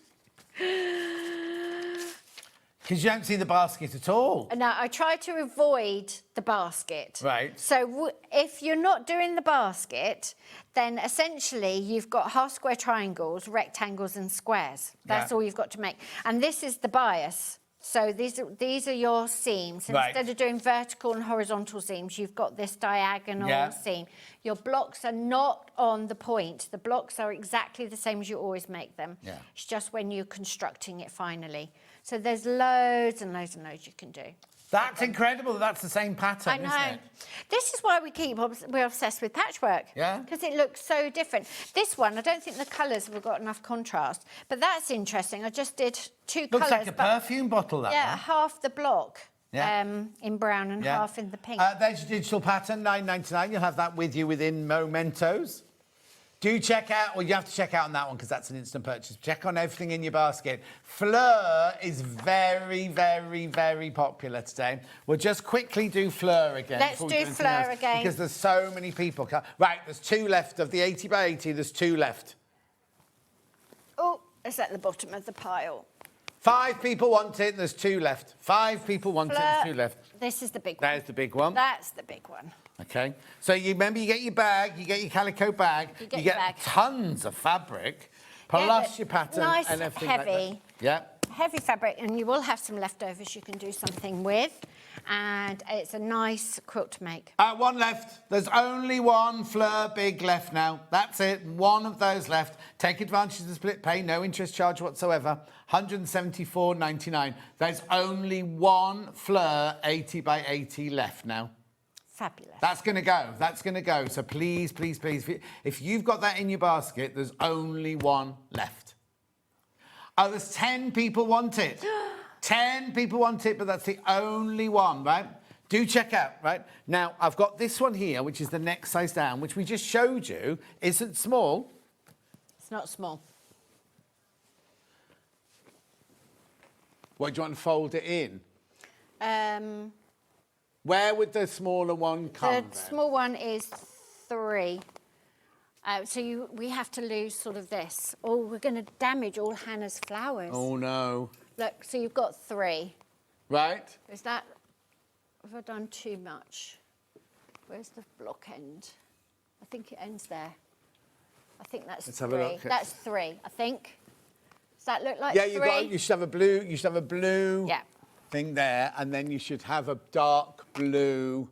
Because you don't see the basket at all. No, I try to avoid the basket. Right. So if you're not doing the basket, then essentially you've got half square triangles, rectangles and squares. That's Yeah. all you've got to make. And this is the bias. So these are your seams. Right. Instead of doing vertical and horizontal seams, you've got this diagonal seam. Your blocks are not on the point. The blocks are exactly the same as you always make them. Yeah. It's just when you're constructing it finally. So there's loads and loads and loads you can do. That's incredible. That's the same pattern, I know. isn't it? This is why we're obsessed with patchwork. Yeah. Because it looks so different. This one, I don't think the colours have got enough contrast, but that's interesting. I just did two Looks colours. like a perfume bottle, that Yeah, one. half the block Yeah. in brown and Yeah. half in the pink. There's your digital pattern, £9.99. You'll have that with you within mementos. Do check out, well, you have to check out on that one because that's an instant purchase. Check on everything in your basket. Fleur is very, very, very popular today. We'll just quickly do Fleur again. Let's before we do anything Fleur else, again. Because there's so many people. Right, there's two left of the 80 by 80. There's two left. Oh, it's at the bottom of the pile. 5 people want it, there's 2 left. 5 people want it, there's 2 left. This is the big one. There's the big one. That's the big one. Okay. So you remember, you get your bag, you get your calico bag, You get your bag. tons of fabric, Yeah, plus but your pattern nice, and everything heavy. like that. Yeah. Heavy fabric, and you will have some leftovers you can do something with. And it's a nice quilt to make. One left. There's only one Fleur big left now. That's it. One of those left. Take advantage of the split pay, no interest charge whatsoever. $174.99. There's only one Fleur 80 by 80 left now. Fabulous. That's going to go. That's going to go. So please, please, please, if you've got that in your basket, there's only one left. Oh, there's 10 people want it. 10 people want it, but that's the only one, right? Do check out, right? Now, I've got this one here, which is the next size down, which we just showed you isn't small. It's not small. What, do you want to fold it in? Where would the smaller one come The then? small one is 3. So we have to lose sort of this. Oh, we're going to damage all Hannah's flowers. Oh, no. Look, so you've got 3. Right? Is that... Have I done too much? Where's the block end? I think it ends there. I think that's Let's have 3. a look. That's 3, I think. Does that look like Yeah, 3? you should have a blue Yeah. thing there, and then you should have a dark blue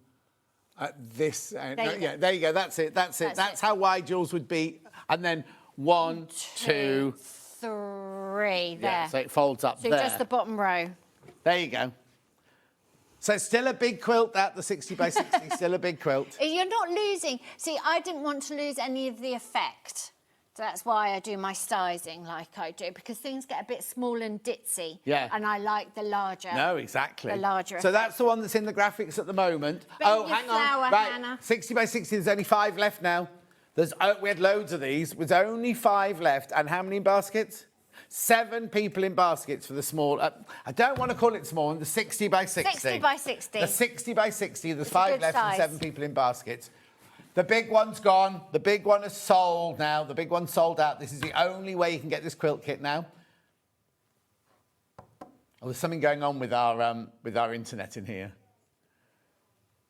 at this end. There you go. Yeah, there you go. That's it. That's it. That's That's it. how wide yours would be. And then 1, 2, 3 there. yeah, so it folds up So there. just the bottom row. There you go. So it's still a big quilt, that, the 60 by 60, still a big quilt. You're not losing. See, I didn't want to lose any of the effect. So that's why I do my sizing like I do, because things get a bit small and ditzy. Yeah. And I like the larger. No, exactly. The larger So effect. that's the one that's in the graphics at the moment. Bring Oh, your hang flower, on. Right, Hannah. 60 by 60, there's only 5 left now. We had loads of these. There's only 5 left. And how many in baskets? 7 people in baskets for the small. I don't want to call it small, the 60 by 60. 60 by 60. The 60 by 60, there's It's a 5 good left size. and 7 people in baskets. The big one's gone. The big one is sold now. The big one's sold out. This is the only way you can get this quilt kit now. Oh, there's something going on with our internet in here.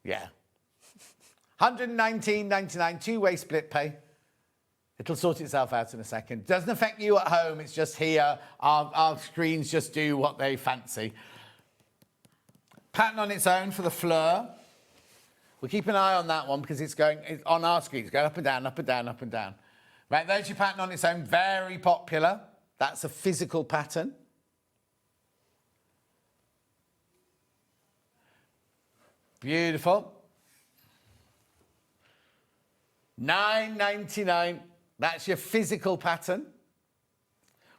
Yeah. 119.99, two-way split pay. It'll sort itself out in a second. Doesn't affect you at home, it's just here. Our screens just do what they fancy. Pattern on its own for the Fleur. We'll keep an eye on that one because it's on our screen. It's going up and down, up and down, up and down. Right, there's your pattern on its own. Very popular. That's a physical pattern. Beautiful. $9.99. That's your physical pattern.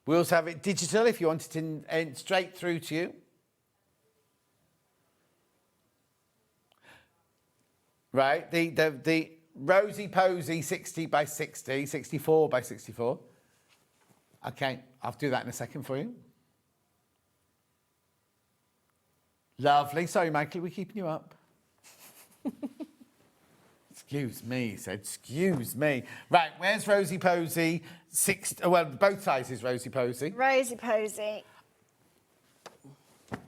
We also have it digital if you want it in straight through to you. Right, the Rosy Posy 60 by 60, 64 by 64. Okay, I'll do that in a second for you. Lovely. Sorry, Michael, we're keeping you up. Excuse me, he said. Excuse me. Right, where's Rosy Posy? Well, both sizes Rosy Posy. Rosy Posy.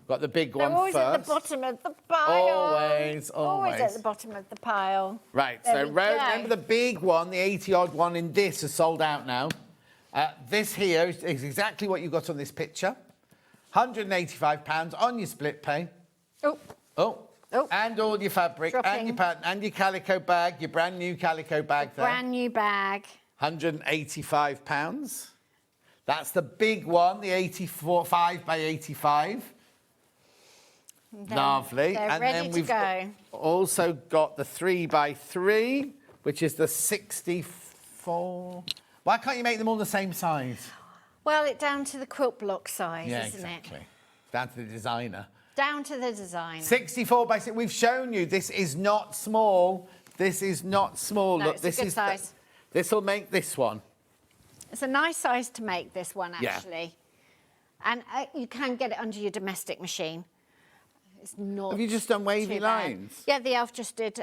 Got the big one They're always first. at the bottom of the pile. Always. Always at the bottom of the pile. Right, There so we go. remember the big one, the 80-odd one in this is sold out now. This here is exactly what you got on this picture. £185 on your split pay. Oh. Oh. Oh. And all your fabric, and Dropping. your pattern, and your calico bag, your brand new calico bag there. Brand new bag. £185. That's the big one, the 5 by 85. Lovely. They're and ready then to we've go. also got the 3 by 3, which is the 64. Why can't you make them all the same size? Well, it's down to the quilt block size, Yeah, isn't exactly. it? Down to the designer. Down to the design. 64 by 6. We've shown you this is not small. This is not small. No, Look, it's this a good is size. This will make this one. It's a nice size to make, this one, Yeah. actually. And you can get it under your domestic machine. It's not Have you just done wavy too bad. lines? Yeah, the elf just did.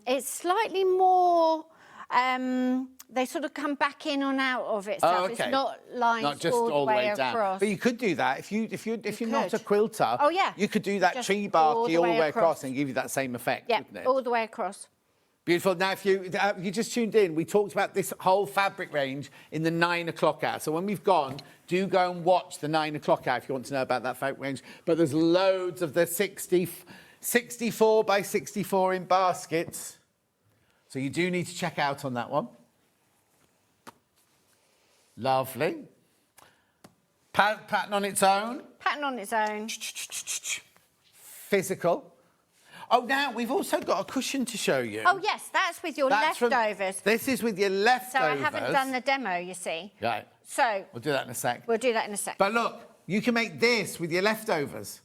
It's slightly more... they sort of come back in and out of itself. Oh, okay. It's not lines Not just all the way down. across. But you could do that if you're not a could. quilter. Oh, yeah. You could do that Just tree all barky the all the way way across across. and give you that same effect, Yeah, wouldn't it? all the way across. Beautiful. Now, if you just tuned in, we talked about this whole fabric range in the 9 o'clock hour. So when we've gone, do go and watch the 9 o'clock hour if you want to know about that fabric range. But there's loads of the 64 by 64 in baskets. So you do need to check out on that one. Lovely. Pattern on its own. Pattern on its own. Physical. Oh, now we've also got a cushion to show you. Oh, yes, that's with your That's from- leftovers. This is with your leftovers. So I haven't done the demo, you see. Right. So We'll do that in a sec. we'll do that in a sec. But look, you can make this with your leftovers.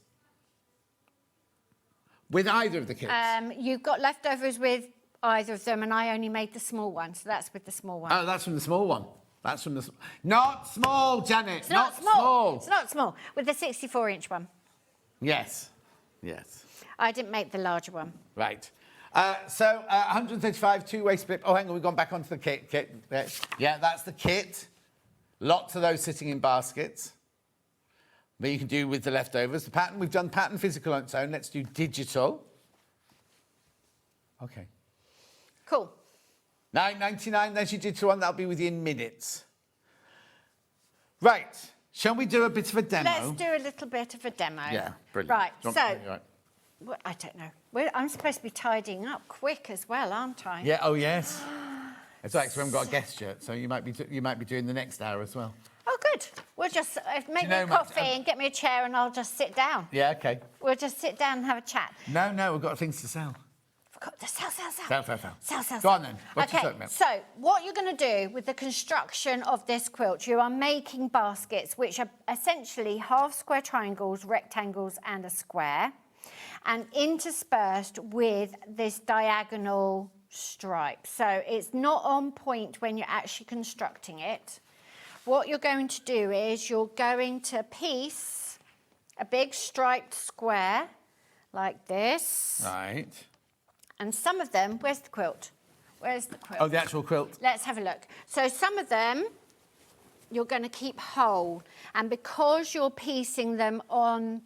With either of the kits. You've got leftovers with either of them, and I only made the small one, so that's with the small one. Oh, that's from the small one. That's from the... Not small, Janet. It's not small. It's not small. With the 64-inch one. Yes. Yes. I didn't make the larger one. Right. So 135 two-way split. Oh, hang on, we've gone back onto the kit. Yeah, that's the kit. Lots of those sitting in baskets. But you can do with the leftovers. The pattern, we've done pattern physical on its own. Let's do digital. Okay. Cool. $9.99, there's your digital one. That'll be with you in minutes. Right. Shall we do a bit of a demo? Let's do a little bit of a demo. Yeah, brilliant. Right, Do you so... want- right. Well, I don't know. I'm supposed to be tidying up quick as well, aren't I? Yeah, oh yes. It's right, 'cause we haven't got a guest yet, so you might be doing the next hour as well. Oh, good. We'll just make you me know, a Max, coffee and get me a chair and I'll just sit down. Yeah, okay. We'll just sit down and have a chat. No, we've got things to sell. Sell. Go on then. What you Okay, talking about? so what you're going to do with the construction of this quilt, you are making baskets which are essentially half square triangles, rectangles and a square, and interspersed with this diagonal stripe. So it's not on point when you're actually constructing it. What you're going to do is you're going to piece a big striped square like this. Right. And some of them, where's the quilt? Where's the quilt? Oh, the actual quilt. Let's have a look. So some of them you're going to keep whole. And because you're piecing them on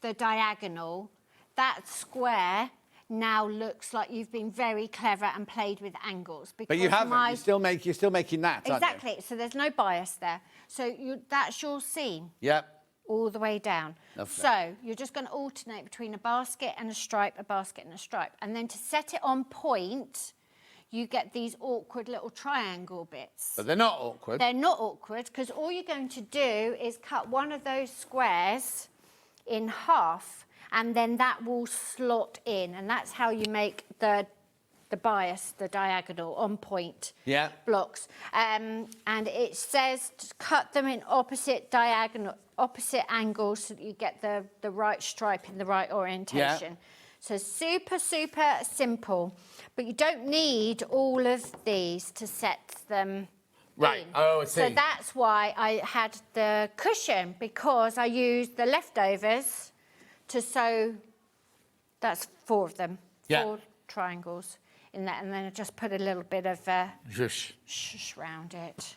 the diagonal, that square now looks like you've been very clever and played with angles. Because But you haven't. You're still making that, aren't you? Exactly. So there's no bias there. So that's your seam. Yep. All the way down. Lovely. So you're just going to alternate between a basket and a stripe, a basket and a stripe. And then to set it on point, you get these awkward little triangle bits. But they're not awkward. They're not awkward because all you're going to do is cut one of those squares in half and then that will slot in. And that's how you make the bias, the diagonal, on point blocks. And it says to cut them in opposite angles so that you get the right stripe in the right orientation. Yeah. So super, super simple. But you don't need all of these to set them Right. in. Oh, I see. So that's why I had the cushion, because I used the leftovers to sew. That's 4 of them. Yeah. 4 triangles in that, and then I just put a little bit of shush round it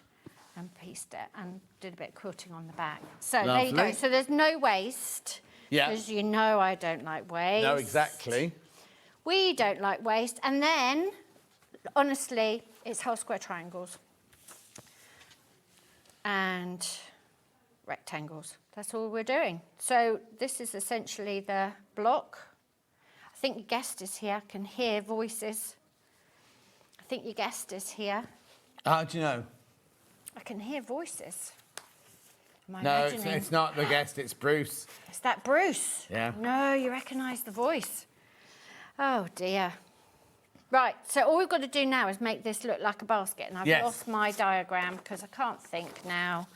and pieced it and did a bit of quilting on the back. So there you go. Lovely. So there's no waste. Yeah. Because you know I don't like waste. No, exactly. We don't like waste. And then, honestly, it's whole square triangles and rectangles. That's all we're doing. So this is essentially the block. I think your guest is here. I can hear voices. I think your guest is here. How do you know? I can hear voices. Am I No, imagining? it's not the guest, it's Bruce. Is that Bruce? Yeah. No, you recognise the voice. Oh, dear. Right, so all we've got to do now is make this look like a basket. And I've lost my diagram because I can't think now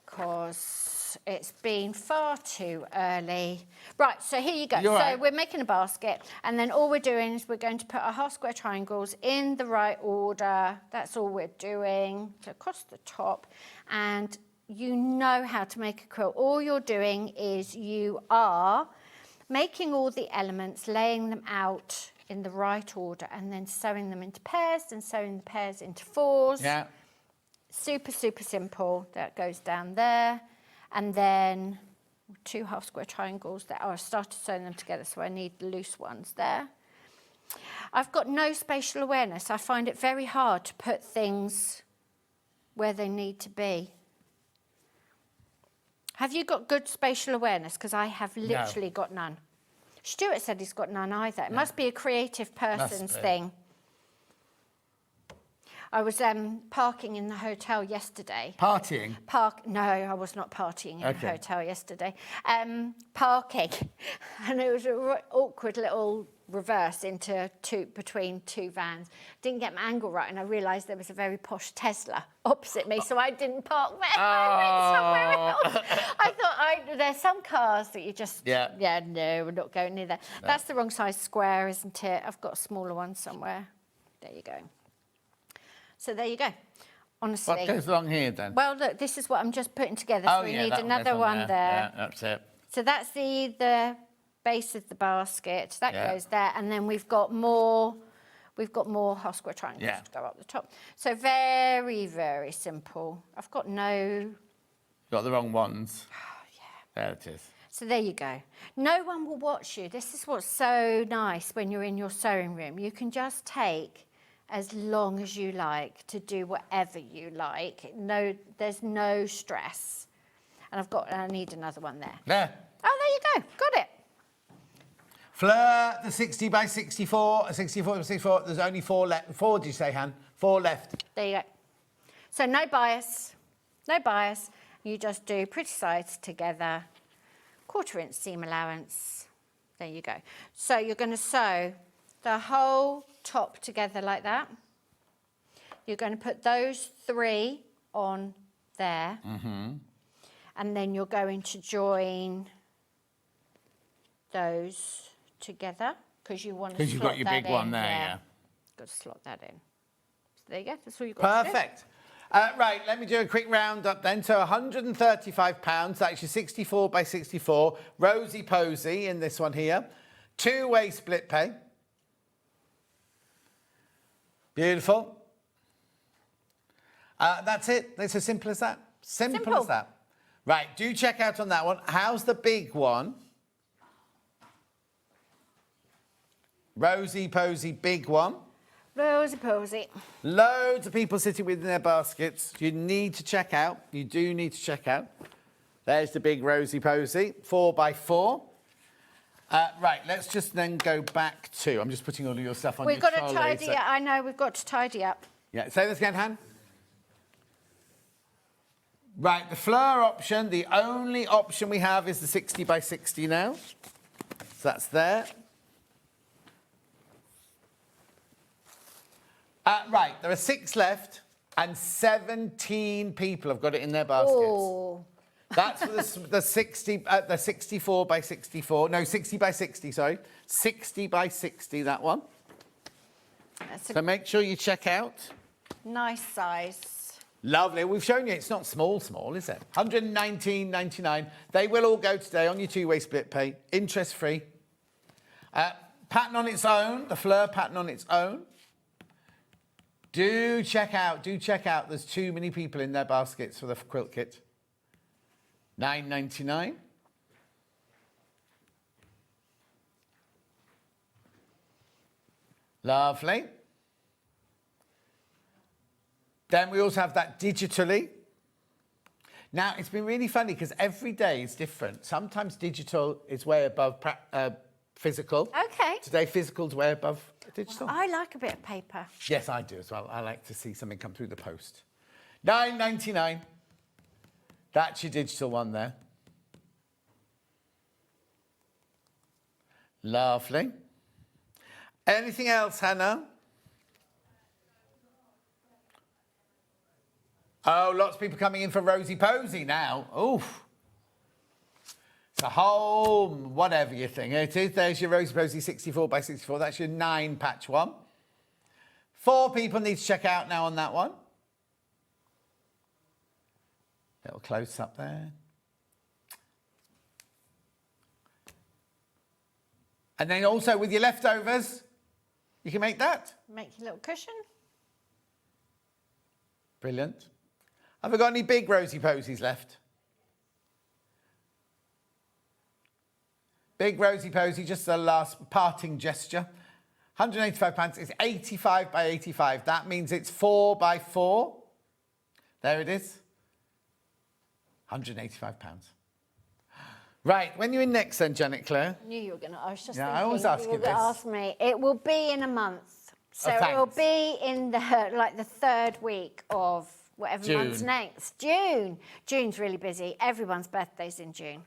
because it's been far too early. Right, so here you go. You're right. We're making a basket, and then all we're doing is we're going to put our half square triangles in the right order. That's all we're doing, so across the top. And you know how to make a quilt. All you're doing is you are making all the elements, laying them out in the right order, and then sewing them into pairs and sewing the pairs into 4s. Yeah. Super, super simple. That goes down there. And then 2 half square triangles that I've started sewing them together, so I need the loose ones there. I've got no spatial awareness. I find it very hard to put things where they need to be. Have you got good spatial awareness? Because I have literally got none. Stuart said he's got none either. It must be a creative person's thing. I was parking in the hotel yesterday. Partying? No, I was not partying in the hotel yesterday. Parking. And it was an awkward little reverse between 2 vans. Didn't get my angle right, and I realised there was a very posh Tesla opposite me, so I didn't park there. I went somewhere else. I thought, there's some cars that you just, no, we're not going near there. No. That's the wrong size square, isn't it? I've got a smaller one somewhere. There you go. So there you go. Honestly. What goes along here then? Well, look, this is what I'm just putting together. So we need another one there. Yeah, that's it. So that's the base of the basket. That goes there, and then we've got more half square triangles to go up the top. So very, very simple. I've got no. Got the wrong ones. Oh yeah. There it is. So there you go. No one will watch you. This is what's so nice when you're in your sewing room. You can just take as long as you like to do whatever you like. No, there's no stress. And I need another one there. There. Oh, there you go. Got it. Fleur, the 60 by 64, 64 by 64. There's only 4 left. 4, did you say, Han? 4 left. There you go. So no bias. No bias. You just do pretty sides together. 1/4 inch seam allowance. There you go. So you're going to sew the whole top together like that. You're going to put those 3 on there. Mm-hmm. And then you're going to join those together because you want to slot that in. Because you've got your big one there, yeah. Got to slot that in. So there you go. That's all you've got to do. Perfect. Right, let me do a quick round up then. So £135, that's your 64 by 64. Rosy Posy in this one here. 2-way split pay. Beautiful. That's it. It's as simple as that. Simple as that. Right, do check out on that one. How's the big one? Rosy Posy, big one. Rosy Posy. Loads of people sitting within their baskets. You need to check out. You do need to check out. There's the big Rosy Posy, 4x4. Right, let's just then go back to... I'm just putting all of your stuff on We've your got to tidy up. I know, we've got to tidy up. Yeah, say this again, Han. Right, the Fleur option, the only option we have is the 60 by 60 now. So that's there. Right, there are 6 left and 17 people have got it in their baskets. Oh. That's for the 64 by 64. No, 60 by 60, sorry. 60 by 60, that one. So make sure you check out. Nice size. Lovely. We've shown you it's not small, is it? 119.99. They will all go today on your two-way split pay, interest-free. Pattern on its own, the Fleur pattern on its own. Do check out. There's too many people in their baskets for the quilt kit. $9.99. Lovely. Then we also have that digitally. Now, it's been really funny because every day is different. Sometimes digital is way above physical. Okay. Today, physical's way above digital. I like a bit of paper. Yes, I do as well. I like to see something come through the post. $9.99. That's your digital one there. Lovely. Anything else, Hannah? Oh, lots of people coming in for Rosy Posy now. Oof. It's a whole whatever you think it is. There's your Rosy Posy 64 by 64. That's your 9 patch one. 4 people need to check out now on that one. Little close up there. And then also with your leftovers, you can make that. Make your little cushion. Brilliant. Have we got any big Rosy Posies left? Big Rosy Posy, just the last parting gesture. £185. It's 85 by 85. That means it's 4 by 4. There it is. £185. Right, when you're in next then, Janet Clare? I knew you were going to. I was just Yeah, thinking I always ask you you were going to this. ask me. It will be in a month. So Oh, it will thanks. be in the third week of whatever month's June. next. June. June's really busy. Everyone's birthday's in June.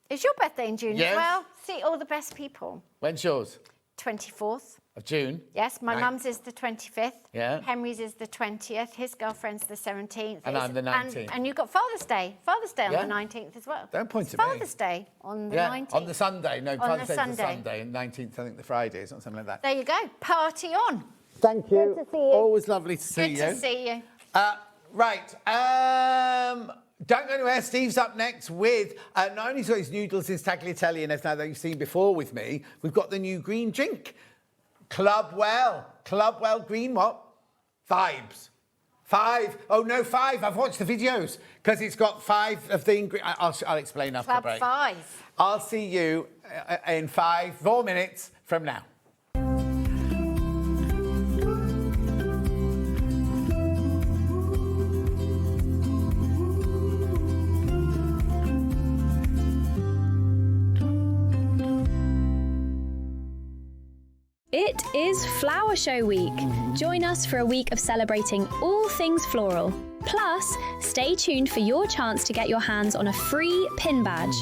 Is your birthday in June Yes. as well? See all the best people. When's yours? 24th. Of June? Yes, my Right. mum's is the 25th. Yeah. Henry's is the 20th. His girlfriend's the 17th. And I'm the 19th. And you've got Father's Day. Father's Day on Yeah. the 19th as well. Don't point It's at me. Father's Day on the Yeah, 19th. on the Sunday. No, On Father's the Day's the Sunday. Sunday, and 19th, I think, the Friday, or something like that. There you go. Party on. Thank you. Good to see you. Always lovely to see Good you. to see you. Right. Don't go anywhere. Steve's up next with not only his noodles, his tagliatelle and everything that you've seen before with me, we've got the new green drink. Clubwell green what? Vibes. 5. Oh, no, 5. I've watched the videos because it's got 5 of the ingredients. I'll explain after the Club break. 5. I'll see you in 4 minutes from now. It is Flower Show Week. Join us for a week of celebrating all things floral. Plus, stay tuned for your chance to get your hands on a free pin badge.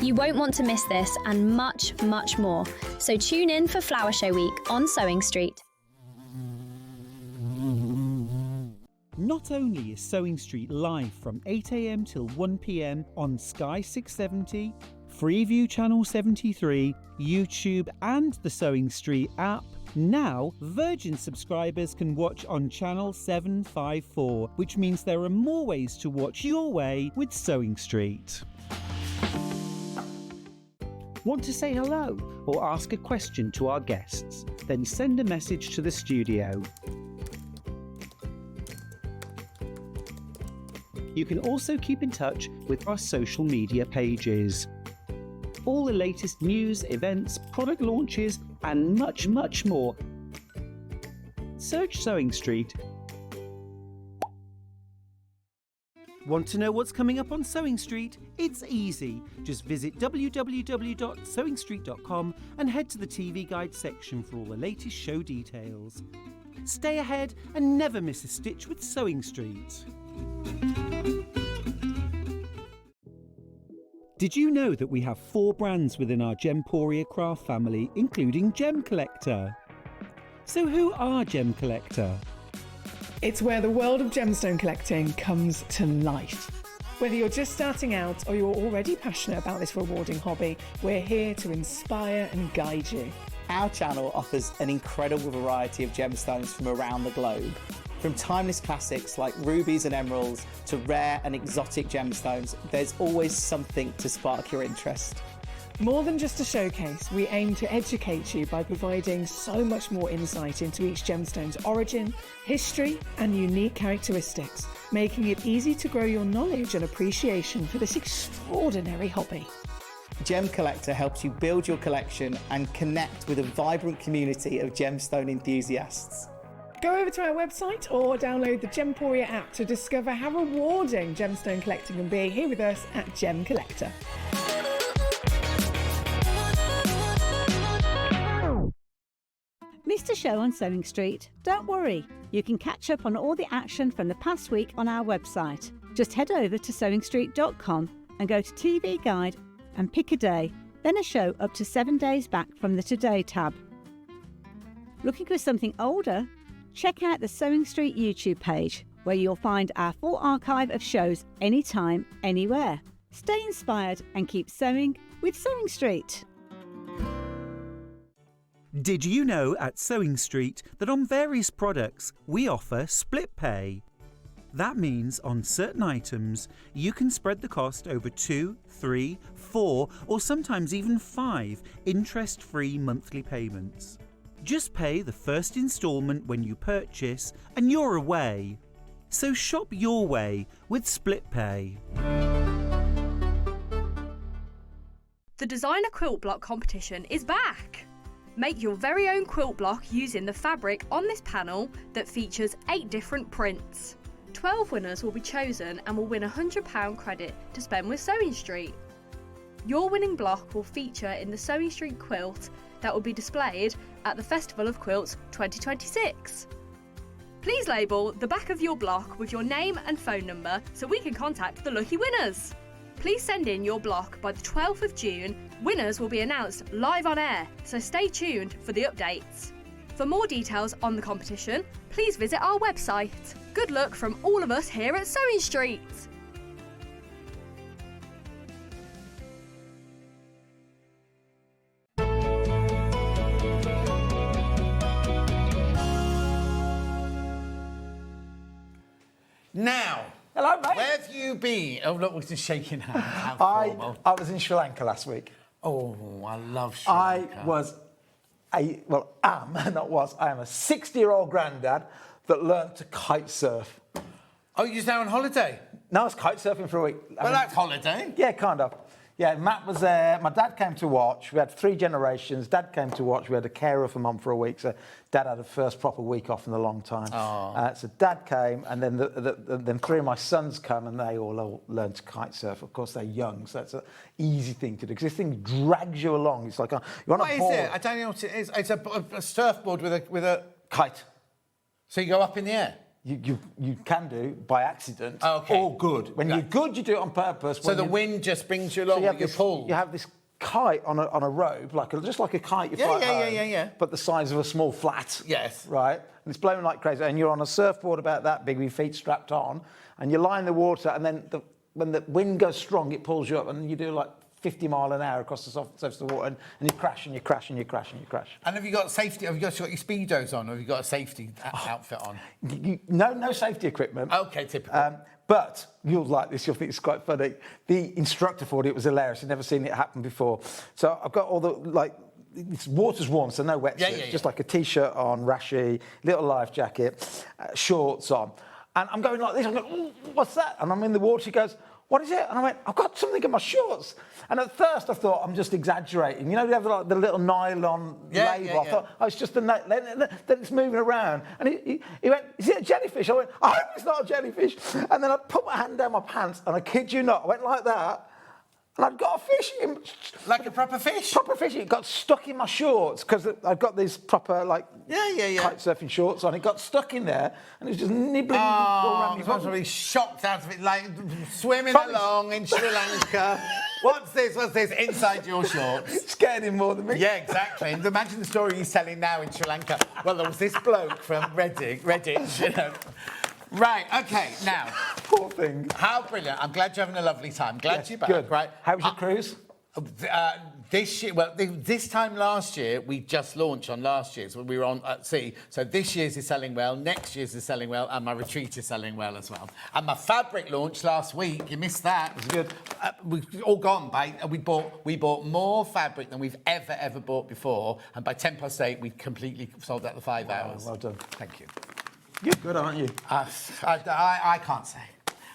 You won't want to miss this and much, much more. So tune in for Flower Show Week on Sewing Street. Not only is Sewing Street live from 8 a.m. till 1 p.m. on Sky 670, Freeview Channel 73, YouTube and the Sewing Street app, now Virgin subscribers can watch on Channel 754, which means there are more ways to watch your way with Sewing Street. Want to say hello or ask a question to our guests? Then send a message to the studio. You can also keep in touch with our social media pages. all the latest news, events, product launches, and much, much more. Search Sewing Street. Want to know what's coming up on Sewing Street? It's easy. Just visit www.sewingstreet.com and head to the TV Guide section for all the latest show details. Stay ahead and never miss a stitch with Sewing Street. Did you know that we have 4 brands within our Gemporia craft family, including Gem Collector? So who are Gem Collector? It's where the world of gemstone collecting comes to life. Whether you're just starting out or you're already passionate about this rewarding hobby, we're here to inspire and guide you. Our channel offers an incredible variety of gemstones from around the globe. From timeless classics like rubies and emeralds to rare and exotic gemstones, there's always something to spark your interest. More than just a showcase, we aim to educate you by providing so much more insight into each gemstone's origin, history, and unique characteristics, making it easy to grow your knowledge and appreciation for this extraordinary hobby. Gem Collector helps you build your collection and connect with a vibrant community of gemstone enthusiasts. Go over to our website or download the Gemporia app to discover how rewarding gemstone collecting can be here with us at Gem Collector. Missed a show on Sewing Street? Don't worry, you can catch up on all the action from the past week on our website. Just head over to SewingStreet.com and go to TV Guide and pick a day, then a show up to 7 days back from the Today tab. Looking for something older? Check out the Sewing Street YouTube page, where you'll find our full archive of shows anytime, anywhere. Stay inspired and keep sewing with Sewing Street. Did you know at Sewing Street that on various products we offer split pay? That means on certain items you can spread the cost over 2, 3, 4 or sometimes even 5 interest-free monthly payments. Just pay the first instalment when you purchase and you're away. So shop your way with split pay. The Designer Quilt Block competition is back! Make your very own quilt block using the fabric on this panel that features 8 different prints. 12 winners will be chosen and will win a £100 credit to spend with Sewing Street. Your winning block will feature in the Sewing Street quilt that will be displayed at the Festival of Quilts 2026. Please label the back of your block with your name and phone number so we can contact the lucky winners. Please send in your block by the 12th of June. Winners will be announced live on air, so stay tuned for the updates. For more details on the competition, please visit our website. Good luck from all of us here at Sewing Street. Now, hello, mate. Where have you been? Oh, look, we're just shaking hands. How I formal. was in Sri Lanka last week. Oh, I love Sri Lanka. I am a 60-year-old granddad that learnt to kite surf. Oh, you're now on holiday? No, I was kite surfing for a week. Well, that's holiday. Yeah, kind of. Yeah, Matt was there. My dad came to watch. We had 3 generations. Dad came to watch. We had a carer for Mum for a week, so Dad had the first proper week off in a long time. So Dad came, and then then 3 of my sons come, and they all learned to kite surf. Of course, they're young, so it's an easy thing to do because this thing drags you along. It's like you're on a board. What is it? I don't know what it is. It's a surfboard with a kite. So you go up in the air. You can do by accident okay. or good. When you're good, you do it on purpose. So the wind just brings you along with your pull. You have this kite on a rope, just like a kite you fly home, yeah. but the size of a small flat. Yes. Right? And it's blowing like crazy. And you're on a surfboard about that big with your feet strapped on, and you lie in the water, and then when the wind goes strong, it pulls you up, and you do like 50 mile an hour across the surface of the water, and you crash and you crash and you crash and you crash. And have you got safety? Have you got your speedos on, or have you got a safety outfit on? No safety equipment. Okay, typical. But you'll like this. You'll think it's quite funny. The instructor thought it was hilarious. He'd never seen it happen before. So I've got all the it's water's warm, so no wetsuit. Just like a t-shirt on, rashi, little life jacket, shorts on, and I'm going like this. I'm going, what's that? And I'm in the water. He goes, what is it? And I went, I've got something in my shorts. And at first I thought, I'm just exaggerating. You know, they have like the little nylon label. I thought, oh, it's just a then it's moving around. And he went, is it a jellyfish? I went, I hope it's not a jellyfish. And then I put my hand down my pants, and I kid you not, I went like that. And I'd got a fish in. Like a proper fish? Proper fish. It got stuck in my shorts because I've got these proper, like, kite surfing shorts on. It got stuck in there and it was just nibbling all around me. I was probably shocked out of it, like swimming along in Sri Lanka. What's this? What's this? Inside your shorts. Scared him more than me. Yeah, exactly. And imagine the story he's telling now in Sri Lanka. Well, there was this bloke from Redditch, you know. Right, okay, now. Poor thing. How brilliant. I'm glad you're having a lovely time. Glad you're back. Good. Right. How was your cruise? This year, well, this time last year, we just launched on last year's when we were on at sea. So this year's is selling well, next year's is selling well, and my retreat is selling well as well. And my fabric launched last week. You missed that. It was good. We've all gone, mate. We bought more fabric than we've ever bought before. And by 8:10, we completely sold out the 5 hours. Well done. Thank you. You're good, aren't you? I can't say.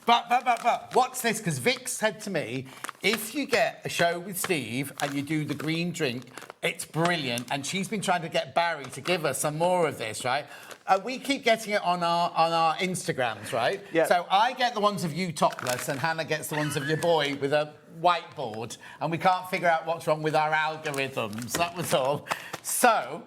But what's this? Because Vic said to me, if you get a show with Steve and you do the green drink, it's brilliant. And she's been trying to get Barry to give us some more of this, right? We keep getting it on our Instagrams, right? Yeah. So I get the ones of you topless, and Hannah gets the ones of your boy with a whiteboard, and we can't figure out what's wrong with our algorithms. That was all. So.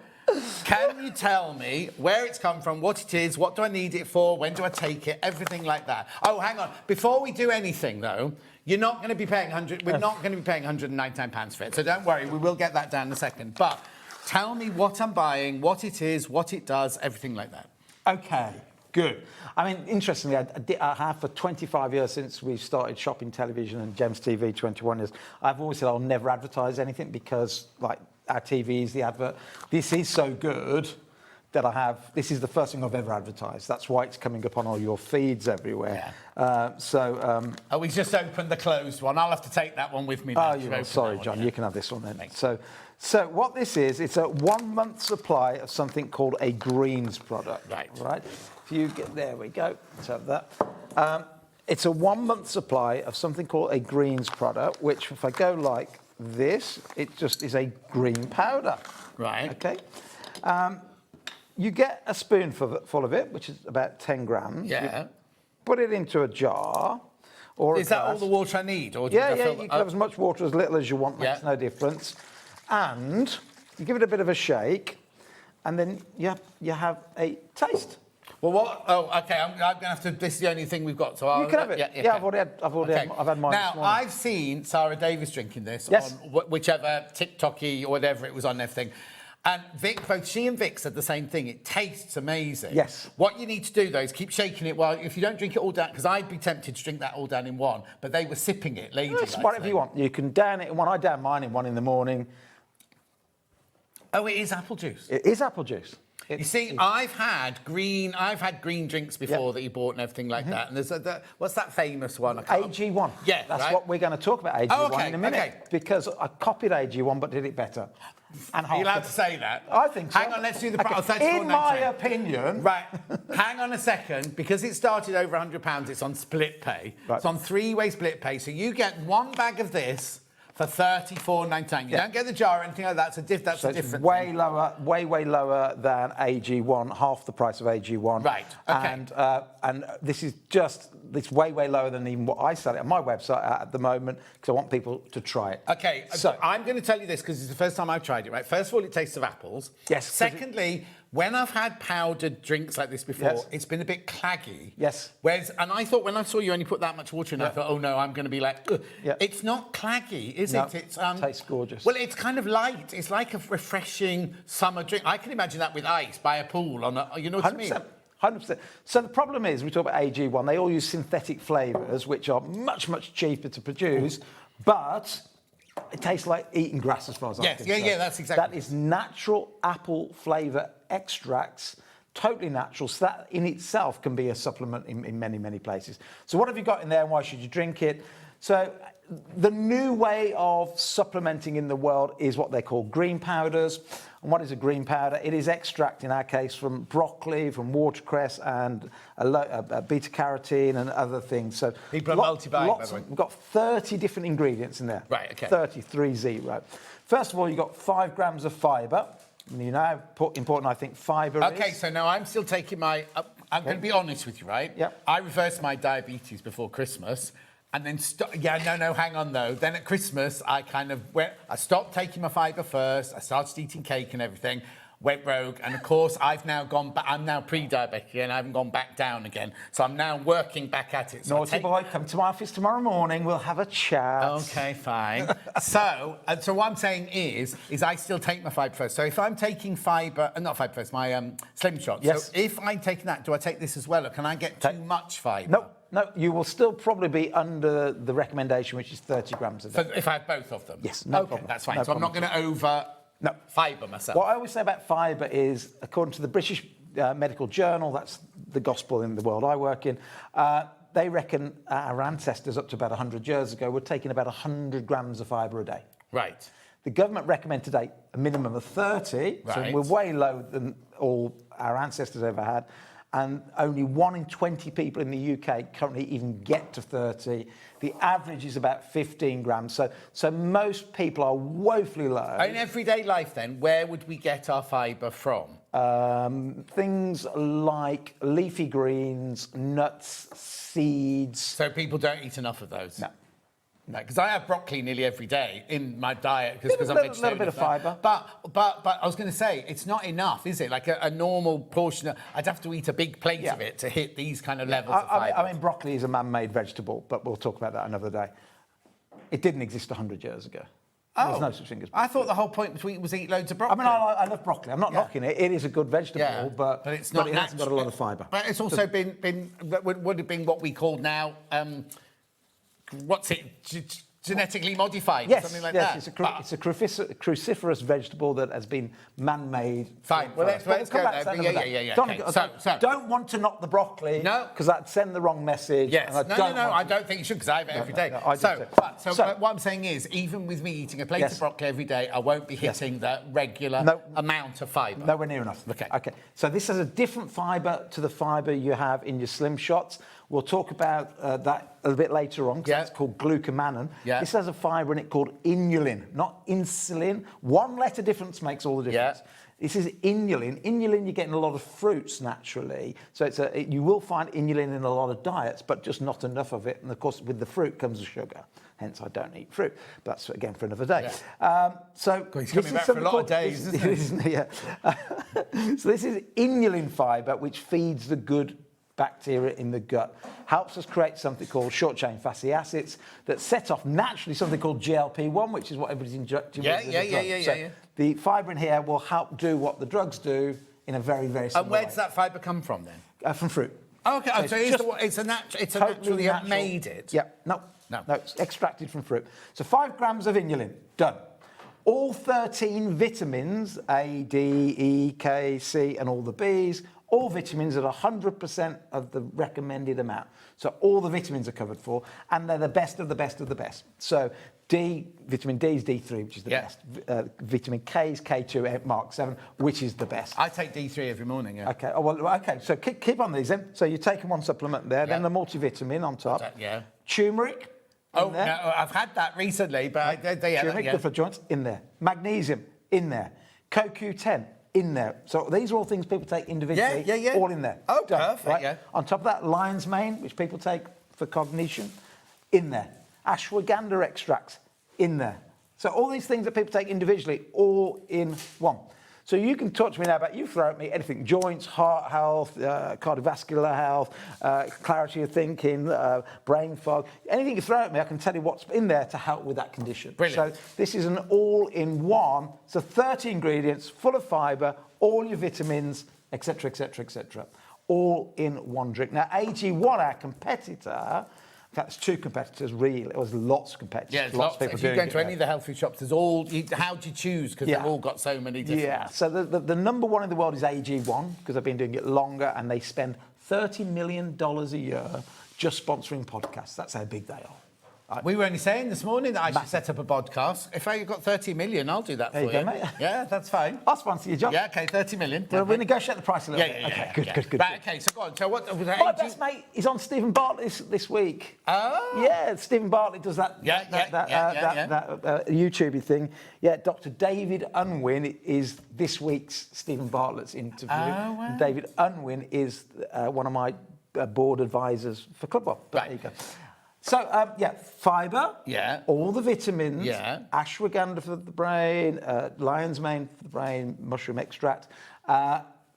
Can you tell me where it's come from, what it is, what do I need it for, when do I take it, everything like that? Oh, hang on. Before we do anything, though, you're not going to be paying we're not going to be paying £199 for it, so don't worry, we will get that down in a second. But tell me what I'm buying, what it is, what it does, everything like that. Okay, good. I mean, interestingly, I have for 25 years since we started shopping television and Gems TV, 21 years, I've always said I'll never advertise anything because, like, our TVs, the advert. This is so good that this is the first thing I've ever advertised. That's why it's coming up on all your feeds everywhere. Yeah. We just opened the closed one. I'll have to take that one with me now. Oh, you will. Sorry, John. You can have this one then. So what this is, it's a 1 month supply of something called a greens product. Right. If you there we go. Let's have that. It's a 1 month supply of something called a greens product, which if I go like this, it just is a green powder. Right. Okay. You get a spoonful of it, which is about 10 grams. Yeah. You put it into a jar or Is that all the water I need? Or you can have as much water as little as you want, makes no difference. And you give it a bit of a shake, and then you have a taste. Well, what? Oh, okay. I'm going to have to. This is the only thing we've got. So you can have it. Yeah, I've had mine. Now, this morning. I've seen Sarah Davis drinking this Yes. on whichever TikToky or whatever it was on everything. And Vic, both she and Vic said the same thing. It tastes amazing. Yes. What you need to do, though, is keep shaking it if you don't drink it all down, because I'd be tempted to drink that all down in one, but they were sipping it, lady. It's whatever you want. You can down it in one. I down mine in one in the morning. Oh, it is apple juice. It is apple juice. You see, I've had green drinks before that you bought and everything like that. And there's what's that famous one? AG1. Yeah, that's what we're going to talk about. AG1 in a minute because I copied AG1 but did it better. And are you allowed to say that? I think so. Hang on, let's do the in my opinion. Right. Hang on a second, because it started over £100. It's on split pay. Right. It's on 3-way split pay. So you get one bag of this for $34.99. You don't get the jar or anything like that. That's a different way thing. lower, way lower than AG1, half the price of AG1. Right. Okay. And this is just it's way lower than even what I sell it on my website at the moment because I want people to try it. Okay. So I'm going to tell you this because it's the first time I've tried it. Right. First of all, it tastes of apples. Yes. Secondly, when I've had powdered drinks like this before, it's been a bit claggy. Yes. And I thought when I saw you only put that much water in, I thought, oh no, I'm going to be like, ugh. Yeah. It's not claggy, is it? It's tastes gorgeous. Well, it's kind of light. It's like a refreshing summer drink. I can imagine that with ice by a pool you know what I mean? 100%. So the problem is, we talk about AG1, they all use synthetic flavours, which are much cheaper to produce, but it tastes like eating grass as far as I'm concerned. Yeah, that's exactly. That is natural apple flavour extracts, totally natural. So that in itself can be a supplement in many places. So what have you got in there and why should you drink it? So the new way of supplementing in the world is what they call green powders. And what is a green powder? It is extract, in our case, from broccoli, from watercress, and beta carotene and other things. So people are multi-buying, by the way. We've got 30 different ingredients in there. Right, okay. 33 First of all, you've got 5 grams of fibre. You know how important I think fibre is. Okay, so now I'm still taking my... I'm going to be honest with you, right? Yep. I reversed my diabetes before Christmas, and then hang on though. Then at Christmas, I stopped taking my fibre first. I started eating cake and everything. Went rogue, and of course I'm now pre-diabetic and I haven't gone back down again. So I'm now working back at it. So Naughty boy, come to my office tomorrow morning. We'll have a chat. Okay, fine. so what I'm saying is I still take my fibre first. So if I'm taking fibre, not fibre first, my Slim Shot. Yes. So if I'm taking that, do I take this as well, or can I get too much fibre? No, you will still probably be under the recommendation, which is 30 grams a day. So if I have both of them? Yes, no okay, problem. That's fine. No so I'm not problem. going to fibre myself. What I always say about fibre is, according to the British Medical Journal, that's the gospel in the world I work in, they reckon our ancestors up to about 100 years ago were taking about 100 grams of fibre a day. Right. The government recommend today a minimum of 30, so Right. we're way lower than all our ancestors ever had. And only 1 in 20 people in the UK currently even get to 30. The average is about 15 grams. So most people are woefully low. In everyday life, then, where would we get our fibre from? Things like leafy greens, nuts, seeds. So people don't eat enough of those? No. No, because I have broccoli nearly every day in my diet because I'm a vegetarian. little bit of fibre. But I was going to say, it's not enough, is it? Like a normal portion, I'd have to eat a big plate of it to hit these kind of levels of fibre. I mean, broccoli is a man-made vegetable, but we'll talk about that another day. It didn't exist 100 years ago. There's no such thing as broccoli. I thought the whole point was eat loads of broccoli. I mean, I love broccoli. I'm not knocking it. It is a good vegetable, but it's not it hasn't got a lot of fibre. But it's also would have been what we call now, genetically modified, yes, something like that. It's a cruciferous vegetable that has been man-made. Fine. Well, let's go there. Yeah. Don't want to knock the broccoli. No, because that'd send the wrong message. Yes. I don't think you should, because I have it every day. So what I'm saying is, even with me eating a plate of broccoli every day, I won't be hitting the regular amount of fibre. Nowhere near enough. Okay. So this has a different fibre to the fibre you have in your Slim Shots. We'll talk about that a little bit later on, because it's called glucomannan. Yeah. This has a fibre in it called inulin, not insulin. 1 letter difference makes all the difference. Yeah. This is inulin. Inulin, you're getting a lot of fruits naturally. So you will find inulin in a lot of diets, but just not enough of it. And of course, with the fruit comes the sugar. Hence, I don't eat fruit. But that's, again, for another day. Yeah. He's coming back for a lot of days, isn't he? So this is inulin fibre, which feeds the good bacteria in the gut, helps us create something called short-chain fatty acids that set off naturally something called GLP-1, which is what everybody's injecting with the drug. The fibre in here will help do what the drugs do in a very, very similar way. And where does that fibre come from, then? From fruit. Okay, so it's naturally made it? Yeah, no, it's extracted from fruit. So 5 grams of inulin, done. All 13 vitamins, A, D, E, K, C, and all the Bs, all vitamins at 100% of the recommended amount. So all the vitamins are covered for, and they're the best of the best of the best. So vitamin D is D3, which is the best. Vitamin K is K2, Mark 7, which is the best. I take D3 every morning, yeah. Okay, okay, so keep on these then. So you're taking one supplement there, then the multivitamin on top. Turmeric. Oh, no, I've had that recently, but turmeric, good for joints, in there. Magnesium, in there. CoQ10, in there. So these are all things people take individually, all in there. Oh, perfect, right? On top of that, lion's mane, which people take for cognition, in there. Ashwagandha extracts, in there. So all these things that people take individually, all in one. So you can talk to me now about, you throw at me anything, joints, heart health, cardiovascular health, clarity of thinking, brain fog, anything you throw at me, I can tell you what's in there to help with that condition. Brilliant. So this is an all-in-one, so 30 ingredients, full of fibre, all your vitamins, etc., etc., etc., all in one drink. Now, AG1, our competitor, in fact, there's 2 competitors, really. There's lots of competitors. Yeah, lots of people if you doing go to any of the health food shops, there's all... How do you choose? Because they've all got so many different... Yeah, so the number one in the world is AG1, because they've been doing it longer, and they spend $30 million a year just sponsoring podcasts. That's how big they are. We were only saying this morning that I should set up a podcast. If I got 30 million, I'll do that for you. There you go, mate. Yeah, that's fine. I'll sponsor your job. Yeah, okay, 30 million. We'll negotiate the price a little bit. Yeah. Okay, good. Right, okay, so go on. So what was that? My best mate is on Stephen Bartlett this week. Oh. Yeah, Stephen Bartlett does that YouTubey thing. Yeah, Dr. David Unwin is this week's Stephen Bartlett's interview. Oh, wow. And David Unwin is one of my board advisors for Club. There you go. So, fibre, all the vitamins, ashwagandha for the brain, lion's mane for the brain, mushroom extract,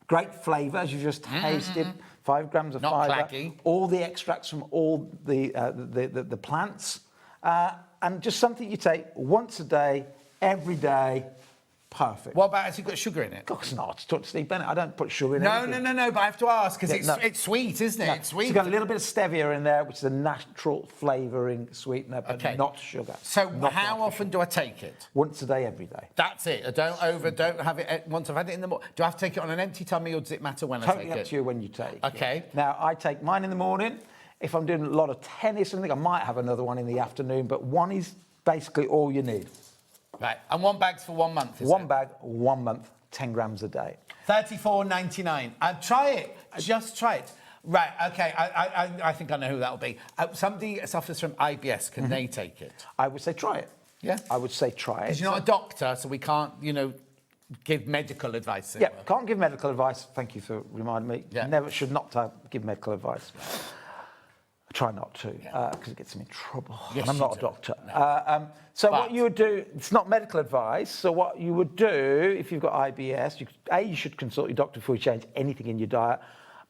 great flavour, as you just tasted, 5 grams of fibre, claggy. all the extracts from all the plants, and just something you take once a day, every day. Perfect. What about, has it got sugar in it? Of course not. Talk to Steve Bennett. I don't put sugar in it. No, but I have to ask, because it's sweet, isn't it? No. It's sweet. So you've got a little bit of stevia in there, which is a natural flavouring sweetener, but not sugar. So how often do I take it? Once a day, every day. That's it. I don't have it once I've had it in the morning. Do I have to take it on an empty tummy, or does it matter when I take it? Totally up to you when you take Okay. it. Now, I take mine in the morning. If I'm doing a lot of tennis or something, I might have another one in the afternoon, but one is basically all you need. Right, and 1 bag's for 1 month, is One bag, 1 month, 10 grams a day. $34.99. Try it. Just try it. Right, okay, I think I know who that'll be. Somebody suffers from IBS. Can they take it? I would say try it. Yeah? I would say try it. Because you're not a doctor, so we can't, give medical advice. Yeah, can't give medical advice. Thank you for reminding me. Yeah. Never should not give medical advice. I try not to, because it gets me in trouble. Yes, and I'm not you a do. doctor. No. So what you would do, it's not medical advice, so what you would do if you've got IBS, you should consult your doctor before you change anything in your diet,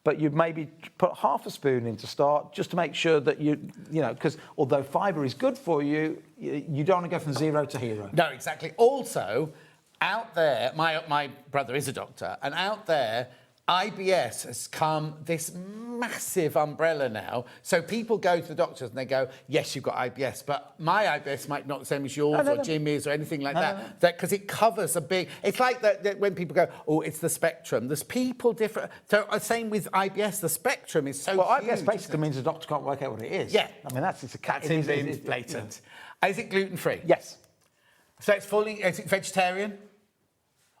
but you'd maybe put half a spoon in to start, just to make sure that because although fibre is good for you, you don't want to go from 0 to hero. No, exactly. Also, out there, my brother is a doctor, and out there, IBS has come this massive umbrella now. So people go to the doctors and they go, yes, you've got IBS, but my IBS might not be the same as yours or Jimmy's or anything like that. Because it covers a big... It's like that when people go, oh, it's the spectrum. There's people different... So same with IBS, the spectrum is so huge. IBS basically means the doctor can't work out what it is. Yeah. I mean, that's blatant. Is it gluten-free? Yes. So is it vegetarian?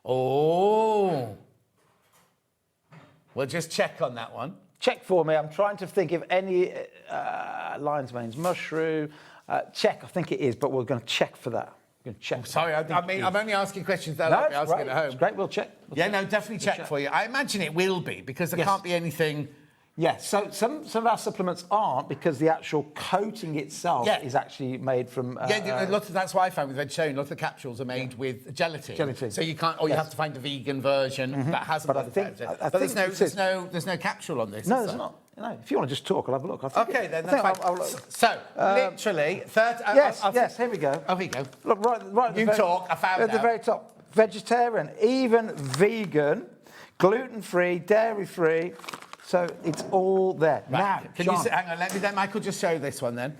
Oh... We'll just check on that one. Check for me. I'm trying to think of any lion's mane's mushroom. Check, I think it is, but we're going to check for that. We're going to check. Sorry, I'm only asking questions that I'll be asking at home. It's great, we'll check. Definitely check for you. I imagine it will be, because there can't be anything... Yes, so some of our supplements aren't, because the actual coating itself is actually made from... that's what I found with vegetarian. A lot of the capsules are made with gelatin. So you can't... Or you have to find a vegan version that hasn't... But there's no capsule on this. No, there's not. No, if you want to just talk, I'll have a look. Okay, then that's fine. So, literally... Yes, here we go. Oh, here you go. Look, right you talk, I found at the very top. Vegetarian, even vegan, gluten-free, dairy-free... So it's all there. Right. Now, Can you hang on, let Michael just show this one then.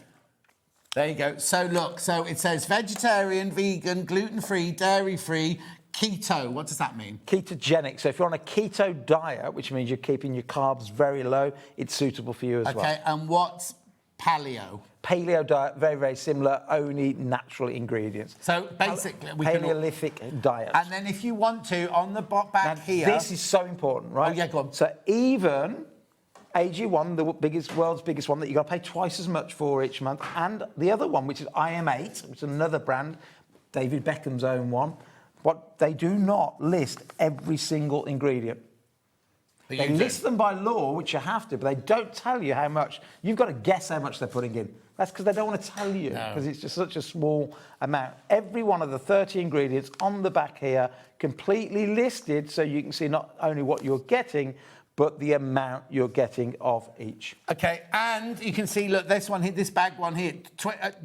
There you go. So look, so it says vegetarian, vegan, gluten-free, dairy-free, keto. What does that mean? Ketogenic. So if you're on a keto diet, which means you're keeping your carbs very low, it's suitable for you as well. Okay, and what's paleo? Paleo diet, very, very similar, only natural ingredients. So basically, Paleolithic diet. And then if you want to, on the back here... This is so important, right? Oh, yeah, go on. So even AG1, the world's biggest one that you've got to pay twice as much for each month, and the other one, which is IM8, which is another brand, David Beckham's own one, but they do not list every single ingredient. They list them by law, which you have to, but they don't tell you how much. You've got to guess how much they're putting in. That's because they don't want to tell you, because it's just such a small amount. Every one of the 30 ingredients on the back here, completely listed, so you can see not only what you're getting, but the amount you're getting of each. Okay, and you can see, look, this one here, this bag one here,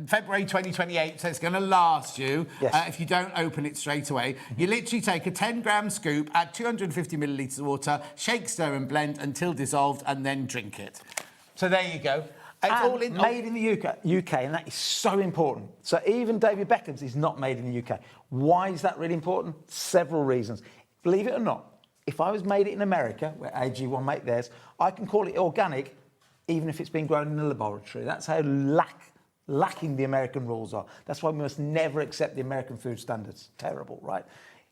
February 2028, so it's going to last you if you don't open it straight away. You literally take a 10-gram scoop, add 250 millilitres of water, shake, stir and blend until dissolved, and then drink it. So there you go. It's all made in the UK, and that is so important. So even David Beckham's is not made in the UK. Why is that really important? Several reasons. Believe it or not, if I was made it in America, where AG1 make theirs, I can call it organic, even if it's been grown in a laboratory. That's how lacking the American rules are. That's why we must never accept the American food standards. Terrible, right?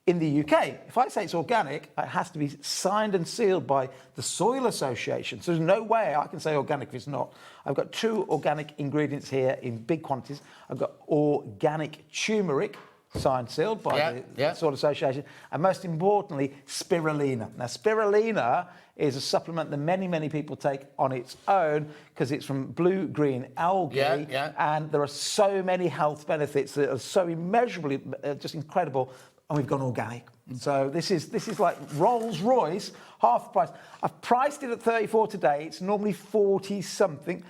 In the UK, if I say it's organic, it has to be signed and sealed by the Soil Association. So there's no way I can say organic if it's not. I've got 2 organic ingredients here in big quantities. I've got organic turmeric, signed sealed by the Soil Association, and most importantly, spirulina. Now, spirulina is a supplement that many people take on its own because it's from blue-green algae, and there are so many health benefits that are so immeasurably just incredible. And we've gone organic. So this is like Rolls-Royce, half the price. I've priced it at 34 today. It's normally 40 something.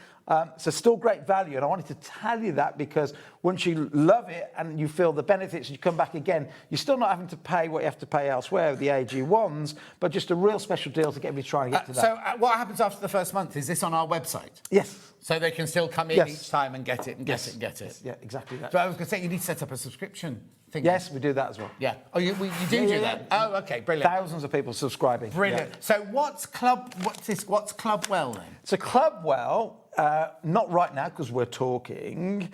So still great value. And I wanted to tell you that because once you love it and you feel the benefits and you come back again, you're still not having to pay what you have to pay elsewhere with the AG1s, but just a real special deal to get everybody trying to get to that. So what happens after the first month? Is this on our website? Yes. So they can still come in each time and get it and get it and get it. Yeah, exactly that. So I was going to say, you need to set up a subscription thing. Yes, we do that as well. Yeah. Oh, you do that? Oh, okay, brilliant. Thousands of people subscribing. Brilliant. Yeah. So what's Clubwell then? So Clubwell, not right now because we're talking.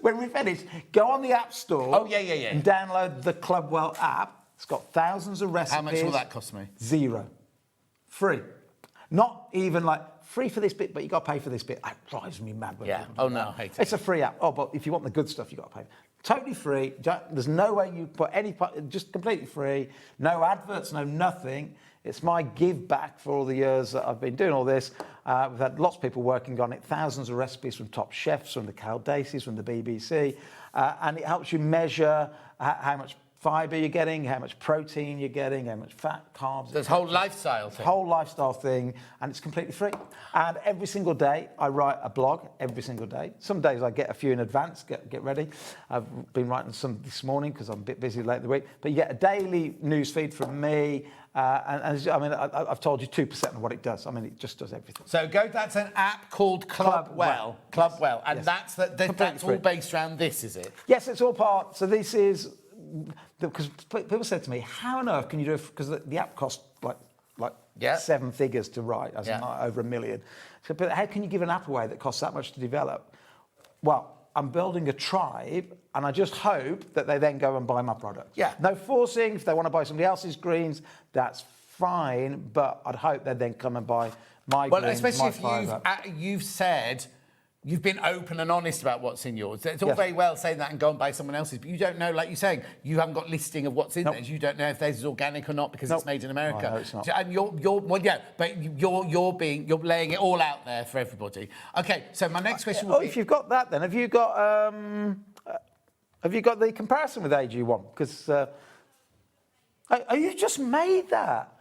When we finish, go on the App Store. And download the Clubwell app. It's got thousands of recipes. How much will that cost me? 0. Free. Not even like free for this bit, but you got to pay for this bit. That drives me mad. Yeah. Oh no, I hate it. It's a free app. Oh, but if you want the good stuff, you got to pay. Totally free. There's no way you put any part. Just completely free. No adverts. No nothing. It's my give back for all the years that I've been doing all this. We've had lots of people working on it, thousands of recipes from top chefs, from the Caldaces, from the BBC, and it helps you measure how much fibre you're getting, how much protein you're getting, how much fat, carbs. This whole lifestyle thing. Whole lifestyle thing, and it's completely free. And every single day, I write a blog, every single day. Some days I get a few in advance, get ready. I've been writing some this morning because I'm a bit busy late in the week. But you get a daily news feed from me. I've told you 2% of what it does. I mean, it just does everything. So that's an app called Clubwell. Clubwell. And that's all based around this, is it? Yes, it's all part. So this is... Because people said to me, how on earth can you do it? Because the app costs like 7 figures to write, as in over $1 million. So, but how can you give an app away that costs that much to develop? Well, I'm building a tribe, and I just hope that they then go and buy my product. Yeah. No forcing. If they want to buy somebody else's greens, that's fine. But I'd hope they'd then come and buy my greens. Well, especially if you've said. You've been open and honest about what's in yours. It's all very well saying that and go and buy someone else's, but you don't know, like you're saying, you haven't got listing of what's in there. You don't know if theirs is organic or not because it's made in America. No, it's not. And you're laying it all out there for everybody. Okay, so my next question will be... if you've got that, then have you got the comparison with AG1? Because you just made that.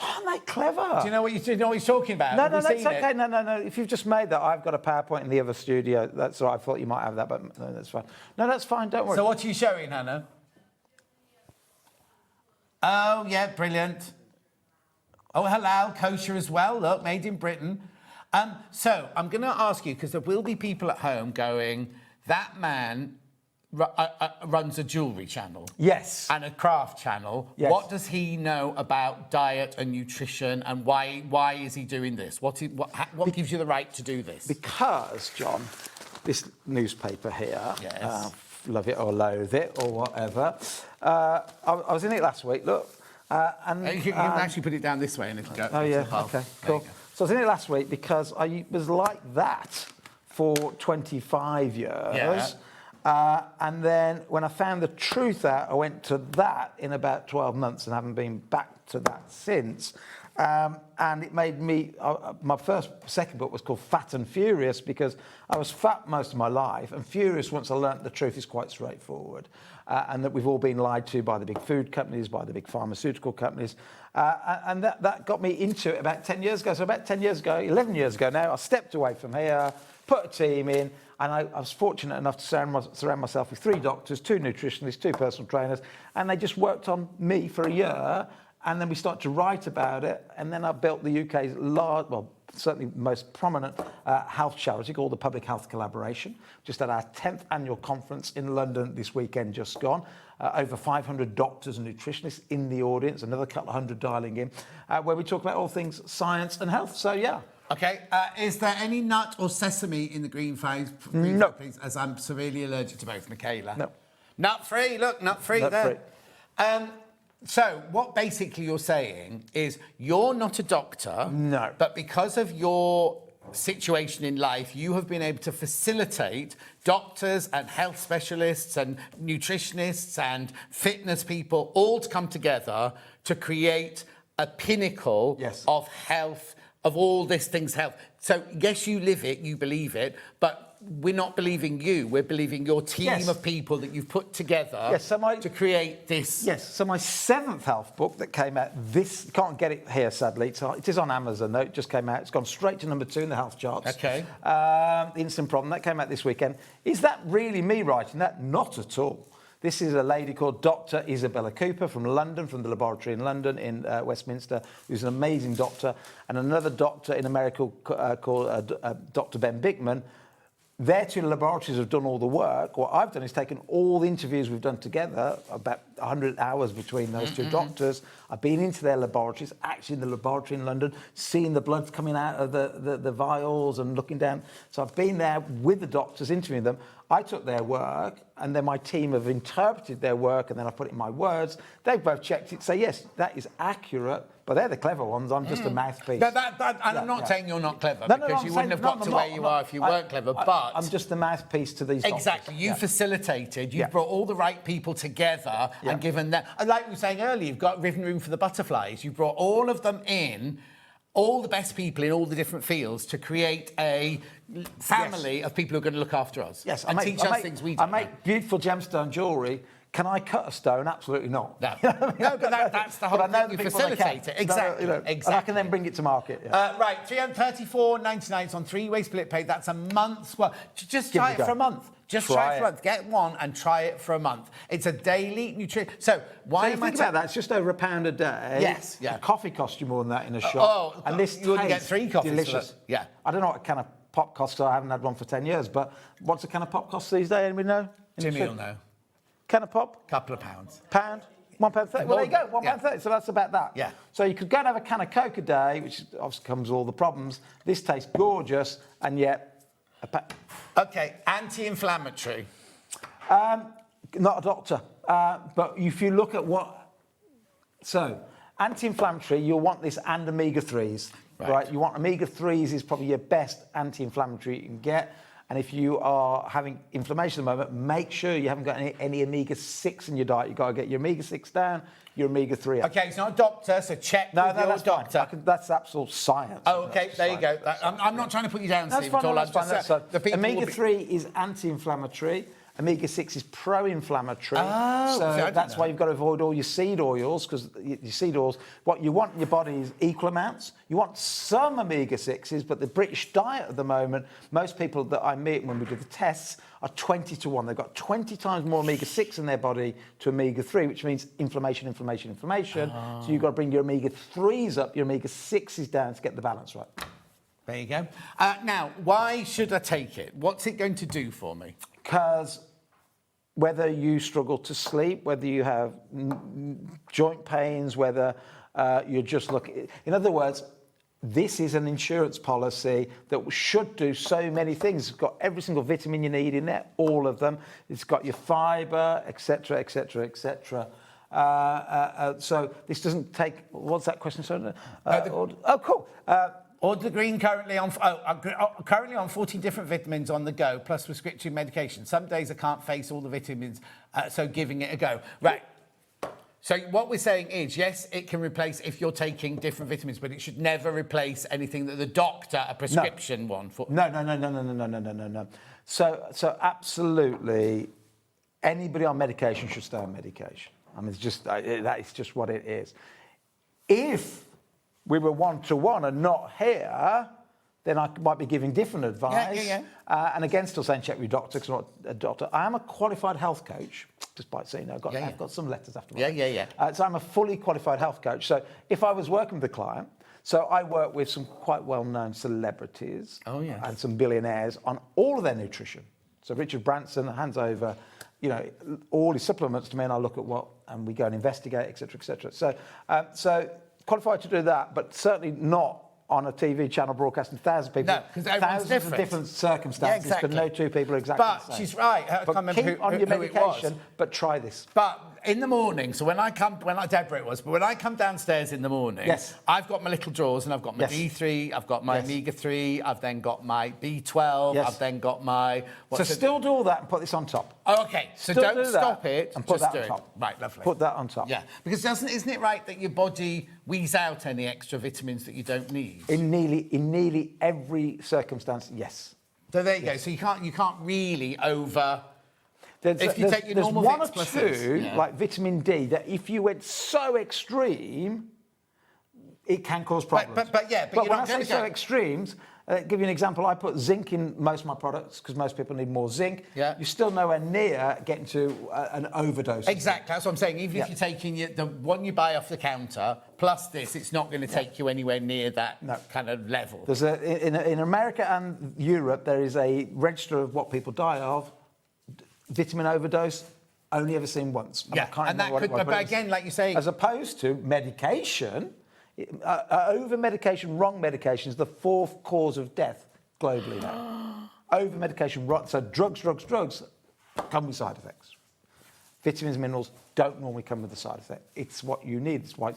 Aren't they clever? Do you know what he's talking about? No, that's okay. No. If you've just made that, I've got a PowerPoint in the other studio. That's all right. I thought you might have that, but no, that's fine. No, that's fine. Don't worry. So what are you showing, Hannah? Oh, yeah, brilliant. Oh, halal, kosher as well. Look, made in Britain. So I'm going to ask you, because there will be people at home going, that man... runs a jewellery channel. Yes. And a craft channel. Yes. What does he know about diet and nutrition, and why is he doing this? What gives you the right to do this? Because, John, this newspaper here, love it or loathe it or whatever, I was in it last week, look. You can actually put it down this way and it'll go. Oh, yeah, okay, cool. So I was in it last week because I was like that for 25 years. Yeah. And then when I found the truth out, I went to that in about 12 months and haven't been back to that since. And it made me, my second book was called Fat and Furious because I was fat most of my life and furious once I learnt the truth is quite straightforward. And that we've all been lied to by the big food companies, by the big pharmaceutical companies. And that got me into it about 10 years ago. So about 10 years ago, 11 years ago now, I stepped away from here, put a team in, and I was fortunate enough to surround myself with 3 doctors, 2 nutritionists, 2 personal trainers, and they just worked on me for a year, and then we started to write about it, and then I built the UK's certainly most prominent health charity called the Public Health Collaboration. Just at our 10th annual conference in London this weekend just gone. Over 500 doctors and nutritionists in the audience, another couple of hundred dialing in, where we talk about all things science and health. So, yeah. Okay, is there any nut or sesame in the green phase? No. Please, as I'm severely allergic to both, Michaela. No. Nut-free, look, nut-free there. So what basically you're saying is you're not a doctor. No. But because of your situation in life, you have been able to facilitate doctors and health specialists and nutritionists and fitness people all to come together to create a pinnacle of health, of all these things health. So yes, you live it, you believe it, but we're not believing you, we're believing your team of people that you've put together to create this. Yes, so my 7th health book that came out this, can't get it here sadly, it is on Amazon though, it just came out, it's gone straight to number 2 in the health charts. Okay. The Instant Problem, that came out this weekend. Is that really me writing that? Not at all. This is a lady called Dr. Isabella Cooper from London, from the laboratory in London, in Westminster, who's an amazing doctor, and another doctor in America called Dr. Ben Bickman. Their 2 laboratories have done all the work. What I've done is taken all the interviews we've done together, about 100 hours between those 2 doctors. I've been into their laboratories, actually in the laboratory in London, seeing the blood coming out of the vials and looking down. So I've been there with the doctors, interviewing them. I took their work, and then my team have interpreted their work, and then I put it in my words. They've both checked it, say, yes, that is accurate, but they're the clever ones. I'm just a mouthpiece. And I'm not saying you're not clever, because you wouldn't have got to where you are if you weren't clever, but... I'm just the mouthpiece to these doctors. Exactly. You facilitated, you've brought all the right people together and given them... Like we were saying earlier, you've got Riven Room for the Butterflies. You brought all of them in, all the best people in all the different fields to create a family of people who are going to look after us and teach us things we don't know. I make beautiful gemstone jewellery. Can I cut a stone? Absolutely not. No, but that's the whole thing. You facilitate it. Exactly. And I can then bring it to market. Right, $334.99. It's on 3-way split pay. That's a month's work. Just try it for a month. Just try it for a month. Get one and try it for a month. It's a daily nutrition. So why am I think about that? It's just over £1 a day. Yes. Yeah. A coffee costs you more than that in a shop. And this you wouldn't get 3 coffees. Delicious. Yeah. I don't know what a can of pop costs. So I haven't had one for 10 years. But what's a can of pop cost these days? Anybody know? Jimmy will know. Can of pop? Couple of pounds. Pound? £1.30. Well, there you go, £1.30. So that's about that. Yeah. So you could go and have a can of Coke a day, which obviously comes with all the problems. This tastes gorgeous, and yet... OK, anti-inflammatory. Not a doctor. But if you look at what... So, anti-inflammatory, you'll want this and omega-3s. Right? You want omega-3s is probably your best anti-inflammatory you can get. And if you are having inflammation at the moment, make sure you haven't got any omega-6 in your diet. You've got to get your omega-6 down, your omega-3 up. OK, it's not a doctor, so check with your doctor. That's absolute science. Oh, OK, there you go. I'm not trying to put you down, Steve, at all. Omega-3 is anti-inflammatory. Omega-6 is pro-inflammatory. Oh, so that's why you've got to avoid all your seed oils, because your seed oils, what you want in your body is equal amounts. You want some omega-6s, but the British diet at the moment, most people that I meet when we do the tests are 20 to 1. They've got 20 times more omega-6 in their body to omega-3, which means inflammation. So you've got to bring your omega-3s up, your omega-6s down to get the balance right. There you go. Now, why should I take it? What's it going to do for me? Because whether you struggle to sleep, whether you have joint pains, whether you're just looking... In other words, this is an insurance policy that should do so many things. It's got every single vitamin you need in there, all of them. It's got your fibre, etc., etc., etc. So this doesn't take... What's that question? Cool. Order the green currently on 14 different vitamins on the go, plus prescription medication. Some days I can't face all the vitamins, so giving it a go. Right. So what we're saying is, yes, it can replace if you're taking different vitamins, but it should never replace anything that the doctor, a prescription one for. No. So absolutely, anybody on medication should stay on medication. I mean, it's just that is just what it is. If we were one-to-one and not here, then I might be giving different advice. And again, still saying check with your doctor, because I'm not a doctor. I am a qualified health coach, despite saying I've got some letters afterwards. So I'm a fully qualified health coach. So if I was working with a client, so I work with some quite well-known celebrities and some billionaires on all of their nutrition. So Richard Branson hands over, all his supplements to me, and I look at and we go and investigate, etc., etc. So qualified to do that, but certainly not on a TV channel broadcasting 1,000 people. No, 'cause everyone's thousands of different circumstances, but no two people are exactly the same. But she's right. I can't But remember keep who, on your who it was. medication, but try this. But in the morning, so when I come downstairs in the morning, Yes. I've got my little drawers and I've got my Yes. D3, I've got my Yes. omega-3, I've then got my B12, Yes. I've then got my... So still do all that and put this on top. Oh, okay. So Still don't do that stop it, and put just that do on it. top. Right, lovely. Put that on top. Yeah, because isn't it right that your body wees out any extra vitamins that you don't need? In nearly every circumstance, yes. So there you go. So you can't really over... There's take your normal one or Vicks pluses, two, yeah. like vitamin D, that if you went so extreme, it can cause problems. But you're when not I say gonna so go- extremes, give you an example. I put zinc in most of my products because most people need more zinc. Yeah. You're still nowhere near getting to an overdose. Exactly, that's what I'm saying. Even if Yeah. you're taking the one you buy off the counter plus this, it's not going to take you anywhere near that kind of level. There's in America and Europe, there is a register of what people die of. Vitamin overdose, only ever seen once. Yeah, I can't and that remember what it could, was, but it was- again, like you say, as opposed to medication, over-medication, wrong medication is the 4th cause of death globally now. Over-medication, so drugs come with side effects. Vitamins, minerals don't normally come with a side effect. It's what you need. It's why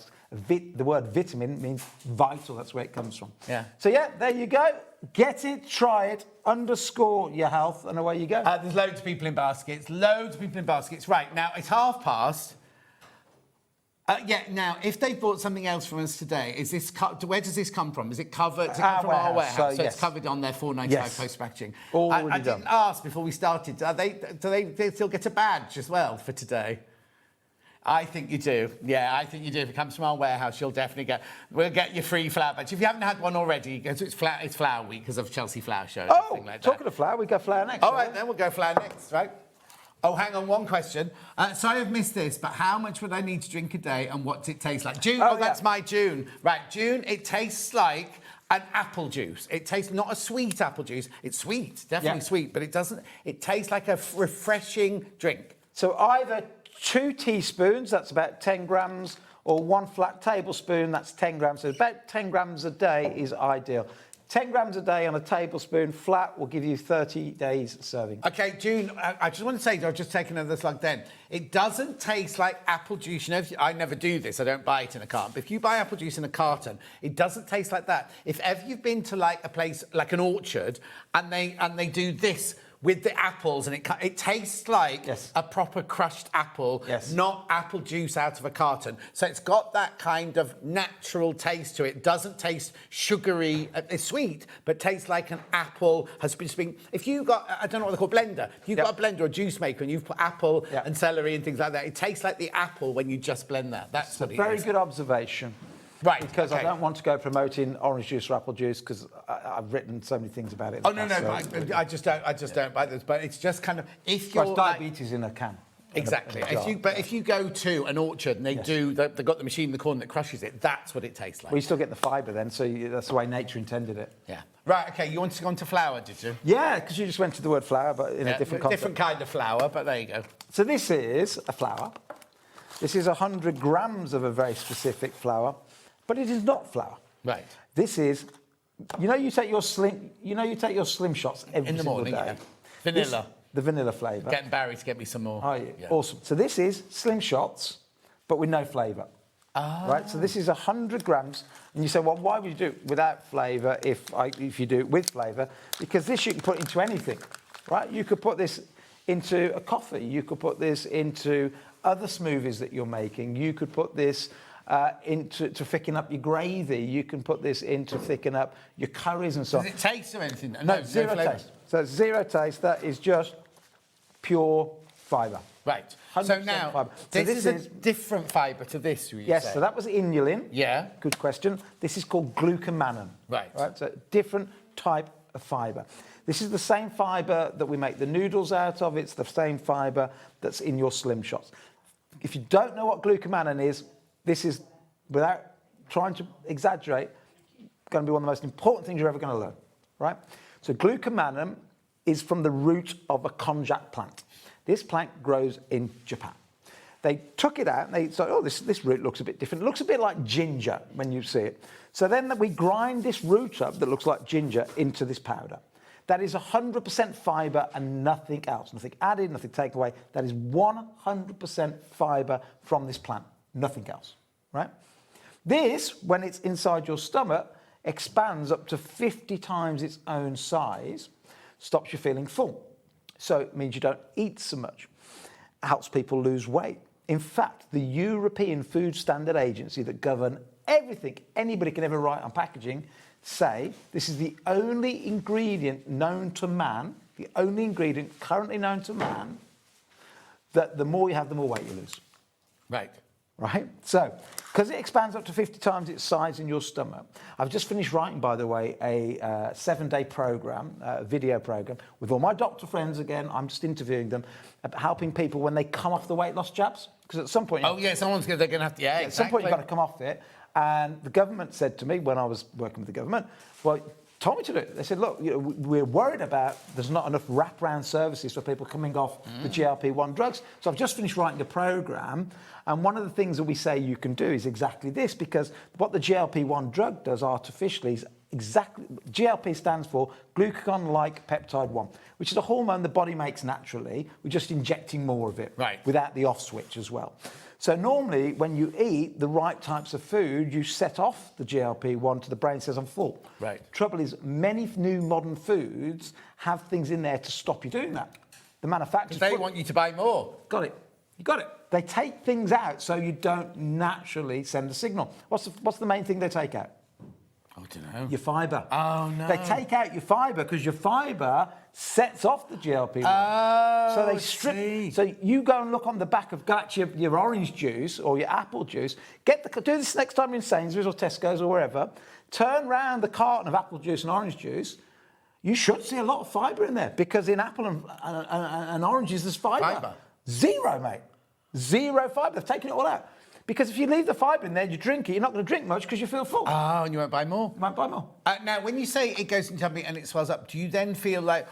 the word vitamin means vital. That's where it comes from. Yeah. So yeah, there you go. Get it, try it, underscore your health, and away you go. there's loads of people in baskets. Right, now it's past. Now, if they bought something else from us today, is this where does this come from? Is it covered? Does it come from our warehouse? So yes. it's covered on their $4.95 Yes. post packaging. Already I didn't done. ask before we started. Do they still get a badge as well for today? I think you do. Yeah, I think you do. If it comes from our warehouse, you'll definitely we'll get your free flower badge. If you haven't had one already, because it's Flower Week because of Chelsea Flower Show. And everything like that. Talking of flower, we go flower next. All right, then we'll go flower next, right? Oh, hang on, one question. Sorry I've missed this, but how much would I need to drink a day and what does it taste like? June, that's my June. Right, June, it tastes like an apple juice. It tastes not a sweet apple juice. It's sweet, definitely sweet, but it tastes like a refreshing drink. So either 2 teaspoons, that's about 10 grams, or 1 flat tablespoon, that's 10 grams. So about 10 grams a day is ideal. 10 grams a day on a tablespoon flat will give you 30 days serving. Okay, June, I just want to say, I'll just take another slug then. It doesn't taste like apple juice. You know, I never do this. I don't buy it in a carton. But if you buy apple juice in a carton, it doesn't taste like that. If ever you've been to like a place, like an orchard, and they do this with the apples, and it tastes like a proper crushed apple, not apple juice out of a carton. So it's got that kind of natural taste to it. It doesn't taste sugary. It's sweet, but tastes like an apple has been. If you got, I don't know what they call blender. If you've got a blender or a juice maker and you've put apple and celery and things like that, it tastes like the apple when you just blend that. That's what it is. Very good observation. Right, because I don't want to go promoting orange juice or apple juice because I've written so many things about it. Oh no, I just don't buy this. But it's just kind of if you're diabetes in a can. Exactly. If you go to an orchard and they've got the machine in the corner that crushes it, that's what it tastes like. Well, you still get the fibre then, so that's the way nature intended it. Yeah. Right. Okay. You wanted to go on to flour, did you? Yeah, because you just went to the word flower, but in a different context. Different kind of flour, but there you go. So this is a flour. This is 100 grams of a very specific flour. But it is not flour. Right. This is, you take your slim shots every in the single morning. day. Yeah. Vanilla. The vanilla flavour. Getting Barry to get me some more. Oh, yeah. Awesome. So this is slim shots, but with no flavour. Right. So this is 100 grams, and you say, well, why would you do it without flavour if you do it with flavour? Because this you can put into anything, right? You could put this into a coffee. You could put this into other smoothies that you're making. You could put this into thicken up your gravy. You can put this in to thicken up your curries and so on. Does it taste or anything? No, zero taste. So it's zero taste. That is just pure fibre. Right. So now, fibre. this is a different fibre to this, you Yes, say? so that was inulin. Yeah. Good question. This is called glucomannan. Right. So different type of fibre. This is the same fibre that we make the noodles out of. It's the same fibre that's in your slim shots. If you don't know what glucomannan is, this is, without trying to exaggerate, going to be one of the most important things you're ever going to learn, right? So glucomannan is from the root of a konjac plant. This plant grows in Japan. They took it out and they thought, oh, this root looks a bit different. It looks a bit like ginger when you see it. So then we grind this root up that looks like ginger into this powder. That is 100% fibre and nothing else. Nothing added, nothing taken away. That is 100% fibre from this plant. Nothing else, right? This, when it's inside your stomach, expands up to 50 times its own size, stops you feeling full. So it means you don't eat so much. It helps people lose weight. In fact, the European Food Standard Agency that govern everything anybody can ever write on packaging say this is the only ingredient known to man, the only ingredient currently known to man, that the more you have, the more weight you lose. Right. Right? So, because it expands up to 50 times its size in your stomach, I've just finished writing, by the way, a 7-day program, video program, with all my doctor friends again. I'm just interviewing them, helping people when they come off the weight loss jabs. Because at some point... Oh, yeah, they're going to have to... Yeah, At some point, you've got to come off it. And the government said to me, when I was working with the government, well, told me to do it. They said, look, we're worried about there's not enough wraparound services for people coming off the GLP-1 drugs. So I've just finished writing a program, and one of the things that we say you can do is exactly this, because what the GLP-1 drug does artificially is exactly... GLP stands for glucagon-like peptide 1, which is a hormone the body makes naturally. We're just injecting more of it without the off switch as well. So normally, when you eat the right types of food, you set off the GLP-1 to the brain, says I'm full. Right. Trouble is, many new modern foods have things in there to stop you doing that. The manufacturers... They want you to buy more. Got it. You got it. They take things out so you don't naturally send a signal. What's the main thing they take out? I don't know. Your fibre. Oh, no. They take out your fibre because your fibre sets off the GLP-1. Oh, so they strip. So you go and look on the back of your orange juice or your apple juice. Do this next time you're in Sainsbury's or Tesco's or wherever. Turn round the carton of apple juice and orange juice. You should see a lot of fibre in there because in apple and oranges there's fibre. Zero, mate. Zero fibre. They've taken it all out. Because if you leave the fibre in there and you drink it, you're not going to drink much because you feel full. Oh, and you won't buy more? You won't buy more. Now, when you say it goes into something and it swells up, do you then feel like,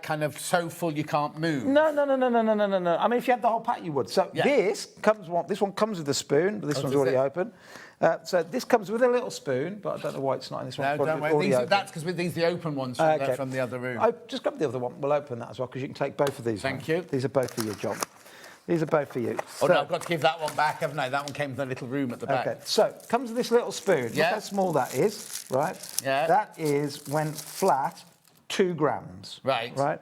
kind of so full you can't move? No. I mean, if you had the whole pack, you would. So this one comes with a spoon, but this one's already open. So this comes with a little spoon, but I don't know why it's not in this one. No, don't worry. That's because these are the open ones from the other room. Just grab the other one. We'll open that as well, because you can take both of these. Thank you. These are both for you, John. These are both for you. Oh, no, I've got to give that one back, haven't I? That one came with a little room at the back. Okay, so comes with this little spoon. Look how small that is, right? Yeah. That is, when flat, 2 grams. Right. Right?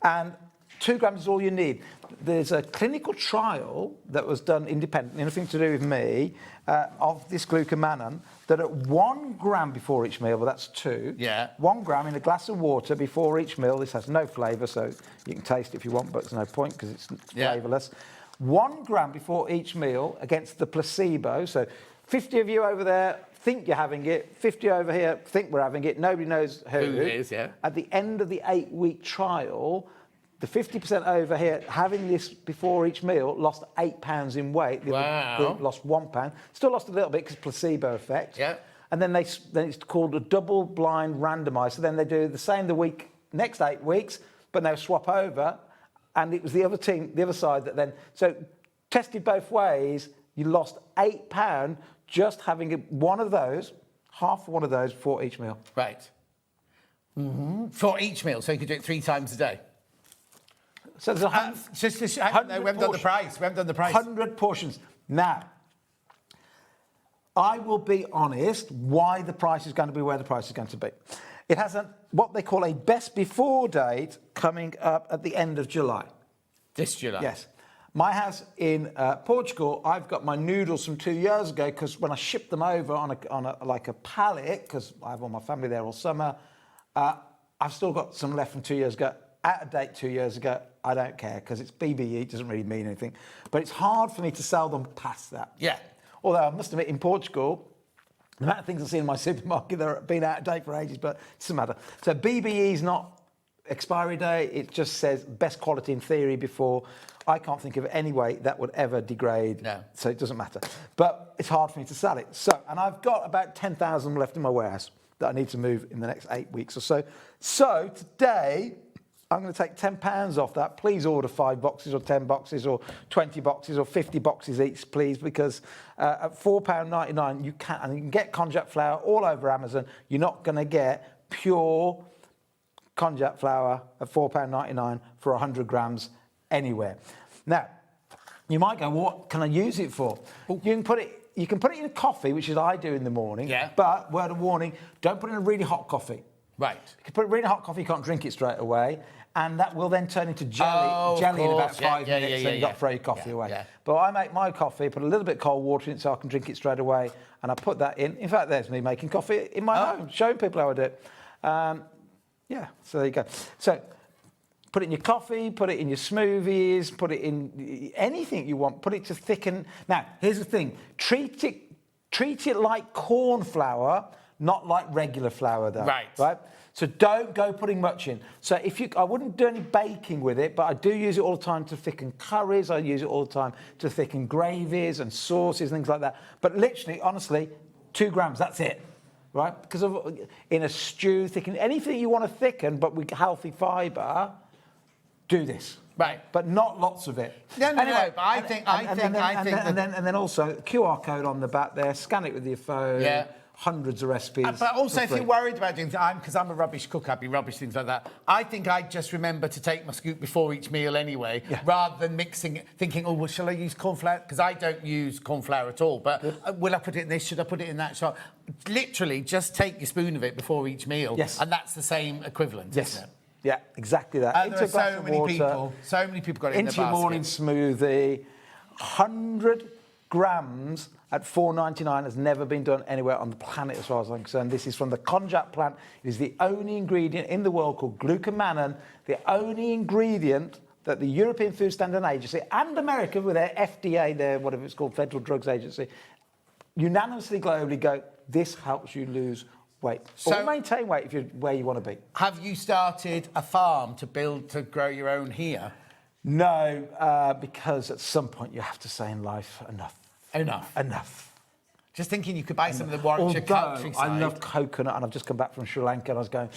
And 2 grams is all you need. There's a clinical trial that was done independently, nothing to do with me, of this glucomannan, that at 1 gram before each meal, well, that's 2. Yeah. 1 gram in a glass of water before each meal. This has no flavour, so you can taste it if you want, but there's no point because it's flavourless. 1 gram before each meal against the placebo. So 50 of you over there think you're having it, 50 over here think we're having it. Nobody knows who. Who it is, yeah. At the end of the 8-week trial, the 50% over here having this before each meal lost 8 pounds in weight. The other group lost 1 pound. Still lost a little bit because placebo effect. Yeah. And then it's called a double-blind randomised. So then they do the same next 8 weeks, but now swap over. And it was the other team, the other side that then... So tested both ways, you lost 8 pound just having one of those, half one of those before each meal. Right. Mm-hmm. For each meal, so you could do it 3 times a day. So there's we haven't done the price. 100 portions. Now, I will be honest why the price is going to be where the price is going to be. It has what they call a best before date coming up at the end of July. This July? Yes. My house in Portugal, I've got my noodles from 2 years ago because when I shipped them over on a pallet, because I have all my family there all summer, I've still got some left from 2 years ago. Out of date 2 years ago, I don't care because it's BBE, it doesn't really mean anything. But it's hard for me to sell them past that. Yeah. Although I must admit, in Portugal, the amount of things I see in my supermarket that have been out of date for ages, but it doesn't matter. So BBE is not expiry date, it just says best quality in theory before. I can't think of any way that would ever degrade, so it doesn't matter. But it's hard for me to sell it. So, and I've got about 10,000 left in my warehouse that I need to move in the next 8 weeks or so. So today, I'm going to take £10 off that. Please order 5 boxes or 10 boxes or 20 boxes or 50 boxes each, please, because at £4.99 you can get konjac flour all over Amazon. You're not going to get pure konjac flour at £4.99 for 100 grams anywhere. Now, you might go, what can I use it for? You can put it in a coffee, which is I do in the morning. Yeah. But word of warning, don't put it in a really hot coffee. Right. You can put it in really hot coffee, you can't drink it straight away, and that will then turn into jelly in about 5 minutes, and you've got to throw your coffee away. Yeah. But I make my coffee, put a little bit of cold water in it so I can drink it straight away, and I put that in. In fact, there's me making coffee in my home, showing people how I do it. Yeah, so there you go. So put it in your coffee, put it in your smoothies, put it in anything you want, put it to thicken. Now, here's the thing, treat it like corn flour, not like regular flour though. Right? So don't go putting much in. So I wouldn't do any baking with it, but I do use it all the time to thicken curries. I use it all the time to thicken gravies and sauces, things like that. But literally, honestly, 2 grams, that's it. Right? Because in a stew, thicken anything you want to thicken, but with healthy fibre, do this. Right. But not lots of it. No, anyway, but I think and then also QR code on the back there. Scan it with your phone. Yeah. Hundreds of recipes. But also, if for you're free. worried about doing things, because I'm a rubbish cook, I'd be rubbish, things like that. I think I'd just remember to take my scoop before each meal anyway, rather than mixing it, thinking, oh, well, shall I use corn flour? Because I don't use corn flour at all. But will I put it in this? Should I put it in that? So literally, just take your spoon of it before each meal. Yes. And that's the same equivalent, isn't it? Yeah, exactly that. And Into there are a glass of water, so many people got it in into their your basket. morning smoothie. 100 grams at $4.99 has never been done anywhere on the planet, as far as I'm concerned. This is from the konjac plant. It is the only ingredient in the world called glucomannan, the only ingredient that the European Food Standard Agency and America, with their FDA, their whatever it's called, Federal Drugs Agency, unanimously globally go, this helps you lose weight or maintain weight if you're where you want to be. Have you started a farm to grow your own here? No, because at some point you have to say in life, enough. Just thinking you could buy some of the Warwickshire countryside. I love coconut, and I've just come back from Sri Lanka, and I was going,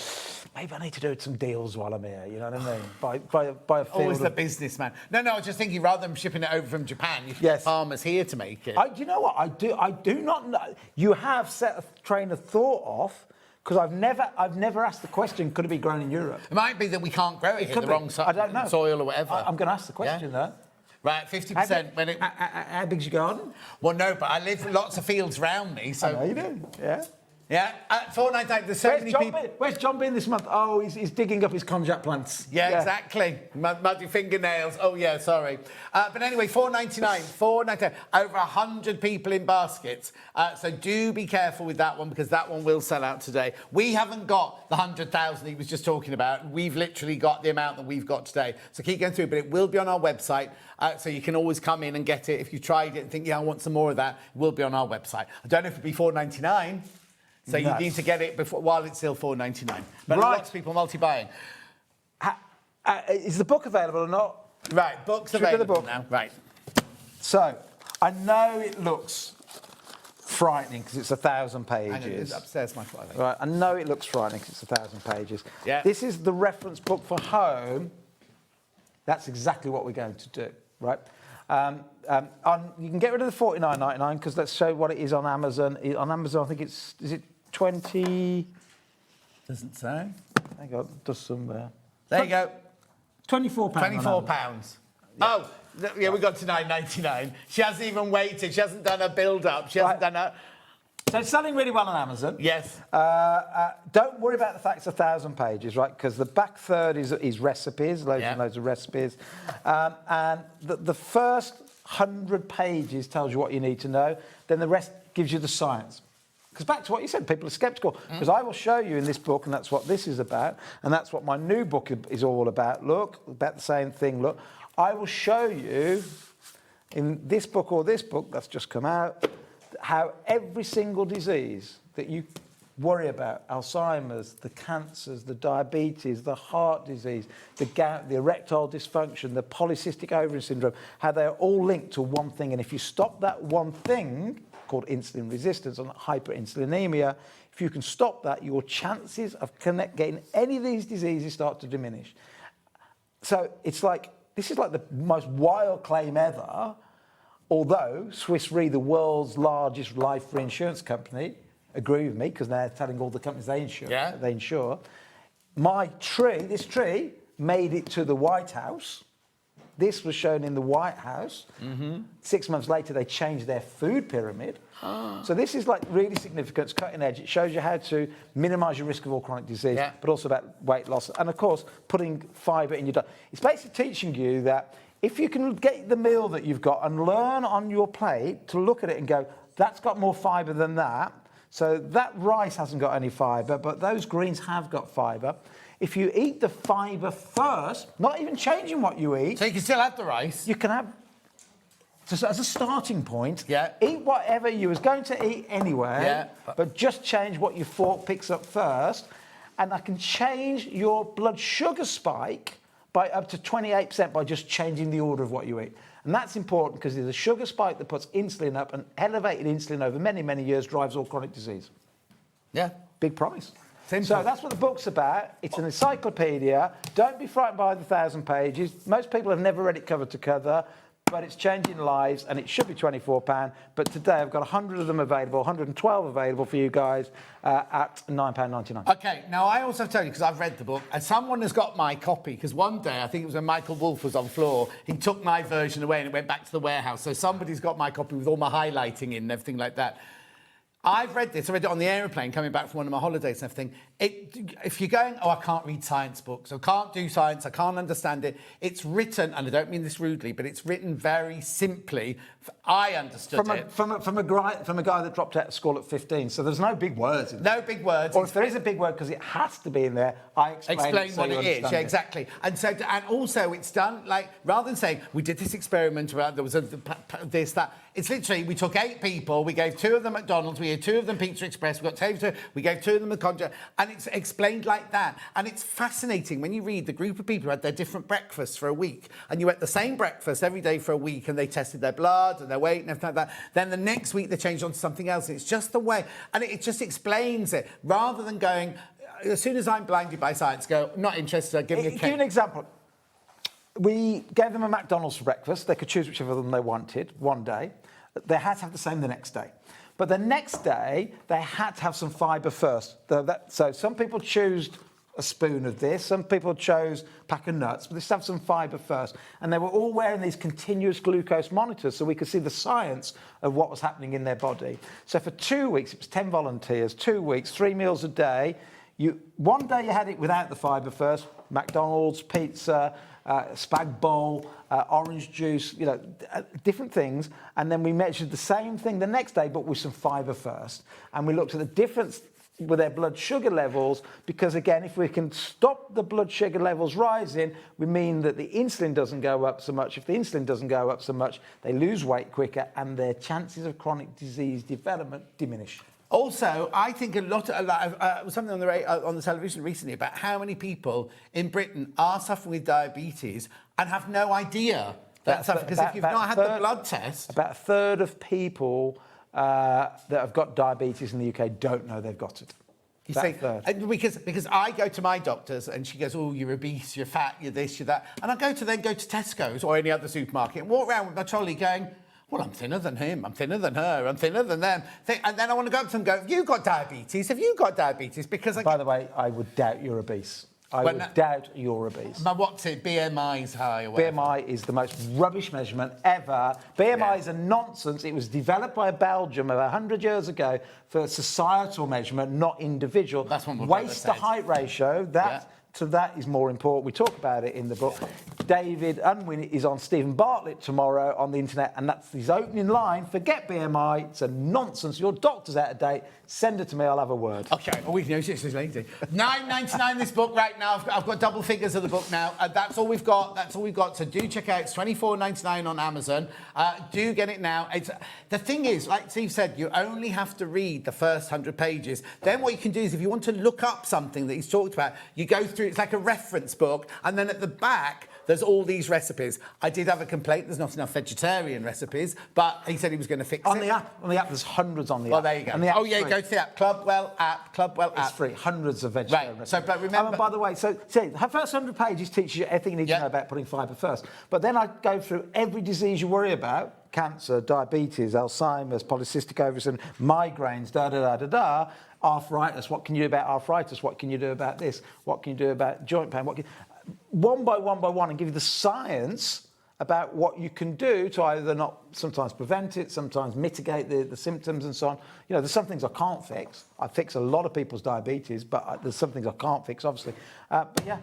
maybe I need to do some deals while I'm here. You know what I mean? Buy a field. Always the businessman. No, I was just thinking, rather than shipping it over from Japan, you could get farmers here to make it. Do you know what I do? I do not know. You have set a train of thought off. Because I've never asked the question, could it be grown in Europe? It might be that we can't grow it here, the wrong I don't know. soil or whatever. I'm going to ask the question, though. Right, 50% when it... How big's your garden? Well, no, but I live lots of fields around me, so... I know you do, yeah. Yeah, at 4.99, there's so many people... Where's John been this month? Oh, he's digging up his konjac plants. Yeah, exactly. Muddy fingernails. Oh, yeah, sorry. But anyway, $4.99, over 100 people in baskets. So do be careful with that one, because that one will sell out today. We haven't got the 100,000 he was just talking about. We've literally got the amount that we've got today. So keep going through, but it will be on our website. So you can always come in and get it. If you tried it and think, yeah, I want some more of that, it will be on our website. I don't know if it'll be $4.99. So you need to get it before while it's still $4.99. But lots of people multi-buying. Is the book available or not? Right, book's available now. Right. So, I know it looks frightening because it's 1,000 pages. Hang on, it's upstairs, my father. Right, I know it looks frightening because it's 1,000 pages. Yeah. This is the reference book for home. That's exactly what we're going to do, right? You can get rid of the $49.99 because let's show what it is on Amazon. On Amazon, I think is it 20? Doesn't say. Hang on, does somewhere. There you go. £24. £24. Oh, yeah, we got to $9.99. She hasn't even waited. She hasn't done a build-up. She hasn't done a... So it's selling really well on Amazon. Yes. Don't worry about the fact it's 1,000 pages, right? Because the back third is recipes, loads and loads of recipes. And the first 100 pages tells you what you need to know. Then the rest gives you the science. Because back to what you said, people are sceptical. Because I will show you in this book, and that's what this is about, and that's what my new book is all about. Look, about the same thing. Look, I will show you in this book or this book that's just come out how every single disease that you worry about, Alzheimer's, the cancers, the diabetes, the heart disease, the gout, the erectile dysfunction, the polycystic ovary syndrome, how they're all linked to one thing. And if you stop that one thing, called insulin resistance and hyperinsulinemia, if you can stop that, your chances of getting any of these diseases start to diminish. So it's like, this is like the most wild claim ever, although Swiss Re, the world's largest life reinsurance company, agree with me because they're telling all the companies they insure. This tree made it to the White House. This was shown in the White House. 6 months later, they changed their food pyramid. So this is like really significant. It's cutting edge. It shows you how to minimise your risk of all chronic disease, but also about weight loss. And of course, putting fibre in your diet. It's basically teaching you that if you can get the meal that you've got and learn on your plate to look at it and go, that's got more fibre than that. So that rice hasn't got any fibre, but those greens have got fibre. If you eat the fibre first, not even changing what you eat. So you can still have the rice. You can have, just as a starting point, eat whatever you was going to eat anyway, but just change what your fork picks up first. And I can change your blood sugar spike by up to 28% by just changing the order of what you eat. And that's important because there's a sugar spike that puts insulin up, and elevated insulin over many, many years drives all chronic disease. Yeah. Big promise. Simple. So that's what the book's about. It's an encyclopedia. Don't be frightened by the 1,000 pages. Most people have never read it cover to cover, but it's changing lives, and it should be £24. But today I've got 100 of them available, 112 available for you guys at £9.99. OK, now I also have to tell you, because I've read the book, and someone has got my copy, because one day, I think it was when Michael Wolff was on Fleur, he took my version away and it went back to the warehouse. So somebody's got my copy with all my highlighting in and everything like that. I've read this. I read it on the aeroplane coming back from one of my holidays and everything. If you're going, I can't read science books, I can't do science, I can't understand it, it's written, and I don't mean this rudely, but it's written very simply. I understood it. From a guy that dropped out of school at 15, so there's no big words in there. No big words. Or if there is a big word, because it has to be in there, I explain what it is. Yeah, exactly. And so, and also it's done, like, rather than saying, we did this experiment about, there was this, that, it's literally, we took 8 people, we gave 2 of them McDonald's, we gave 2 of them Pizza Express, we gave 2 of them a conjure, and it's explained like that. And it's fascinating when you read the group of people who had their different breakfasts for a week, and you ate the same breakfast every day for a week, and they tested their blood and their weight and everything like that. Then the next week they changed on to something else. It's just the way, and it just explains it, rather than going, as soon as I'm blinded by science, go, not interested, give me a cake. Give you an example. We gave them a McDonald's for breakfast. They could choose whichever one they wanted one day. They had to have the same the next day. But the next day, they had to have some fibre first. So some people chose a spoon of this, some people chose a pack of nuts, but they just have some fibre first. And they were all wearing these continuous glucose monitors so we could see the science of what was happening in their body. So for 2 weeks, it was 10 volunteers, 2 weeks, 3 meals a day. One day you had it without the fibre first, McDonald's, pizza, spag bowl, orange juice, different things. And then we measured the same thing the next day, but with some fibre first. And we looked at the difference with their blood sugar levels, because again, if we can stop the blood sugar levels rising, we mean that the insulin doesn't go up so much. If the insulin doesn't go up so much, they lose weight quicker and their chances of chronic disease development diminish. Also, I think something on the television recently about how many people in Britain are suffering with diabetes and have no idea that's suffering, because if you've not had the blood test... About a third of people that have got diabetes in the UK don't know they've got it. You see, because I go to my doctors and she goes, oh, you're obese, you're fat, you're this, you're that. And I go to Tesco's or any other supermarket and walk around with my trolley going, well, I'm thinner than him, I'm thinner than her, I'm thinner than them. And then I want to go up to them and go, have you got diabetes? Have you got diabetes? Because By the way, I would doubt you're obese. I would doubt you're obese. What's it? BMI's high or whatever? BMI is the most rubbish measurement ever. BMI is a nonsense. It was developed by Belgium about 100 years ago for societal measurement, not individual. That's one waist to height ratio, so that is more important. We talk about it in the book. David Unwin is on Stephen Bartlett tomorrow on the internet, and that's his opening line. Forget BMI, it's a nonsense. Your doctor's out of date. Send it to me, I'll have a word. OK, well, we can use this lady. £9.99 this book right now. I've got double figures of the book now. That's all we've got. That's all we've got. So do check out. It's £24.99 on Amazon. Do get it now. The thing is, like Steve said, you only have to read the first 100 pages. Then what you can do is, if you want to look up something that he's talked about, you go through. It's like a reference book, and then at the back, there's all these recipes. I did have a complaint, there's not enough vegetarian recipes, but he said he was going to fix it. On the app, there's hundreds on the app. Well, there you go. And the app's Oh, yeah, free. go to the app. Clubwell app. It's free. Hundreds of vegetarian Right, so, recipes. but remember... And by the way, so her first 100 pages teaches you everything you need to know about putting fibre first. But then I go through every disease you worry about, cancer, diabetes, Alzheimer's, polycystic ovary syndrome, migraines, arthritis. What can you do about arthritis? What can you do about this? What can you do about joint pain? One by one, and give you the science about what you can do to either not sometimes prevent it, sometimes mitigate the symptoms and so on. You know, there's some things I can't fix. I fix a lot of people's diabetes, but there's some things I can't fix, obviously. But yeah.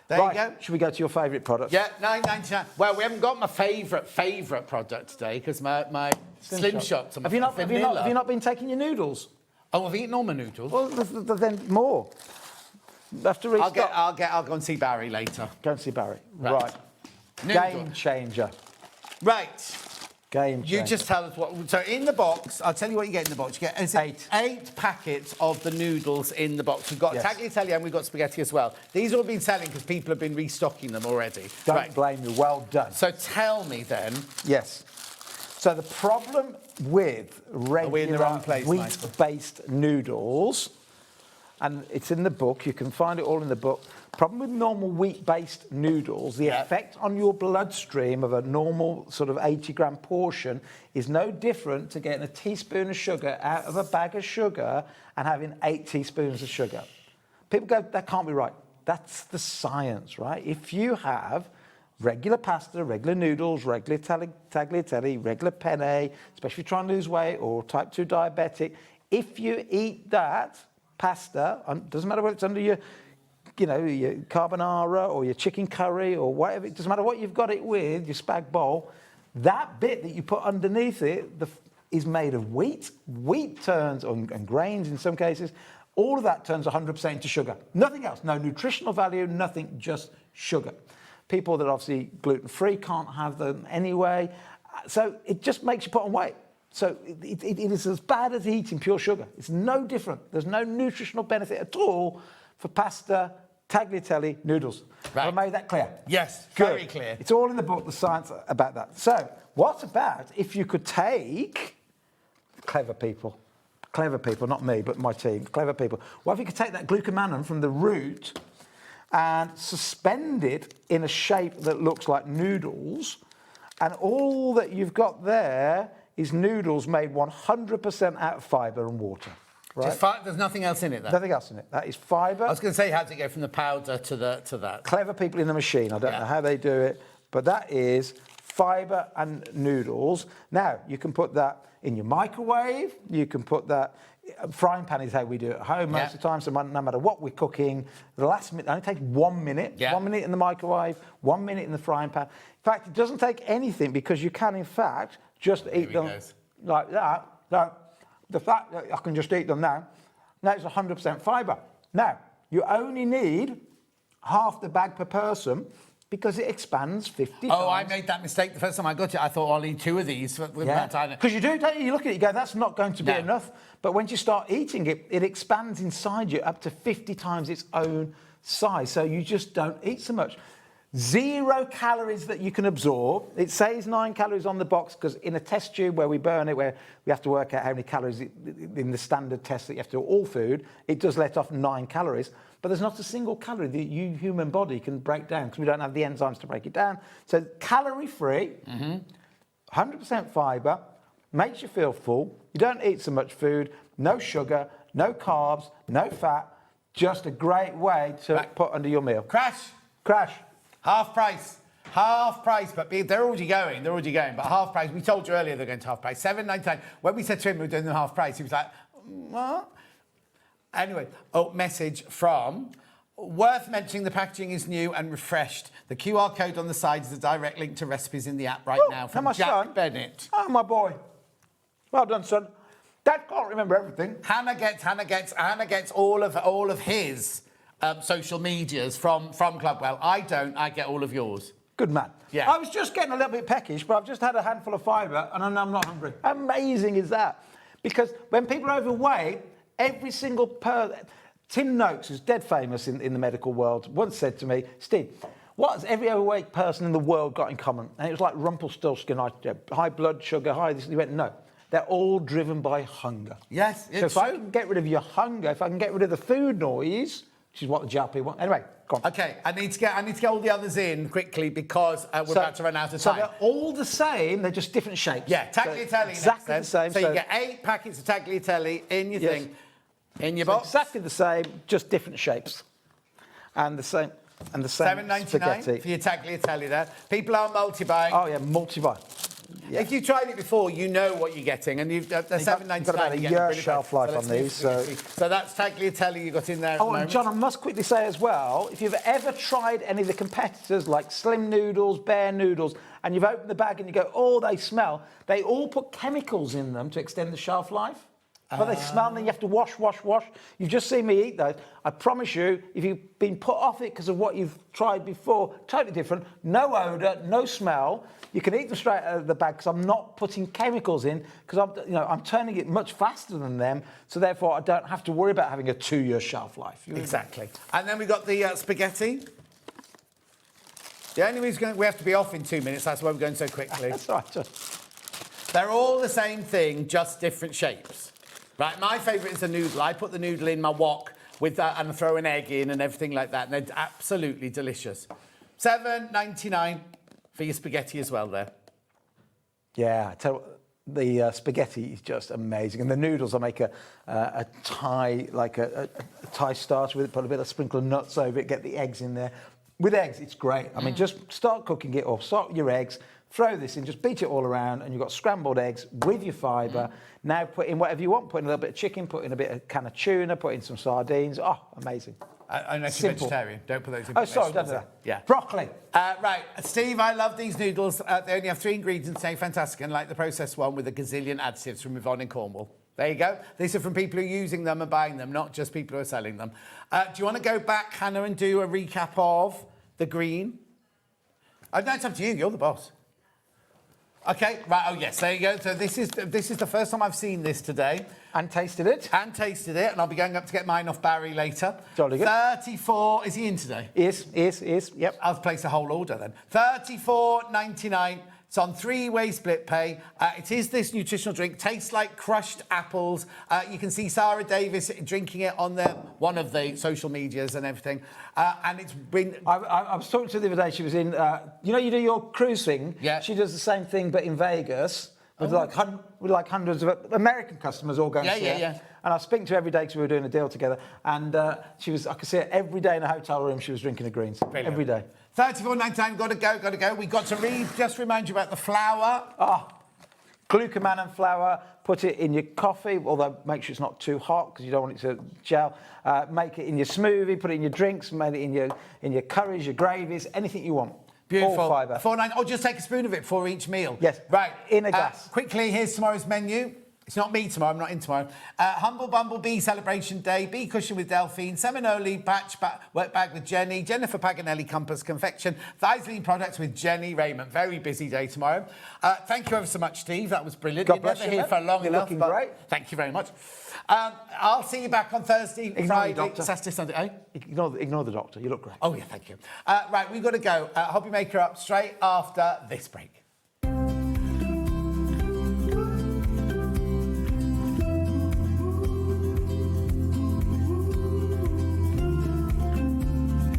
There you go. Should we go to your favourite product? Yeah, $9.99. Well, we haven't got my favourite product today because my Slim Shots are my vanilla. Have you not been taking your noodles? Oh, I've eaten all my noodles. Well, then more. After restock. I'll go and see Barry later. Go and see Barry. Right. Noodle. Game changer. Right. Game changer. You just tell us what. So in the box, I'll tell you what you get in the box. You get 8 packets of the noodles in the box. We've got tagliatelle and we've got spaghetti as well. These all been selling because people have been restocking them already. Don't blame you. Well done. So tell me then. Yes. So the problem with regular wheat-based noodles, and it's in the book, you can find it all in the book. Problem with normal wheat-based noodles, the effect on your bloodstream of a normal sort of 80-gram portion is no different to getting a teaspoon of sugar out of a bag of sugar and having 8 teaspoons of sugar. People go, that can't be right. That's the science, right? If you have regular pasta, regular noodles, regular tagliatelle, regular penne, especially if you're trying to lose weight or type 2 diabetic, if you eat that pasta, doesn't matter whether it's under your carbonara or your chicken curry or whatever, it doesn't matter what you've got it with, your spag bowl, that bit that you put underneath it is made of wheat. Wheat turns, and grains in some cases, all of that turns 100% into sugar. Nothing else, no nutritional value, nothing, just sugar. People that are obviously gluten-free can't have them anyway. So it just makes you put on weight. So it is as bad as eating pure sugar. It's no different. There's no nutritional benefit at all for pasta, tagliatelle, noodles. Right. Have I made that clear? Yes, Good. very clear. It's all in the book, the science about that. So what about if you could take clever people, not me, but my team, clever people. What if you could take that glucomannan from the root and suspend it in a shape that looks like noodles, and all that you've got there is noodles made 100% out of fibre and water. Right? There's nothing else in it, then? Nothing else in it. That is fibre. I was going to say, how does it go from the powder to that? Clever people in the machine. I don't know how they do it, but that is fibre and noodles. Now, you can put that in your microwave. You can put that... Frying pan is how we do it at home most of the time, so no matter what we're cooking, the last minute, it only takes 1 minute. 1 minute in the microwave, 1 minute in the frying pan. In fact, it doesn't take anything because you can, in fact, just eat them like that. So the fact that I can just eat them now it's 100% fibre. Now, you only need half the bag per person because it expands 50 times. Oh, I made that mistake the first time I got it. I thought I'll eat 2 of these with that time. Because you do, don't you? You look at it, you go, that's not going to be enough. But once you start eating it, it expands inside you up to 50 times its own size. So you just don't eat so much. 0 calories that you can absorb. It says 9 calories on the box because in a test tube where we burn it, where we have to work out how many calories in the standard test that you have to do all food, it does let off 9 calories. But there's not a single calorie that you human body can break down because we don't have the enzymes to break it down. So calorie-free, 100% fibre, makes you feel full. You don't eat so much food, no sugar, no carbs, no fat. Just a great way to put under your meal. Crash. Half price, but they're already going, but half price. We told you earlier they're going to half price, $7.99. When we said to him we were doing them half price, he was like, what? Anyway, message from, worth mentioning the packaging is new and refreshed. The QR code on the side is a direct link to recipes in the app right now from Jack Bennett. Oh, my boy. Well done, son. Dad can't remember everything. Hannah gets all of his social medias from Clubwell. I don't. I get all of yours. Good man. Yeah. I was just getting a little bit peckish, but I've just had a handful of fibre and I'm not hungry. How amazing is that? Because when people are overweight, every single Tim Noakes, who's dead famous in the medical world, once said to me, Steve, what has every overweight person in the world got in common? And it was like Rumpelstiltskin, high blood sugar, high this. He went, no. They're all driven by hunger. Yes, so if I can get rid of your hunger, if I can get rid of the food noise, which is what the JLP want. Anyway, go on. Okay, I need to get all the others in quickly because we're about to run out of So time. they're all the same, they're just different shapes. Yeah, tagliatelle. Exactly the same. So you get 8 packets of tagliatelle in your thing, in your box. Exactly the same, just different shapes. And the same $7.99 spaghetti. for your tagliatelle there. People are multi-buying. Oh yeah, multi-buy. Yeah. If you've tried it before, you know what you're getting, and they're $7.99. Got about a year shelf life on these. So that's tagliatelle you got in there. Oh, and John, I must quickly say as well, if you've ever tried any of the competitors like Slim Noodles, Bear Noodles, and you've opened the bag and you go, oh, they smell, they all put chemicals in them to extend the shelf life. But they smell and then you have to wash. You've just seen me eat those. I promise you, if you've been put off it because of what you've tried before, totally different, no odour, no smell. You can eat them straight out of the bag because I'm not putting chemicals in because I'm turning it much faster than them, so therefore I don't have to worry about having a 2-year shelf life. Exactly. And then we got the spaghetti. The only reason we have to be off in 2 minutes, that's why we're going so quickly. That's right. They're all the same thing, just different shapes. Right, my favourite is the noodle. I put the noodle in my wok with that and throw an egg in and everything like that, and they're absolutely delicious. $7.99 for your spaghetti as well there. Yeah, I tell you what, the spaghetti is just amazing, and the noodles I make a Thai Thai starter with it, put a bit of sprinkle of nuts over it, get the eggs in there. With eggs, it's great. I mean, just start cooking it or start your eggs. Throw this in, just beat it all around, and you've got scrambled eggs with your fibre. Now put in whatever you want. Put in a little bit of chicken, put in a bit of can of tuna, put in some sardines. Oh, amazing. Unless you're vegetarian, don't put those in. Oh, sorry, don't do that. Yeah. Broccoli. Right, Steve, I love these noodles. They only have 3 ingredients, they're fantastic, and like the processed one with a gazillion additives from Yvonne in Cornwall. There you go. These are from people who are using them and buying them, not just people who are selling them. Do you want to go back, Hannah, and do a recap of the green? No, it's up to you. You're the boss. Okay, right, oh yes, there you go. So this is the first time I've seen this today. And tasted it. And I'll be going up to get mine off Barry later. Jolly good. 34, is he in today? Is, yep. I'll place a whole order then. $34.99. It's on 3-way split pay. It is this nutritional drink. Tastes like crushed apples. You can see Sarah Davis drinking it on one of the social medias and everything. And it's been... I was talking to her the other day. She was in... you do your cruise thing? Yeah. She does the same thing, but in Vegas. With like hundreds of American customers all going to see her. Yeah. And I was speaking to her every day because we were doing a deal together. And I could see her every day in a hotel room. She was drinking the greens. Brilliant. Every day. $34.99, gotta go. We've got to just remind you about the flour. Glucomannan flour, put it in your coffee, although make sure it's not too hot because you don't want it to gel. Make it in your smoothie, put it in your drinks, make it in your curries, your gravies, anything you want. Beautiful. All fibre. $4.99, or just take a spoon of it for each meal. Yes. Right. In a glass. Quickly, here's tomorrow's menu. It's not me tomorrow, I'm not in tomorrow. Humble Bumble Bee Celebration Day, Bee Cushion with Delphine, Seminole Work Bag with Jenny, Jennifer Paganelli Compass Confection, Thiesling Products with Jenny Raymond. Very busy day tomorrow. Thank you ever so much, Steve. That was brilliant. God bless you, here for long You're enough. looking great. Thank you very much. I'll see you back on Thursday, Friday, Saturday, Sunday. Eh? Ignore the doctor. You look great. Oh, yeah, thank you. Right, we've got to go. Hobby Maker up straight after this break.